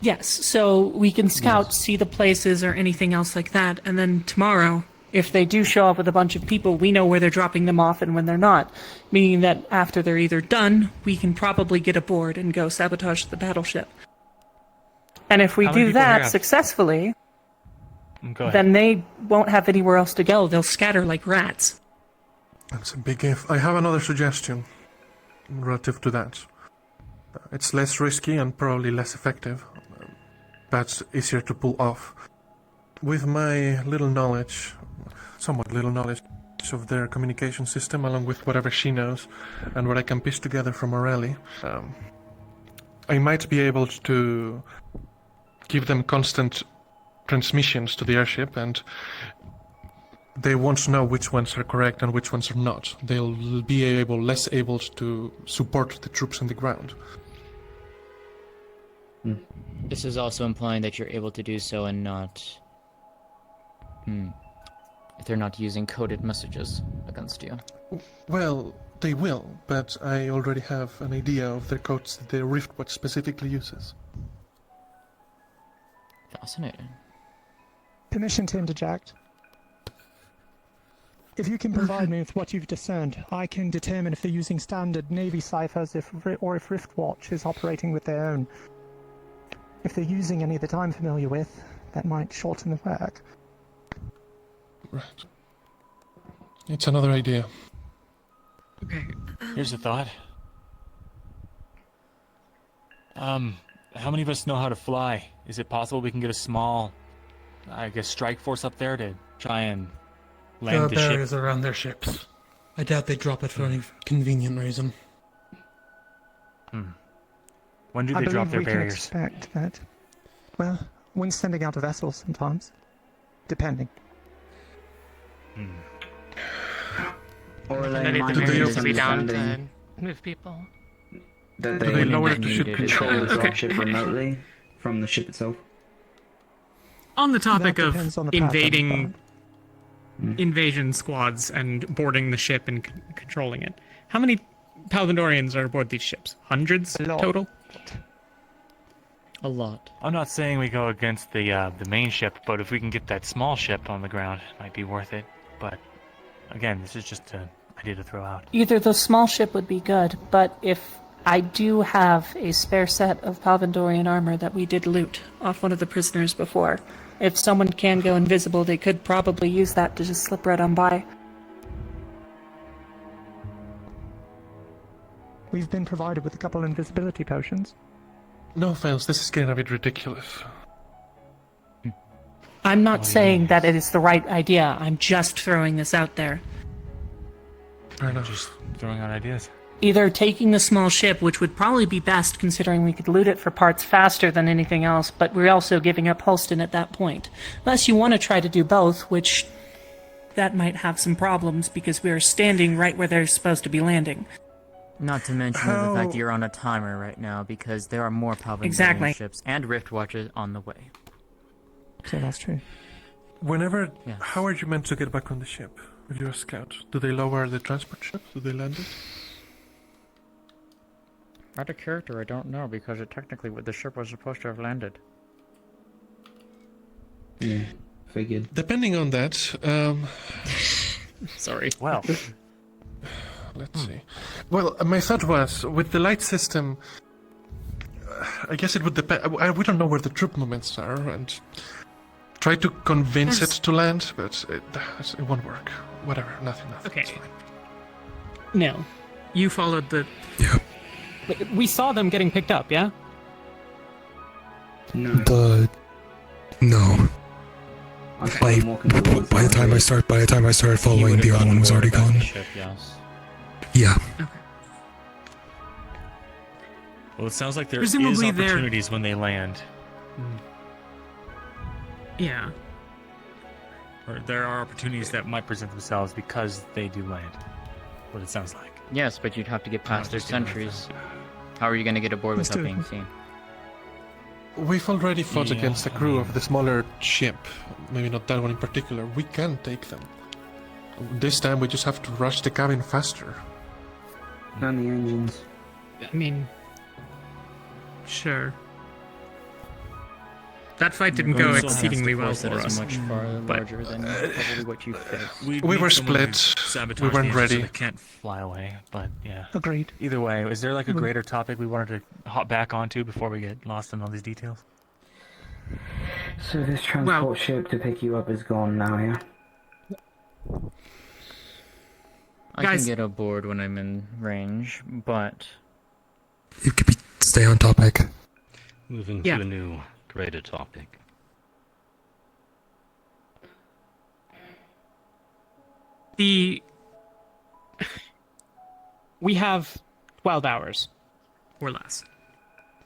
K: Yes, so we can scout, see the places or anything else like that, and then tomorrow, if they do show up with a bunch of people, we know where they're dropping them off and when they're not. Meaning that after they're either done, we can probably get aboard and go sabotage the battleship. And if we
N: How many
K: do
N: people
K: that
N: have?
K: successfully,
N: Go ahead.
K: then they won't have anywhere else to go. They'll scatter like rats.
M: That's a big if. I have another suggestion relative to that. It's less risky and probably less effective, but easier to pull off. With my little knowledge, somewhat little knowledge of their communication system, along with whatever she knows, and what I can piece together from Morelli, I might be able to give them constant transmissions to the airship, and they won't know which ones are correct and which ones are not. They'll be less able to support the troops on the ground.
L: This is also implying that you're able to do so and not... If they're not using coded messages against you.
M: Well, they will, but I already have an idea of their codes that the Riftwatch specifically uses.
L: Fascinating.
C: Permission to interject. If you can provide me with what you've discerned, I can determine if they're using standard Navy ciphers or if Riftwatch is operating with their own. If they're using any that I'm familiar with, that might shorten the work.
M: Right. It's another idea.
N: Okay, here's a thought. How many of us know how to fly? Is it possible we can get a small, I guess, strike force up there to try and
T: There are
N: land the ship?
T: barriers around their ships. I doubt they drop it for any convenient reason.
N: When do
C: I
N: they drop
C: believe
N: their
C: we can
N: barriers?
C: expect that. Well, when sending out a vessel sometimes. Depending.
V: Or are
R: Then
V: they
R: the
V: minded
R: barriers to be down to
V: misunderstanding
R: move people.
V: that
M: Do
V: they
M: they lower the
V: need to
M: ship
V: control
M: control?
V: the
M: Okay.
V: dropship remotely from the ship itself?
H: On the topic
C: That
H: of
C: depends on the path
H: invading
V: Hmm.
H: invasion squads and boarding the ship and controlling it, how many Palvandorians are aboard these ships? Hundreds total?
L: A lot.
N: I'm not saying we go against the main ship, but if we can get that small ship on the ground, it might be worth it. But again, this is just an idea to throw out.
K: Either the small ship would be good, but if I do have a spare set of Palvandorian armor that we did loot off one of the prisoners before. If someone can go invisible, they could probably use that to just slip right on by.
C: We've been provided with a couple invisibility potions.
M: No offense, this is getting a bit ridiculous.
K: I'm not saying that it is the right idea. I'm just throwing this out there.
M: I know.
N: Just throwing out ideas.
K: Either taking the small ship, which would probably be best considering we could loot it for parts faster than anything else, but we're also giving up Holston at that point. Unless you want to try to do both, which that might have some problems because we are standing right where they're supposed to be landing.
L: Not to mention the fact that you're on a timer right now because there are more Palvandorian
K: Exactly.
L: ships and Rift Watches on the way.
C: So that's true.
M: Whenever,
L: Yes.
M: how are you meant to get back on the ship if you're a scout? Do they lower the transport ship? Do they land it?
L: Out of character, I don't know because technically the ship was supposed to have landed.
V: Yeah, figured.
M: Depending on that,
L: Sorry.
N: Well,
M: let's see. Well, my thought was, with the light system, I guess it would depend. We don't know where the troop movements are, and try to convince it to land, but it won't work. Whatever, nothing.
H: Okay.
M: It's fine.
H: No. You followed the...
F: Yeah.
H: We saw them getting picked up, yeah?
V: No.
F: No. Like, by the time I started following, the other one was already gone.
L: Ship, yes.
F: Yeah.
N: well, it sounds like there
H: Presumably
N: is
H: they're-
N: opportunities when they land.
H: Yeah.
N: Or there are opportunities that might present themselves because they do land. What it sounds like.
L: Yes, but you'd have to get past their
N: just getting
L: sentries. How are you going to get aboard
C: Let's
L: without
C: do it.
L: being seen?
M: We've already fought against the crew of the smaller ship. Maybe not that one in particular. We can take them. This time we just have to rush the cabin faster.
V: On the engines.
H: I mean, sure. That fight didn't go exceedingly well for us.
L: Much far
H: but
L: larger than probably what you faced.
M: We were split. We weren't ready.
N: They can't fly away, but yeah.
C: Agreed.
N: Either way, is there like a greater topic we wanted to hop back onto before we get lost in all these details?
V: So this transport ship to pick you up is gone now, yeah?
L: I can get aboard when I'm in range, but...
F: Stay on topic.
P: Moving to a new, greater topic.
H: We
K: have 12 hours.
H: Or less.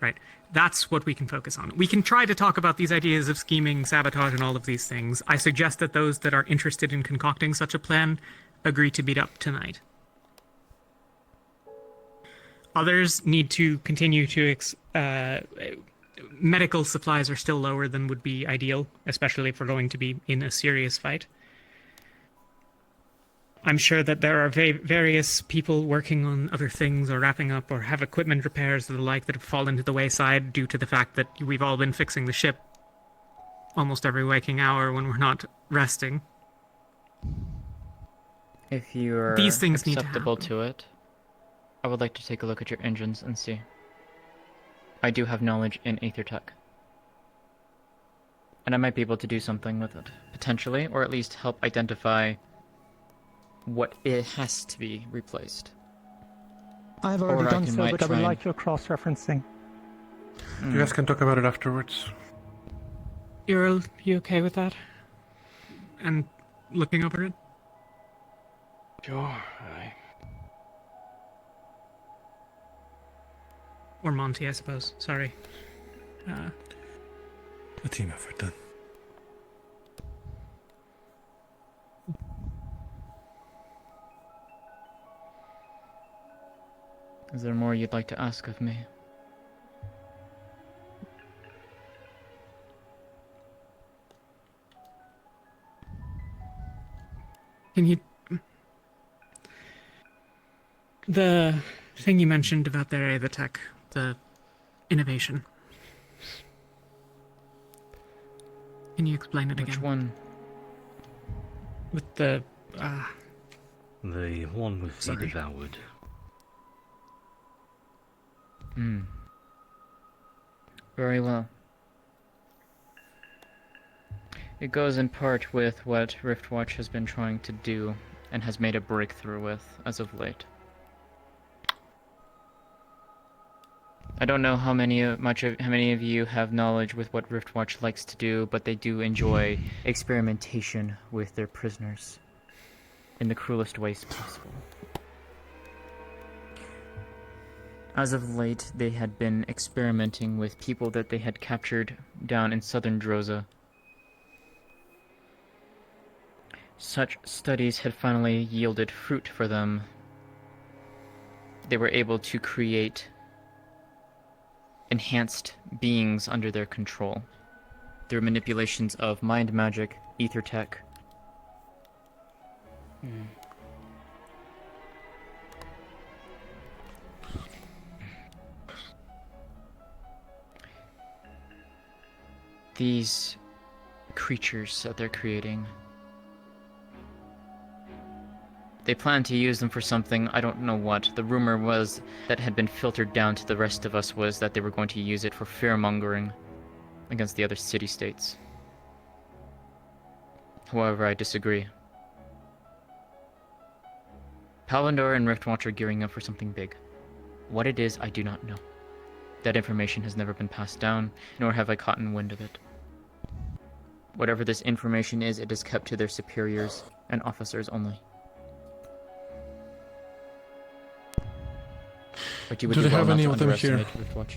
H: Right. That's what we can focus on. We can try to talk about these ideas of scheming, sabotage, and all of these things. I suggest that those that are interested in concocting such a plan agree to meet up tonight. Others need to continue to... medical supplies are still lower than would be ideal, especially if we're going to be in a serious fight. I'm sure that there are various people working on other things or wrapping up or have equipment repairs or the like that have fallen to the wayside due to the fact that we've all been fixing the ship almost every waking hour when we're not resting.
L: If you're
H: These things need to
L: acceptable to it, I would like to take a look at your engines and see. I do have knowledge in Aether Tech. And I might be able to do something with it, potentially, or at least help identify what it has to be replaced.
C: I've already done so, but I would like your cross-referencing.
M: You guys can talk about it afterwards.
H: You okay with that? And looking over it?
P: Sure,
H: Or Monty, I suppose. Sorry.
F: A team effort then.
L: Is there more you'd like to ask of me?
H: Can you... The thing you mentioned about the area of the tech, the innovation. Can you explain it again?
L: Which one?
H: With the...
P: The one with the devoured.
L: Very well. It goes in part with what Riftwatch has been trying to do and has made a breakthrough with as of late. I don't know how many of you have knowledge with what Riftwatch likes to do, but they do enjoy experimentation with their prisoners in the cruelest ways possible. As of late, they had been experimenting with people that they had captured down in southern Droza. Such studies had finally yielded fruit for them. They were able to create enhanced beings under their control through manipulations of mind magic, ether tech. These creatures that they're creating, they plan to use them for something, I don't know what. The rumor was that had been filtered down to the rest of us was that they were going to use it for fear-mongering against the other city-states. However, I disagree. Palvandor and Riftwatch are gearing up for something big. What it is, I do not know. That information has never been passed down, nor have I caught wind of it. Whatever this information is, it is kept to their superiors and officers only. But you would
M: Do they
L: well
M: have
L: not
M: any
L: to
M: of them here?
L: underestimate Riftwatch.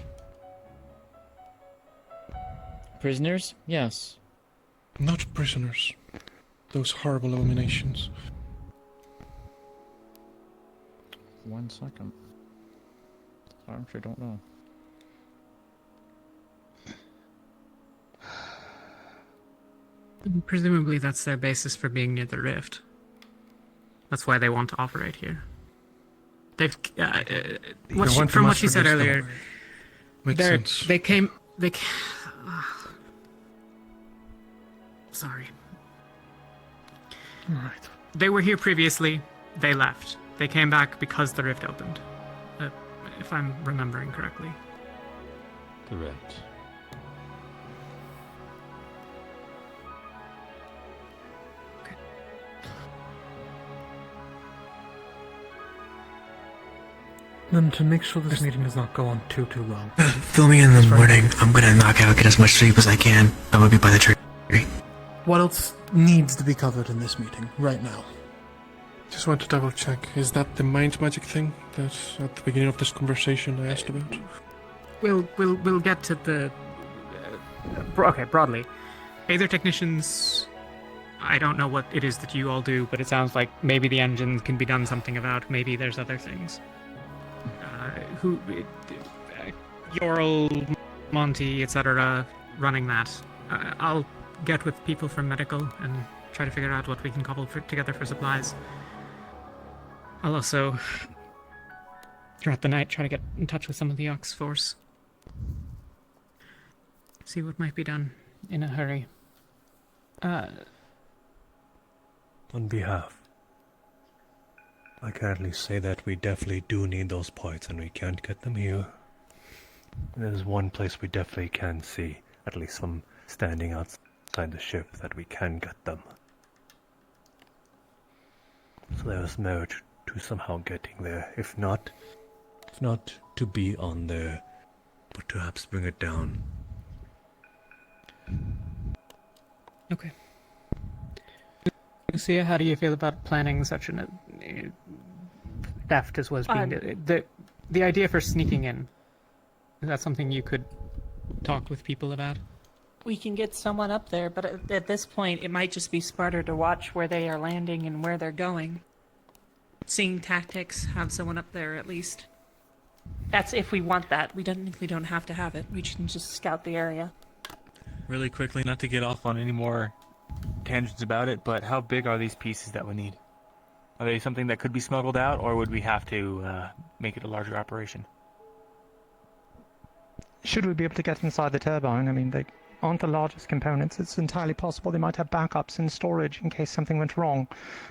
L: Prisoners? Yes.
M: Not prisoners. Those horrible abominations.
L: 1 second. I actually don't know.
H: Presumably that's their basis for being near the rift. That's why they want to operate here. They've from what she said earlier.
T: Makes sense.
H: They came. Sorry.
T: All right.
H: They were here previously. They left. They came back because the rift opened. If I'm remembering correctly.
P: Correct.
T: Then to make sure this meeting does not go on too long.
C: Fill me in the morning. I'm gonna knock out, get as much sleep as I can. I'm gonna be by the tree.
T: What else needs to be covered in this meeting right now? Just want to double check. Is that the mind magic thing that at the beginning of this conversation I asked about?
H: We'll get to the. Okay, broadly, Aether technicians. I don't know what it is that you all do, but it sounds like maybe the engine can be done something about. Maybe there's other things. Yorl, Monty, etc. running that. I'll get with people from medical and try to figure out what we can cobble together for supplies. I'll also, throughout the night, try to get in touch with some of the Ox force. See what might be done in a hurry.
A: On behalf, I can at least say that we definitely do need those points and we can't get them here. There's one place we definitely can see, at least from standing outside the ship, that we can get them. So there's merit to somehow getting there, if not to be on there, but perhaps bring it down.
H: Okay. Lucia, how do you feel about planning such an theft as was being the idea for sneaking in? Is that something you could talk with people about?
K: We can get someone up there, but at this point, it might just be smarter to watch where they are landing and where they're going. Seeing tactics, have someone up there at least. That's if we want that. We don't have to have it. We can just scout the area.
N: Really quickly, not to get off on any more tangents about it, but how big are these pieces that we need? Are they something that could be smuggled out, or would we have to make it a larger operation?
C: Should we be able to get inside the turbine? I mean, they aren't the largest components. It's entirely possible they might have backups in storage in case something went wrong.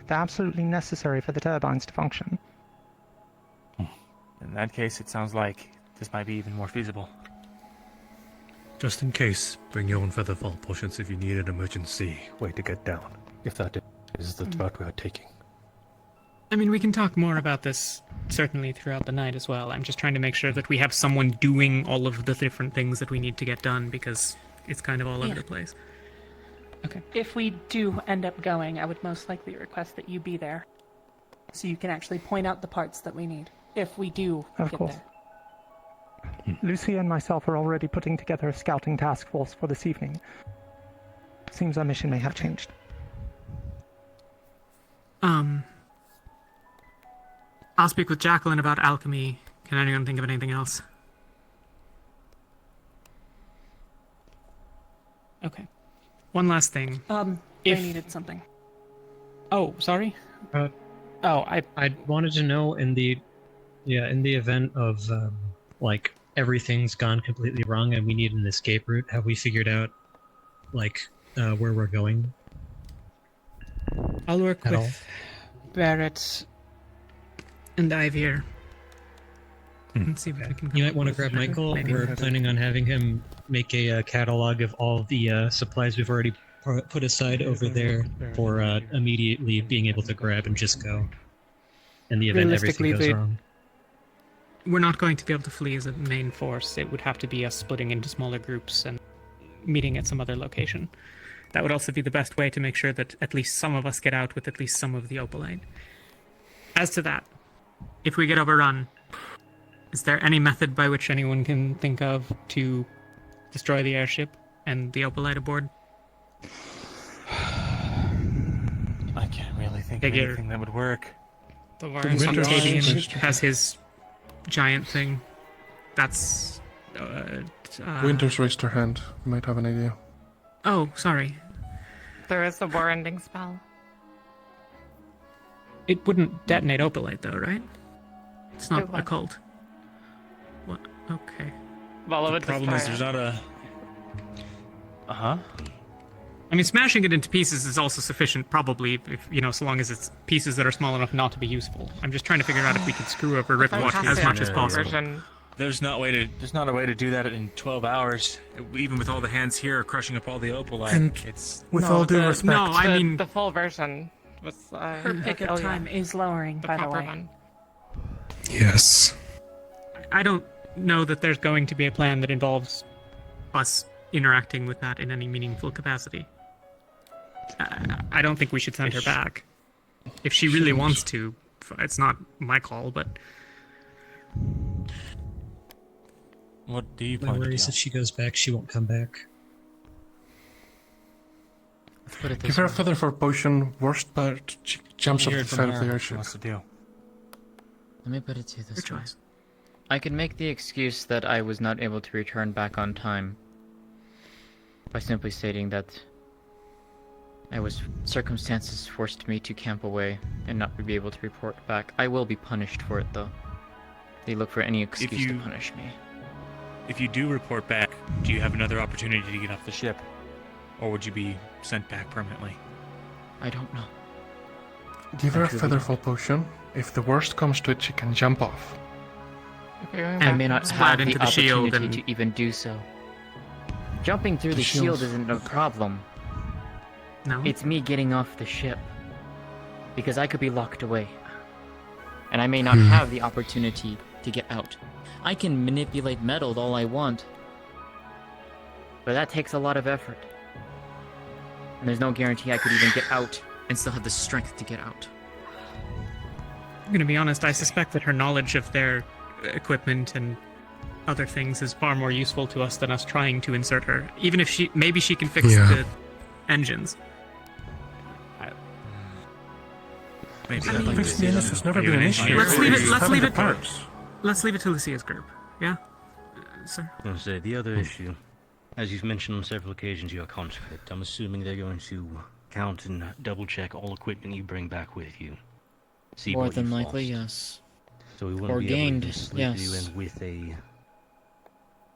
C: They're absolutely necessary for the turbines to function.
N: In that case, it sounds like this might be even more feasible.
A: Just in case, bring your own featherfall potions if you need an emergency way to get down, if that is the route we are taking.
H: I mean, we can talk more about this certainly throughout the night as well. I'm just trying to make sure that we have someone doing all of the different things that we need to get done, because it's kind of all over the place. Okay.
K: If we do end up going, I would most likely request that you be there, so you can actually point out the parts that we need. If we do
C: Of
K: get
C: course.
K: there.
C: Lucia and myself are already putting together a scouting task force for this evening. Seems our mission may have changed.
H: I'll speak with Jacqueline about alchemy. Can anyone think of anything else? Okay. One last thing.
K: I needed something.
H: Oh, sorry?
I: I wanted to know in the event of like everything's gone completely wrong and we need an escape route, have we figured out like where we're going?
H: I'll work
I: At
H: with
I: all?
H: Barrett and Ivir and see what we can.
I: You might want to grab Michael. We're planning on having him make a catalog of all the supplies we've already put aside over there for immediately being able to grab and just go. In the event everything goes wrong.
H: We're not going to be able to flee as a main force. It would have to be us splitting into smaller groups and meeting at some other location. That would also be the best way to make sure that at least some of us get out with at least some of the opalite. As to that, if we get overrun, is there any method by which anyone can think of to destroy the airship and the opalite aboard?
N: I can't really think of anything that would work.
H: The Octavian has his giant thing. That's...
M: Winter's raised her hand. You might have an idea.
H: Oh, sorry.
R: There is a war-ending spell.
H: It wouldn't detonate opalite, though, right? It's not a cult. What? Okay.
R: Well,
N: The problem is there's not a... Uh-huh.
H: I mean, smashing it into pieces is also sufficient, probably, if, you know, so long as it's pieces that are small enough not to be useful. I'm just trying to figure out if we can screw over Riftwatch as much as possible.
N: There's not a way to do that in 12 hours. Even with all the hands here crushing up all the opalite.
T: And
N: it's
T: with all due respect,
H: no, I mean
R: the full version was
K: Her pickup time is lowering, by the way.
R: one.
F: Yes.
H: I don't know that there's going to be a plan that involves us interacting with that in any meaningful capacity. I don't think we should send her back. If she really wants to, it's not my call, but...
N: What do you
I: My
N: plan to
I: worry
N: do?
I: is if she goes back, she won't come back.
L: Let's put it this
T: give her a
L: way.
T: feather for potion. Worst part, she jumps off
N: Here
T: the
N: from
T: side of
N: her.
T: the
N: What
T: airship.
N: wants to do?
L: Let me put it to you this
H: Your
L: way.
H: choice.
L: I can make the excuse that I was not able to return back on time by simply stating that circumstances forced me to camp away and not be able to report back. I will be punished for it, though. They look for any excuse to punish me.
N: If you do report back, do you have another opportunity to get off the ship? Or would you be sent back permanently?
L: I don't know.
T: Give her a
L: Actually,
T: featherfall potion. If the worst comes to it, she can jump off.
L: I may not
H: slide
L: have
H: into
L: the
H: the shield
L: opportunity to even do so. Jumping through the shield isn't a problem.
H: No?
L: It's me getting off the ship. Because I could be locked away. And I may not have the opportunity to get out. I can manipulate metal all I want. But that takes a lot of effort. And there's no guarantee I could even get out and still have the strength to get out.
H: I'm gonna be honest, I suspect that her knowledge of their equipment and other things is far more useful to us than us trying to insert her. Even if maybe she can fix the engines.
N: Maybe.
T: This has never been an issue.
H: Let's leave it. Let's
T: Having
H: leave
T: the
H: it.
T: parts.
H: Let's leave it to Lucia's group. Yeah, sir.
P: I was gonna say, the other issue, as you've mentioned on several occasions, you're a conscript. I'm assuming they're going to count and double-check all equipment you bring back with you. See
L: More
P: what
L: than
P: you've
L: likely,
P: lost.
L: yes.
P: So we wouldn't
L: Or
P: be
L: gained,
P: able to slip
L: yes.
P: you in with a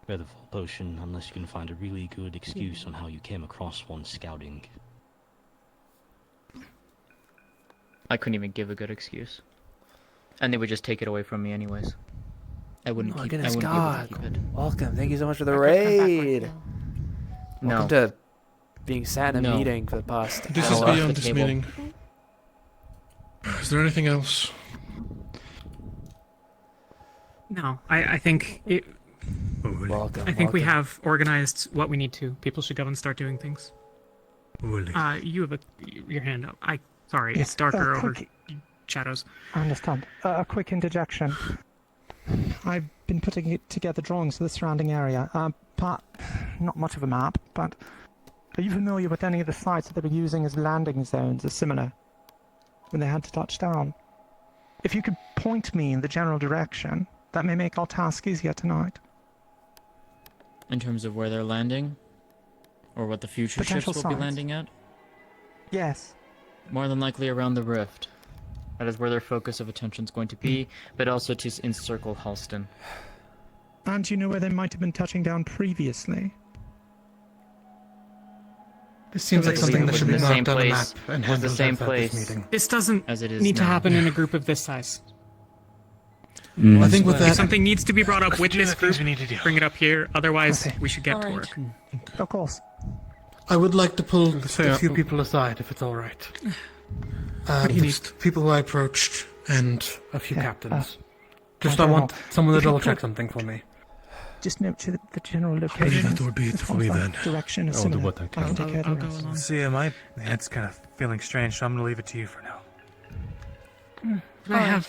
P: featherfall potion unless you can find a really good excuse on how you came across one scouting.
L: I couldn't even give a good excuse. And they would just take it away from me anyways. I wouldn't
B: Oh,
L: keep
B: goodness
L: I wouldn't
B: God.
L: be able to keep it.
B: Welcome. Thank you so much for the
L: I could come back with
B: raid.
L: you.
B: Welcome
L: No.
B: to being sat in a
L: No.
B: meeting for the past
T: This is
B: hour.
T: beyond
L: the
T: this
L: table.
T: meeting. Is there anything else?
H: No, I think it.
B: Welcome.
H: I think we
B: welcome.
H: have organized what we need to. People should go and start doing things. You have your hand up. Sorry,
C: Yes,
H: it's darker over
C: quick-
H: shadows.
C: I understand. A quick interjection. I've been putting together drawings of the surrounding area. Not much of a map, but are you familiar with any of the sites that they were using as landing zones or similar when they had to touch down? If you could point me in the general direction, that may make our task easier tonight.
L: In terms of where they're landing? Or what the future
C: Potential
L: ships will be
C: sites.
L: landing at?
C: Yes.
L: More than likely around the rift. That is where their focus of attention is going to be, but also to encircle Halston.
C: And you know where they might have been touching down previously?
T: This seems like
L: I
T: something
L: believe
T: that
L: it
T: should
L: was
T: be
L: in the
T: marked
L: same
T: on a
L: place.
T: map and
L: It was the
T: handled
L: same
T: at this
L: place
T: meeting.
H: This doesn't
L: as it is
H: need to
L: now.
H: happen in a group of this size.
T: I think with
H: If
T: that,
H: something needs to be brought up with this group,
N: we need to do.
H: bring it up here. Otherwise,
C: Okay.
H: we should get to work.
C: Of course.
T: I would like to pull
B: A few people aside, if it's all right.
T: just people who I approached and
B: A few
C: Yeah,
B: captains.
C: I
B: Just I
C: don't
B: want
C: know.
B: someone to
C: If you
B: double check
C: could-
B: something for me.
C: Just note the general location.
A: that would be it
C: as
A: for
C: far
A: me
C: as that
A: then.
C: Direction is
A: I'll do
C: similar.
A: what I can.
C: I'll take care
H: I'll
C: of the
H: go
C: rest.
H: along.
N: See, my head's kind of feeling strange, so I'm gonna leave it to you for now.
H: Can I have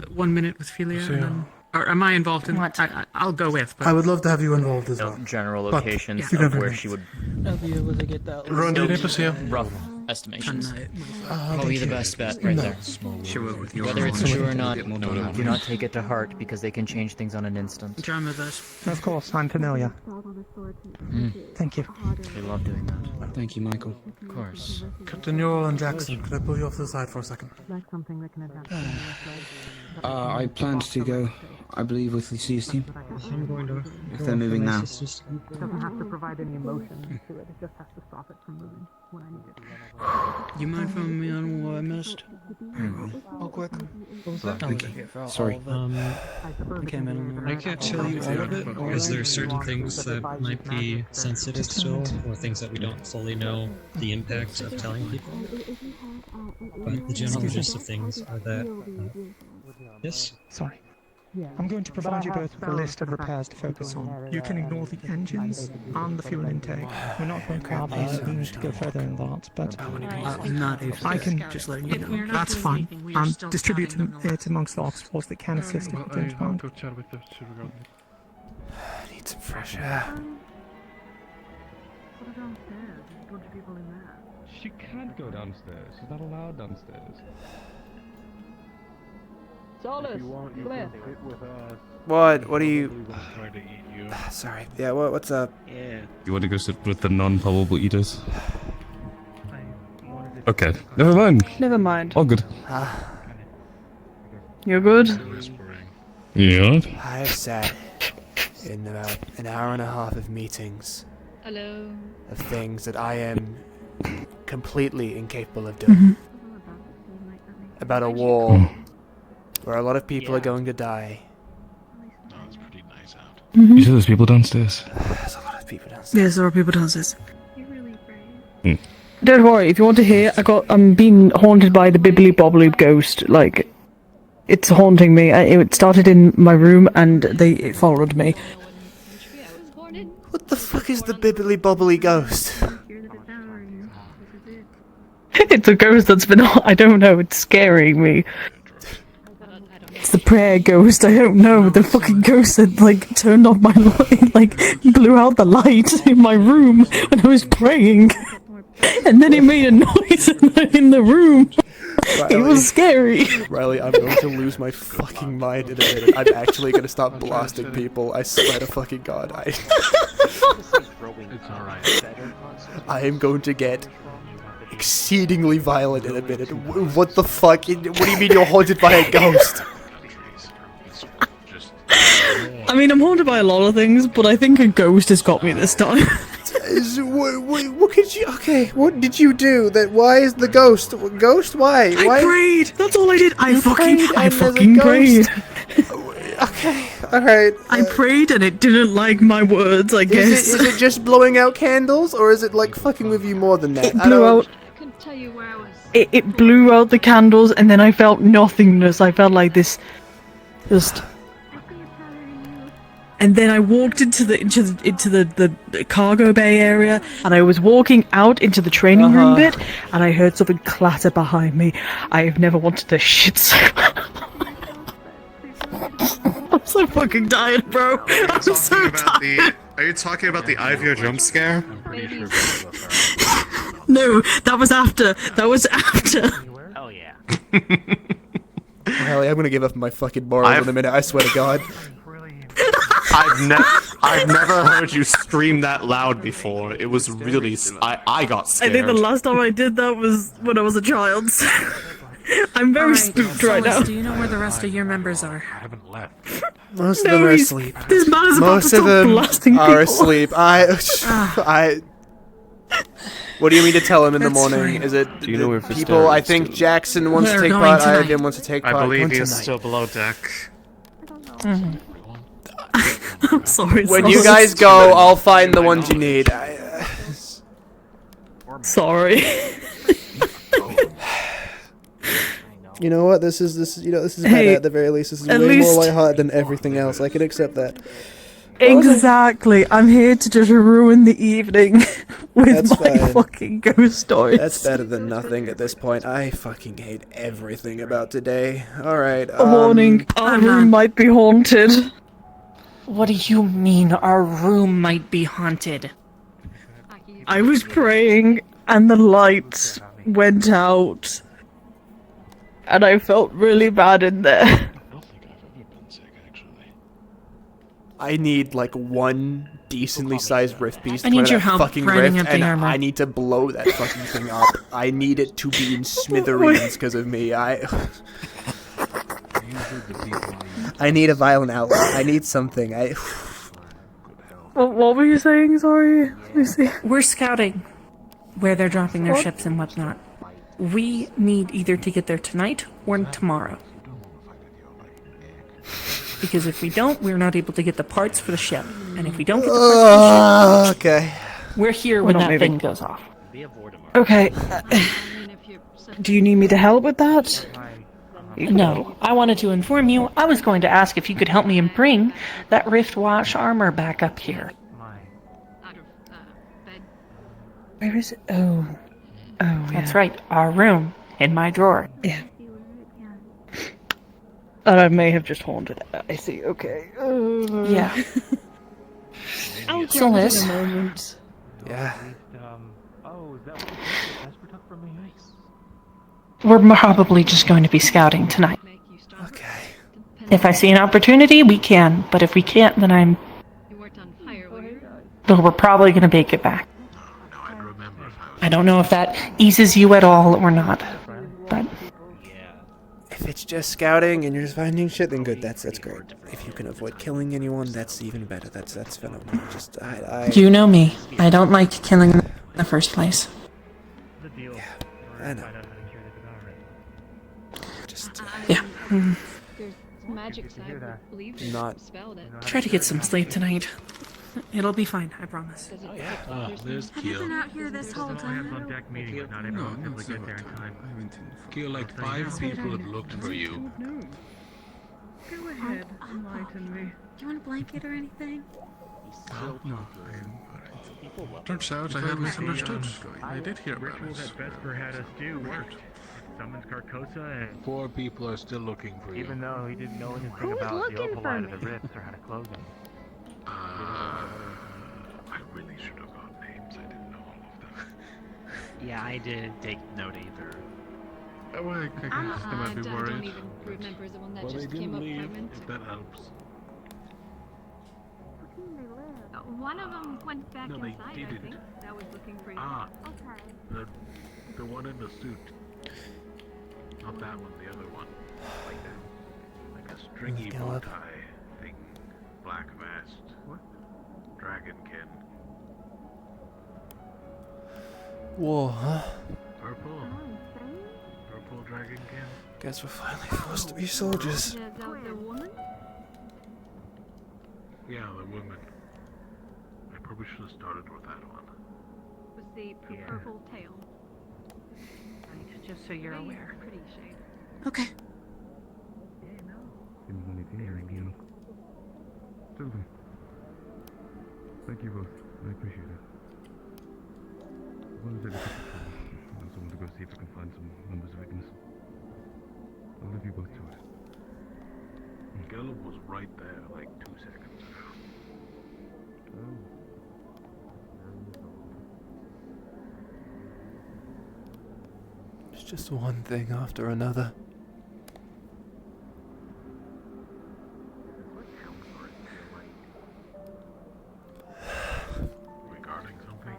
H: 1 minute with Philia?
T: So,
H: And then, or am I involved in?
K: What?
H: I'll go with. But
T: I would love to have you involved as
L: No
T: well.
L: general
T: But
L: locations
T: you
L: of
T: never
L: where
T: know.
L: she would
T: Ron, do you need to see her?
L: rough estimations.
C: Oh,
L: Probably the
C: thank you.
L: best bet right
C: No.
L: there. Whether it's true or not, do not take it to heart because they can change things on an instant.
H: John with us.
C: Of course, I'm familiar. Thank you.
L: They love doing that.
D: Thank you, Michael.
L: Of course.
T: Captain Neural and Jackson, could I pull you off to the side for a second?
D: I planned to go, I believe, with the CS team.
I: I'm going to.
D: If they're moving now.
C: It doesn't have to provide any emotion to it. It just has to stop it from moving when I need it.
I: You mind filling me on what I missed?
D: Oh, quick.
I: Thank you.
D: Sorry.
I: I can't tell you all of it, because there are certain things that might be sensitive still, or things that we don't fully know the impact of telling people. But the general gist of things are that... yes?
C: Sorry. I'm going to provide you both with a list of repairs to focus on. You can ignore the engines and the fuel intake. We're not going to have these means to go further in that, but
I: I'm not a
C: I can
I: just letting you know.
C: That's fine. Distribute it amongst the Oxfords that can assist if you don't mind.
M: Go chat with the superguard.
B: Need some fresh air.
F: She can't go downstairs. She's not allowed downstairs.
S: Solus,
M: Come
S: here.
M: with us.
B: What? What are you?
M: Try to eat you.
B: Sorry. Yeah. What's up?
M: Yeah.
F: You want to go sit with the non-probable eaters? Okay, never mind.
S: Never mind.
F: All good.
S: You're good?
F: Yeah.
B: I've sat in about an hour and a half of meetings.
R: Hello.
B: Of things that I am completely incapable of doing. About a war where a lot of people are going to die.
M: No, it's pretty nice out.
F: You said there's people downstairs.
B: There's a lot of people downstairs.
S: Yes, there are people downstairs.
F: Hmm.
S: Don't worry, if you want to hear, I'm being haunted by the bibbly bobbly ghost. Like, it's haunting me. It started in my room and it followed me.
B: What the fuck is the bibbly bobbly ghost?
S: It's a ghost that's been, I don't know, it's scaring me. It's the prayer ghost, I don't know, the fucking ghost that, like, turned off my light, like, blew out the light in my room when I was praying. And then it made a noise in the room.
B: Riley,
S: it was scary.
B: Riley, I'm going to lose my fucking mind in a minute. I'm actually going to stop blasting people. I swear to fucking God. I am going to get exceedingly violent in a minute. What the fuck? What do you mean you're haunted by a ghost?
S: I mean, I'm haunted by a lot of things, but I think a ghost has got me this time.
B: What could you? Okay, what did you do? Why is the ghost? Ghost? Why?
S: I prayed. That's all I did. I
B: prayed
S: fucking prayed.
B: Okay, all right.
S: I prayed and it didn't like my words. I guess.
B: Is it just blowing out candles, or is it like fucking with you more than that?
S: It blew out. It blew out the candles, and then I felt nothingness. I felt like this, just. And then I walked into the cargo bay area, and I was walking out into the training room bit, and I heard something clatter behind me. I have never wanted to shit so. I'm so fucking tired, bro. I'm so tired.
Q: Are you talking about the Ivy jump scare?
M: I'm pretty sure.
S: No, that was after. That was after.
L: Oh yeah.
B: Hell, I'm gonna give up my fucking morals in a minute. I swear to God.
Q: I've never heard you scream that loud before. It was really. I got scared.
S: I think the last time I did that was when I was a child. I'm very spooked right now.
K: Do you know where the rest of your members are?
M: I haven't left.
B: Most of them are asleep.
S: This man is about to
B: Most of
S: start
B: them
S: blasting
B: are
S: people.
B: asleep. What do you mean to tell him in the morning? Is it
F: Do you know where
B: people? I think Jackson wants to
S: We're
B: take
S: going
B: part.
S: tonight.
B: Ivan wants to take part.
Q: I believe
B: Going
Q: he is
B: tonight.
Q: still below deck.
S: I'm sorry.
B: When you guys go, I'll find the ones you need.
S: Sorry.
B: You know what? This is better
S: Hey,
B: at the very least. This is
S: at
B: way
S: least-
B: more lighthearted than everything else. I can accept that.
S: Exactly. I'm here to just ruin the evening with
B: That's
S: my
B: fine.
S: fucking ghost stories.
B: That's better than nothing at this point. I fucking hate everything about today. All right.
S: A warning. Our room might be haunted.
K: What do you mean our room might be haunted?
S: I was praying, and the light went out, and I felt really bad in there.
B: I need like one decently sized rift piece.
K: I need
B: to
K: your
B: that
K: help
B: fucking
K: grinding
B: rift,
K: up the
B: and
K: armor.
B: I need to blow that fucking thing up. I need it to be in smithereens because of me. I need a violent outlet. I need something.
S: What were you saying? Sorry. Let me see.
K: We're scouting where they're dropping their
S: What?
K: ships and whatnot. We need either to get there tonight or tomorrow. Because if we don't, we're not able to get the parts for the ship. And if we don't get the parts for the ship,
B: okay.
K: We're here
S: We're
K: when
S: not
K: that
S: moving.
K: thing goes off.
S: Okay. Do you need me to help with that?
K: No, I wanted to inform you. I was going to ask if you could help me and bring that Rift Wash armor back up here.
S: Where is it? Oh. Oh, yeah.
K: That's right, our room, in my drawer.
S: Yeah. And I may have just haunted it. I see. Okay.
K: Yeah.
S: I'll
K: Solus.
S: in a moment.
B: Yeah.
K: We're probably just going to be scouting tonight.
B: Okay.
K: If I see an opportunity, we can. But if we can't, then But we're probably going to make it back. I don't know if that eases you at all or not. But
B: If it's just scouting and you're just finding shit, then good. That's great. If you can avoid killing anyone, that's even better. That's phenomenal. Just
K: you know me. I don't like killing in the first place.
B: Yeah, I know. Just
K: Yeah.
B: not.
K: Try to get some sleep tonight. It'll be fine, I promise.
O: Have you been out here this whole time?
E: Feel like 5 people have looked for you.
O: Go ahead, enlighten me. Do you want a blanket or anything?
M: No. Turns out I had misunderstood. I did hear about it.
N: Vesper had us do worked. Summons Carcosa and
E: 4 people are still looking for you.
N: even though he didn't know anything
O: Who's
N: about the
O: looking for
N: override of
O: me?
N: the rifts or how to close them.
E: I really should have got names. I didn't know all of them.
U: Yeah, I didn't take note either.
M: Oh, I guess they might be
W: I
M: worried.
W: don't even remember the one that
E: Well, they
W: just came
E: didn't
W: up
E: leave,
W: fragment.
E: if that helps.
W: One of them went back
E: No, they
W: inside, I
E: didn't.
W: think. That was looking for you.
E: Ah.
W: Okay.
E: The one in the suit. Not that one, the other one. Like a stringy
B: Go
E: bow
B: up.
E: tie thing. Black vest. What? Dragonkin.
B: Whoa, huh?
E: Purple? Purple dragonkin?
B: Guess we're finally forced to be soldiers.
W: The woman?
E: Yeah, the woman. I probably should have started with that one.
W: Was the purple tail.
K: Just so you're aware.
W: Pretty shade.
O: Okay.
F: Thank you both. I appreciate it. I want to take a picture for someone to go see if I can find some numbers of victims. I'll leave you both to it.
E: Gelb was right there like 2 seconds ago.
B: It's just one thing after another.
E: Regarding something?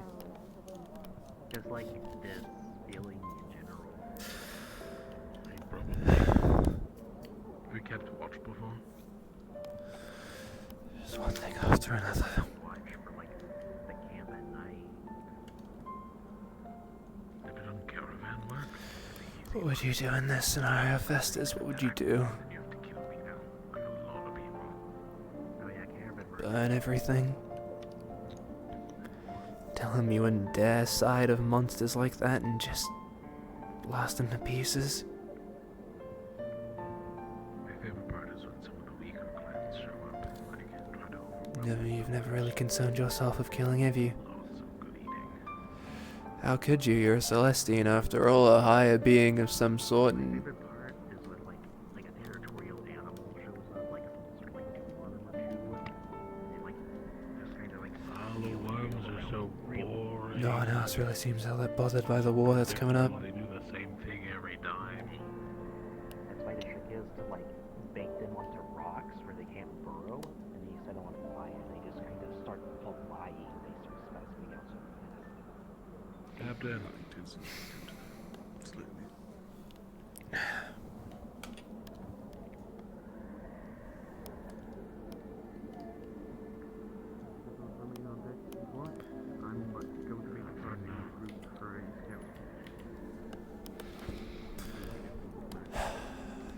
U: Just like this feeling in general.
E: Probably. We kept watch before.
B: Just one thing after another.
U: Watch for like the camp at night.
E: Did it on caravan work?
B: What would you do in this scenario, Festus? What would you do? Burn everything? Tell him you wouldn't dare side of monsters like that and just blast them to pieces?
E: My favorite part is when some of the weaker clans show up and like try to overwhelm.
B: You've never really concerned yourself with killing, have you? How could you? You're a Celestine after all, a higher being of some sort, and
E: Hollow worms are so boring.
B: no one else really seems all that bothered by the war that's coming up.
E: They do Their light is infected slowly. I'm going to be departing the group for a scout.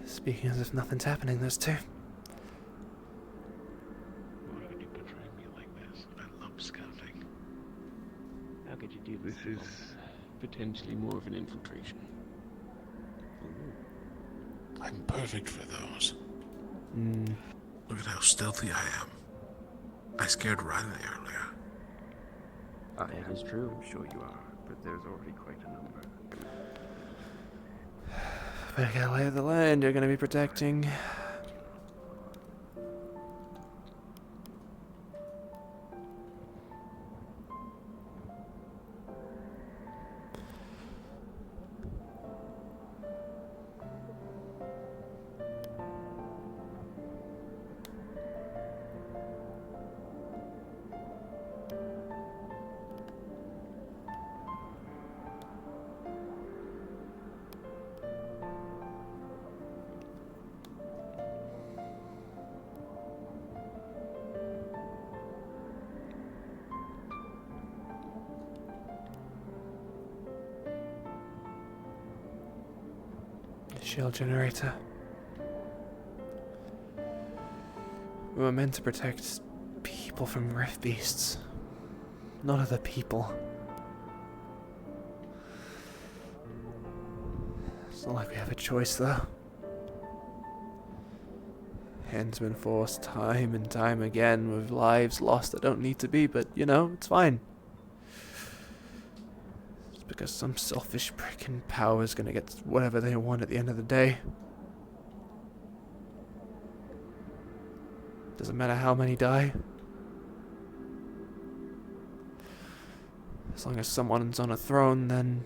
B: Speaking as if nothing's happening, those two.
E: Why would you betray me like this? I love scouting. How could you do this? This is potentially more of an infiltration.
T: I'm perfect for those.
B: Hmm.
T: Look at how stealthy I am. I scared Riley earlier.
E: It is true, I'm sure you are, but there's already quite a number.
B: Better get a lay of the land you're gonna be protecting. Shield generator. We were meant to protect people from rift beasts, not other people. It's not like we have a choice, though. Hand's been forced time and time again with lives lost that don't need to be, but you know, it's fine. It's because some selfish prick in power is gonna get whatever they want at the end of the day. Doesn't matter how many die. As long as someone's on a throne, then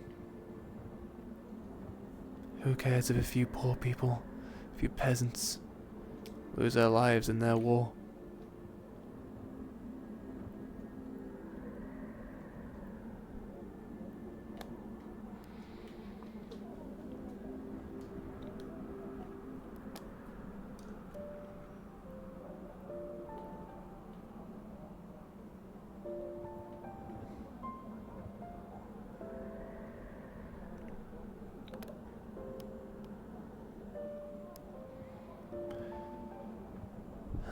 B: who cares if a few poor people, a few peasants, lose their lives in their war?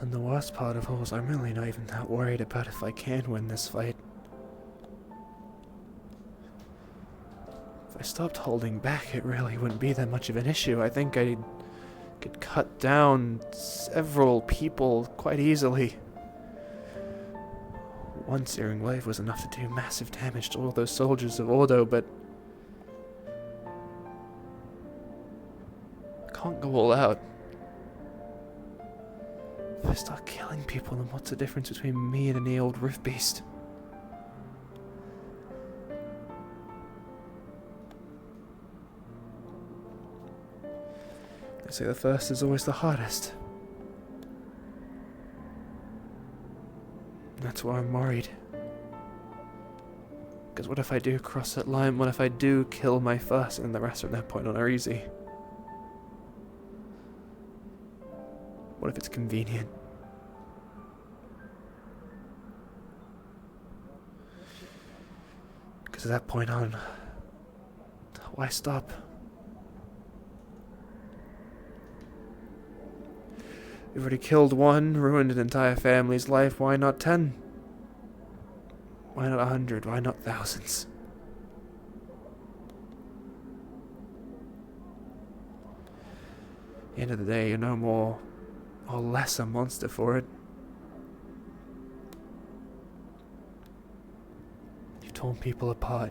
B: And the worst part of all is I'm really not even that worried about if I can win this fight. If I stopped holding back, it really wouldn't be that much of an issue. I think I could cut down several people quite easily. One searing wave was enough to do massive damage to all those soldiers of Ordo, but I can't go all out. If I start killing people, then what's the difference between me and any old rift beast? They say the first is always the hardest. That's why I'm worried. Because what if I do cross that line? What if I do kill my first and the rest from that point on are easy? What if it's convenient? Because at that point on, why stop? You've already killed one, ruined an entire family's life, why not 10? Why not 100? Why not thousands? At the end of the day, you're no more or less a monster for it. You've torn people apart.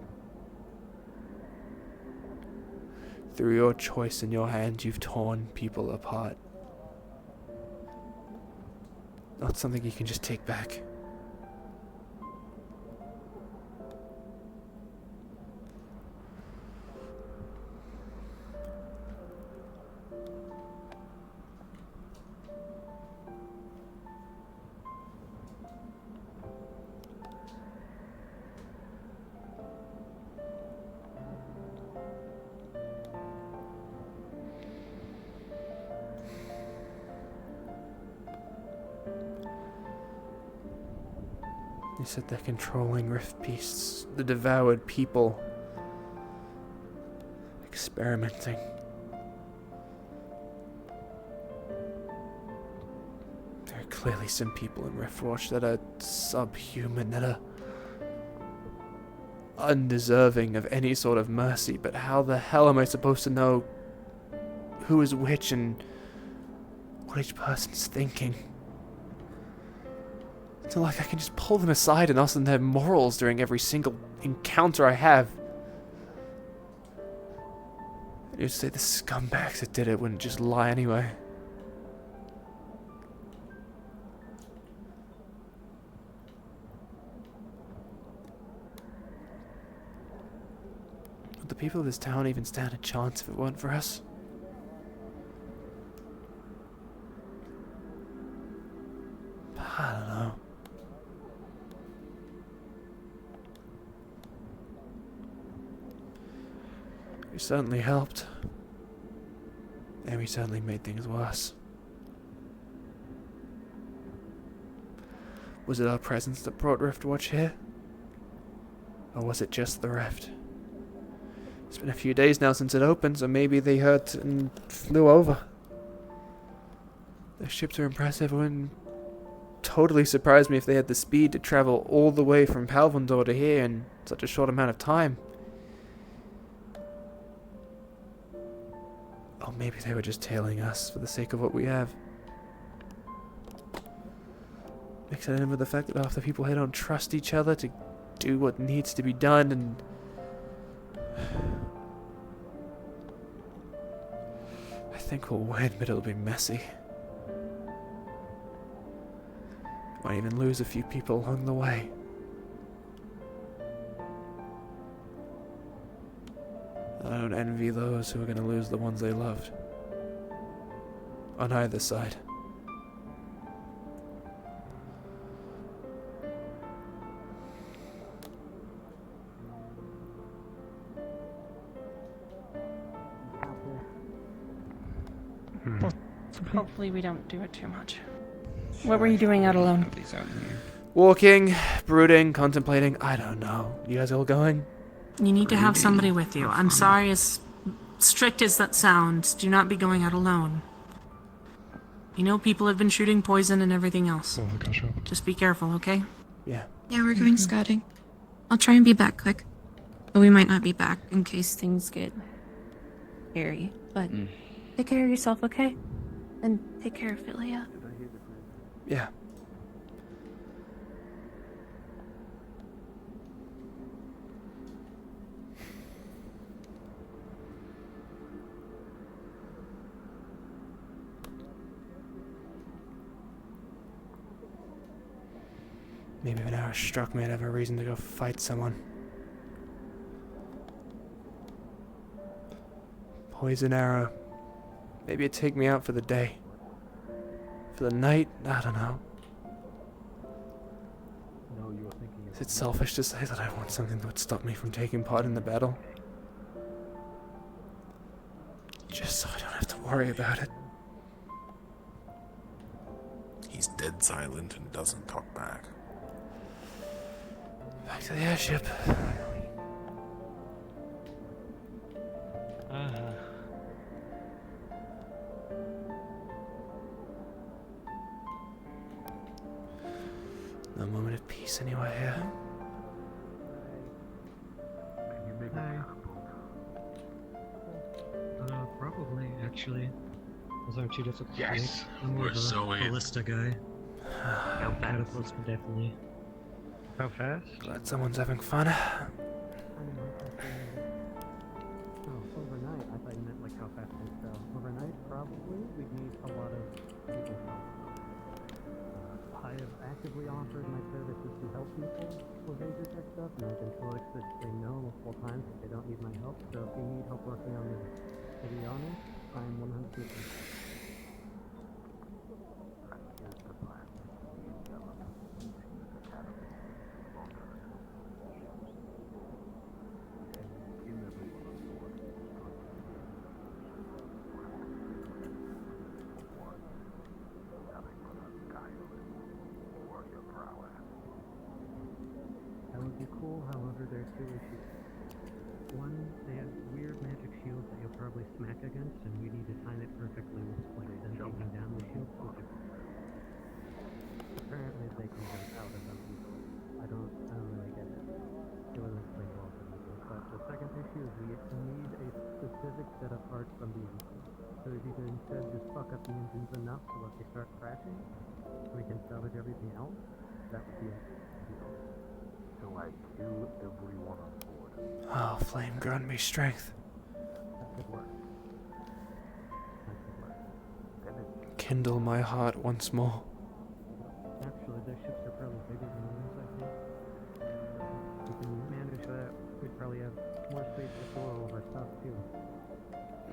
B: Through your choice in your hand, you've torn people apart. Not something you can just take back. They said they're controlling rift beasts, the devoured people, experimenting. There are clearly some people in Riftwatch that are subhuman, that are undeserving of any sort of mercy, but how the hell am I supposed to know who is which and what each person's thinking? It's not like I can just pull them aside and ask them their morals during every single encounter I have. You'd say the scumbags that did it wouldn't just lie anyway. Would the people of this town even stand a chance if it weren't for us? I don't know. We certainly helped. And we certainly made things worse. Was it our presence that brought Riftwatch here? Or was it just the rift? It's been a few days now since it opened, so maybe they heard and flew over. Their ships are impressive. It wouldn't totally surprise me if they had the speed to travel all the way from Palvandor to here in such a short amount of time. Oh, maybe they were just tailing us for the sake of what we have. Mix it in with the fact that half the people here don't trust each other to do what needs to be done, and I think we'll win, but it'll be messy. Might even lose a few people along the way. I don't envy those who are going to lose the ones they loved. On either side.
K: Hopefully we don't do it too much. What were you doing out alone?
B: Walking, brooding, contemplating. I don't know. You guys all going?
K: You need to have somebody with you. I'm sorry, as strict as that sounds, do not be going out alone. You know people have been shooting poison and everything else. Just be careful, okay?
B: Yeah.
O: Yeah, we're going scouting. I'll try and be back quick. But we might not be back in case things get scary. But take care of yourself, okay? And take care of Philia.
B: Yeah. Maybe if an arrow struck me, I'd have a reason to go fight someone. Poison arrow. Maybe it'd take me out for the day. For the night, I don't know. Is it selfish to say that I want something that would stop me from taking part in the battle? Just so I don't have to worry about it.
G: He's dead silent and doesn't talk back.
B: Back to the airship. No moment of peace anywhere here.
I: Probably, actually. Those aren't too difficult to
G: Yes,
I: make. I'm more
G: we're
I: of a
G: so in.
I: ballista guy. Catapults would definitely.
E: How fast?
B: Glad someone's having fun.
E: Overnight, I thought you meant like how fast they fell. Overnight, probably, we'd need a lot of people help. I have actively offered my services to help people with major tech stuff, and I've been told to say no multiple times if they don't need my help. So if you need help working on this, to be honest, I'm 100%. be cool, however, there's two issues. One, they have weird magic shields that you'll probably smack against, and you need to time it perfectly with like them taking down the shields. Apparently, they can jump out of them easily. I don't really get it. It wasn't explained well to me. But the second issue is we need a specific set of parts from the engine. So if you could instead just fuck up the engines enough so that they start crashing, we can salvage everything else, that would be ideal. So I kill everyone on board.
B: Oh, flame, grant me strength.
E: That could work. That could work.
B: Kindle my heart once more.
E: Actually, their ships are probably bigger than yours, I think. If we can manage that, we'd probably have more space to store all of our stuff, too.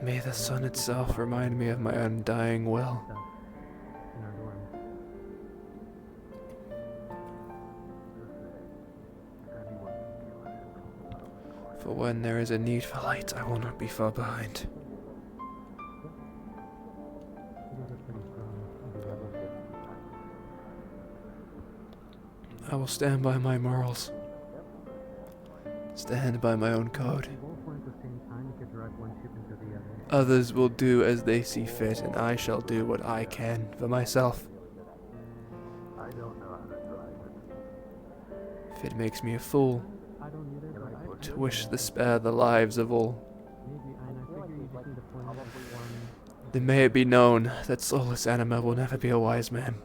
B: May the sun itself remind me of my undying will.
E: In our dorms.
B: For when there is a need for light, I will not be far behind. I will stand by my morals. Stand by my own code. Others will do as they see fit, and I shall do what I can for myself. If it makes me a fool, to wish to spare the lives of all. Then may it be known that Solus Anima will never be a wise man.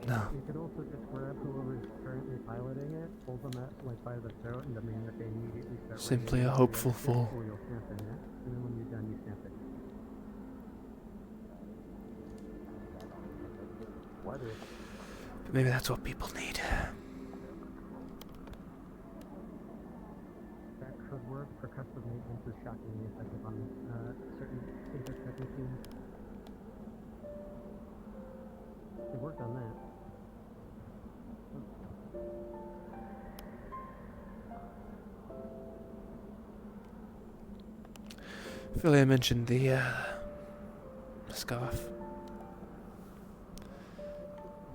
B: No.
E: You could also just grab whoever's currently piloting it, pull them at, like, by the throat, and demand that they immediately start.
B: Simply a hopeful fool.
E: Or you'll snap their neck, and then when you're done, you snap it.
B: But maybe that's what people need.
E: That could work. Percussive maintenance is shockingly effective on certain intertech machines. It worked on that.
B: Philia mentioned the scarf.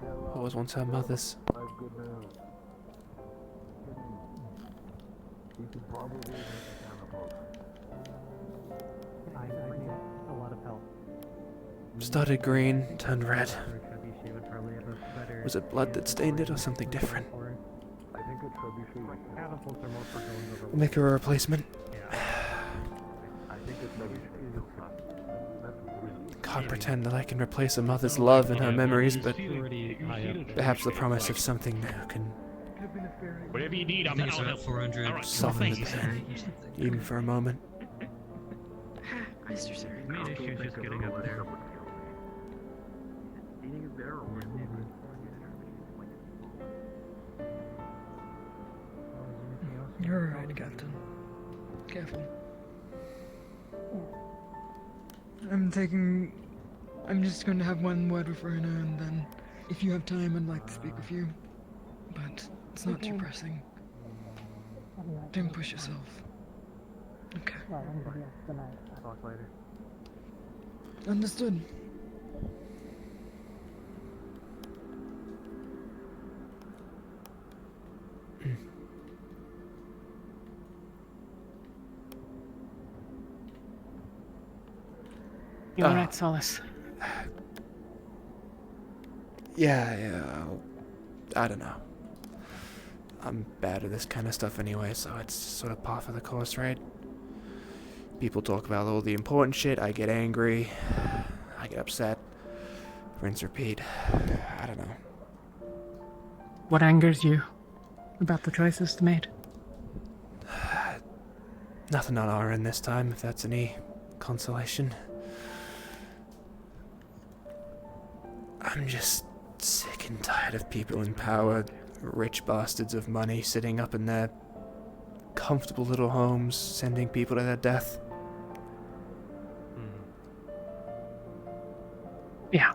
B: What was once her mother's.
E: I need a lot of help.
B: Started green, turned red. Was it blood that stained it or something different? We'll make her a replacement. Can't pretend that I can replace a mother's love and her memories, but perhaps the promise of something new can
I: Whatever you need, I'm about 400.
B: soften the pain, even for a moment.
K: Mr. Sir.
E: Main issue is just getting up there.
J: You're alright, Captain. Careful. I'm just going to have one word with Rona, and then if you have time, I'd like to speak with you. But it's not too pressing. Don't push yourself. Okay.
E: Talk later.
J: Understood.
K: You alright, Solus?
B: Yeah, I don't know. I'm bad at this kind of stuff anyway, so it's sort of par for the course, right? People talk about all the important shit, I get angry, I get upset, rinse, repeat. I don't know.
K: What angers you about the choices made?
B: Nothing on our end this time, if that's any consolation. I'm just sick and tired of people in power, rich bastards of money, sitting up in their comfortable little homes, sending people to their death.
K: Yeah.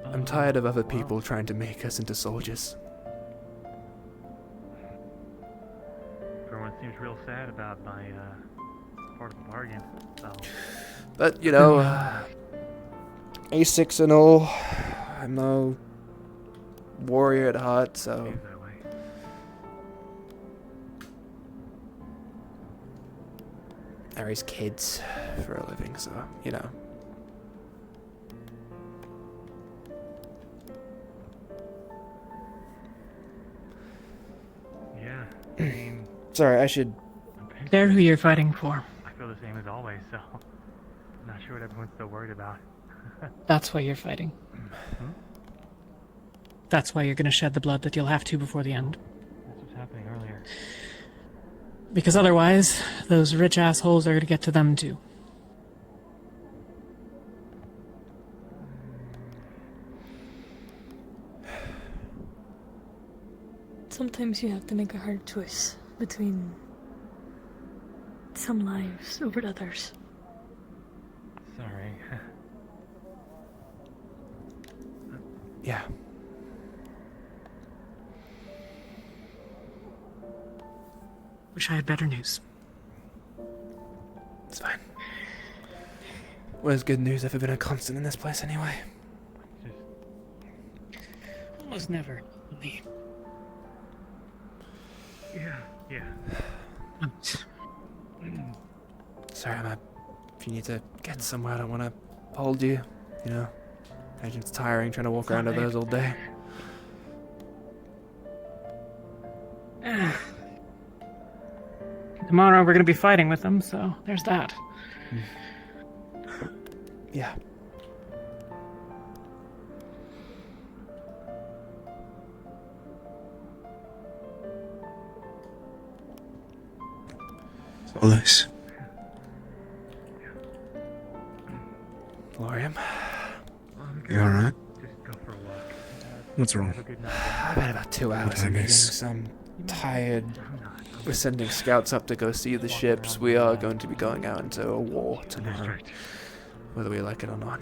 B: I'm tired of other people trying to make us into soldiers.
N: seems real sad about my part of the bargain. So.
B: But you know, A6 and all, I'm no warrior at heart, so. I raise kids for a living, so you know.
N: Yeah, I mean...
B: Sorry, I should...
K: They're who you're fighting for.
N: I feel the same as always, so... I'm not sure what everyone's so worried about.
K: That's why you're fighting. That's why you're gonna shed the blood that you'll have to before the end.
N: That's what's happening earlier.
K: Because otherwise, those rich assholes are gonna get to them too.
A: Sometimes you have to make a hard choice between some lives over others.
N: Sorry.
B: Yeah.
K: Wish I had better news.
B: It's fine. Where's good news ever been a constant in this place anyway?
K: Almost never. Lee.
N: Yeah.
B: Sorry, if you need to get somewhere, I don't want to hold you. You know, it's tiring trying to walk around with those all day.
K: Tomorrow we're gonna be fighting with them, so there's that.
B: Yeah.
D: Solus.
B: Lorium.
D: You alright? What's wrong?
B: I've had about 2 hours of meetings. I'm tired. We're sending scouts up to go see the ships. We are going to be going out into a war tomorrow, whether we like it or not.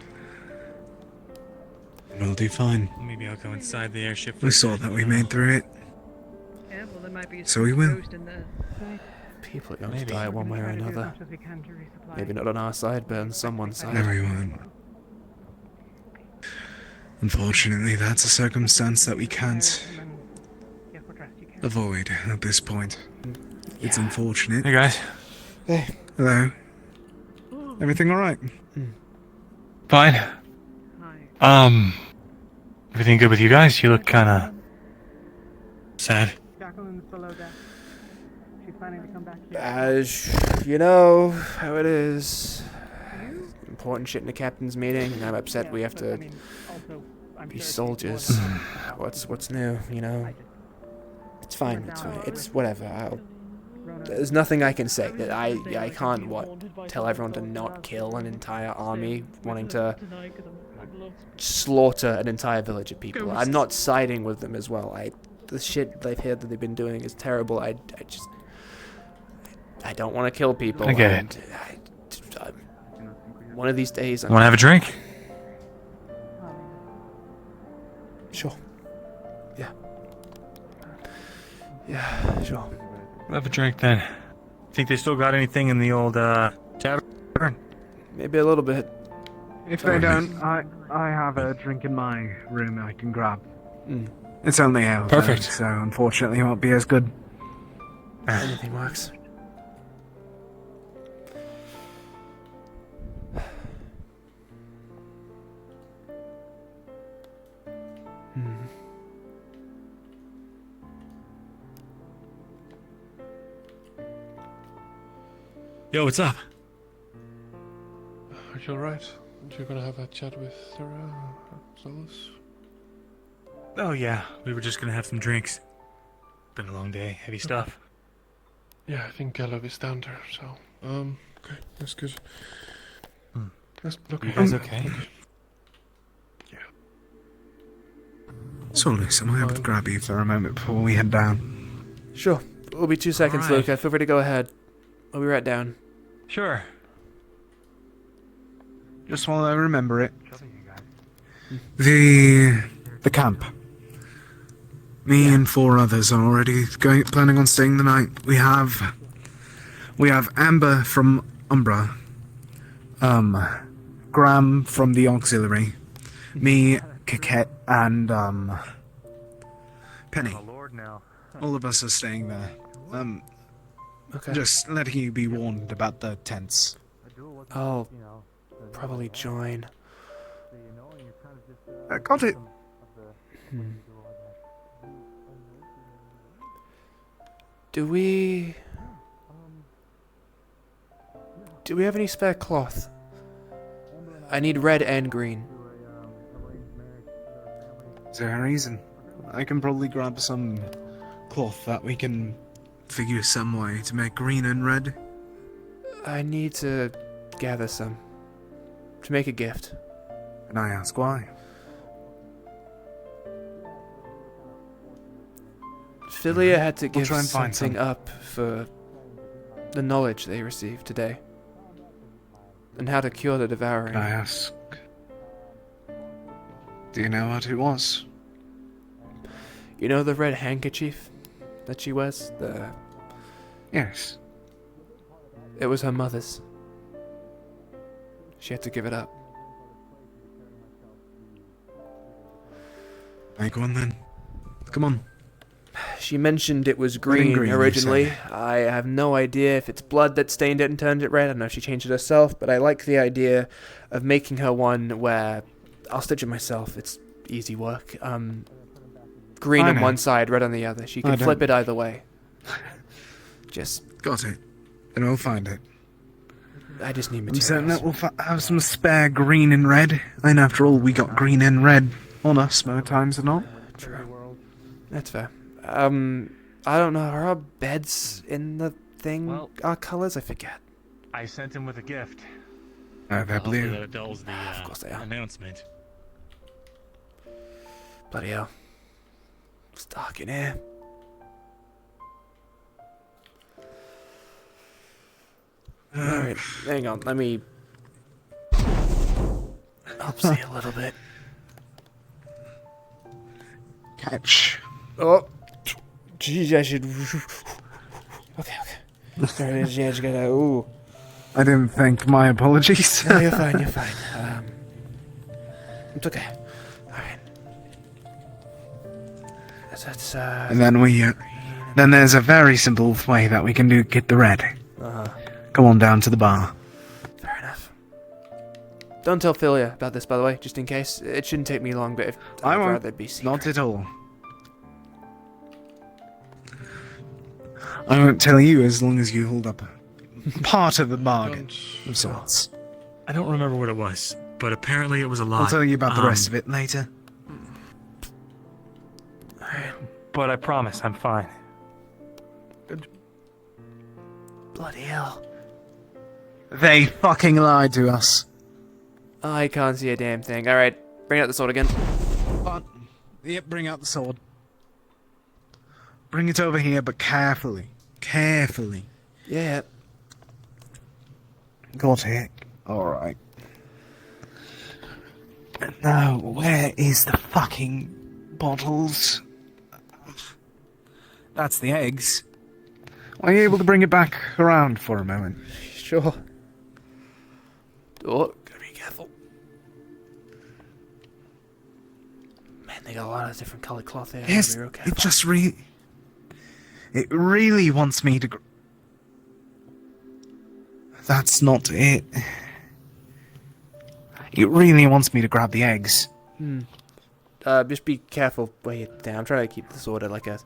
D: We'll do fine.
N: Maybe I'll go inside the airship.
D: We saw that we made through it. So we will.
B: People are going to die one way or another. Maybe not on our side, but on someone's side.
D: No, we won't. Unfortunately, that's a circumstance that we can't avoid at this point. It's unfortunate.
N: Hey guys.
B: Hey.
D: Hello. Everything alright?
N: Fine. Everything good with you guys? You look kinda... sad.
B: As you know how it is. Important shit in the captain's meeting. I'm upset we have to be soldiers. What's new, you know? It's fine, it's fine. It's whatever. There's nothing I can say. That I can't, tell everyone to not kill an entire army wanting to slaughter an entire village of people. I'm not siding with them as well. The shit they've heard that they've been doing is terrible. I don't want to kill people.
N: I get it.
B: One of these days...
N: You want to have a drink?
B: Sure. Yeah. Yeah, sure.
N: We'll have a drink then. Think they still got anything in the old tavern?
B: Maybe a little bit.
E: If they don't, I have a drink in my room I can grab.
D: It's only ale.
N: Perfect.
D: So unfortunately it won't be as good.
B: Anything works.
N: Yo, what's up?
M: Are you alright? You're gonna have a chat with Solus?
N: Oh yeah, we were just gonna have some drinks. Been a long day, heavy stuff.
M: Yeah, I think Gallo is down there, so... okay, that's good. That's, okay.
N: You guys okay?
M: Yeah.
D: Solus, am I able to grab you for a moment before we head down?
B: Sure. It'll be 2 seconds,
N: Alright.
B: Luca. Feel free to go ahead. I'll be right down.
N: Sure.
D: Just while I remember it. The camp. Me and 4 others are already planning on staying the night. We have
B: We have Amber from Umbra, Graham from the Auxiliary, me, Coquette, and Penny. All of us are staying there.
H: Okay.
B: Just letting you be warned about the tents.
H: I'll probably join.
B: Got it.
H: Do we have any spare cloth? I need red and green.
B: Is there a reason? I can probably grab some cloth that we can figure some way to make green and red.
H: I need to gather some to make a gift.
B: And I ask why?
H: Philia had to give
B: try and find
H: something
B: some.
H: up for the knowledge they received today. And how to cure the devouring.
B: Can I ask? Do you know what it was?
H: You know the red handkerchief that she wears?
B: Yes.
H: It was her mother's. She had to give it up.
B: Make one then. Come on.
H: She mentioned it was
B: Red and
H: green,
B: green, you
H: originally.
B: said.
H: I have no idea if it's blood that stained it and turned it red. I don't know if she changed it herself, but I like the idea of making her one where I'll stitch it myself. It's easy work. Green
B: I
H: on
B: know.
H: one side, red on the other. She
B: I
H: can flip
B: don't-
H: it either way. Just,
B: Got it. Then we'll find it.
H: I just need
B: I'm
H: materials.
B: certain that we'll have some spare green and red. And after all, we got green and red on us more times than not.
H: True. That's fair. I don't know. Are our beds in the thing?
N: Well-
H: Our colors? I forget.
N: I sent him with a gift.
B: They're
N: Hopefully
B: blue.
N: that dulls the
H: Of course they are.
N: announcement.
H: Bloody hell. It's dark in here. Alright, hang on. Let me help see a little bit.
B: Catch.
H: Oh, geez, I should. Okay. Sorry, yeah, I just gotta. Ooh.
B: I didn't think. My apologies.
H: No, you're fine. You're fine. It's okay. All right. That's
B: And then then there's a very simple way that we can get the red.
H: Uh-huh.
B: Come on down to the bar.
H: Fair enough. Don't tell Philia about this, by the way, just in case. It shouldn't take me long, but if
B: I
H: I'd
B: won't.
H: rather be secret.
B: Not at all. I won't tell you as long as you hold up part of the bargain of sorts.
N: I don't remember what it was, but apparently it was a lot.
B: I'll tell you about the rest of it later.
N: But I promise, I'm fine.
H: Bloody hell.
B: They fucking lied to us.
H: I can't see a damn thing. All right, bring out the sword again.
B: Yep, bring out the sword. Bring it over here, but carefully. Carefully.
H: Yeah.
B: Got it. Alright. Now, where is the fucking bottles? That's the eggs. Are you able to bring it back around for a moment?
H: Sure. Oh, gotta be careful. Man, they got a lot of different colored cloth here.
B: Yes,
H: Gotta be real careful.
B: it just It really wants me to... That's not it. It really wants me to grab the eggs.
H: Just be careful where you're down. I'm trying to keep the sword at like a...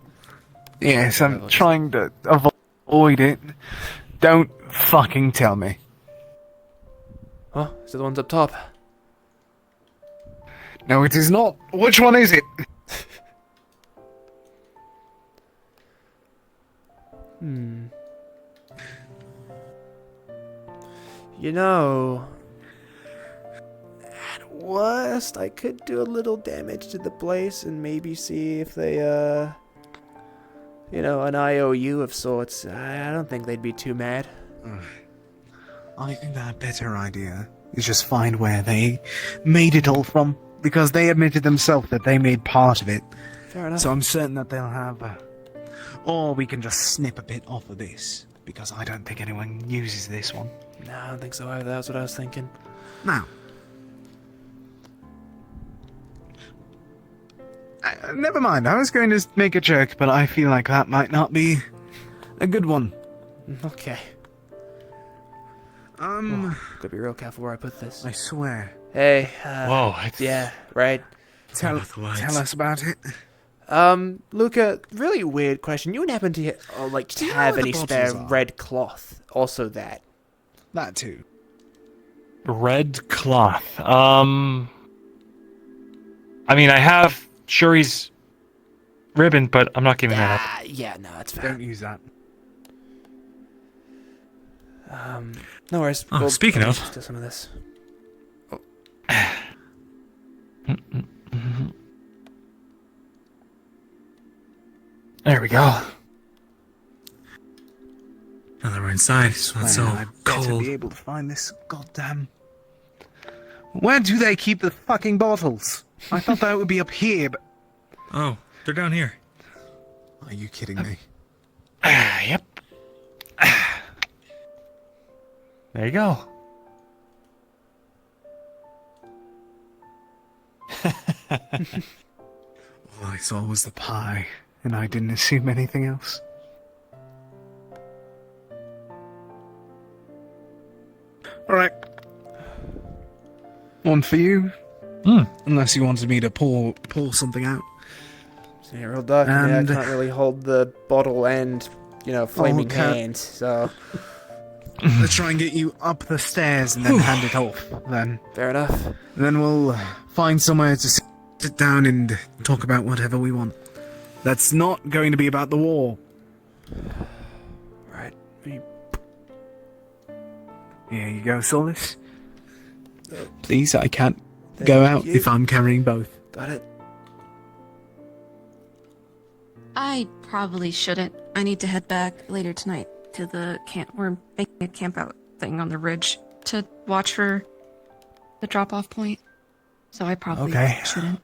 B: Yes, I'm trying to avoid it. Don't fucking tell me.
H: Oh, is it the ones up top?
B: No, it is not. Which one is it?
H: You know, at worst, I could do a little damage to the place and maybe see if they, you know, an IOU of sorts. I don't think they'd be too mad.
B: I think that better idea is just find where they made it all from, because they admitted themselves that they made part of it.
H: Fair enough.
B: So I'm certain that they'll have
C: Or we can just snip a bit off of this, because I don't think anyone uses this one.
H: No, I don't think so either. That's what I was thinking.
C: Now, never mind, I was going to make a joke, but I feel like that might not be a good one.
H: Okay. Gotta be real careful where I put this.
C: I swear.
H: Hey,
N: Whoa,
H: yeah, right.
C: Tell us about it.
H: Luca, really weird question. You wouldn't happen to
C: Do you know
H: have
C: where the
H: any spare
C: bottles are?
H: red cloth? Also that.
C: That too.
N: Red cloth. I mean, I have Shuri's ribbon, but I'm not giving that up.
H: Yeah, no, that's fair.
C: Don't use that.
H: No worries.
N: Oh, speaking of.
H: Let's do some of this.
N: There we go.
C: Now that we're inside, it's not so
N: I
C: cold.
N: better
C: be able to find this goddamn... Where do they keep the fucking bottles? I thought that would be up here, but...
N: Oh, they're down here.
C: Are you kidding me?
N: Yep. There you go.
C: All I saw was the pie, and I didn't assume anything else. Alright. One for you. Unless you wanted me to pour something out.
H: It's real dark in there. I
C: And-
H: can't really hold the bottle and, flaming
C: Okay.
H: hands, so...
C: Let's try and get you up the stairs and then hand it off, then.
H: Fair enough.
C: Then we'll find somewhere to sit down and talk about whatever we want. That's not going to be about the war.
H: Right.
C: Here you go, Solus. Please, I can't go out
H: you.
C: if I'm carrying both.
H: Got it.
O: I probably shouldn't. I need to head back later tonight to the camp. We're making a camp out thing on the ridge to watch for the drop off point. So I probably shouldn't.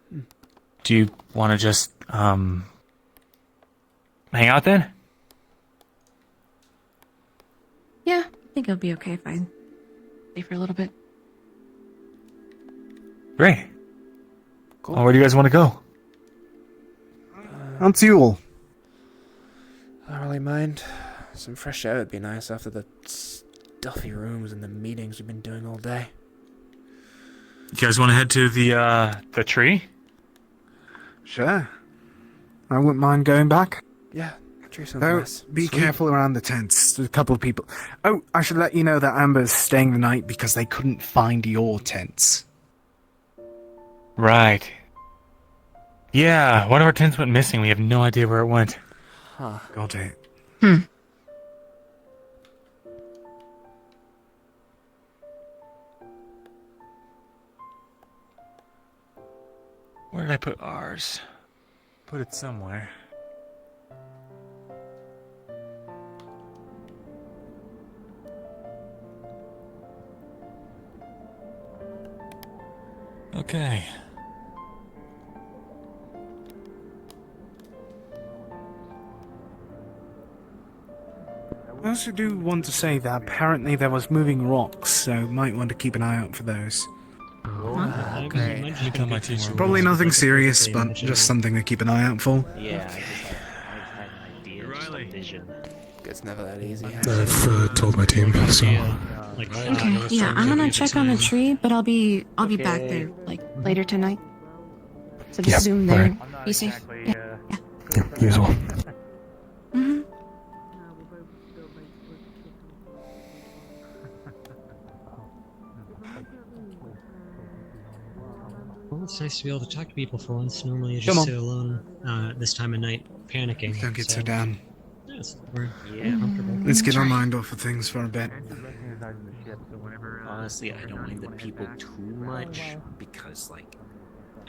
N: Do you want to just, hang out then?
O: Yeah, I think it'll be okay if I stay for a little bit.
N: Great. Cool. Where do you guys want to go?
C: On to you all.
H: I don't really mind. Some fresh air would be nice after the stuffy rooms and the meetings we've been doing all day.
N: You guys want to head to the tree?
C: Sure. I wouldn't mind going back.
H: Yeah, tree sounds
C: Though,
H: nice.
C: be
H: Sweet.
C: careful around the tents. There's a couple of people. Oh, I should let you know that Amber's staying the night because they couldn't find your tents.
N: Right. Yeah, one of our tents went missing. We have no idea where it went.
H: Huh.
C: Got it.
N: Where did I put ours? Put it somewhere. Okay.
C: I also do want to say that apparently there was moving rocks, so might want to keep an eye out for those.
H: Okay.
C: Probably nothing serious, but just something to keep an eye out for.
U: Yeah, I had an idea, just a vision.
H: It's never that easy.
F: I've told my team, so...
O: Okay, yeah, I'm gonna check on the tree, but I'll be back there later tonight. So just zoom there.
F: alright.
O: Be safe. Yeah.
F: Yeah, you as well.
O: Mm-hmm.
I: Well, it's nice to be able to talk to people for once. Normally you
C: Come
I: just
C: on.
I: sit alone this time of night, panicking.
C: Don't get so down.
I: Yes, we're
U: Yeah.
I: comfortable.
C: Let's get our mind off of things for a bit.
U: Honestly, I don't mind the people too much because,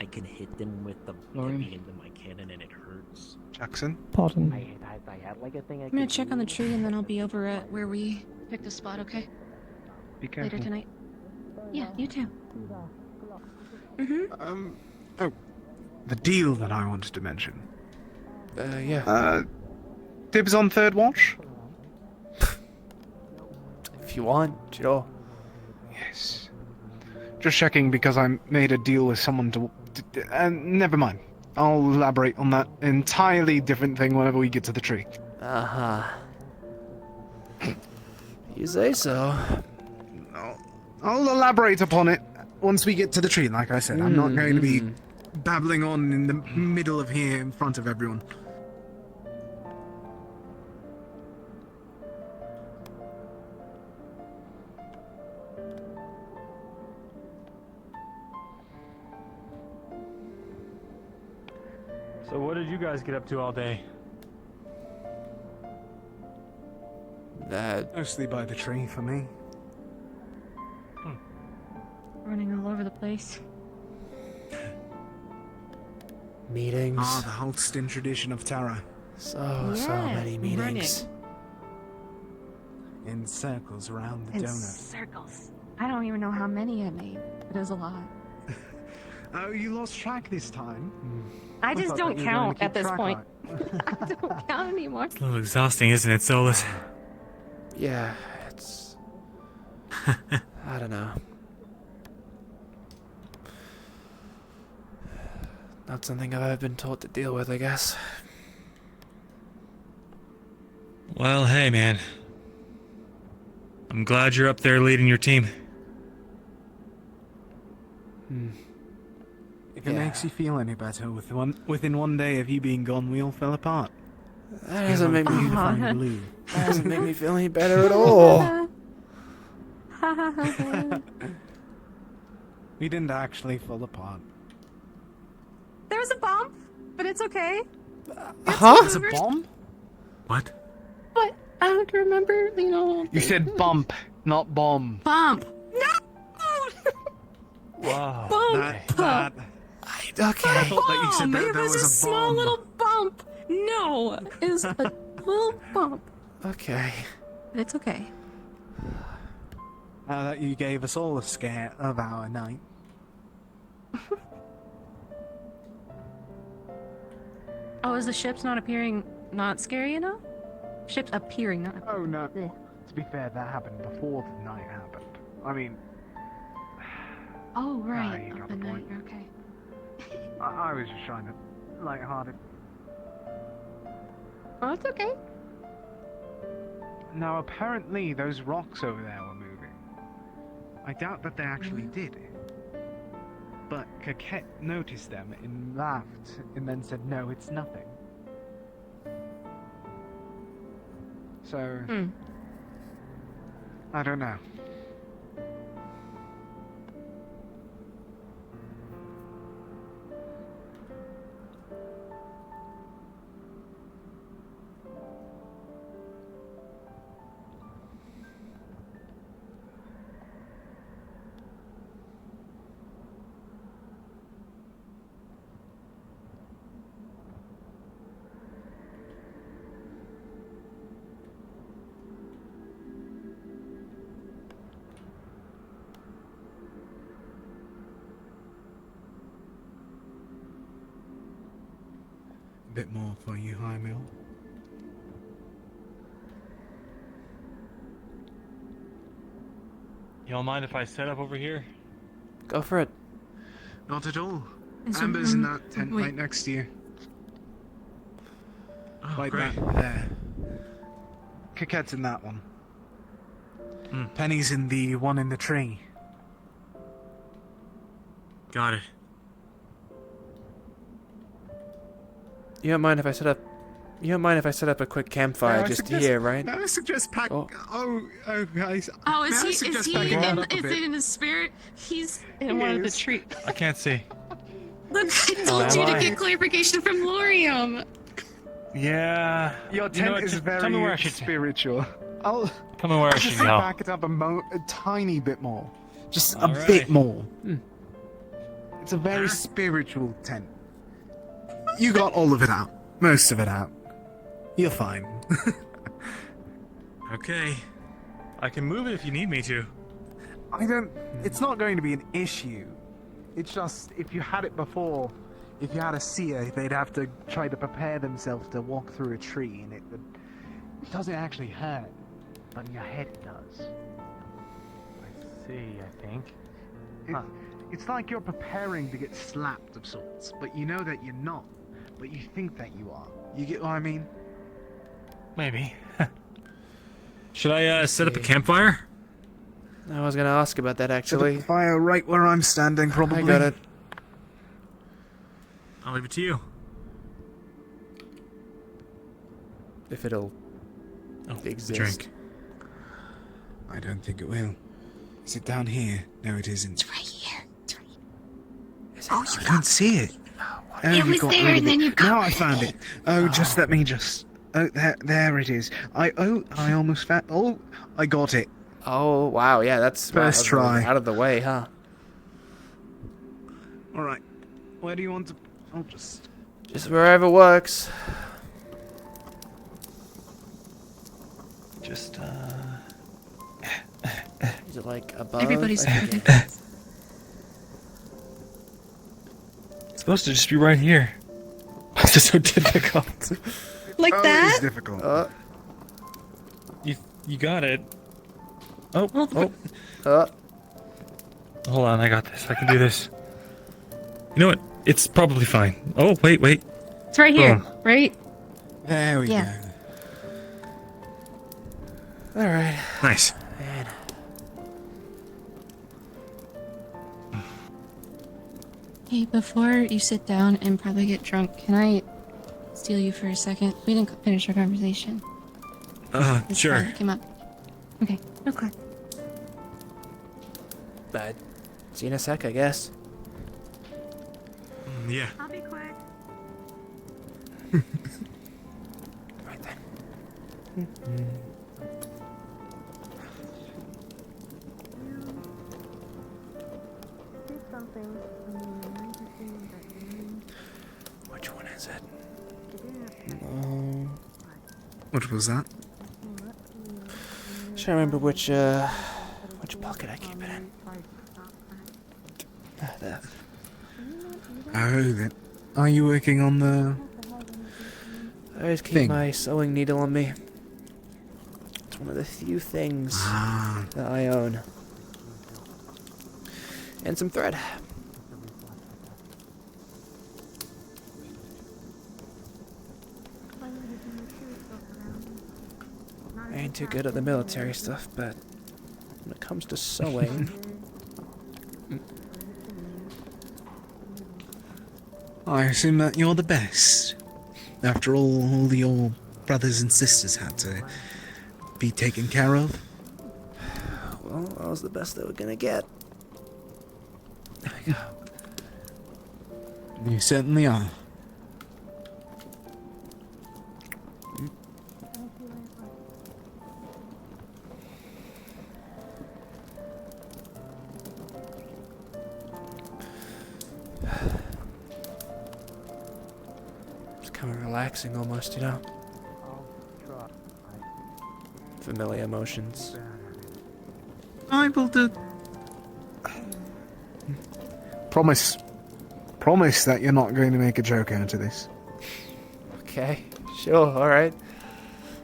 U: I can hit them with the heavy end of my cannon and it hurts.
C: Jackson?
S: Pardon.
U: I had a thing I
O: I'm gonna check on the tree and then I'll be over at where we picked a spot, okay?
C: Be careful.
O: Later tonight. Yeah, you too. Mm-hmm.
C: Oh, the deal that I wanted to mention.
H: Yeah.
C: dibs on third watch?
H: If you want, sure.
C: Yes. Just checking because I made a deal with someone to... never mind. I'll elaborate on that entirely different thing whenever we get to the tree.
H: Uh-huh. You say so.
C: I'll elaborate upon it once we get to the tree, like I said. I'm not going to be babbling on in the middle of here in front of everyone.
N: So what did you guys get up to all day?
C: Mostly by the tree for me.
O: Running all over the place.
H: Meetings.
C: Ah, the Holston tradition of Tara.
H: So many meetings.
C: In circles around the
O: In
C: donut.
O: circles. I don't even know how many I made, but it was a lot.
C: Oh, you lost track this time?
O: I just
C: thought
O: don't
C: that you were going
O: count
C: to
O: at
C: keep
O: this
C: track
O: point.
C: of it.
O: I don't count anymore.
N: A little exhausting, isn't it, Solus?
H: Yeah, it's... I don't know. Not something I've ever been taught to deal with, I guess.
N: Well, hey, man. I'm glad you're up there leading your team.
C: If it makes you feel any better, within one day of you being gone, we all fell apart.
H: That doesn't make me...
C: Glue.
H: That doesn't make me feel any better at all.
C: We didn't actually fall apart.
O: There was a bump, but it's okay.
H: Huh?
C: It's a bomb? What?
O: But I don't remember, you know.
C: You said bump, not bomb.
O: Bump. No!
N: Wow.
O: Bump.
C: That
H: Okay.
C: I thought that you said that
O: It
C: there
O: was a
C: was a
O: small
C: bomb.
O: little bump. No, it was a little bump.
H: Okay.
O: But it's okay.
C: Now that you gave us all a scare of our night.
O: Oh, is the ships not appearing not scary enough? Ships appearing not.
C: Oh no. To be fair, that happened before the night happened. I mean,
O: Oh, right.
C: you got
O: the
C: the
O: night.
C: point.
O: You're okay.
C: I was just trying to lighthearted.
O: Oh, it's okay.
C: Now apparently those rocks over there were moving. I doubt that they actually did. But Coquette noticed them and laughed and then said, no, it's nothing. So, I don't know. A bit more for you, Hymil.
N: Y'all mind if I set up over here?
H: Go for it.
C: Not at all.
O: Is
C: Amber's in
O: someone-
C: that tent
O: wait.
C: right next to you. Like
N: great.
C: that there. Coquette's in that one. Penny's in the one in the tree.
N: Got it.
H: You don't mind if I set up... You don't mind if I set up a quick campfire just here, right?
C: May I suggest pack...
H: Oh.
C: Oh, guys.
O: Oh,
C: may
O: is
C: I
O: he
C: suggest packing that up a
O: is
C: bit?
O: it in his spirit? He's in one of the trees.
N: I can't see.
O: Look, I
N: Oh,
O: told you
N: am
O: to
N: I?
O: get clarification from Lorium.
N: Yeah.
C: Your
N: You
C: tent
N: know what,
C: is
N: just tell me where I
C: very
N: should...
C: spiritual. I'll
N: Tell me where I
C: just
N: should go.
C: back it up a tiny bit more. Just a
N: Alright.
C: bit more. It's a very spiritual tent. You got all of it out. Most of it out. You're fine.
N: Okay. I can move it if you need me to.
C: I don't... It's not going to be an issue. It's just, if you had it before, If you had a seer, they'd have to try to prepare themselves to walk through a tree, and it doesn't actually hurt, but in your head it does.
E: I see, I think.
C: It's like you're preparing to get slapped of sorts, but you know that you're not, but you think that you are. You get what I mean?
N: Maybe. Should I set up a campfire?
H: I was gonna ask about that actually.
C: Set up a fire right where I'm standing, probably.
H: I got it.
N: I'll leave it to you.
H: If it'll exist.
N: Drink.
D: I don't think it will. Is it down here? No, it isn't.
O: It's right here.
C: Oh, you can't see it. Oh,
O: It was there, and then you got
C: Now I found it. Oh, just let me just. Oh, there it is. I almost found. Oh, I got it.
H: Oh wow, yeah, that's
C: First try.
H: out of the way, huh?
C: All right. Where do you want to? I'll just
H: wherever works.
C: Just
H: Is it like above?
O: Everybody's
H: I
O: heard
H: think?
O: it.
N: It's supposed to just be right here. This is so difficult.
O: Like
C: It
O: that?
C: is difficult.
N: You got it. Oh. Hold on, I got this. I can do this. You know what? It's probably fine. Oh, wait.
O: It's right here,
N: Boom.
O: right?
D: There we
O: Yeah.
D: go.
H: Alright.
N: Nice.
H: Man.
O: Hey, before you sit down and probably get drunk, can I steal you for a second? We didn't finish our conversation. This
N: Sure.
O: part came up. Okay. Okay.
H: But see you in a sec, I guess.
N: Yeah.
W: I'll be quick.
H: Right then. Which one is it?
C: What was that?
H: Trying to remember which pocket I keep it in. There.
C: Oh, then. Are you working on the?
H: I always keep
C: Thing.
H: my sewing needle on me. It's one of the few things that I own. And some thread. I ain't too good at the military stuff, but when it comes to sewing,
C: I assume that you're the best. After all your brothers and sisters had to be taken care of.
H: well, I was the best they were gonna get. There we go.
C: You certainly are.
H: It's kind of relaxing almost, you know? Familiar emotions.
C: I will do. Promise that you're not going to make a joke out of this.
H: Okay, sure, alright.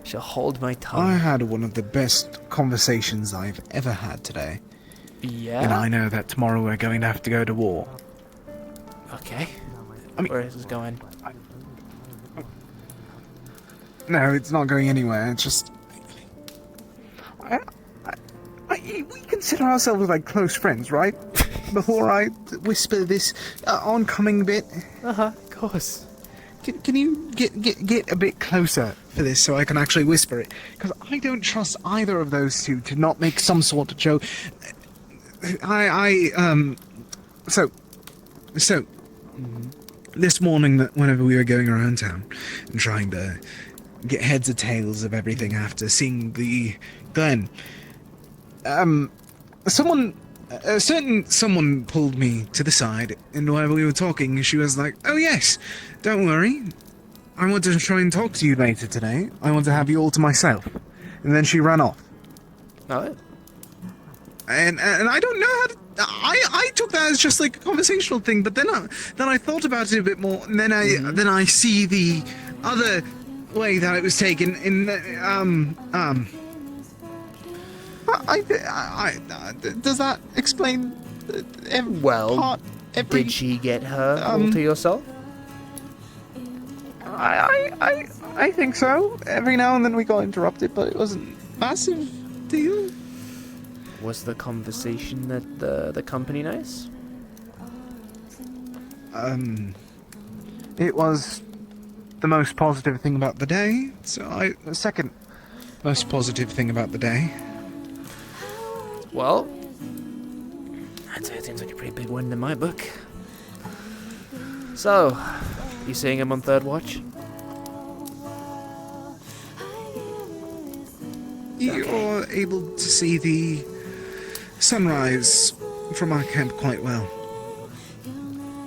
H: Shall hold my tongue.
C: I had one of the best conversations I've ever had today.
H: Yeah?
C: And I know that tomorrow we're going to have to go to war.
H: Okay.
C: I mean,
H: where is this going?
C: No, it's not going anywhere. It's just. We consider ourselves like close friends, right? Before I whisper this oncoming bit.
H: Of course.
C: Can you get a bit closer for this so I can actually whisper it? Because I don't trust either of those two to not make some sort of joke. So, this morning, whenever we were going around town and trying to get heads or tails of everything after seeing the Glen, someone pulled me to the side, and while we were talking, she was like, "Oh yes, don't worry, I want to try and talk to you later today. I want to have you all to myself." And then she ran off.
H: Oh.
C: And I don't know I took that as just like a conversational thing, but then I thought about it a bit more, and then I see the other way that it was taken. Does that explain?
H: Did she get her all to yourself?
C: I think so. Every now and then we got interrupted, but it wasn't massive deal.
H: Was the conversation at the company nice?
C: It was the most positive thing about the day. So the second most positive thing about the day.
H: Well, I'd say it seems like a pretty big win in my book. So, you seeing him on third watch?
C: You're able to see the sunrise from our camp quite well.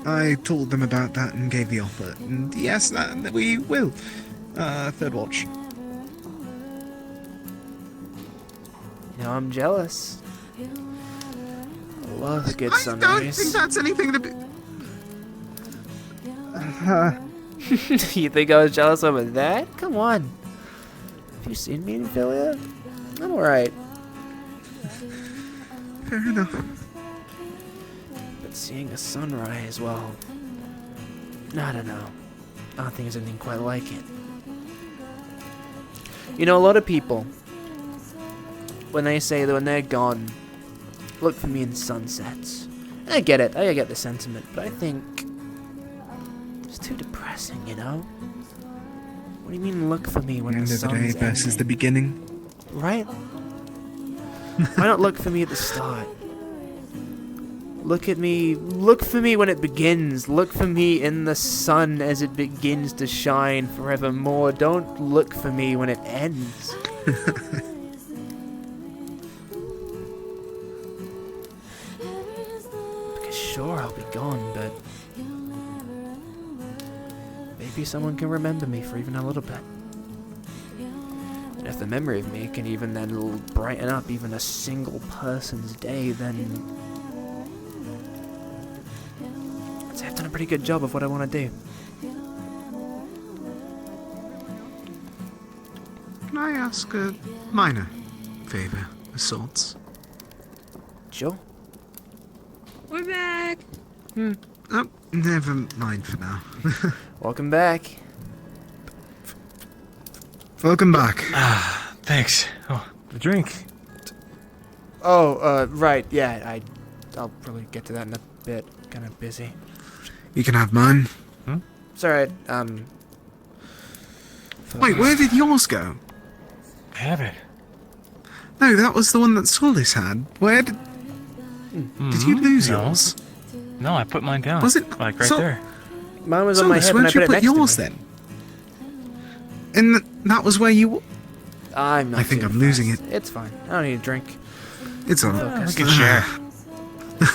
C: I told them about that and gave the offer, and yes, that we will. Third watch.
H: You know, I'm jealous. I love good sunrise.
C: I don't think that's anything to be...
H: You think I was jealous over that? Come on. Have you seen me in Philia? I'm alright.
C: Fair enough.
H: But seeing a sunrise, well, I don't know. I don't think there's anything quite like it. You know, a lot of people, when they say that when they're gone, look for me in sunsets. And I get it. I get the sentiment, but I think it's too depressing, you know? What do you mean look for me when the
C: end of the
H: sun's
C: day versus
H: ending?
C: the beginning.
H: Right? Why not look for me at the start? Look for me when it begins. Look for me in the sun as it begins to shine forevermore. Don't look for me when it ends. Because sure, I'll be gone, but maybe someone can remember me for even a little bit. And if the memory of me can even then brighten up even a single person's day, then I'd say I've done a pretty good job of what I want to do.
C: Can I ask a minor favor of sorts?
H: Sure.
O: We're back.
C: Oh, never mind for now.
H: Welcome back.
C: Welcome back.
N: Ah, thanks. Oh, the drink.
H: Oh, right, yeah, I'll probably get to that in a bit. Kind of busy.
C: You can have mine.
H: It's alright,
C: Wait, where did yours go?
N: I have it.
C: No, that was the one that Solus had. Where did you lose yours?
N: No, I put mine down.
C: Was it
N: like right there?
H: Mine was on my
C: Solus,
H: hip and I
C: where'd
H: put
C: you
H: it
C: put
H: next
C: yours
H: to me.
C: then? And that was where you...
H: I'm not
C: I think
H: too
C: I'm losing
H: fast. It's fine. I don't need a drink.
C: It's alright.
N: We can share.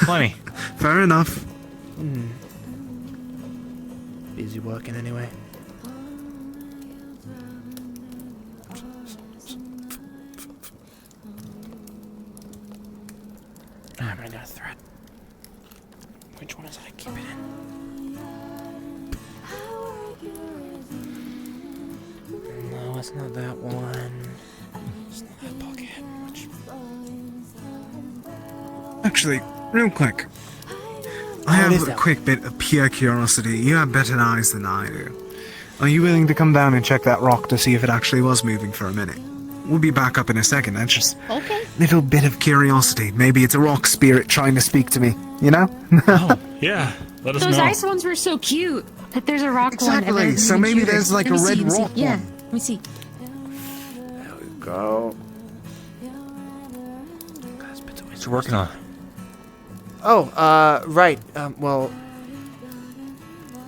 N: Plenty.
C: Fair enough.
H: Busy working anyway. I'm running out of thread. Which one is it? I keep it in. No, it's not that one. It's not that pocket.
C: Actually, real quick. I have a quick bit of pure curiosity. You have better eyes than I do. Are you willing to come down and check that rock to see if it actually was moving for a minute? We'll be back up in a second. That's just
O: Okay.
C: little bit of curiosity. Maybe it's a rock spirit trying to speak to me. You know?
N: Yeah, let us
O: Those
N: know.
O: ice ones were so cute. But there's a rock
C: Exactly,
O: one. and
C: so
O: even
C: maybe
O: cuter.
C: there's like
O: Let me
C: a red
O: see, let me see.
C: rock
O: Yeah,
C: one.
O: let me see.
H: There we go.
N: What you working on?
H: Oh, right. Well,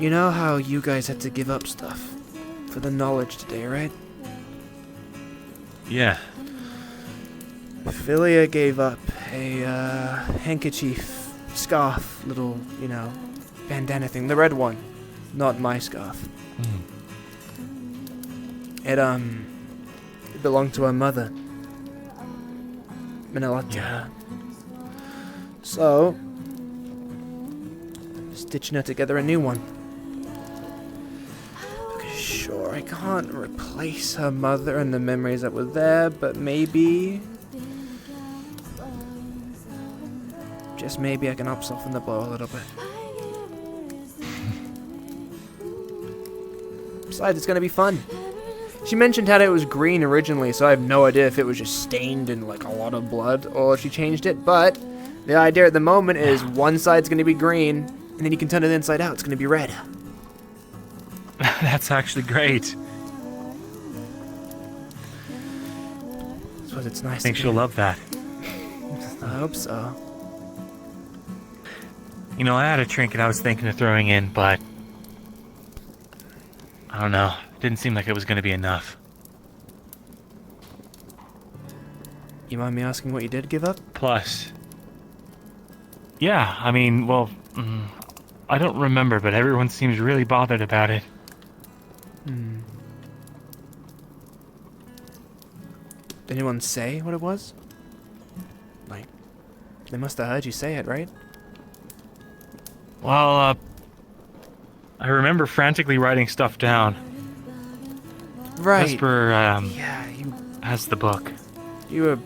H: you know how you guys had to give up stuff for the knowledge today, right?
N: Yeah.
H: Philia gave up a handkerchief, scarf, little, you know, bandana thing. The red one, not my scarf. It belonged to her mother. Meant a lot to her. So, stitching it together a new one. Because sure, I can't replace her mother and the memories that were there, but maybe... just maybe I can help soften the blow a little bit. Besides, it's gonna be fun. She mentioned how it was green originally, so I have no idea if it was just stained in like a lot of blood or if she changed it, but the idea at the moment is one side's gonna be green, and then you can turn it inside out, it's gonna be red.
N: That's actually great.
H: I suppose it's nice.
N: I think she'll love that.
H: I hope so.
N: You know, I had a trinket I was thinking of throwing in, but I don't know. Didn't seem like it was going to be enough.
H: You mind me asking what you did give up?
N: Plus, yeah, I mean, well, I don't remember, but everyone seems really bothered about it.
H: Hmm. Did anyone say what it was? Like, they must have heard you say it, right?
N: Well, I remember frantically writing stuff down.
H: Right.
N: Vesper,
H: yeah, you
N: has the book.
H: You were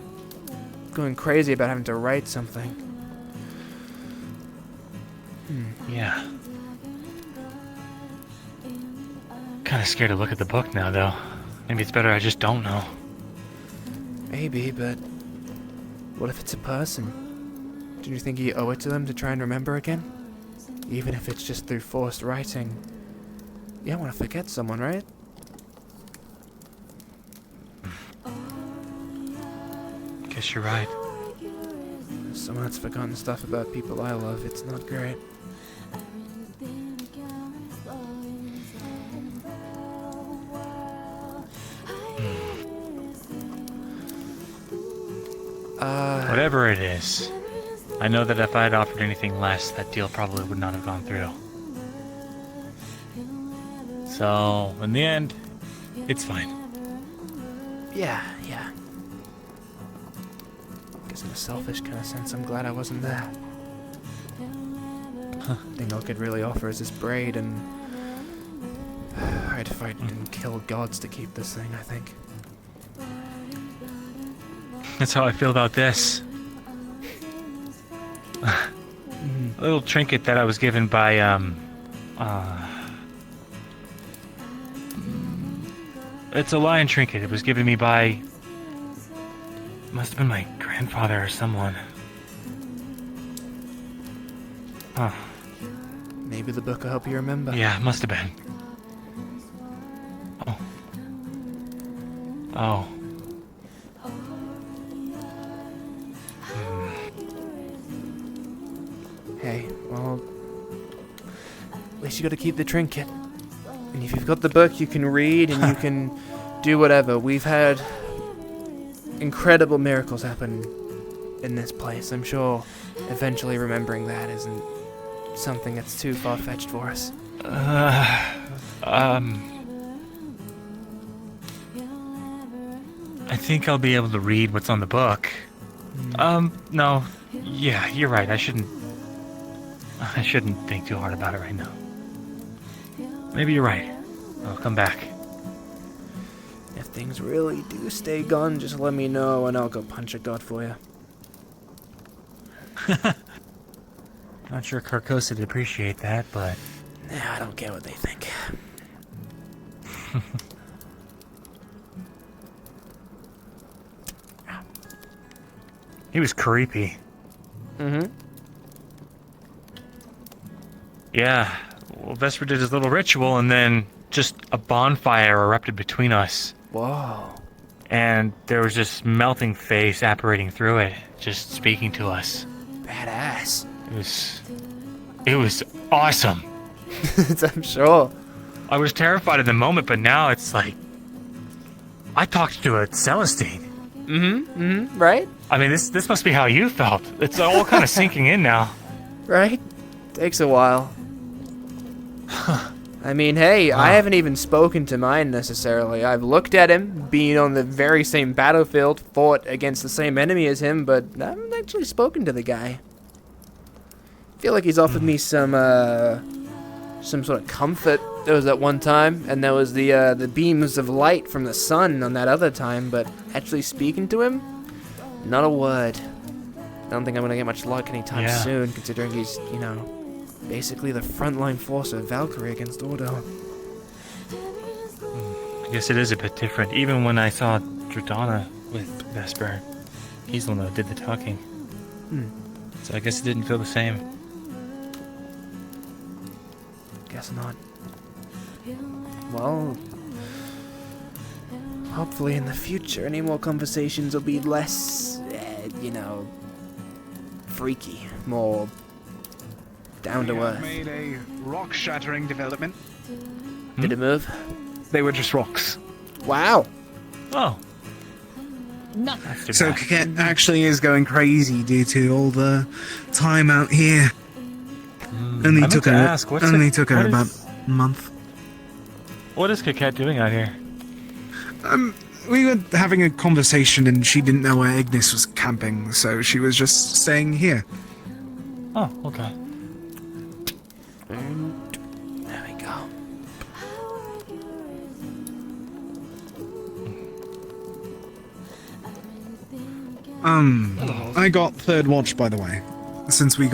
H: going crazy about having to write something.
N: Yeah. Kind of scared to look at the book now, though. Maybe it's better I just don't know.
H: Maybe, but what if it's a person? Do you think you owe it to them to try and remember again? Even if it's just through forced writing. You don't want to forget someone, right?
N: Guess you're right.
H: Someone that's forgotten stuff about people I love, it's not great.
N: Whatever it is, I know that if I had offered anything less, that deal probably would not have gone through. So, in the end, it's fine.
H: Yeah. Guess in a selfish kind of sense, I'm glad I wasn't there. Thing I could really offer is this braid, and I had to fight and kill gods to keep this thing, I think.
N: That's how I feel about this. A little trinket that I was given by, it's a lion trinket. It was given me by... must have been my grandfather or someone. Huh.
H: Maybe the book will help you remember.
N: Yeah, it must have been. Oh.
H: Hey, well, at least you gotta keep the trinket. And if you've got the book, you can read and you can do whatever. We've had incredible miracles happen in this place. I'm sure eventually remembering that isn't something that's too far-fetched for us.
N: I think I'll be able to read what's on the book. No. Yeah, you're right. I shouldn't think too hard about it right now. Maybe you're right. I'll come back.
H: If things really do stay gone, just let me know and I'll go punch a god for you.
N: Not sure Carcosa'd appreciate that, but...
H: Nah, I don't care what they think.
N: He was creepy.
H: Mm-hmm.
N: Yeah. Well, Vesper did his little ritual, and then just a bonfire erupted between us.
H: Whoa.
N: And there was this melting face apparating through it, just speaking to us.
H: Badass.
N: It was awesome.
H: I'm sure.
N: I was terrified in the moment, but now it's like... I talked to a Celestine.
H: Right?
N: I mean, this must be how you felt. It's all kind of sinking in now.
H: Right? Takes a while. I mean, hey, I haven't even spoken to mine necessarily. I've looked at him, being on the very same battlefield, fought against the same enemy as him, but I haven't actually spoken to the guy. feel like he's offered me some sort of comfort. There was that one time, and there was the beams of light from the sun on that other time, but actually speaking to him, not a word. I don't think I'm gonna get much luck anytime soon, considering he's, you know, basically the frontline force of Valkyrie against Ordo.
N: I guess it is a bit different. Even when I saw Dradana with Vesper, he's the one that did the talking. So I guess it didn't feel the same.
H: Guess not. Well, hopefully in the future, any more conversations will be less, you know, freaky, more down to earth.
C: Made a rock-shattering development.
H: Did it move?
C: They were just rocks.
H: Wow.
N: Oh.
C: So Coquette actually is going crazy due to all the time out here. Only took her about a month.
N: What is Coquette doing out here?
C: We were having a conversation and she didn't know where Ignis was camping, so she was just staying here.
N: Oh, okay.
H: There we go.
C: I got third watch, by the way. Since we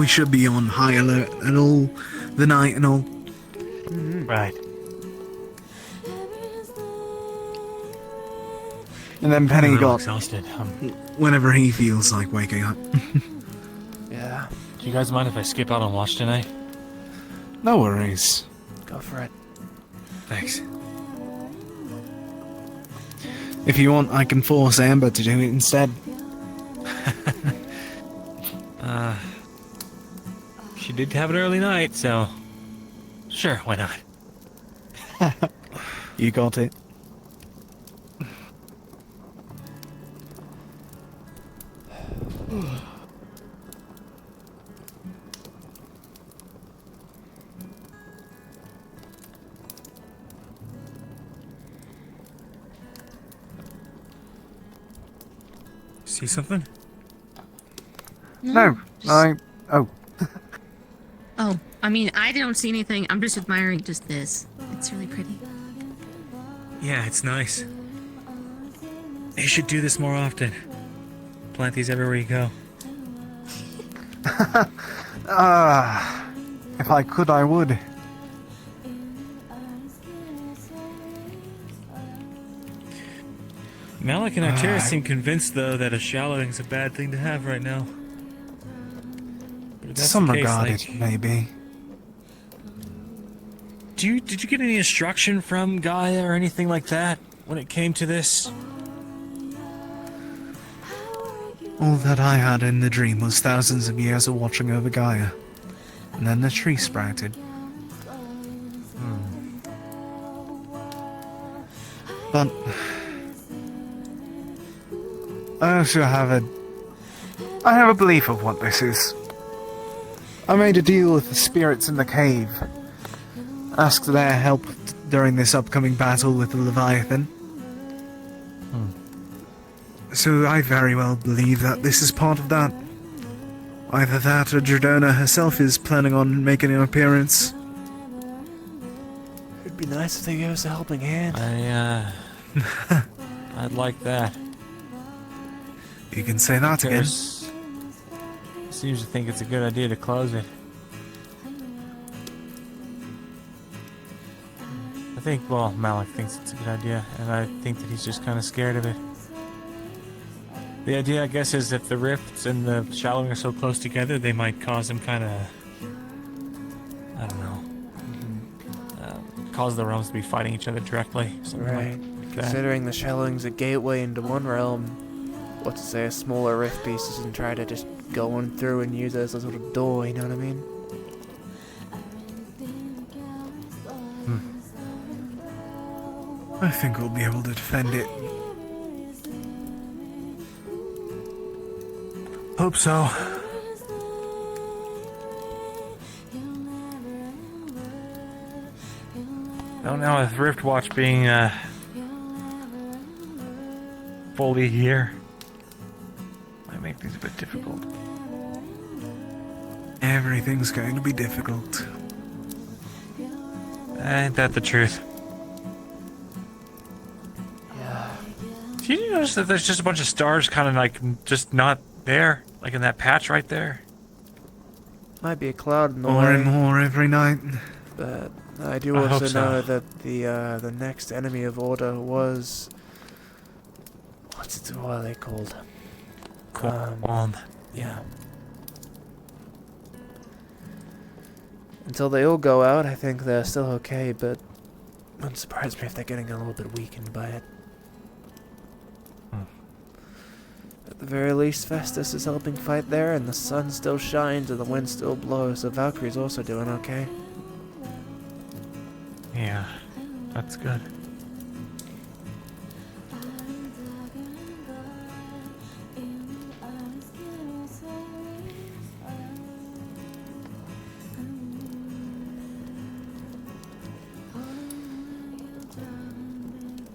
C: should be on high alert and all the night and all.
N: Right.
C: And then Penny
N: I'm
C: got
N: exhausted.
C: whenever he feels like waking up.
H: Yeah.
N: Do you guys mind if I skip out on watch tonight?
C: No worries.
H: Go for it.
C: Thanks. If you want, I can force Amber to do it instead.
N: She did have an early night, so sure, why not?
C: You got it.
N: See something?
C: No, oh.
O: Oh, I mean, I don't see anything. I'm just admiring just this. It's really pretty.
N: Yeah, it's nice. You should do this more often. Plant these everywhere you go.
C: If I could, I would.
N: Malik and Arteris seem convinced, though, that a shallowing's a bad thing to have right now. But if that's
C: Some
N: the case,
C: regard
N: like,
C: it, maybe.
N: Did you get any instruction from Gaia or anything like that when it came to this?
C: All that I had in the dream was thousands of years of watching over Gaia. And then the tree sprouted. But I also have a belief of what this is. I made a deal with the spirits in the cave. Asked their help during this upcoming battle with the Leviathan. So I very well believe that this is part of that. Either that or Dradona herself is planning on making an appearance.
H: It'd be nice if they gave us a helping hand.
N: I'd like that.
C: You can say that again.
N: Seems to think it's a good idea to close it. I think, well, Malik thinks it's a good idea, and I think that he's just kind of scared of it. The idea, I guess, is if the rifts and the shallowing are so close together, they might cause them kind of, I don't know, cause the realms to be fighting each other directly.
H: Right. Considering the shallowing's a gateway into one realm, what's to say a smaller rift piece doesn't try to just go on through and use it as a sort of door, you know what I mean?
C: I think we'll be able to defend it.
N: Hope so. Don't know, with Riftwatch being fully here might make things a bit difficult.
C: Everything's going to be difficult.
N: Ain't that the truth?
H: Yeah.
N: Do you notice that there's just a bunch of stars kind of like just not there? Like in that patch right there?
H: Might be a cloud in the
C: More
H: way.
C: and more every night.
H: But I do
N: I hope
H: also
N: so.
H: know that the next enemy of Order was... What are they called? Yeah. Until they all go out, I think they're still okay, but it wouldn't surprise me if they're getting a little bit weakened by it. At the very least, Festus is helping fight there, and the sun still shines and the wind still blows, so Valkyrie's also doing okay.
N: Yeah, that's good.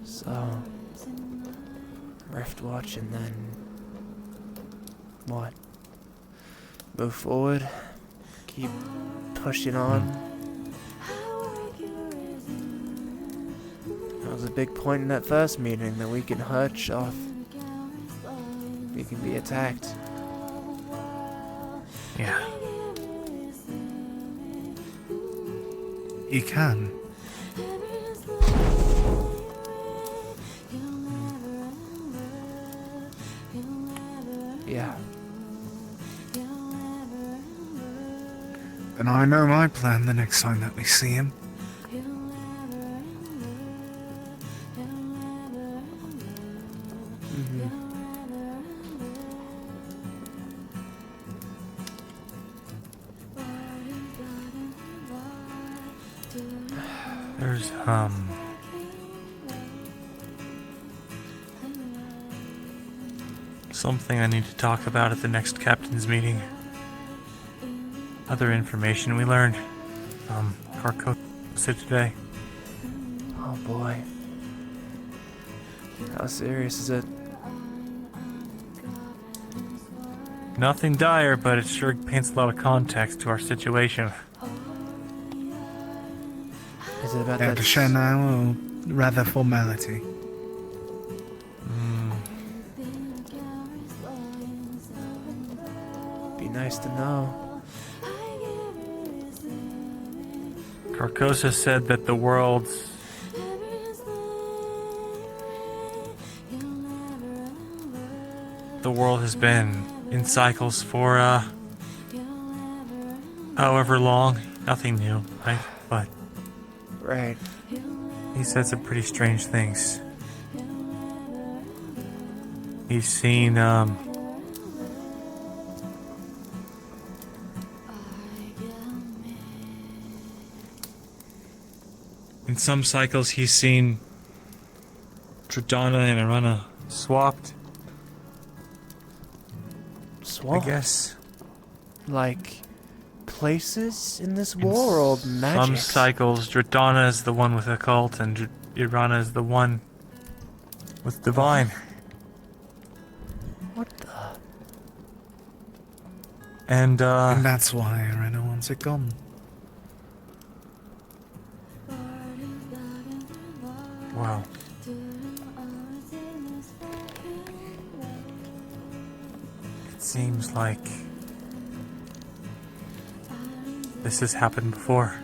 H: So, Rift Watch and then... what? Move forward? Keep pushing on? That was a big point in that first meeting, that we can hurt Shoth. We can be attacked.
N: Yeah.
C: You can.
H: Yeah.
C: And I know my plan the next time that we see him.
N: There's, something I need to talk about at the next captain's meeting. Other information we learned. Carco said today.
H: Oh boy. How serious is it?
N: Nothing dire, but it sure paints a lot of context to our situation.
H: Is it about
C: Down
H: that...
C: to share now, or rather formality?
H: Be nice to know.
N: Carcosa said that the world has been in cycles for however long. Nothing new, right? But
H: right.
N: He said some pretty strange things. He's seen in some cycles he's seen Tridana and Arana swapped.
H: Swapped?
N: I guess.
H: Like places in this war or magic?
N: Some cycles, Dradana is the one with occult and Irana is the one with divine.
H: What the?
N: And
C: that's why Irana wants it gone.
N: Wow. It seems like this has happened before.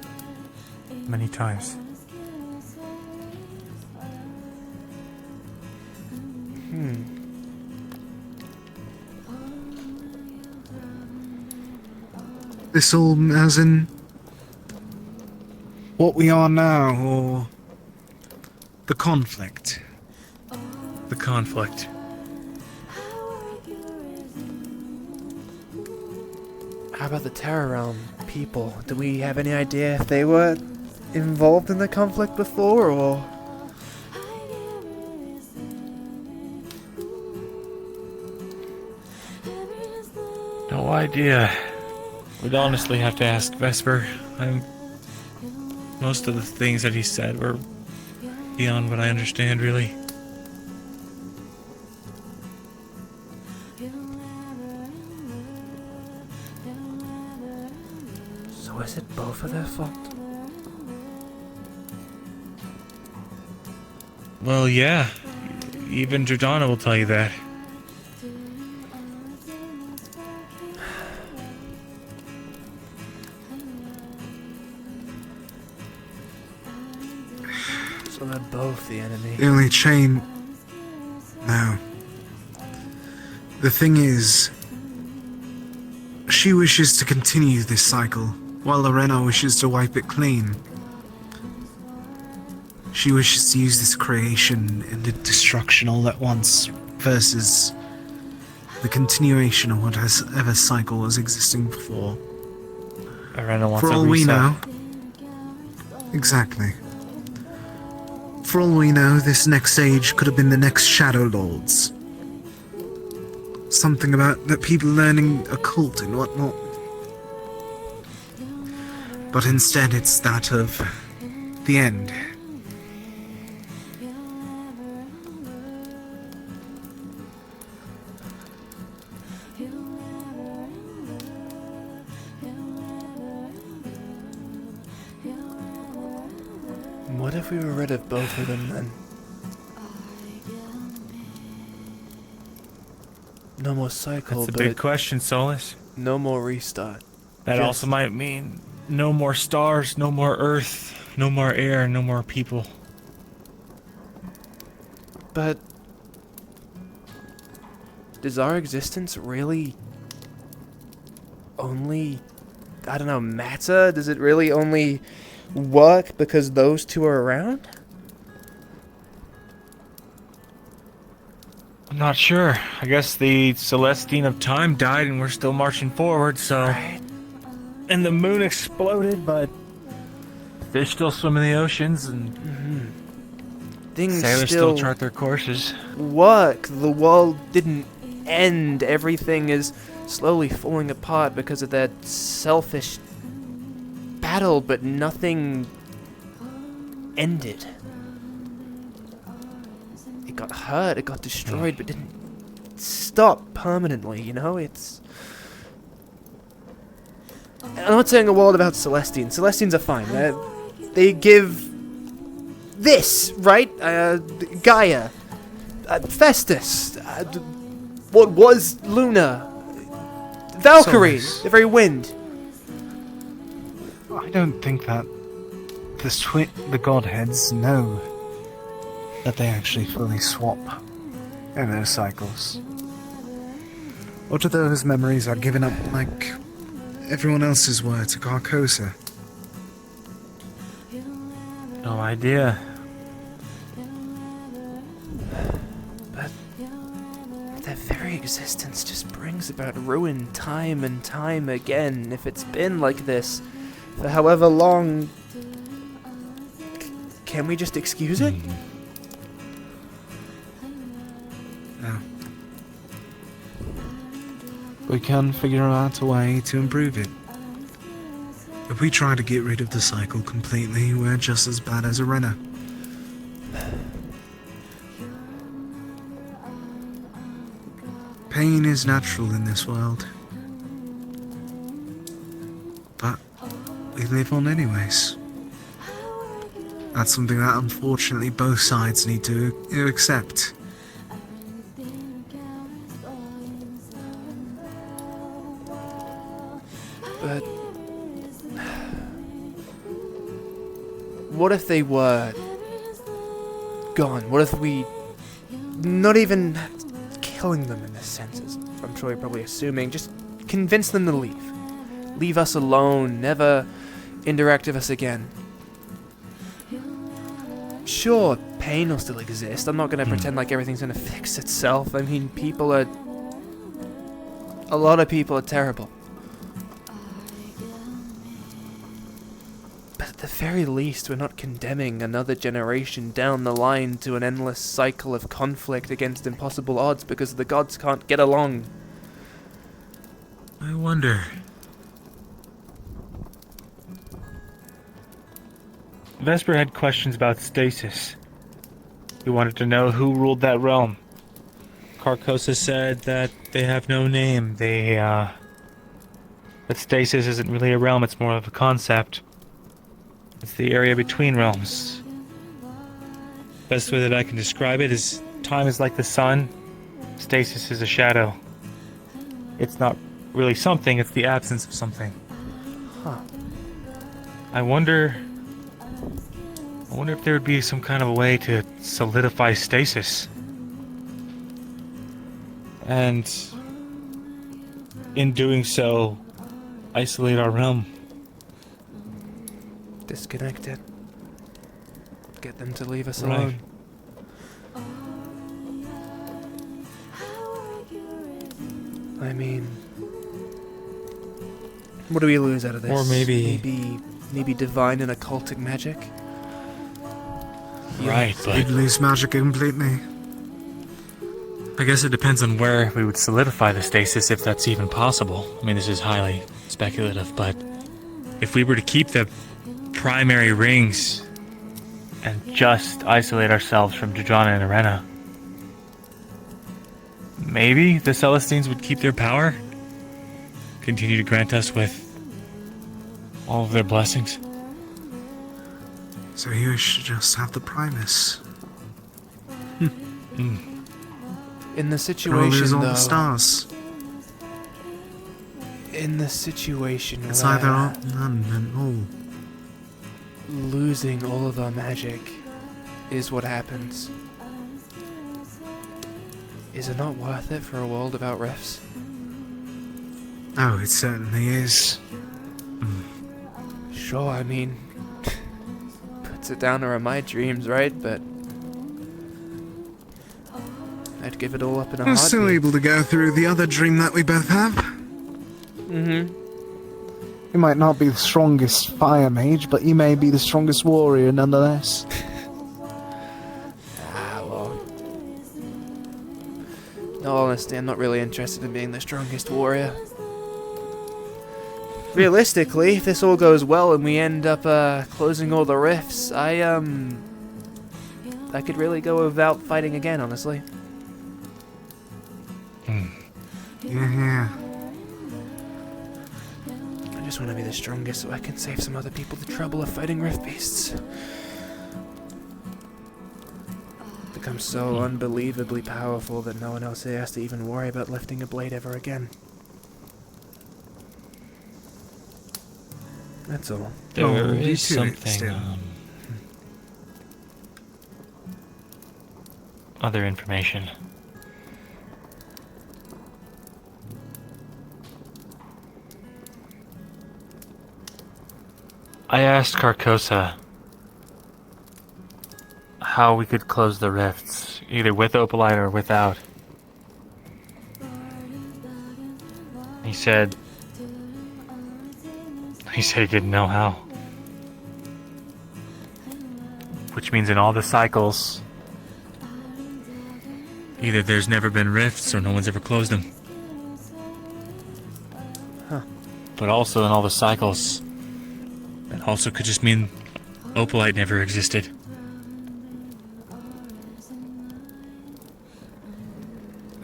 N: Many times.
C: This all as in what we are now, or the conflict?
N: The conflict.
H: How about the Terror Realm people? Do we have any idea if they were involved in the conflict before, or...?
N: No idea. We'd honestly have to ask Vesper. Most of the things that he said were beyond what I understand, really.
H: was it both of their fault?
N: Well, yeah. Even Jordana will tell you that.
H: So they're both the enemy.
C: The only chain... No. The thing is... She wishes to continue this cycle, while Lorena wishes to wipe it clean. She wishes to use this creation and destruction all at once, versus the continuation of whatever cycle was existing before.
N: Arena wants
C: For
N: a
C: all we
N: reset.
C: know... Exactly. For all we know, this next age could have been the next Shadow Lords. Something about that people learning occult and whatnot. But instead it's that of the end.
H: What if we were rid of both of them then? No more cycle,
N: That's a
H: but
N: big question, Solus.
H: no more restart.
N: That
H: Just-
N: also might mean no more stars, no more Earth, no more air, no more people.
H: But does our existence really only, I don't know, matter? Does it really only work because those two are around?
N: I'm not sure. I guess the Celestine of Time died and we're still marching forward, so...
H: Right.
N: And the moon exploded, but... Fish still swim in the oceans, and...
H: Things
N: Sailors still chart their courses.
H: work. The world didn't end. Everything is slowly falling apart because of that selfish battle, but nothing ended. It got hurt, it got destroyed, but didn't stop permanently, you know? It's... I'm not saying a world about Celestines. Celestines are fine. They give this, right? Gaia, Festus, what was Luna, Valkyrie,
C: Solus.
H: the very wind.
C: I don't think that the godheads know that they actually fully swap in those cycles. Or do those memories are given up like everyone else's were to Carcosa?
N: No idea.
H: But their very existence just brings about ruin time and time again. If it's been like this for however long, can we just excuse it?
C: No. We can figure out a way to improve it. If we try to get rid of the cycle completely, we're just as bad as Arena. Pain is natural in this world. But we live on anyways. That's something that unfortunately both sides need to accept.
H: But what if they were gone? What if we, not even killing them in this sense, as I'm sure you're probably assuming, just convince them to leave. Leave us alone, never interact with us again. Sure, pain will still exist. I'm not going to pretend like everything's going to fix itself. I mean, a lot of people are terrible. But at the very least, we're not condemning another generation down the line to an endless cycle of conflict against impossible odds because the gods can't get along.
N: I wonder. Vesper had questions about stasis. He wanted to know who ruled that realm. Carcosa said that they have no name. They But stasis isn't really a realm, it's more of a concept. It's the area between realms. Best way that I can describe it is time is like the sun, stasis is a shadow. It's not really something, it's the absence of something.
H: Huh.
N: I wonder if there would be some kind of a way to solidify stasis. And in doing so, isolate our realm.
H: Disconnect it. Get them to leave us
N: Right.
H: alone. I mean, what do we lose out of this?
N: Or maybe
H: divine and occultic magic.
N: Right, but
C: We'd lose magic completely.
N: I guess it depends on where we would solidify the stasis, if that's even possible. I mean, this is highly speculative, but if we were to keep the primary rings and just isolate ourselves from Drajana and Arena, maybe the Celestines would keep their power, continue to grant us with all of their blessings.
C: So you should just have the Primus.
H: In the
C: Or
H: situation,
C: lose all
H: though,
C: the stars.
H: in the situation
C: It's
H: where
C: either all, none, and all.
H: losing all of our magic is what happens, is it not worth it for a world without rifts?
C: Oh, it certainly is.
H: Sure, I mean, puts it down to my dreams, right? But I'd give it all up in a
C: We're
H: heartbeat.
C: still able to go through the other dream that we both have.
H: Mm-hmm.
P: You might not be the strongest fire mage, but you may be the strongest warrior nonetheless.
H: Well, in all honesty, I'm not really interested in being the strongest warrior. Realistically, if this all goes well and we end up closing all the rifts, I could really go without fighting again, honestly.
C: Yeah.
H: I just want to be the strongest so I can save some other people the trouble of fighting rift beasts. Become so unbelievably powerful that no one else has to even worry about lifting a blade ever again. That's all.
N: There
C: you
N: is
C: too,
N: something,
C: still.
N: Other information. I asked Carcosa how we could close the rifts, either with Opalite or without. He said he didn't know how. Which means in all the cycles, either there's never been rifts or no one's ever closed them.
H: Huh.
N: But also in all the cycles, that also could just mean Opalite never existed.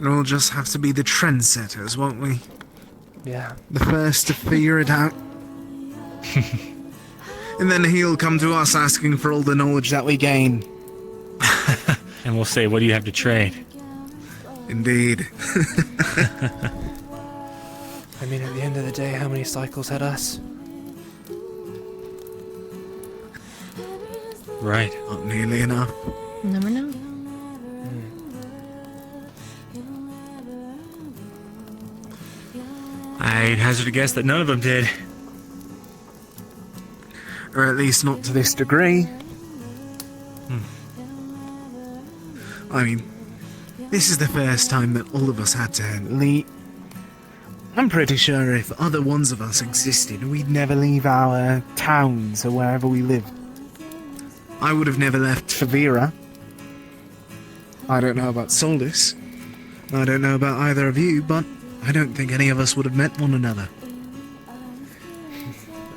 C: We'll just have to be the trendsetters, won't we?
H: Yeah.
C: The first to figure it out. And then he'll come to us asking for all the knowledge that we gain.
N: And we'll say, what do you have to trade?
C: Indeed.
H: I mean, at the end of the day, how many cycles had us?
N: Right.
C: Not nearly enough.
O: Never know.
N: I'd hazard a guess that none of them did.
C: Or at least not to this degree. I mean, this is the first time that all of us had to leave. I'm pretty sure if other ones of us existed, we'd never leave our towns or wherever we lived. I would have never left Favira. I don't know about Solus. I don't know about either of you, but I don't think any of us would have met one another.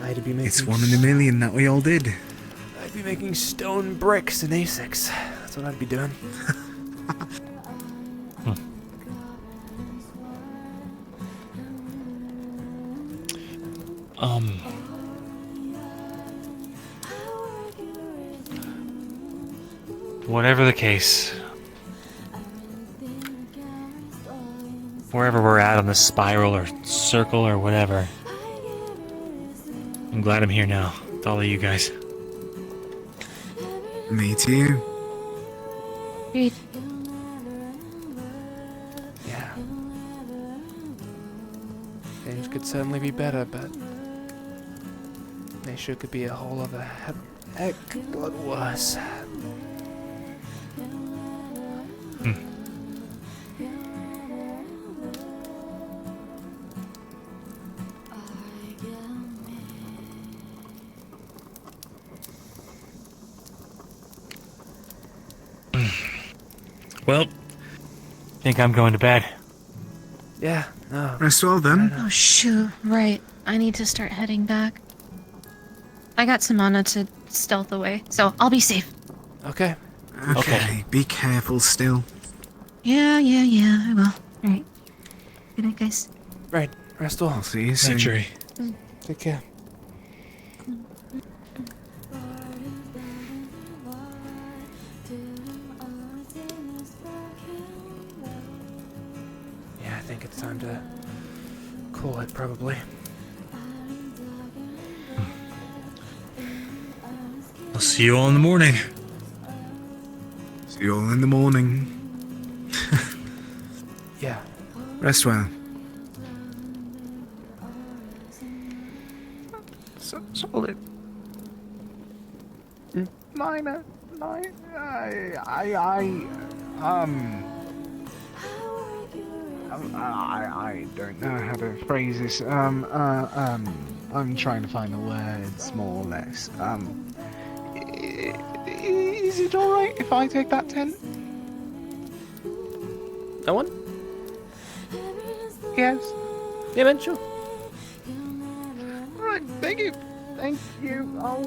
H: I'd be making
C: It's 1 in a million that we all did.
H: I'd be making stone bricks and ASICs. That's what I'd be doing.
N: Whatever the case, wherever we're at on this spiral or circle or whatever, I'm glad I'm here now with all of you guys.
C: Me too.
O: Agreed.
H: Yeah. Things could certainly be better, but they sure could be a whole other heck lot worse.
N: Well, I think I'm going to bed.
H: Yeah, no.
C: Rest well then.
O: Oh shoot, right. I need to start heading back. I got some mana to stealth away, so I'll be safe.
H: Okay.
C: Okay, be careful still.
O: Yeah, I will. Alright. Good night, guys.
H: Right, rest well.
C: I'll see you soon.
N: Century.
H: Take care. Yeah, I think it's time to call it, probably.
N: I'll see you all in the morning.
C: See you all in the morning.
H: Yeah.
C: Rest well.
P: Solid. Nine. I don't know how to phrase this. I'm trying to find the words more or less. Is it alright if I take that tent?
H: No one?
P: Yes.
H: Yeah, man, sure.
P: Alright, thank you. Thank you. I'll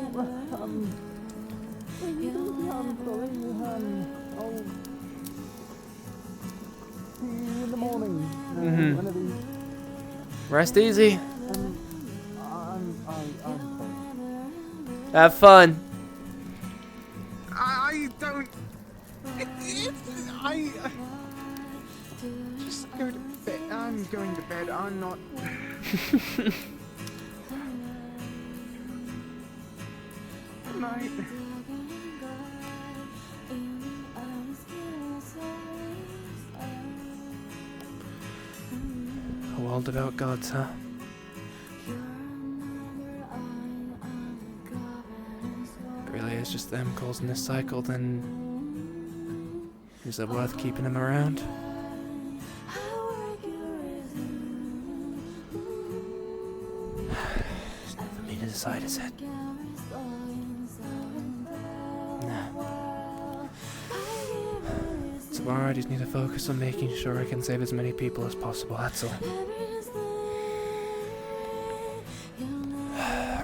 P: see you in the morning. Whenever you...
H: Rest easy. Have fun.
P: I don't... I... Just go to bed. I'm going to bed. I'm not... Good night.
H: A world without gods, huh? It really is just them causing this cycle, then is it worth keeping them around? It's not for me to decide, is it? Tomorrow I just need to focus on making sure I can save as many people as possible, that's all.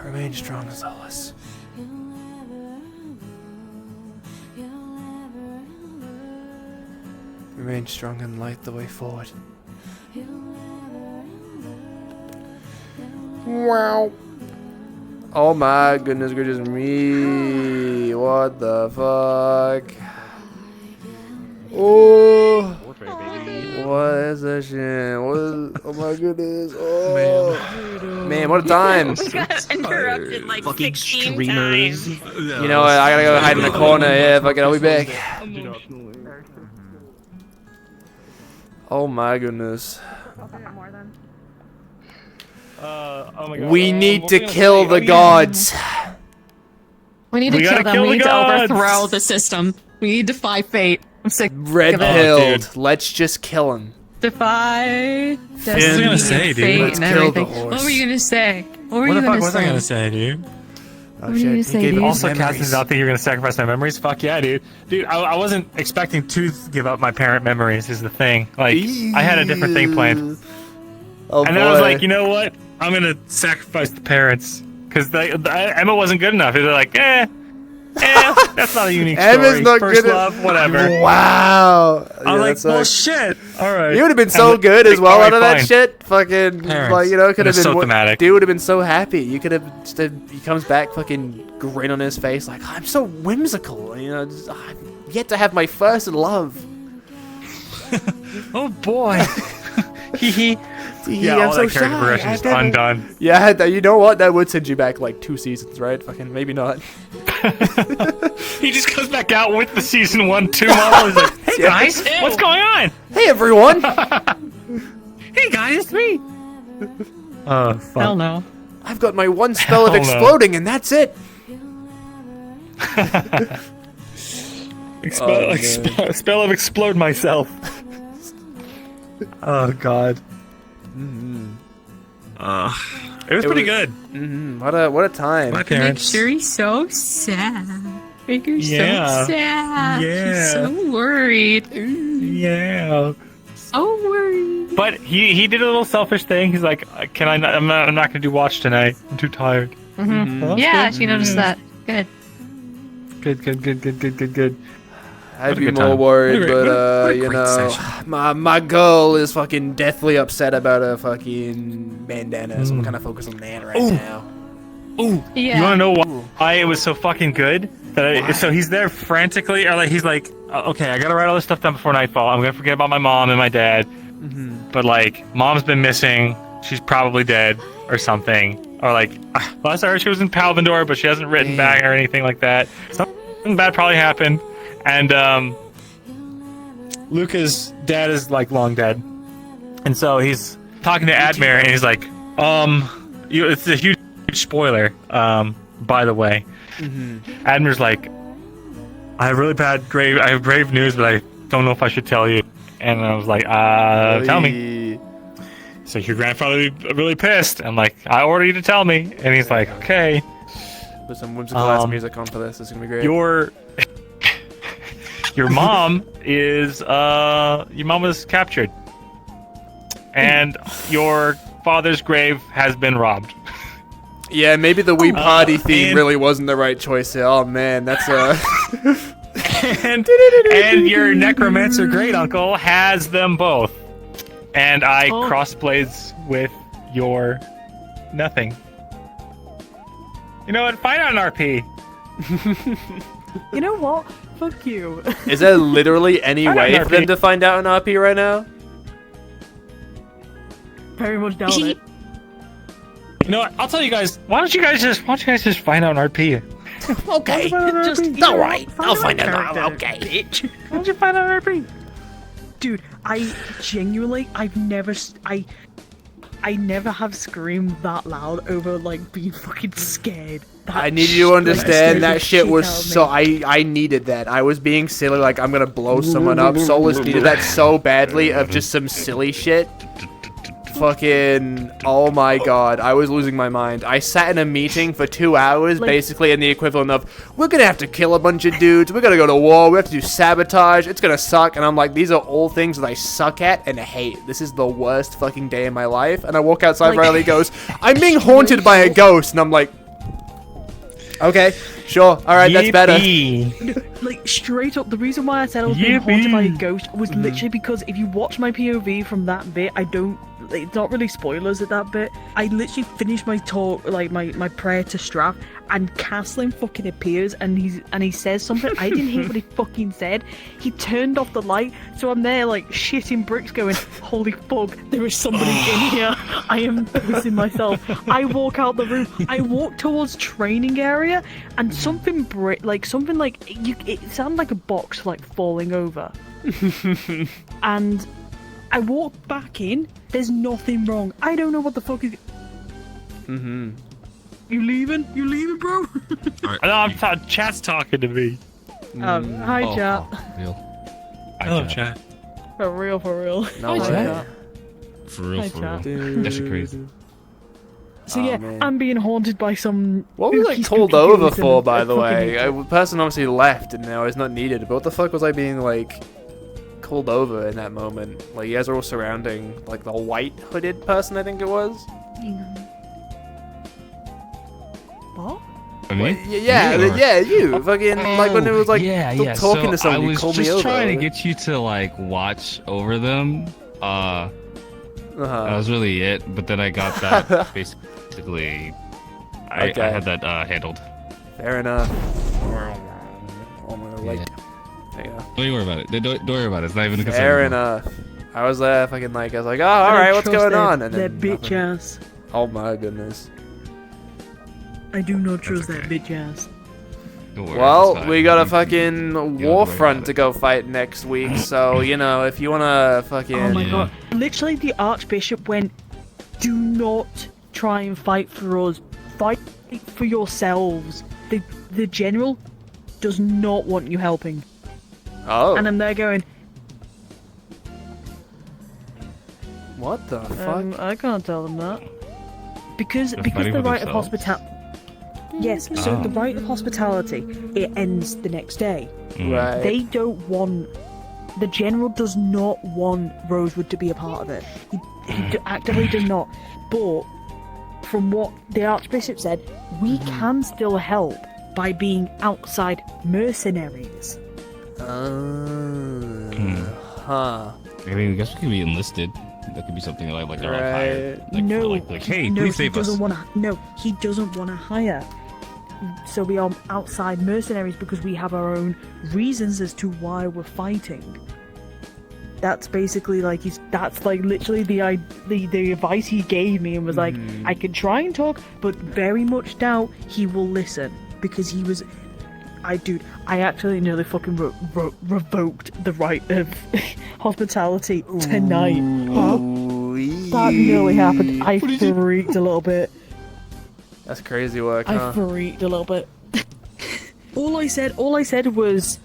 H: Remain strong, Solus. Remain strong and light the way forward. Wow. Oh my goodness gracious me. What the fuck? Oh. What is this shit? What is, oh my goodness. Oh. Man, what a time.
K: got interrupted like
U: Fucking
K: 16
U: streamers.
K: times.
H: You know what? I gotta go hide in the corner. Yeah, fuck it. I'll be back. Oh my goodness.
N: Oh my God.
H: We need to kill the gods.
S: We need to kill them. We need to overthrow the system. We need to defy fate. I'm sick
H: Red
S: of it.
H: pilled. Let's just kill him.
S: Defy
N: What was I gonna say, dude?
S: fate
H: Let's
S: and
H: kill the
S: everything.
H: horse.
S: What were you gonna say? What were
N: What
S: you
N: the fuck
S: gonna
N: was
S: say?
N: I gonna say, dude?
H: Oh
S: What are you
H: shit.
S: gonna
H: He
S: say,
H: gave
S: dude?
H: me
N: Also,
H: memories.
N: Cassidy's out there. You're gonna sacrifice my memories? Fuck yeah, dude. Dude, I wasn't expecting to give up my parent memories. Is the thing. Like, I had a different thing planned.
H: Oh
N: And
H: boy.
N: then I was like, you know what? I'm gonna sacrifice the parents because Emma wasn't good enough. They're like, That's not a unique
B: Emma's
N: story.
B: not
N: First
B: good at-
N: love, whatever.
B: Wow.
N: I'm like,
B: that's
N: well, shit. All right.
B: You would have been so
N: I'm like,
B: good as well
N: all
B: out of
N: right,
B: that
N: fine.
B: shit. Fucking,
N: Parents.
B: like, you know, could have
N: It's
B: been.
N: so thematic.
B: Dude would have been so happy. You could have just. He comes back, fucking grin on his face, like, I'm so whimsical. You know, just, I'm yet to have my first love.
N: Oh boy. Hee hee. Yeah,
B: I'm
N: all
B: so
N: that character
B: shy.
N: progression is undone.
B: Yeah, you know what? That would send you back like 2 seasons, right? Fucking maybe not.
N: He just comes back out with the season 1, 2 model. He's like, hey guys, what's going on?
B: Hey everyone.
N: Hey guys, it's me. Oh, fuck.
S: Hell no.
B: I've got my one spell of
N: Hell no.
B: exploding, and that's it.
N: Spell of explode myself. Oh god. It was pretty good.
B: What a time.
N: My parents.
O: Make sure he's so sad. Make her
N: Yeah.
O: so sad.
N: Yeah.
O: She's so worried.
N: Yeah.
O: So worried.
N: But he did a little selfish thing. He's like, can I? I'm not gonna do watch tonight. I'm too tired.
O: Mm-hmm. Yeah, she noticed that. Good.
N: Good.
B: I'd
N: What a
B: be
N: good
B: more
N: time.
B: worried,
N: What a
B: but
N: great
B: you know,
N: session.
B: my girl is fucking deathly upset about a fucking bandana, so I'm kind of focused on that right now.
N: Ooh.
O: Yeah.
N: You wanna know why it was so fucking good? So he's there frantically, or like he's like, okay, I gotta write all this stuff down before nightfall. I'm gonna forget about my mom and my dad. But like, mom's been missing. She's probably dead or something. Or like, last I heard she was in Palvindor, but she hasn't written back or anything like that. Something bad probably happened. And Luca's dad is like long dead. And so he's talking to Admir and he's like, it's a huge spoiler, by the way. Admir's like, I have grave news, but I don't know if I should tell you. And I was like, tell me. So your grandfather would be really pissed. I'm like, I order you to tell me. And he's like, okay.
B: Put some whimsical ass music on for this. It's gonna be great.
N: Your mom was captured. And your father's grave has been robbed.
B: Yeah, maybe the wee party theme really wasn't the right choice here. Oh man, that's
N: and your necromancer great uncle has them both. And I crossblades with your nothing. You know what? Find out an RP.
A: You know what? Fuck you.
B: Is there literally any
N: I
B: way
N: don't
B: for
N: know,
B: them to find out an RP right now?
A: Very much doubt it.
N: You know what? I'll tell you guys. Why don't you guys just find out an RP?
B: Okay.
A: Just
B: all right. I'll find out. Okay.
A: Bitch.
N: Why don't you find out an RP?
A: Dude, I genuinely, I never have screamed that loud over like being fucking scared.
B: I need you to understand that shit was so. I needed that. I was being silly, like I'm gonna blow someone up. Solus needed that so badly of just some silly shit. Fucking, oh my god, I was losing my mind. I sat in a meeting for 2 hours, basically in the equivalent of, we're gonna have to kill a bunch of dudes, we're gonna go to war, we have to do sabotage, it's gonna suck, and I'm like, these are all things that I suck at and hate. This is the worst fucking day in my life, and I walk outside, Riley goes, I'm being haunted by a ghost, and I'm like, okay, sure, alright, that's better.
A: Like, straight up, the reason why I said I was being haunted by a ghost was literally because if you watch my POV from that bit, it's not really spoilers at that bit. I literally finished my talk, like my prayer to Strath, and Castlin fucking appears and he says something. I didn't hear what he fucking said. He turned off the light, so I'm there like shitting bricks going, holy fuck, there is somebody in here. I am pissing myself. I walk out the room. I walk towards training area and something it sounded like a box like falling over. And I walk back in, there's nothing wrong. I don't know what the fuck is... You leaving? You leaving, bro?
N: No, chat's talking to me.
A: Hi, chat.
N: Hello, chat.
A: For real.
B: No
A: Hi,
B: way.
A: chat.
L: For real,
A: Hi,
L: for
A: chat.
L: real. That's crazy.
A: So
B: Oh,
A: yeah,
B: man.
A: I'm being haunted by some...
B: What was I
A: spooky,
B: called
A: spooky
B: over
A: ghost
B: for,
A: and
B: by
A: I
B: the
A: fucking
B: way?
A: hate
B: A
A: it.
B: person obviously left and now is not needed, but what the fuck was I being, like, called over in that moment? Like, you guys are all surrounding, like, the white hooded person, I think it was?
A: What?
L: Me?
H: Yeah, you. Fucking, like, when it was, like, talking to
L: So
H: someone,
L: I
H: you
L: was
H: called me
L: just
H: over.
L: trying to get you to, like, watch over them. That was really it. But then I got that, basically... I had that handled.
H: Fair enough. Like,
L: Don't worry about it. Don't worry about it. It's not even a concern.
H: fair enough. I was there, fucking, like, I was like, oh, alright, what's going on? And
A: That
H: then
A: bitch ass.
H: Oh my goodness.
A: I do not trust that bitch ass.
H: Well, we got a fucking war front to go fight next week, so, you know, if you wanna fucking...
A: Oh my god. Literally, the Archbishop went, do not try and fight for us. Fight for yourselves. The General does not want you helping.
H: Oh.
A: And I'm there going...
H: What the fuck?
A: I can't tell them that. Because
H: They're
A: the
H: fighting
A: right
H: for
A: of hospitality... Yes, so the rite of hospitality, it ends the next day.
H: Right.
A: They don't want... The General does not want Rosewood to be a part of it. He actively does not. But, from what the Archbishop said, we can still help by being outside mercenaries.
H: Huh.
L: I mean, I guess we could be enlisted. That could be something like they're like hired. Like,
A: no,
L: for, like hey,
A: no,
L: please
A: he
L: save us.
A: doesn't wanna, no, he doesn't want to hire. So we are outside mercenaries because we have our own reasons as to why we're fighting. That's basically like that's like literally the advice he gave me, and was like, I can try and talk, but very much doubt he will listen, because he was. I actually nearly fucking revoked the right of hospitality tonight. That nearly happened. I freaked a little bit.
H: That's crazy work, huh?
A: I freaked a little bit. all I said was,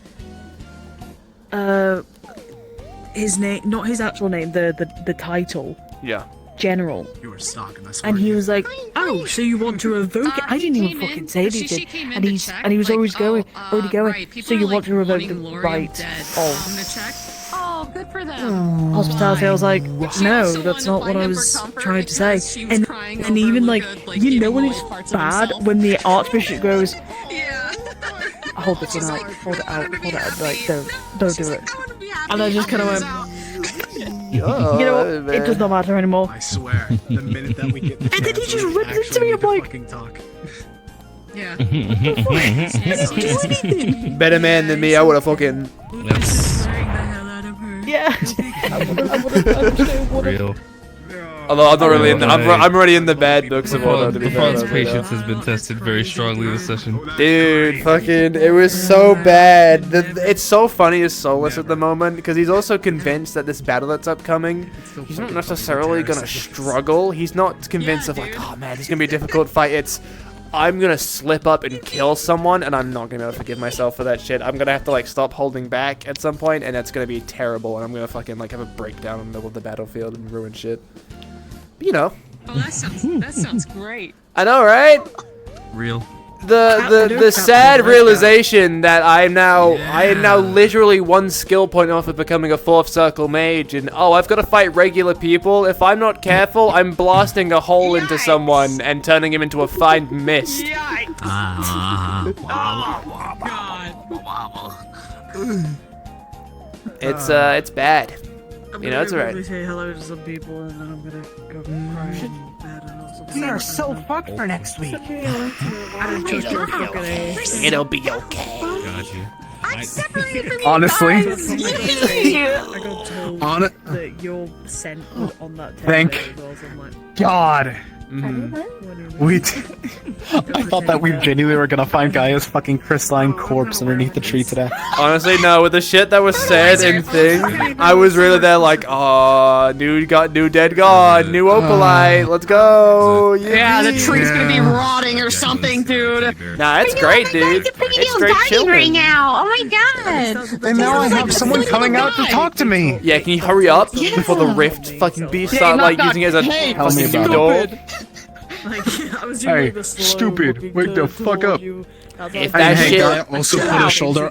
A: his name, not his actual name, the title.
H: Yeah.
C: General. You were stalking us.
A: And he was like, "Oh, so you want to revoke it?" I didn't even fucking say anything. And he was always going, "So you want to revoke the right of
O: Oh, good for them.
A: hospitality?" I was like, "No, that's not what I was trying to say." And even like, you know when it's bad when the Archbishop goes, "Hold this one out, hold it out, like don't do it." And I just kind of went. You know what? It does not matter anymore.
C: I swear, the minute that we get the
A: and then he just ripped into me. I'm like,
J: yeah.
H: Better man than me, I would have fucking.
A: Yeah.
L: Real.
H: Although I'm not really in the, I'm already in the bad books of all that, to be fair.
L: Fawn's patience has been tested very strongly this session.
H: Dude, fucking, it was so bad. It's so funny as Solus at the moment, because he's also convinced that this battle that's upcoming, he's not necessarily gonna struggle. He's not convinced of like, oh man, it's gonna be a difficult fight. It's, I'm gonna slip up and kill someone, and I'm not gonna be able to forgive myself for that shit. I'm gonna have to like stop holding back at some point, and that's gonna be terrible, and I'm gonna fucking like have a breakdown in the middle of the battlefield and ruin shit. You know.
J: Oh, that sounds great.
H: I know, right?
L: Real.
H: The sad realization that I am now literally one skill point off of becoming a fourth circle mage, and I've got to fight regular people. If I'm not careful, I'm blasting a hole into someone and turning him into a fine mist. It's bad. You know, it's alright.
A: Say hello to some people, and then I'm gonna go cry in bed and also.
P: We are so fucked for next week.
H: It'll be okay.
L: Got you.
O: I'm separated from
C: Honestly.
O: you guys.
A: I got told
C: On it.
A: that your scent was on that
C: Thank
A: template as well, so I'm like,
C: God. I thought that we genuinely were gonna find Gaia's fucking crystalline corpse underneath the tree today.
H: Honestly, no. With the shit that was said and thing, I was really there like, oh, new dead god, new opalite, let's go.
J: Yeah, the tree's gonna be rotting or something, dude.
H: Nah, it's great, dude. It's great chilling
O: right now. Oh my god.
C: And now I have someone coming out to talk to me.
H: Yeah, can you hurry up before the rift fucking beast start like using it as a
C: Tell me
H: fucking
C: about
H: door?
A: I was doing like the slow
C: stupid, wake the fuck up.
H: If that shit.
C: Gaia also put a shoulder.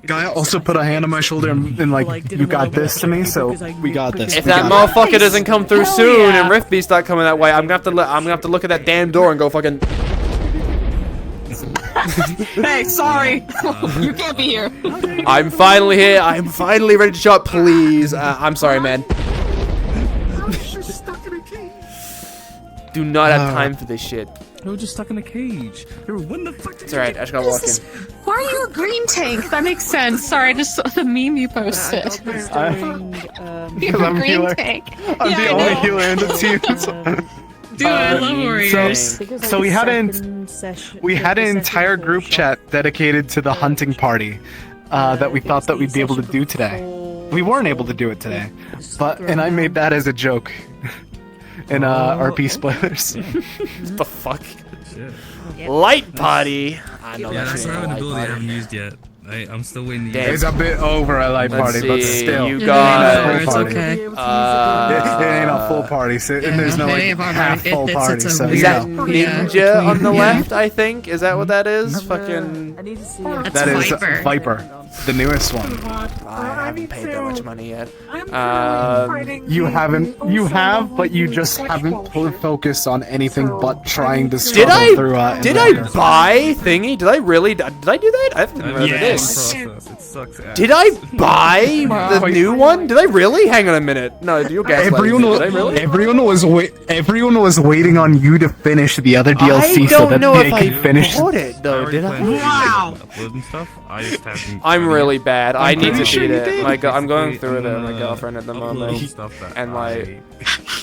C: Gaia also put a hand on my shoulder and like, you got this to me, so we got this.
H: If that motherfucker doesn't come through soon and rift beast start coming that way, I'm gonna have to look at that damn door and go fucking.
Q: Hey, sorry. You can't be here.
H: I'm finally here. I'm finally ready to show up. Please. I'm sorry, man. Do not have time for this shit.
L: No, just stuck in a cage. When the fuck did
H: It's alright, I just gotta walk in.
Q: Why are you a green tank? That makes sense. Sorry, I just saw the meme you posted. You're a green tank.
P: I'm the only healer in the team.
Q: Dude, I love warriors.
P: So we had an entire group chat dedicated to the hunting party that we thought that we'd be able to do today. We weren't able to do it today, and I made that as a joke. In RP spoilers.
H: What the fuck? Light party. I know
L: that's
H: that
L: not an
H: light
L: ability I
H: party.
L: haven't used yet. I'm still waiting to
H: Damn.
L: use
P: It's a bit over a light party, but still.
H: You got
P: it's okay. It ain't a full party, so, and there's no like half full party. So
H: is that Ninja on the left? I think is that what that is? Fucking.
P: That is Viper, the newest one.
H: I haven't paid that much money yet.
P: You haven't. You have, but you just haven't put focus on anything but trying to
H: Did
P: struggle through.
H: Did I buy thingy? Did I really? Did I do that? I haven't remembered
L: Yes.
H: this.
L: It sucks ass.
H: Did I buy the new one? Did I really? Hang on a minute. No, you'll gaslight me. Did I really?
P: Everyone was waiting on you to finish the other DLC so that they could finish.
H: I bought it though. Did I?
L: Wow. And stuff. I just haven't.
H: I'm really bad. I need to
P: sure
H: beat
P: you
H: it.
P: did.
H: I'm going through it with my girlfriend at the moment, and like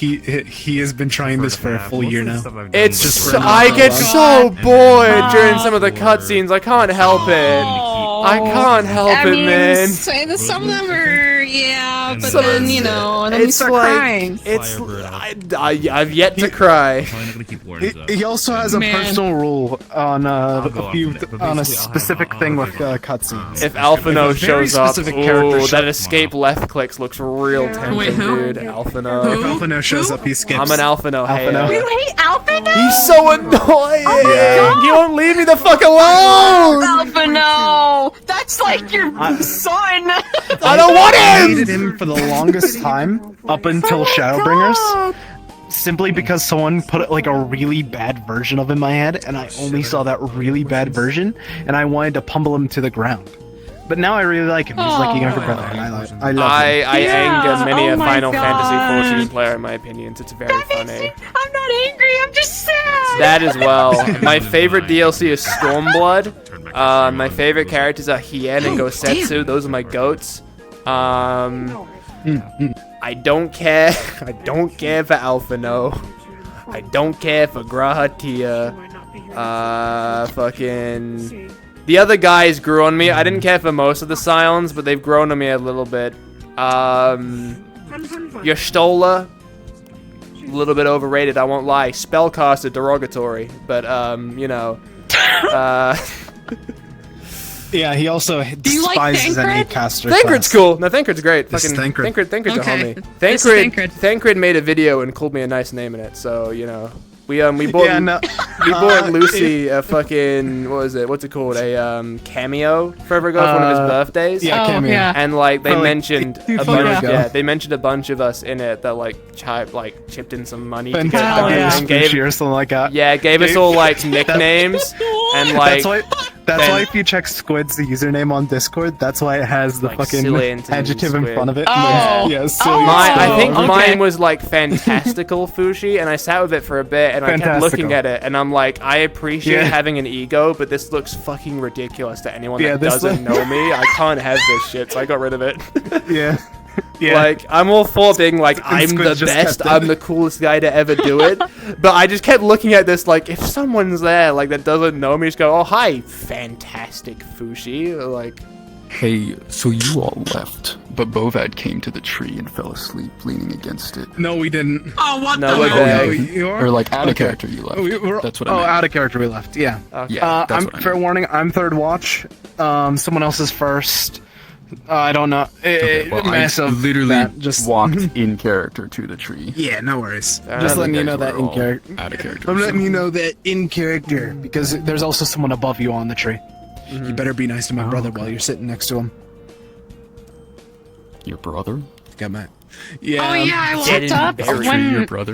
P: he has been trying this for a full year now.
H: it's so, I get so bored during some of the cutscenes. I can't help it. I can't help it, man.
Q: Some of them are, yeah, but
H: Some-
Q: then, you know, then you
H: it's
Q: start
H: like
Q: crying.
H: it's. I've yet to cry.
P: He also has a
Q: Man.
P: personal rule on on a specific thing with cutscenes.
H: If Alphino
P: If a very
H: shows up,
P: specific character
H: ooh,
P: shows-
H: that escape left clicks looks real tempting,
Q: Wait, who?
H: dude. Alphino.
P: If Alphino shows up, he skips.
H: I'm an Alphino.
P: Alphino.
H: hater.
Q: You hate Alpha now?
H: He's so annoying. He won't leave me the fuck alone.
Q: Alpha, no! That's like your son!
H: I don't want
P: I
H: him.
P: hated him for the longest time up until Shadowbringers. Simply because someone put like a really bad version of him in my head, and I only saw that really bad version, and I wanted to pummel him to the ground. But now I really like him. He's like a younger brother, and I love him.
H: I anger many a
Q: oh my
H: Final Fantasy
Q: God.
H: 14 player in my opinions. It's very funny.
Q: I'm not angry, I'm just sad!
H: That as well. My favorite DLC is Stormblood. My favorite characters are Hien and Gosetsu. Those are my goats. I don't care. I don't care for Alphino. I don't care for Grahatia. Fucking. The other guys grew on me. I didn't care for most of the Scions, but they've grown on me a little bit. Y'shtola, a little bit overrated, I won't lie. Spellcaster, derogatory, but you know.
P: Yeah, he also
Q: you like
P: despises any
Q: Thancred?
P: caster.
H: Thancred's cool. No, Thancred's great.
P: This is
H: Fucking
P: Thancred.
H: Thancred's
Q: Okay.
H: a homie.
Q: This is Thancred.
H: Thancred made a video and called me a nice name in it. So you know, we bought
P: Yeah, no,
H: we bought Lucy a fucking what was it? What's it called? A cameo for one of his birthdays.
P: Yeah, cameo.
Q: yeah.
H: And like they
P: For, like,
H: mentioned a
P: 2
H: bunch.
P: years ago.
H: Yeah, they mentioned a bunch of us in it that like chipped in some money to get
P: Fantastic.
H: it and gave
P: or something like that.
H: yeah gave us all like nicknames and like.
P: That's
H: Ben-
P: why if you check Squid's the username on Discord, that's why it has the
H: Like
P: fucking
H: silly and
P: adjective in
H: squid.
P: front of it.
Q: Oh.
P: Yeah, silly.
H: I think
Q: okay.
H: mine was like fantastical Fushi, and I sat with it for a bit, and I kept looking
P: Fantastical.
H: at it, and I'm like, I appreciate
P: Yeah.
H: having an ego, but this looks fucking ridiculous to anyone
P: Yeah,
H: that
P: this
H: doesn't know me. I can't have this shit, so I got rid of it.
P: Yeah. Yeah.
H: Like, I'm all for being like, I'm
P: Squid
H: the
P: just
H: best,
P: kept it.
H: I'm the coolest guy to ever do it. But I just kept looking at this like, if someone's there, like, that doesn't know me, just go, oh, hi, fantastic Fushi. Like,
R: Hey, so you all left, but Bovad came to the tree and fell asleep leaning against it.
P: No, we didn't.
Q: Oh, what
H: No,
Q: the
H: we're
Q: hell?
H: dead.
P: You are?
R: Or like out of
P: Okay.
R: character you left.
P: Oh,
R: That's what I meant.
P: out of character we left. Yeah.
H: Okay.
R: Yeah, that's
P: I'm
R: what I
P: fair
R: meant.
P: warning. I'm third watch. Someone else is first. I don't know.
R: Okay, well, I
P: Massive
R: literally
P: that, just
R: walked in character to the tree.
P: Yeah, no worries.
H: Uh,
P: Just letting
R: you
P: you know
R: guys
P: that
R: were
P: in
R: all
P: character.
R: out of character.
P: I'm letting you know that in character because there's also someone above you on the tree.
H: Mm-hmm.
P: You better be nice to my brother while you're sitting next to him.
R: Your brother?
P: Got Matt. Yeah.
Q: Oh yeah, I
H: Dead
Q: walked up
H: and buried.
Q: when
R: Your brother?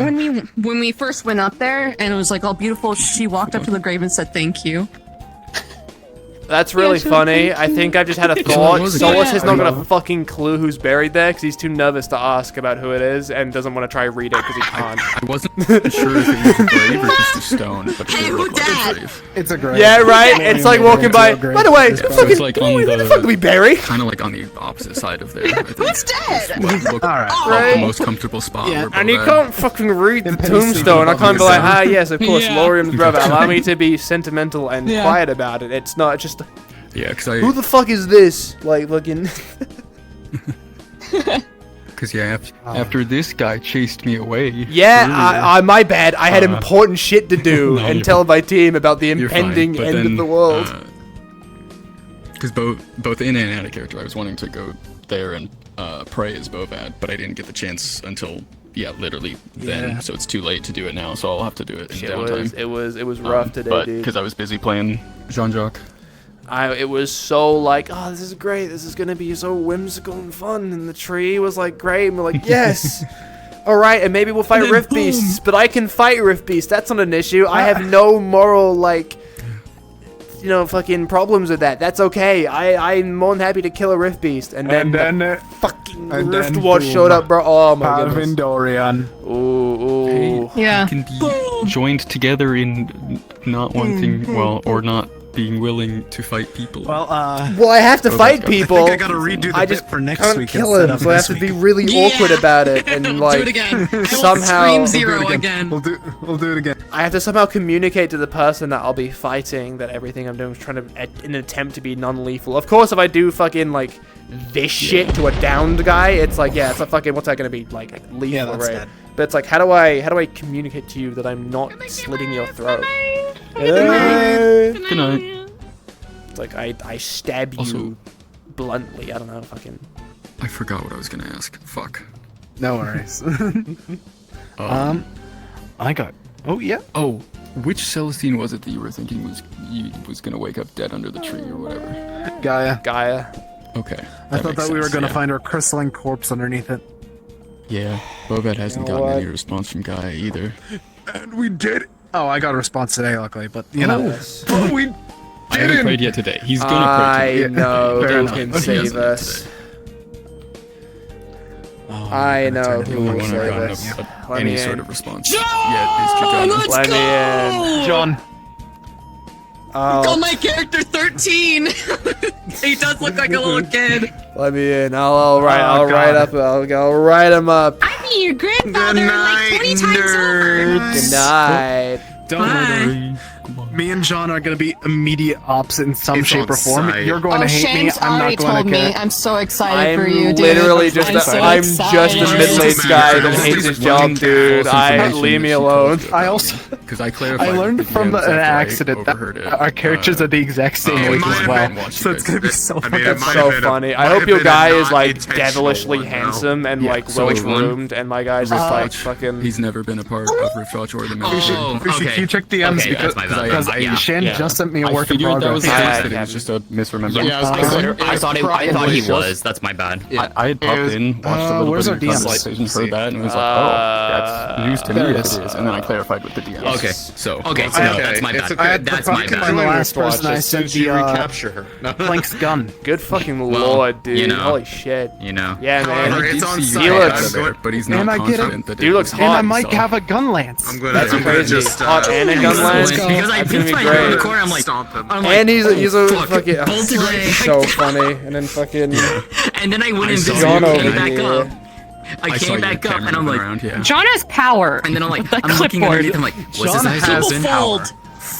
Q: when we first went up there, and it was like all beautiful. She walked up to the grave and said thank you.
H: That's really
Q: Yeah, sure,
H: funny.
Q: thank
H: I
Q: you.
H: think I just had a
R: So it
H: thought.
R: was a
H: Solus
R: guy.
H: is not gonna fucking clue who's buried there because he's too nervous to ask about who it is and doesn't want to try read it because he can't.
R: I wasn't sure if it was a grave or just a stone, but it did look like a grave.
P: It's a grave.
H: Yeah, right. It's like walking by. By the way,
R: So
H: fucking,
R: it's like on
H: where the fuck do we bury?
R: kind of like on the opposite side of there. I think.
Q: Who's dead?
R: Look,
H: Right.
R: the most comfortable spot.
P: Yeah.
R: where
H: And you
R: Bob
H: can't fucking read the tombstone. I can't be like, ah, yes, of course,
Q: Yeah.
H: Lorium's brother. Allow me to be sentimental and
Q: Yeah.
H: quiet about it. It's not just.
R: Yeah, because I.
H: Who the fuck is this? Like, looking.
R: Because yeah, after this guy chased me away.
H: Yeah, my bad. I had important shit to do
R: No,
H: and
R: you're
H: tell my team about the
R: You're fine,
H: impending
R: but
H: end
R: then,
H: of the world.
R: Because both in and out of character, I was wanting to go there and pray as Bovad, but I didn't get the chance until literally then.
H: Yeah.
R: So it's too late to do it now. So I'll have to do it in
H: Shit
R: downtime.
H: it was rough today,
R: but
H: dude.
R: because I was busy playing Jean-Jacques.
H: It was so like, oh, this is great. This is gonna be so whimsical and fun. And the tree was like great. And we're like, yes. All right, and maybe we'll fight Rift Beasts, but I can fight Rift Beasts. That's not an issue. I have no moral fucking problems with that. That's okay. I'm more than happy to kill a Rift Beast. And then fucking Rift Watch showed up, bro. Oh my goodness.
P: Dorian.
H: Ooh.
Q: Yeah.
R: Can be joined together in not wanting, or not being willing to fight people.
P: Well,
H: I have to fight people.
P: I think I gotta redo the bit for next
H: can't
P: week
H: kill
P: instead
H: him,
P: of
H: so I have
P: this
H: to be
P: week.
H: really awkward about it and like
Q: do it again. I will
H: somehow
Q: scream zero again.
P: We'll do it again.
H: I have to somehow communicate to the person that I'll be fighting that everything I'm doing is trying to in an attempt to be non-lethal. Of course, if I do fucking like this shit to a downed guy, it's like it's a fucking what's that gonna be like lethal,
P: Yeah, that's
H: right?
P: dead.
H: But it's like how do I communicate to you that I'm not slitting your throat?
R: Good night.
H: It's like I stab you bluntly. I don't know, fucking.
R: I forgot what I was gonna ask. Fuck.
P: No worries. I got. Oh yeah.
R: Oh, which Celestine was it that you were thinking was gonna wake up dead under the tree or whatever?
P: Gaia.
R: Okay.
P: I thought
R: makes
P: that we were
R: sense,
P: gonna
R: yeah.
P: find her crystalline corpse underneath it.
R: Yeah, Bobat hasn't
H: You know
R: gotten any
H: what?
R: response from Gaia either.
P: And we did. Oh, I got a response today, luckily, but you know.
R: Oh, I haven't prayed yet today. He's gonna pray today.
H: I know
P: Fair
H: who
P: enough.
H: can
R: But he
H: save
R: hasn't yet
H: us.
R: today.
H: I know
R: The
H: who
R: only
H: will
R: one I've
H: save
R: gotten
H: us. Let
R: any
H: me
R: sort
H: in.
R: of response yet is Jujana.
H: Let me in.
P: John.
Q: Call my character 13. He does look like a little kid.
H: Let me in. I'll write
P: God.
H: I'll write him up.
Q: I mean, your grandfather like 20 times over.
H: Good night.
P: Don't worry. Me and John are gonna be immediate opposite in some shape or form. You're going to hate me.
Q: Shane's
P: I'm
Q: already
P: not going
Q: told
P: to
Q: me.
P: care.
Q: I'm so excited
H: I'm
Q: for you, dude.
H: literally just I'm just
Q: excited.
H: a middle-aged guy that hates his job, dude. Leave me alone.
P: I also
R: Because I clarified.
P: I learned from an
R: after I
P: accident that
R: overheard it.
P: our characters are the exact same age as well. So it's gonna be so funny.
H: That's so funny. I hope your guy is like devilishly handsome and like
R: So
H: well
R: which one?
H: groomed, and my guy's just like fucking.
R: He's never been a part of Rift Watch or the membership.
P: Can you check the M's because Shan just sent me a work in
R: figured that was
P: progress.
R: the case, that it was just a misremembering.
G: I thought he was. That's my bad.
R: I had popped in, watched a little
P: where's
R: bit
P: our
R: of the
P: DMs?
R: conversation, heard that, and was like, oh, that's news to me if it is. And then I clarified with the DMs.
G: Okay.
R: So.
G: Okay, so no, that's my bad. That's my
P: I'm the
G: bad.
P: last person I sent the
T: recapture her.
P: Plank's gun.
H: Good fucking lord, dude.
G: you know.
H: Holy shit.
G: You know.
H: Yeah, man.
T: However, it's on site.
H: He looks.
R: But he's not
P: And I get
R: confident
P: it.
R: that
H: Dude looks
R: it
H: hot.
P: And I
H: Hot,
P: might
R: so.
P: have a gun lance.
H: That's crazy. Hot and a gun lance.
G: Because I
H: That's gonna
G: picked
H: be
G: my
H: great.
G: in the corner. I'm like,
H: And he's a
G: fuck,
H: fucking
G: bolted right.
H: so funny. And then fucking
G: And then I went
R: I saw
G: invisible,
H: John
G: came
H: over
G: back
H: here.
G: up. I
R: saw
G: came
R: your
G: back up,
R: camera
G: and I'm
R: moving
G: like,
R: around, yeah.
Q: John has power.
G: and then I'm like,
Q: The
G: I'm looking
Q: clipboard.
G: underneath. I'm like, what's
P: John
G: this?
P: has
G: Super
Q: fold.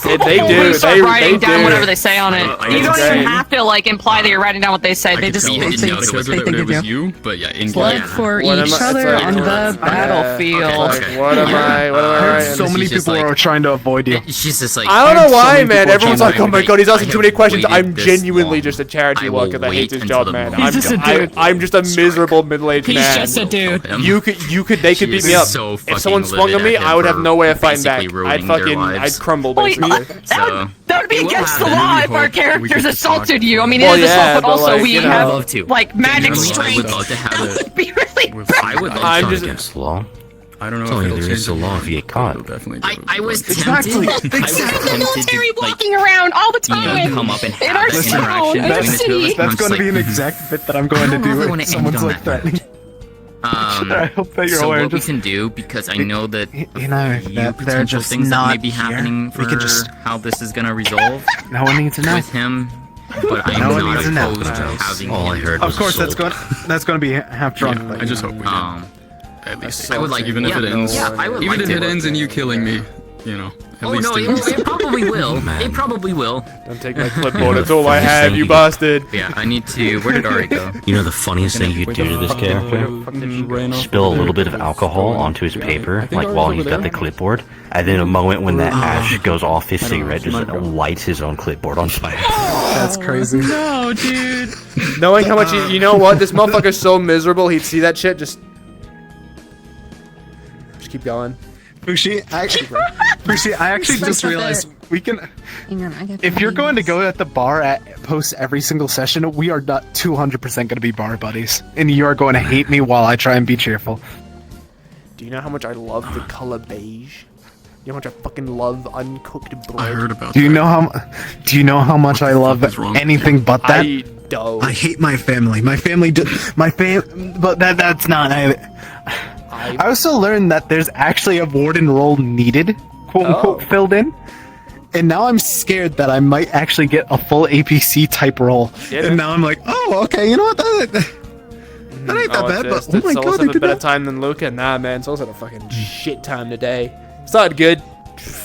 H: They
Q: When
H: do.
Q: you start
H: They
Q: writing down
H: do.
Q: whatever they say on it.
G: I
Q: You don't
H: agree.
Q: even have to like imply that you're writing down what they say.
R: I
Q: They
R: could
Q: just
R: tell
Q: they
R: it
Q: think
R: was
Q: they think
R: it was
Q: you.
R: you, but yeah, in
Q: Blood
R: game.
Q: for
H: What am
Q: each
H: I-
Q: other
H: it's like-
Q: on the battlefield.
H: Like, what am I? What am I writing?
P: So many
G: She's just
P: people
G: like-
P: are trying to avoid you.
G: She's just like,
H: I don't know
P: so
H: why,
P: many
H: man.
P: people
H: Everyone's
P: trying
H: like,
P: to
H: "Oh my
G: wait.
H: god, he's
G: I
H: asking
G: have
H: too many questions."
G: waited
H: I'm
G: this
H: genuinely
G: long.
H: just a charity
G: I will
H: worker that
G: wait
H: hates his
G: until
H: job,
G: the
H: man.
G: moment.
H: I'm
Q: He's just a dude.
H: I'm just a miserable middle-aged
Q: He's
H: man.
Q: just a dude.
H: You could, they could beat me up.
G: So
H: If someone
G: fucking
H: swung on me,
G: livid at
H: I would
G: him
H: have no way of
G: for
H: fighting back.
G: basically
H: I'd
G: ruining their
H: fucking,
G: lives.
H: I'd crumble
Q: Well,
H: basically.
G: So
Q: That would be
G: it will
Q: against the
G: happen.
Q: law
R: really
Q: if our
R: hope we
Q: characters
R: get to talk
Q: assaulted you. I mean,
H: Well,
Q: it is
H: yeah,
Q: assault, but
H: but,
Q: also
H: like,
Q: we
H: you know.
G: I
Q: have
G: would love to.
Q: like magic
G: I
Q: strength.
G: would love to have
Q: That
G: it.
Q: would be really
G: I would love
Q: fun.
G: to against law.
R: I don't know
M: It's
R: if
M: only
R: it'll
M: there
R: change
M: is so long if you get caught.
G: I was
Q: Exactly.
G: tempted. I was tempted
Q: Terry
G: to, like,
Q: walking around all the time.
G: come up and
Q: in
G: have
Q: our
G: this
Q: town,
G: interaction
Q: in our
G: between the two of us.
Q: city.
G: and I'm
P: That's
G: just
P: going to be an
G: like,
P: exact bit that I'm going to
G: I don't really
P: do
G: wanna
P: if someone's
G: end on
P: like
G: that
P: threatening. I hope that you're
G: so
P: aware.
G: what we can do, because I know that
P: you know
G: few
P: that they're
G: potential
P: just
G: things that may
P: not
G: be
P: here.
G: happening
P: We
G: for
P: can just-
G: how this is gonna resolve.
P: No one needs to know.
G: With him, but I'm
P: No one
G: not
P: needs to know.
G: opposed to having
M: All I
G: him.
M: heard
P: Of
M: was
P: course, that's
M: assault.
P: going to be half drunk.
R: I just hope we can. At least
G: I would like,
R: even if it ends,
G: I would
R: even
G: like
R: if
G: to.
R: it ends in you killing me, you know. At
G: Oh
R: least
G: no, it probably will. It probably will.
H: Don't take my clipboard. That's all I have. You bastard.
G: Yeah, I need to. Where did Ari go?
M: You know the funniest thing you could do to this character? Spill a little bit of alcohol onto his paper, like while he's got the clipboard, and then a moment when that ash goes off his cigarette, just lights his own clipboard on fire.
P: That's crazy.
K: No, dude.
H: Knowing how much you know what, this motherfucker's so miserable, he'd see that shit, just keep going.
P: Fushi, I actually just realized we can.
O: Hang on, I got
P: If you're going to go at the bar at post every single session, we are not 200% going to be bar buddies, and you are going to hate me while I try and be cheerful.
H: Do you know how much I love the color beige? You know how much I fucking love uncooked bread?
R: I heard about
P: Do you know how much I love anything but that?
H: I don't.
P: I hate my family. My family, but that's not. I also learned that there's actually a warden role needed, quote unquote, filled in. And now I'm scared that I might actually get a full APC type role. And now I'm like, oh, okay, you know what? That ain't that bad, but oh my god, they
H: have a
P: did
H: better
P: that.
H: time than Luca? Nah, man, Solus had a fucking shit time today. Started good.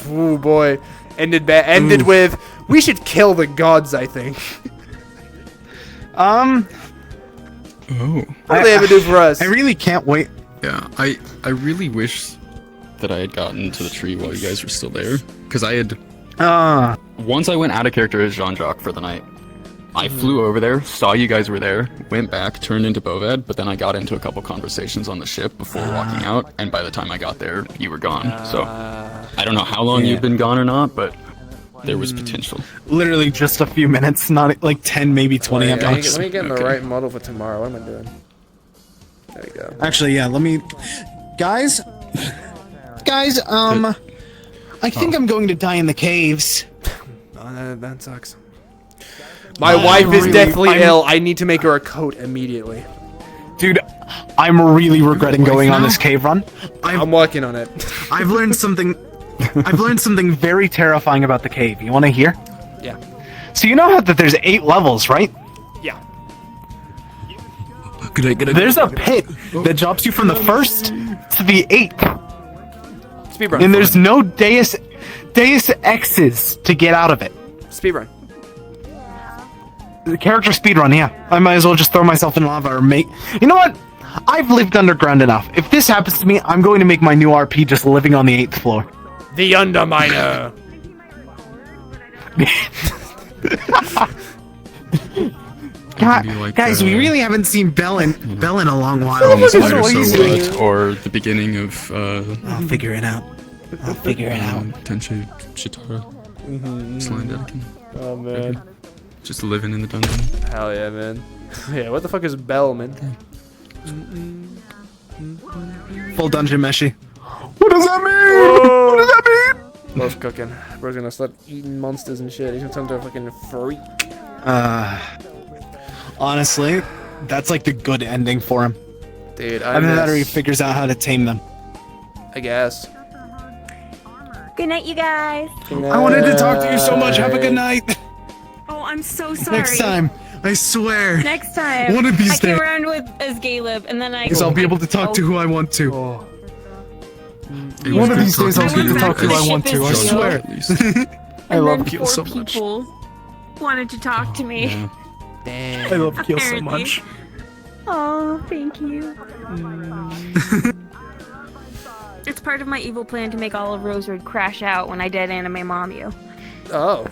H: Ooh, boy. Ended bad. Ended with, we should kill the gods, I think.
R: Oh.
H: What do they ever do for us?
P: I really can't wait.
R: Yeah, I really wish that I had gotten to the tree while you guys were still there, because I had. Once I went out of character as Jean-Jacques for the night, I flew over there, saw you guys were there, went back, turned into Bovad, but then I got into a couple conversations on the ship before walking out, and by the time I got there, you were gone. So I don't know how long you've been gone or not, but there was potential.
P: Literally just a few minutes, not like 10, maybe 20
H: Let
P: at most.
H: me get in the right model for tomorrow. What am I doing? There we go.
P: Actually, yeah, let me. Guys, I think I'm going to die in the caves.
H: Oh, that sucks. My wife is deathly ill. I need to make her a coat immediately.
P: Dude, I'm really regretting going on this cave run.
H: I'm working on it.
P: I've learned something. I've learned something very terrifying about the cave. You want to hear?
H: Yeah.
P: So you know how that there's 8 levels, right?
H: Yeah.
P: There's a pit that drops you from the 1st to the 8th.
H: Speedrun.
P: And there's no Deus Exes to get out of it.
H: Speedrun.
P: The character speedrun, yeah. I might as well just throw myself in lava or make... You know what? I've lived underground enough. If this happens to me, I'm going to make my new RP just living on the 8th floor.
H: The Underminer.
P: Guys, we really haven't seen Bell in a long while.
R: Or the beginning of.
P: I'll figure it out.
R: Tenchi Chitara. Slime Dedican.
H: Oh man.
R: Just living in the dungeon.
H: Hell yeah, man. Yeah, what the fuck is Bell, man?
P: Full dungeon meshy. What does that mean? What does that mean?
H: Loves cooking. Bro's gonna start eating monsters and shit. He's gonna turn into a fucking freak.
P: Honestly, that's like the good ending for him.
H: Dude,
P: Either that or he figures out how to tame them.
H: I guess.
T: Good night, you guys.
P: I wanted to talk to you so much. Have a good night.
T: Oh, I'm so sorry.
P: Next time, I swear.
T: Next time.
P: One of these
T: I came
P: days.
T: around with as Caleb, and then I.
P: Because I'll be able to talk to who I want to.
R: One
P: of these days I'll get to talk to who I want to. I swear. I love Keel so much.
T: People wanted to talk to me.
R: Yeah.
P: I love Keel so much.
T: Oh, thank you. It's part of my evil plan to make all of Rosewood crash out when I dead anime mom you.
H: Oh.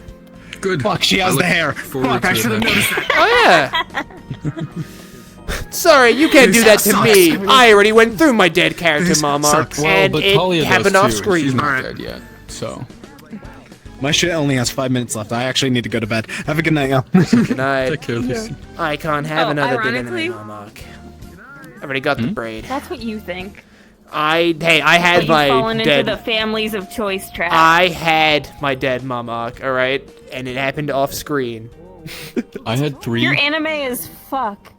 R: Good.
P: Fuck, she has the hair. Fuck, I should have noticed that.
H: Oh yeah. Sorry, you can't do that to me. I already went through my dead character mom arc, and it happened off screen.
R: She's not dead yet, so.
P: My shit only has 5 minutes left. I actually need to go to bed. Have a good night, y'all.
H: Good night.
R: Take care, Lucy.
H: I can't have another dead
T: ironically-
H: anime mom arc. I already got the braid.
T: That's what you think.
H: I had
T: You've
H: my
T: fallen
H: dead.
T: into the families of choice trap.
H: I had my dead mom arc, all right, and it happened off screen.
R: I had 3.
T: Your anime is fuck.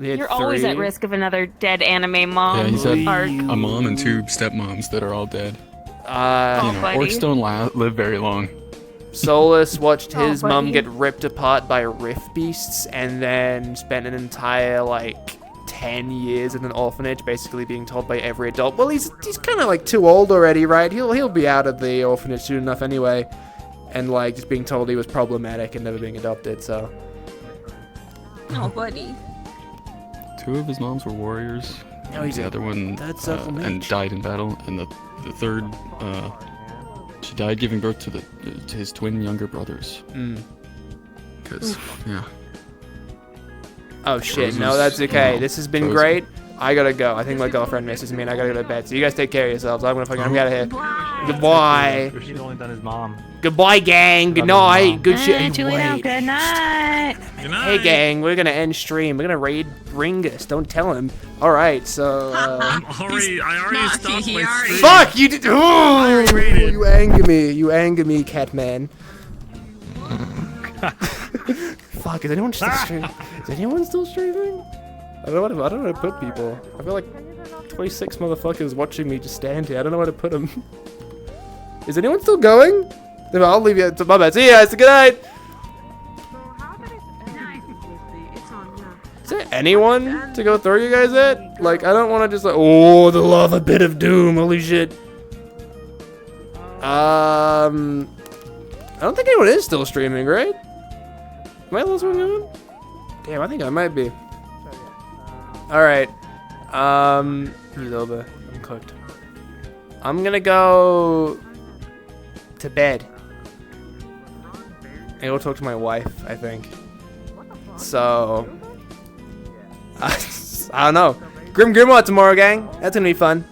T: You're always at risk of another dead anime mom.
R: Yeah, he's had
T: arc.
R: a mom and 2 stepmoms that are all dead.
T: buddy.
R: Orcs don't live very long.
H: Solus watched his mom
T: buddy.
H: get ripped apart by rift beasts, and then spent an entire 10 years in an orphanage, basically being told by every adult, well, he's kind of too old already, right? He'll be out of the orphanage soon enough anyway, and just being told he was problematic and never being adopted. So.
T: Oh, buddy.
R: 2 of his moms were warriors.
H: Oh, he's
R: the other one and died in battle, and the third, she died giving birth to his twin younger brothers. Because yeah.
H: Oh shit!
R: Roses,
H: No, that's okay.
R: no,
H: This has been
R: Roses.
H: great. I gotta go. I think my girlfriend misses me, and I gotta go to bed. So you guys take care of yourselves. I'm out of here. Goodbye.
N: She's only done his mom.
H: Goodbye, gang. Good night. Good shit.
Q: Julie, now,
H: Wait.
Q: good night.
H: Hey, gang. We're gonna end stream. We're gonna raid Ringus. Don't tell him. All right. So.
F: I already stopped my stream.
H: Fuck you! You anger me. You anger me, Catman. Fuck. Is anyone still streaming? Is anyone still streaming? I don't know where to put people. I feel like 26 motherfuckers watching me just stand here. I don't know where to put them. Is anyone still going? Then I'll leave you to my bed. See you guys. Good night. Is there anyone to go throw you guys at? I don't want to just oh, the lava pit of doom. Holy shit. I don't think anyone is still streaming, right? Am I the last one going? Damn, I think I might be. Alright. He's over. I'm cooked. I'm gonna go to bed. And go talk to my wife, I think. So I don't know. Grimoire tomorrow, gang. That's gonna be fun.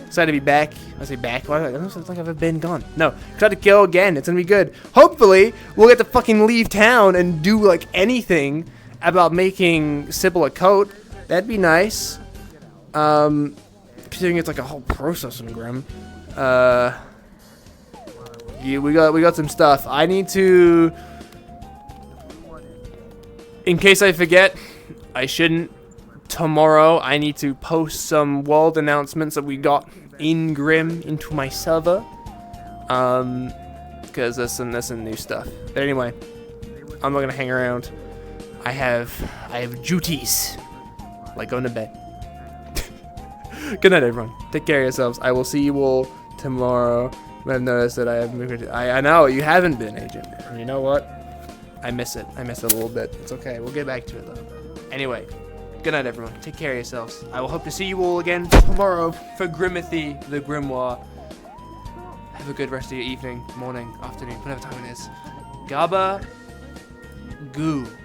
H: Excited to be back. I say back. I don't think I've ever been gone. No. Excited to go again. It's gonna be good. Hopefully, we'll get to fucking leave town and do anything about making Sybil a coat. That'd be nice. Considering it's a whole process in Grim. Yeah, we got some stuff. I need to. In case I forget, I shouldn't. Tomorrow, I need to post some world announcements that we got in Grim into my server. Because there's some new stuff. But anyway, I'm not gonna hang around. I have duties. Going to bed. Good night, everyone. Take care of yourselves. I will see you all tomorrow. I've noticed that I have. I know you haven't been, Agent. And you know what? I miss it. I miss it a little bit. It's okay. We'll get back to it though. Anyway, good night, everyone. Take care of yourselves. I will hope to see you all again tomorrow for Grimothy the Grimoire. Have a good rest of your evening, morning, afternoon, whatever time it is. Gaba Goo.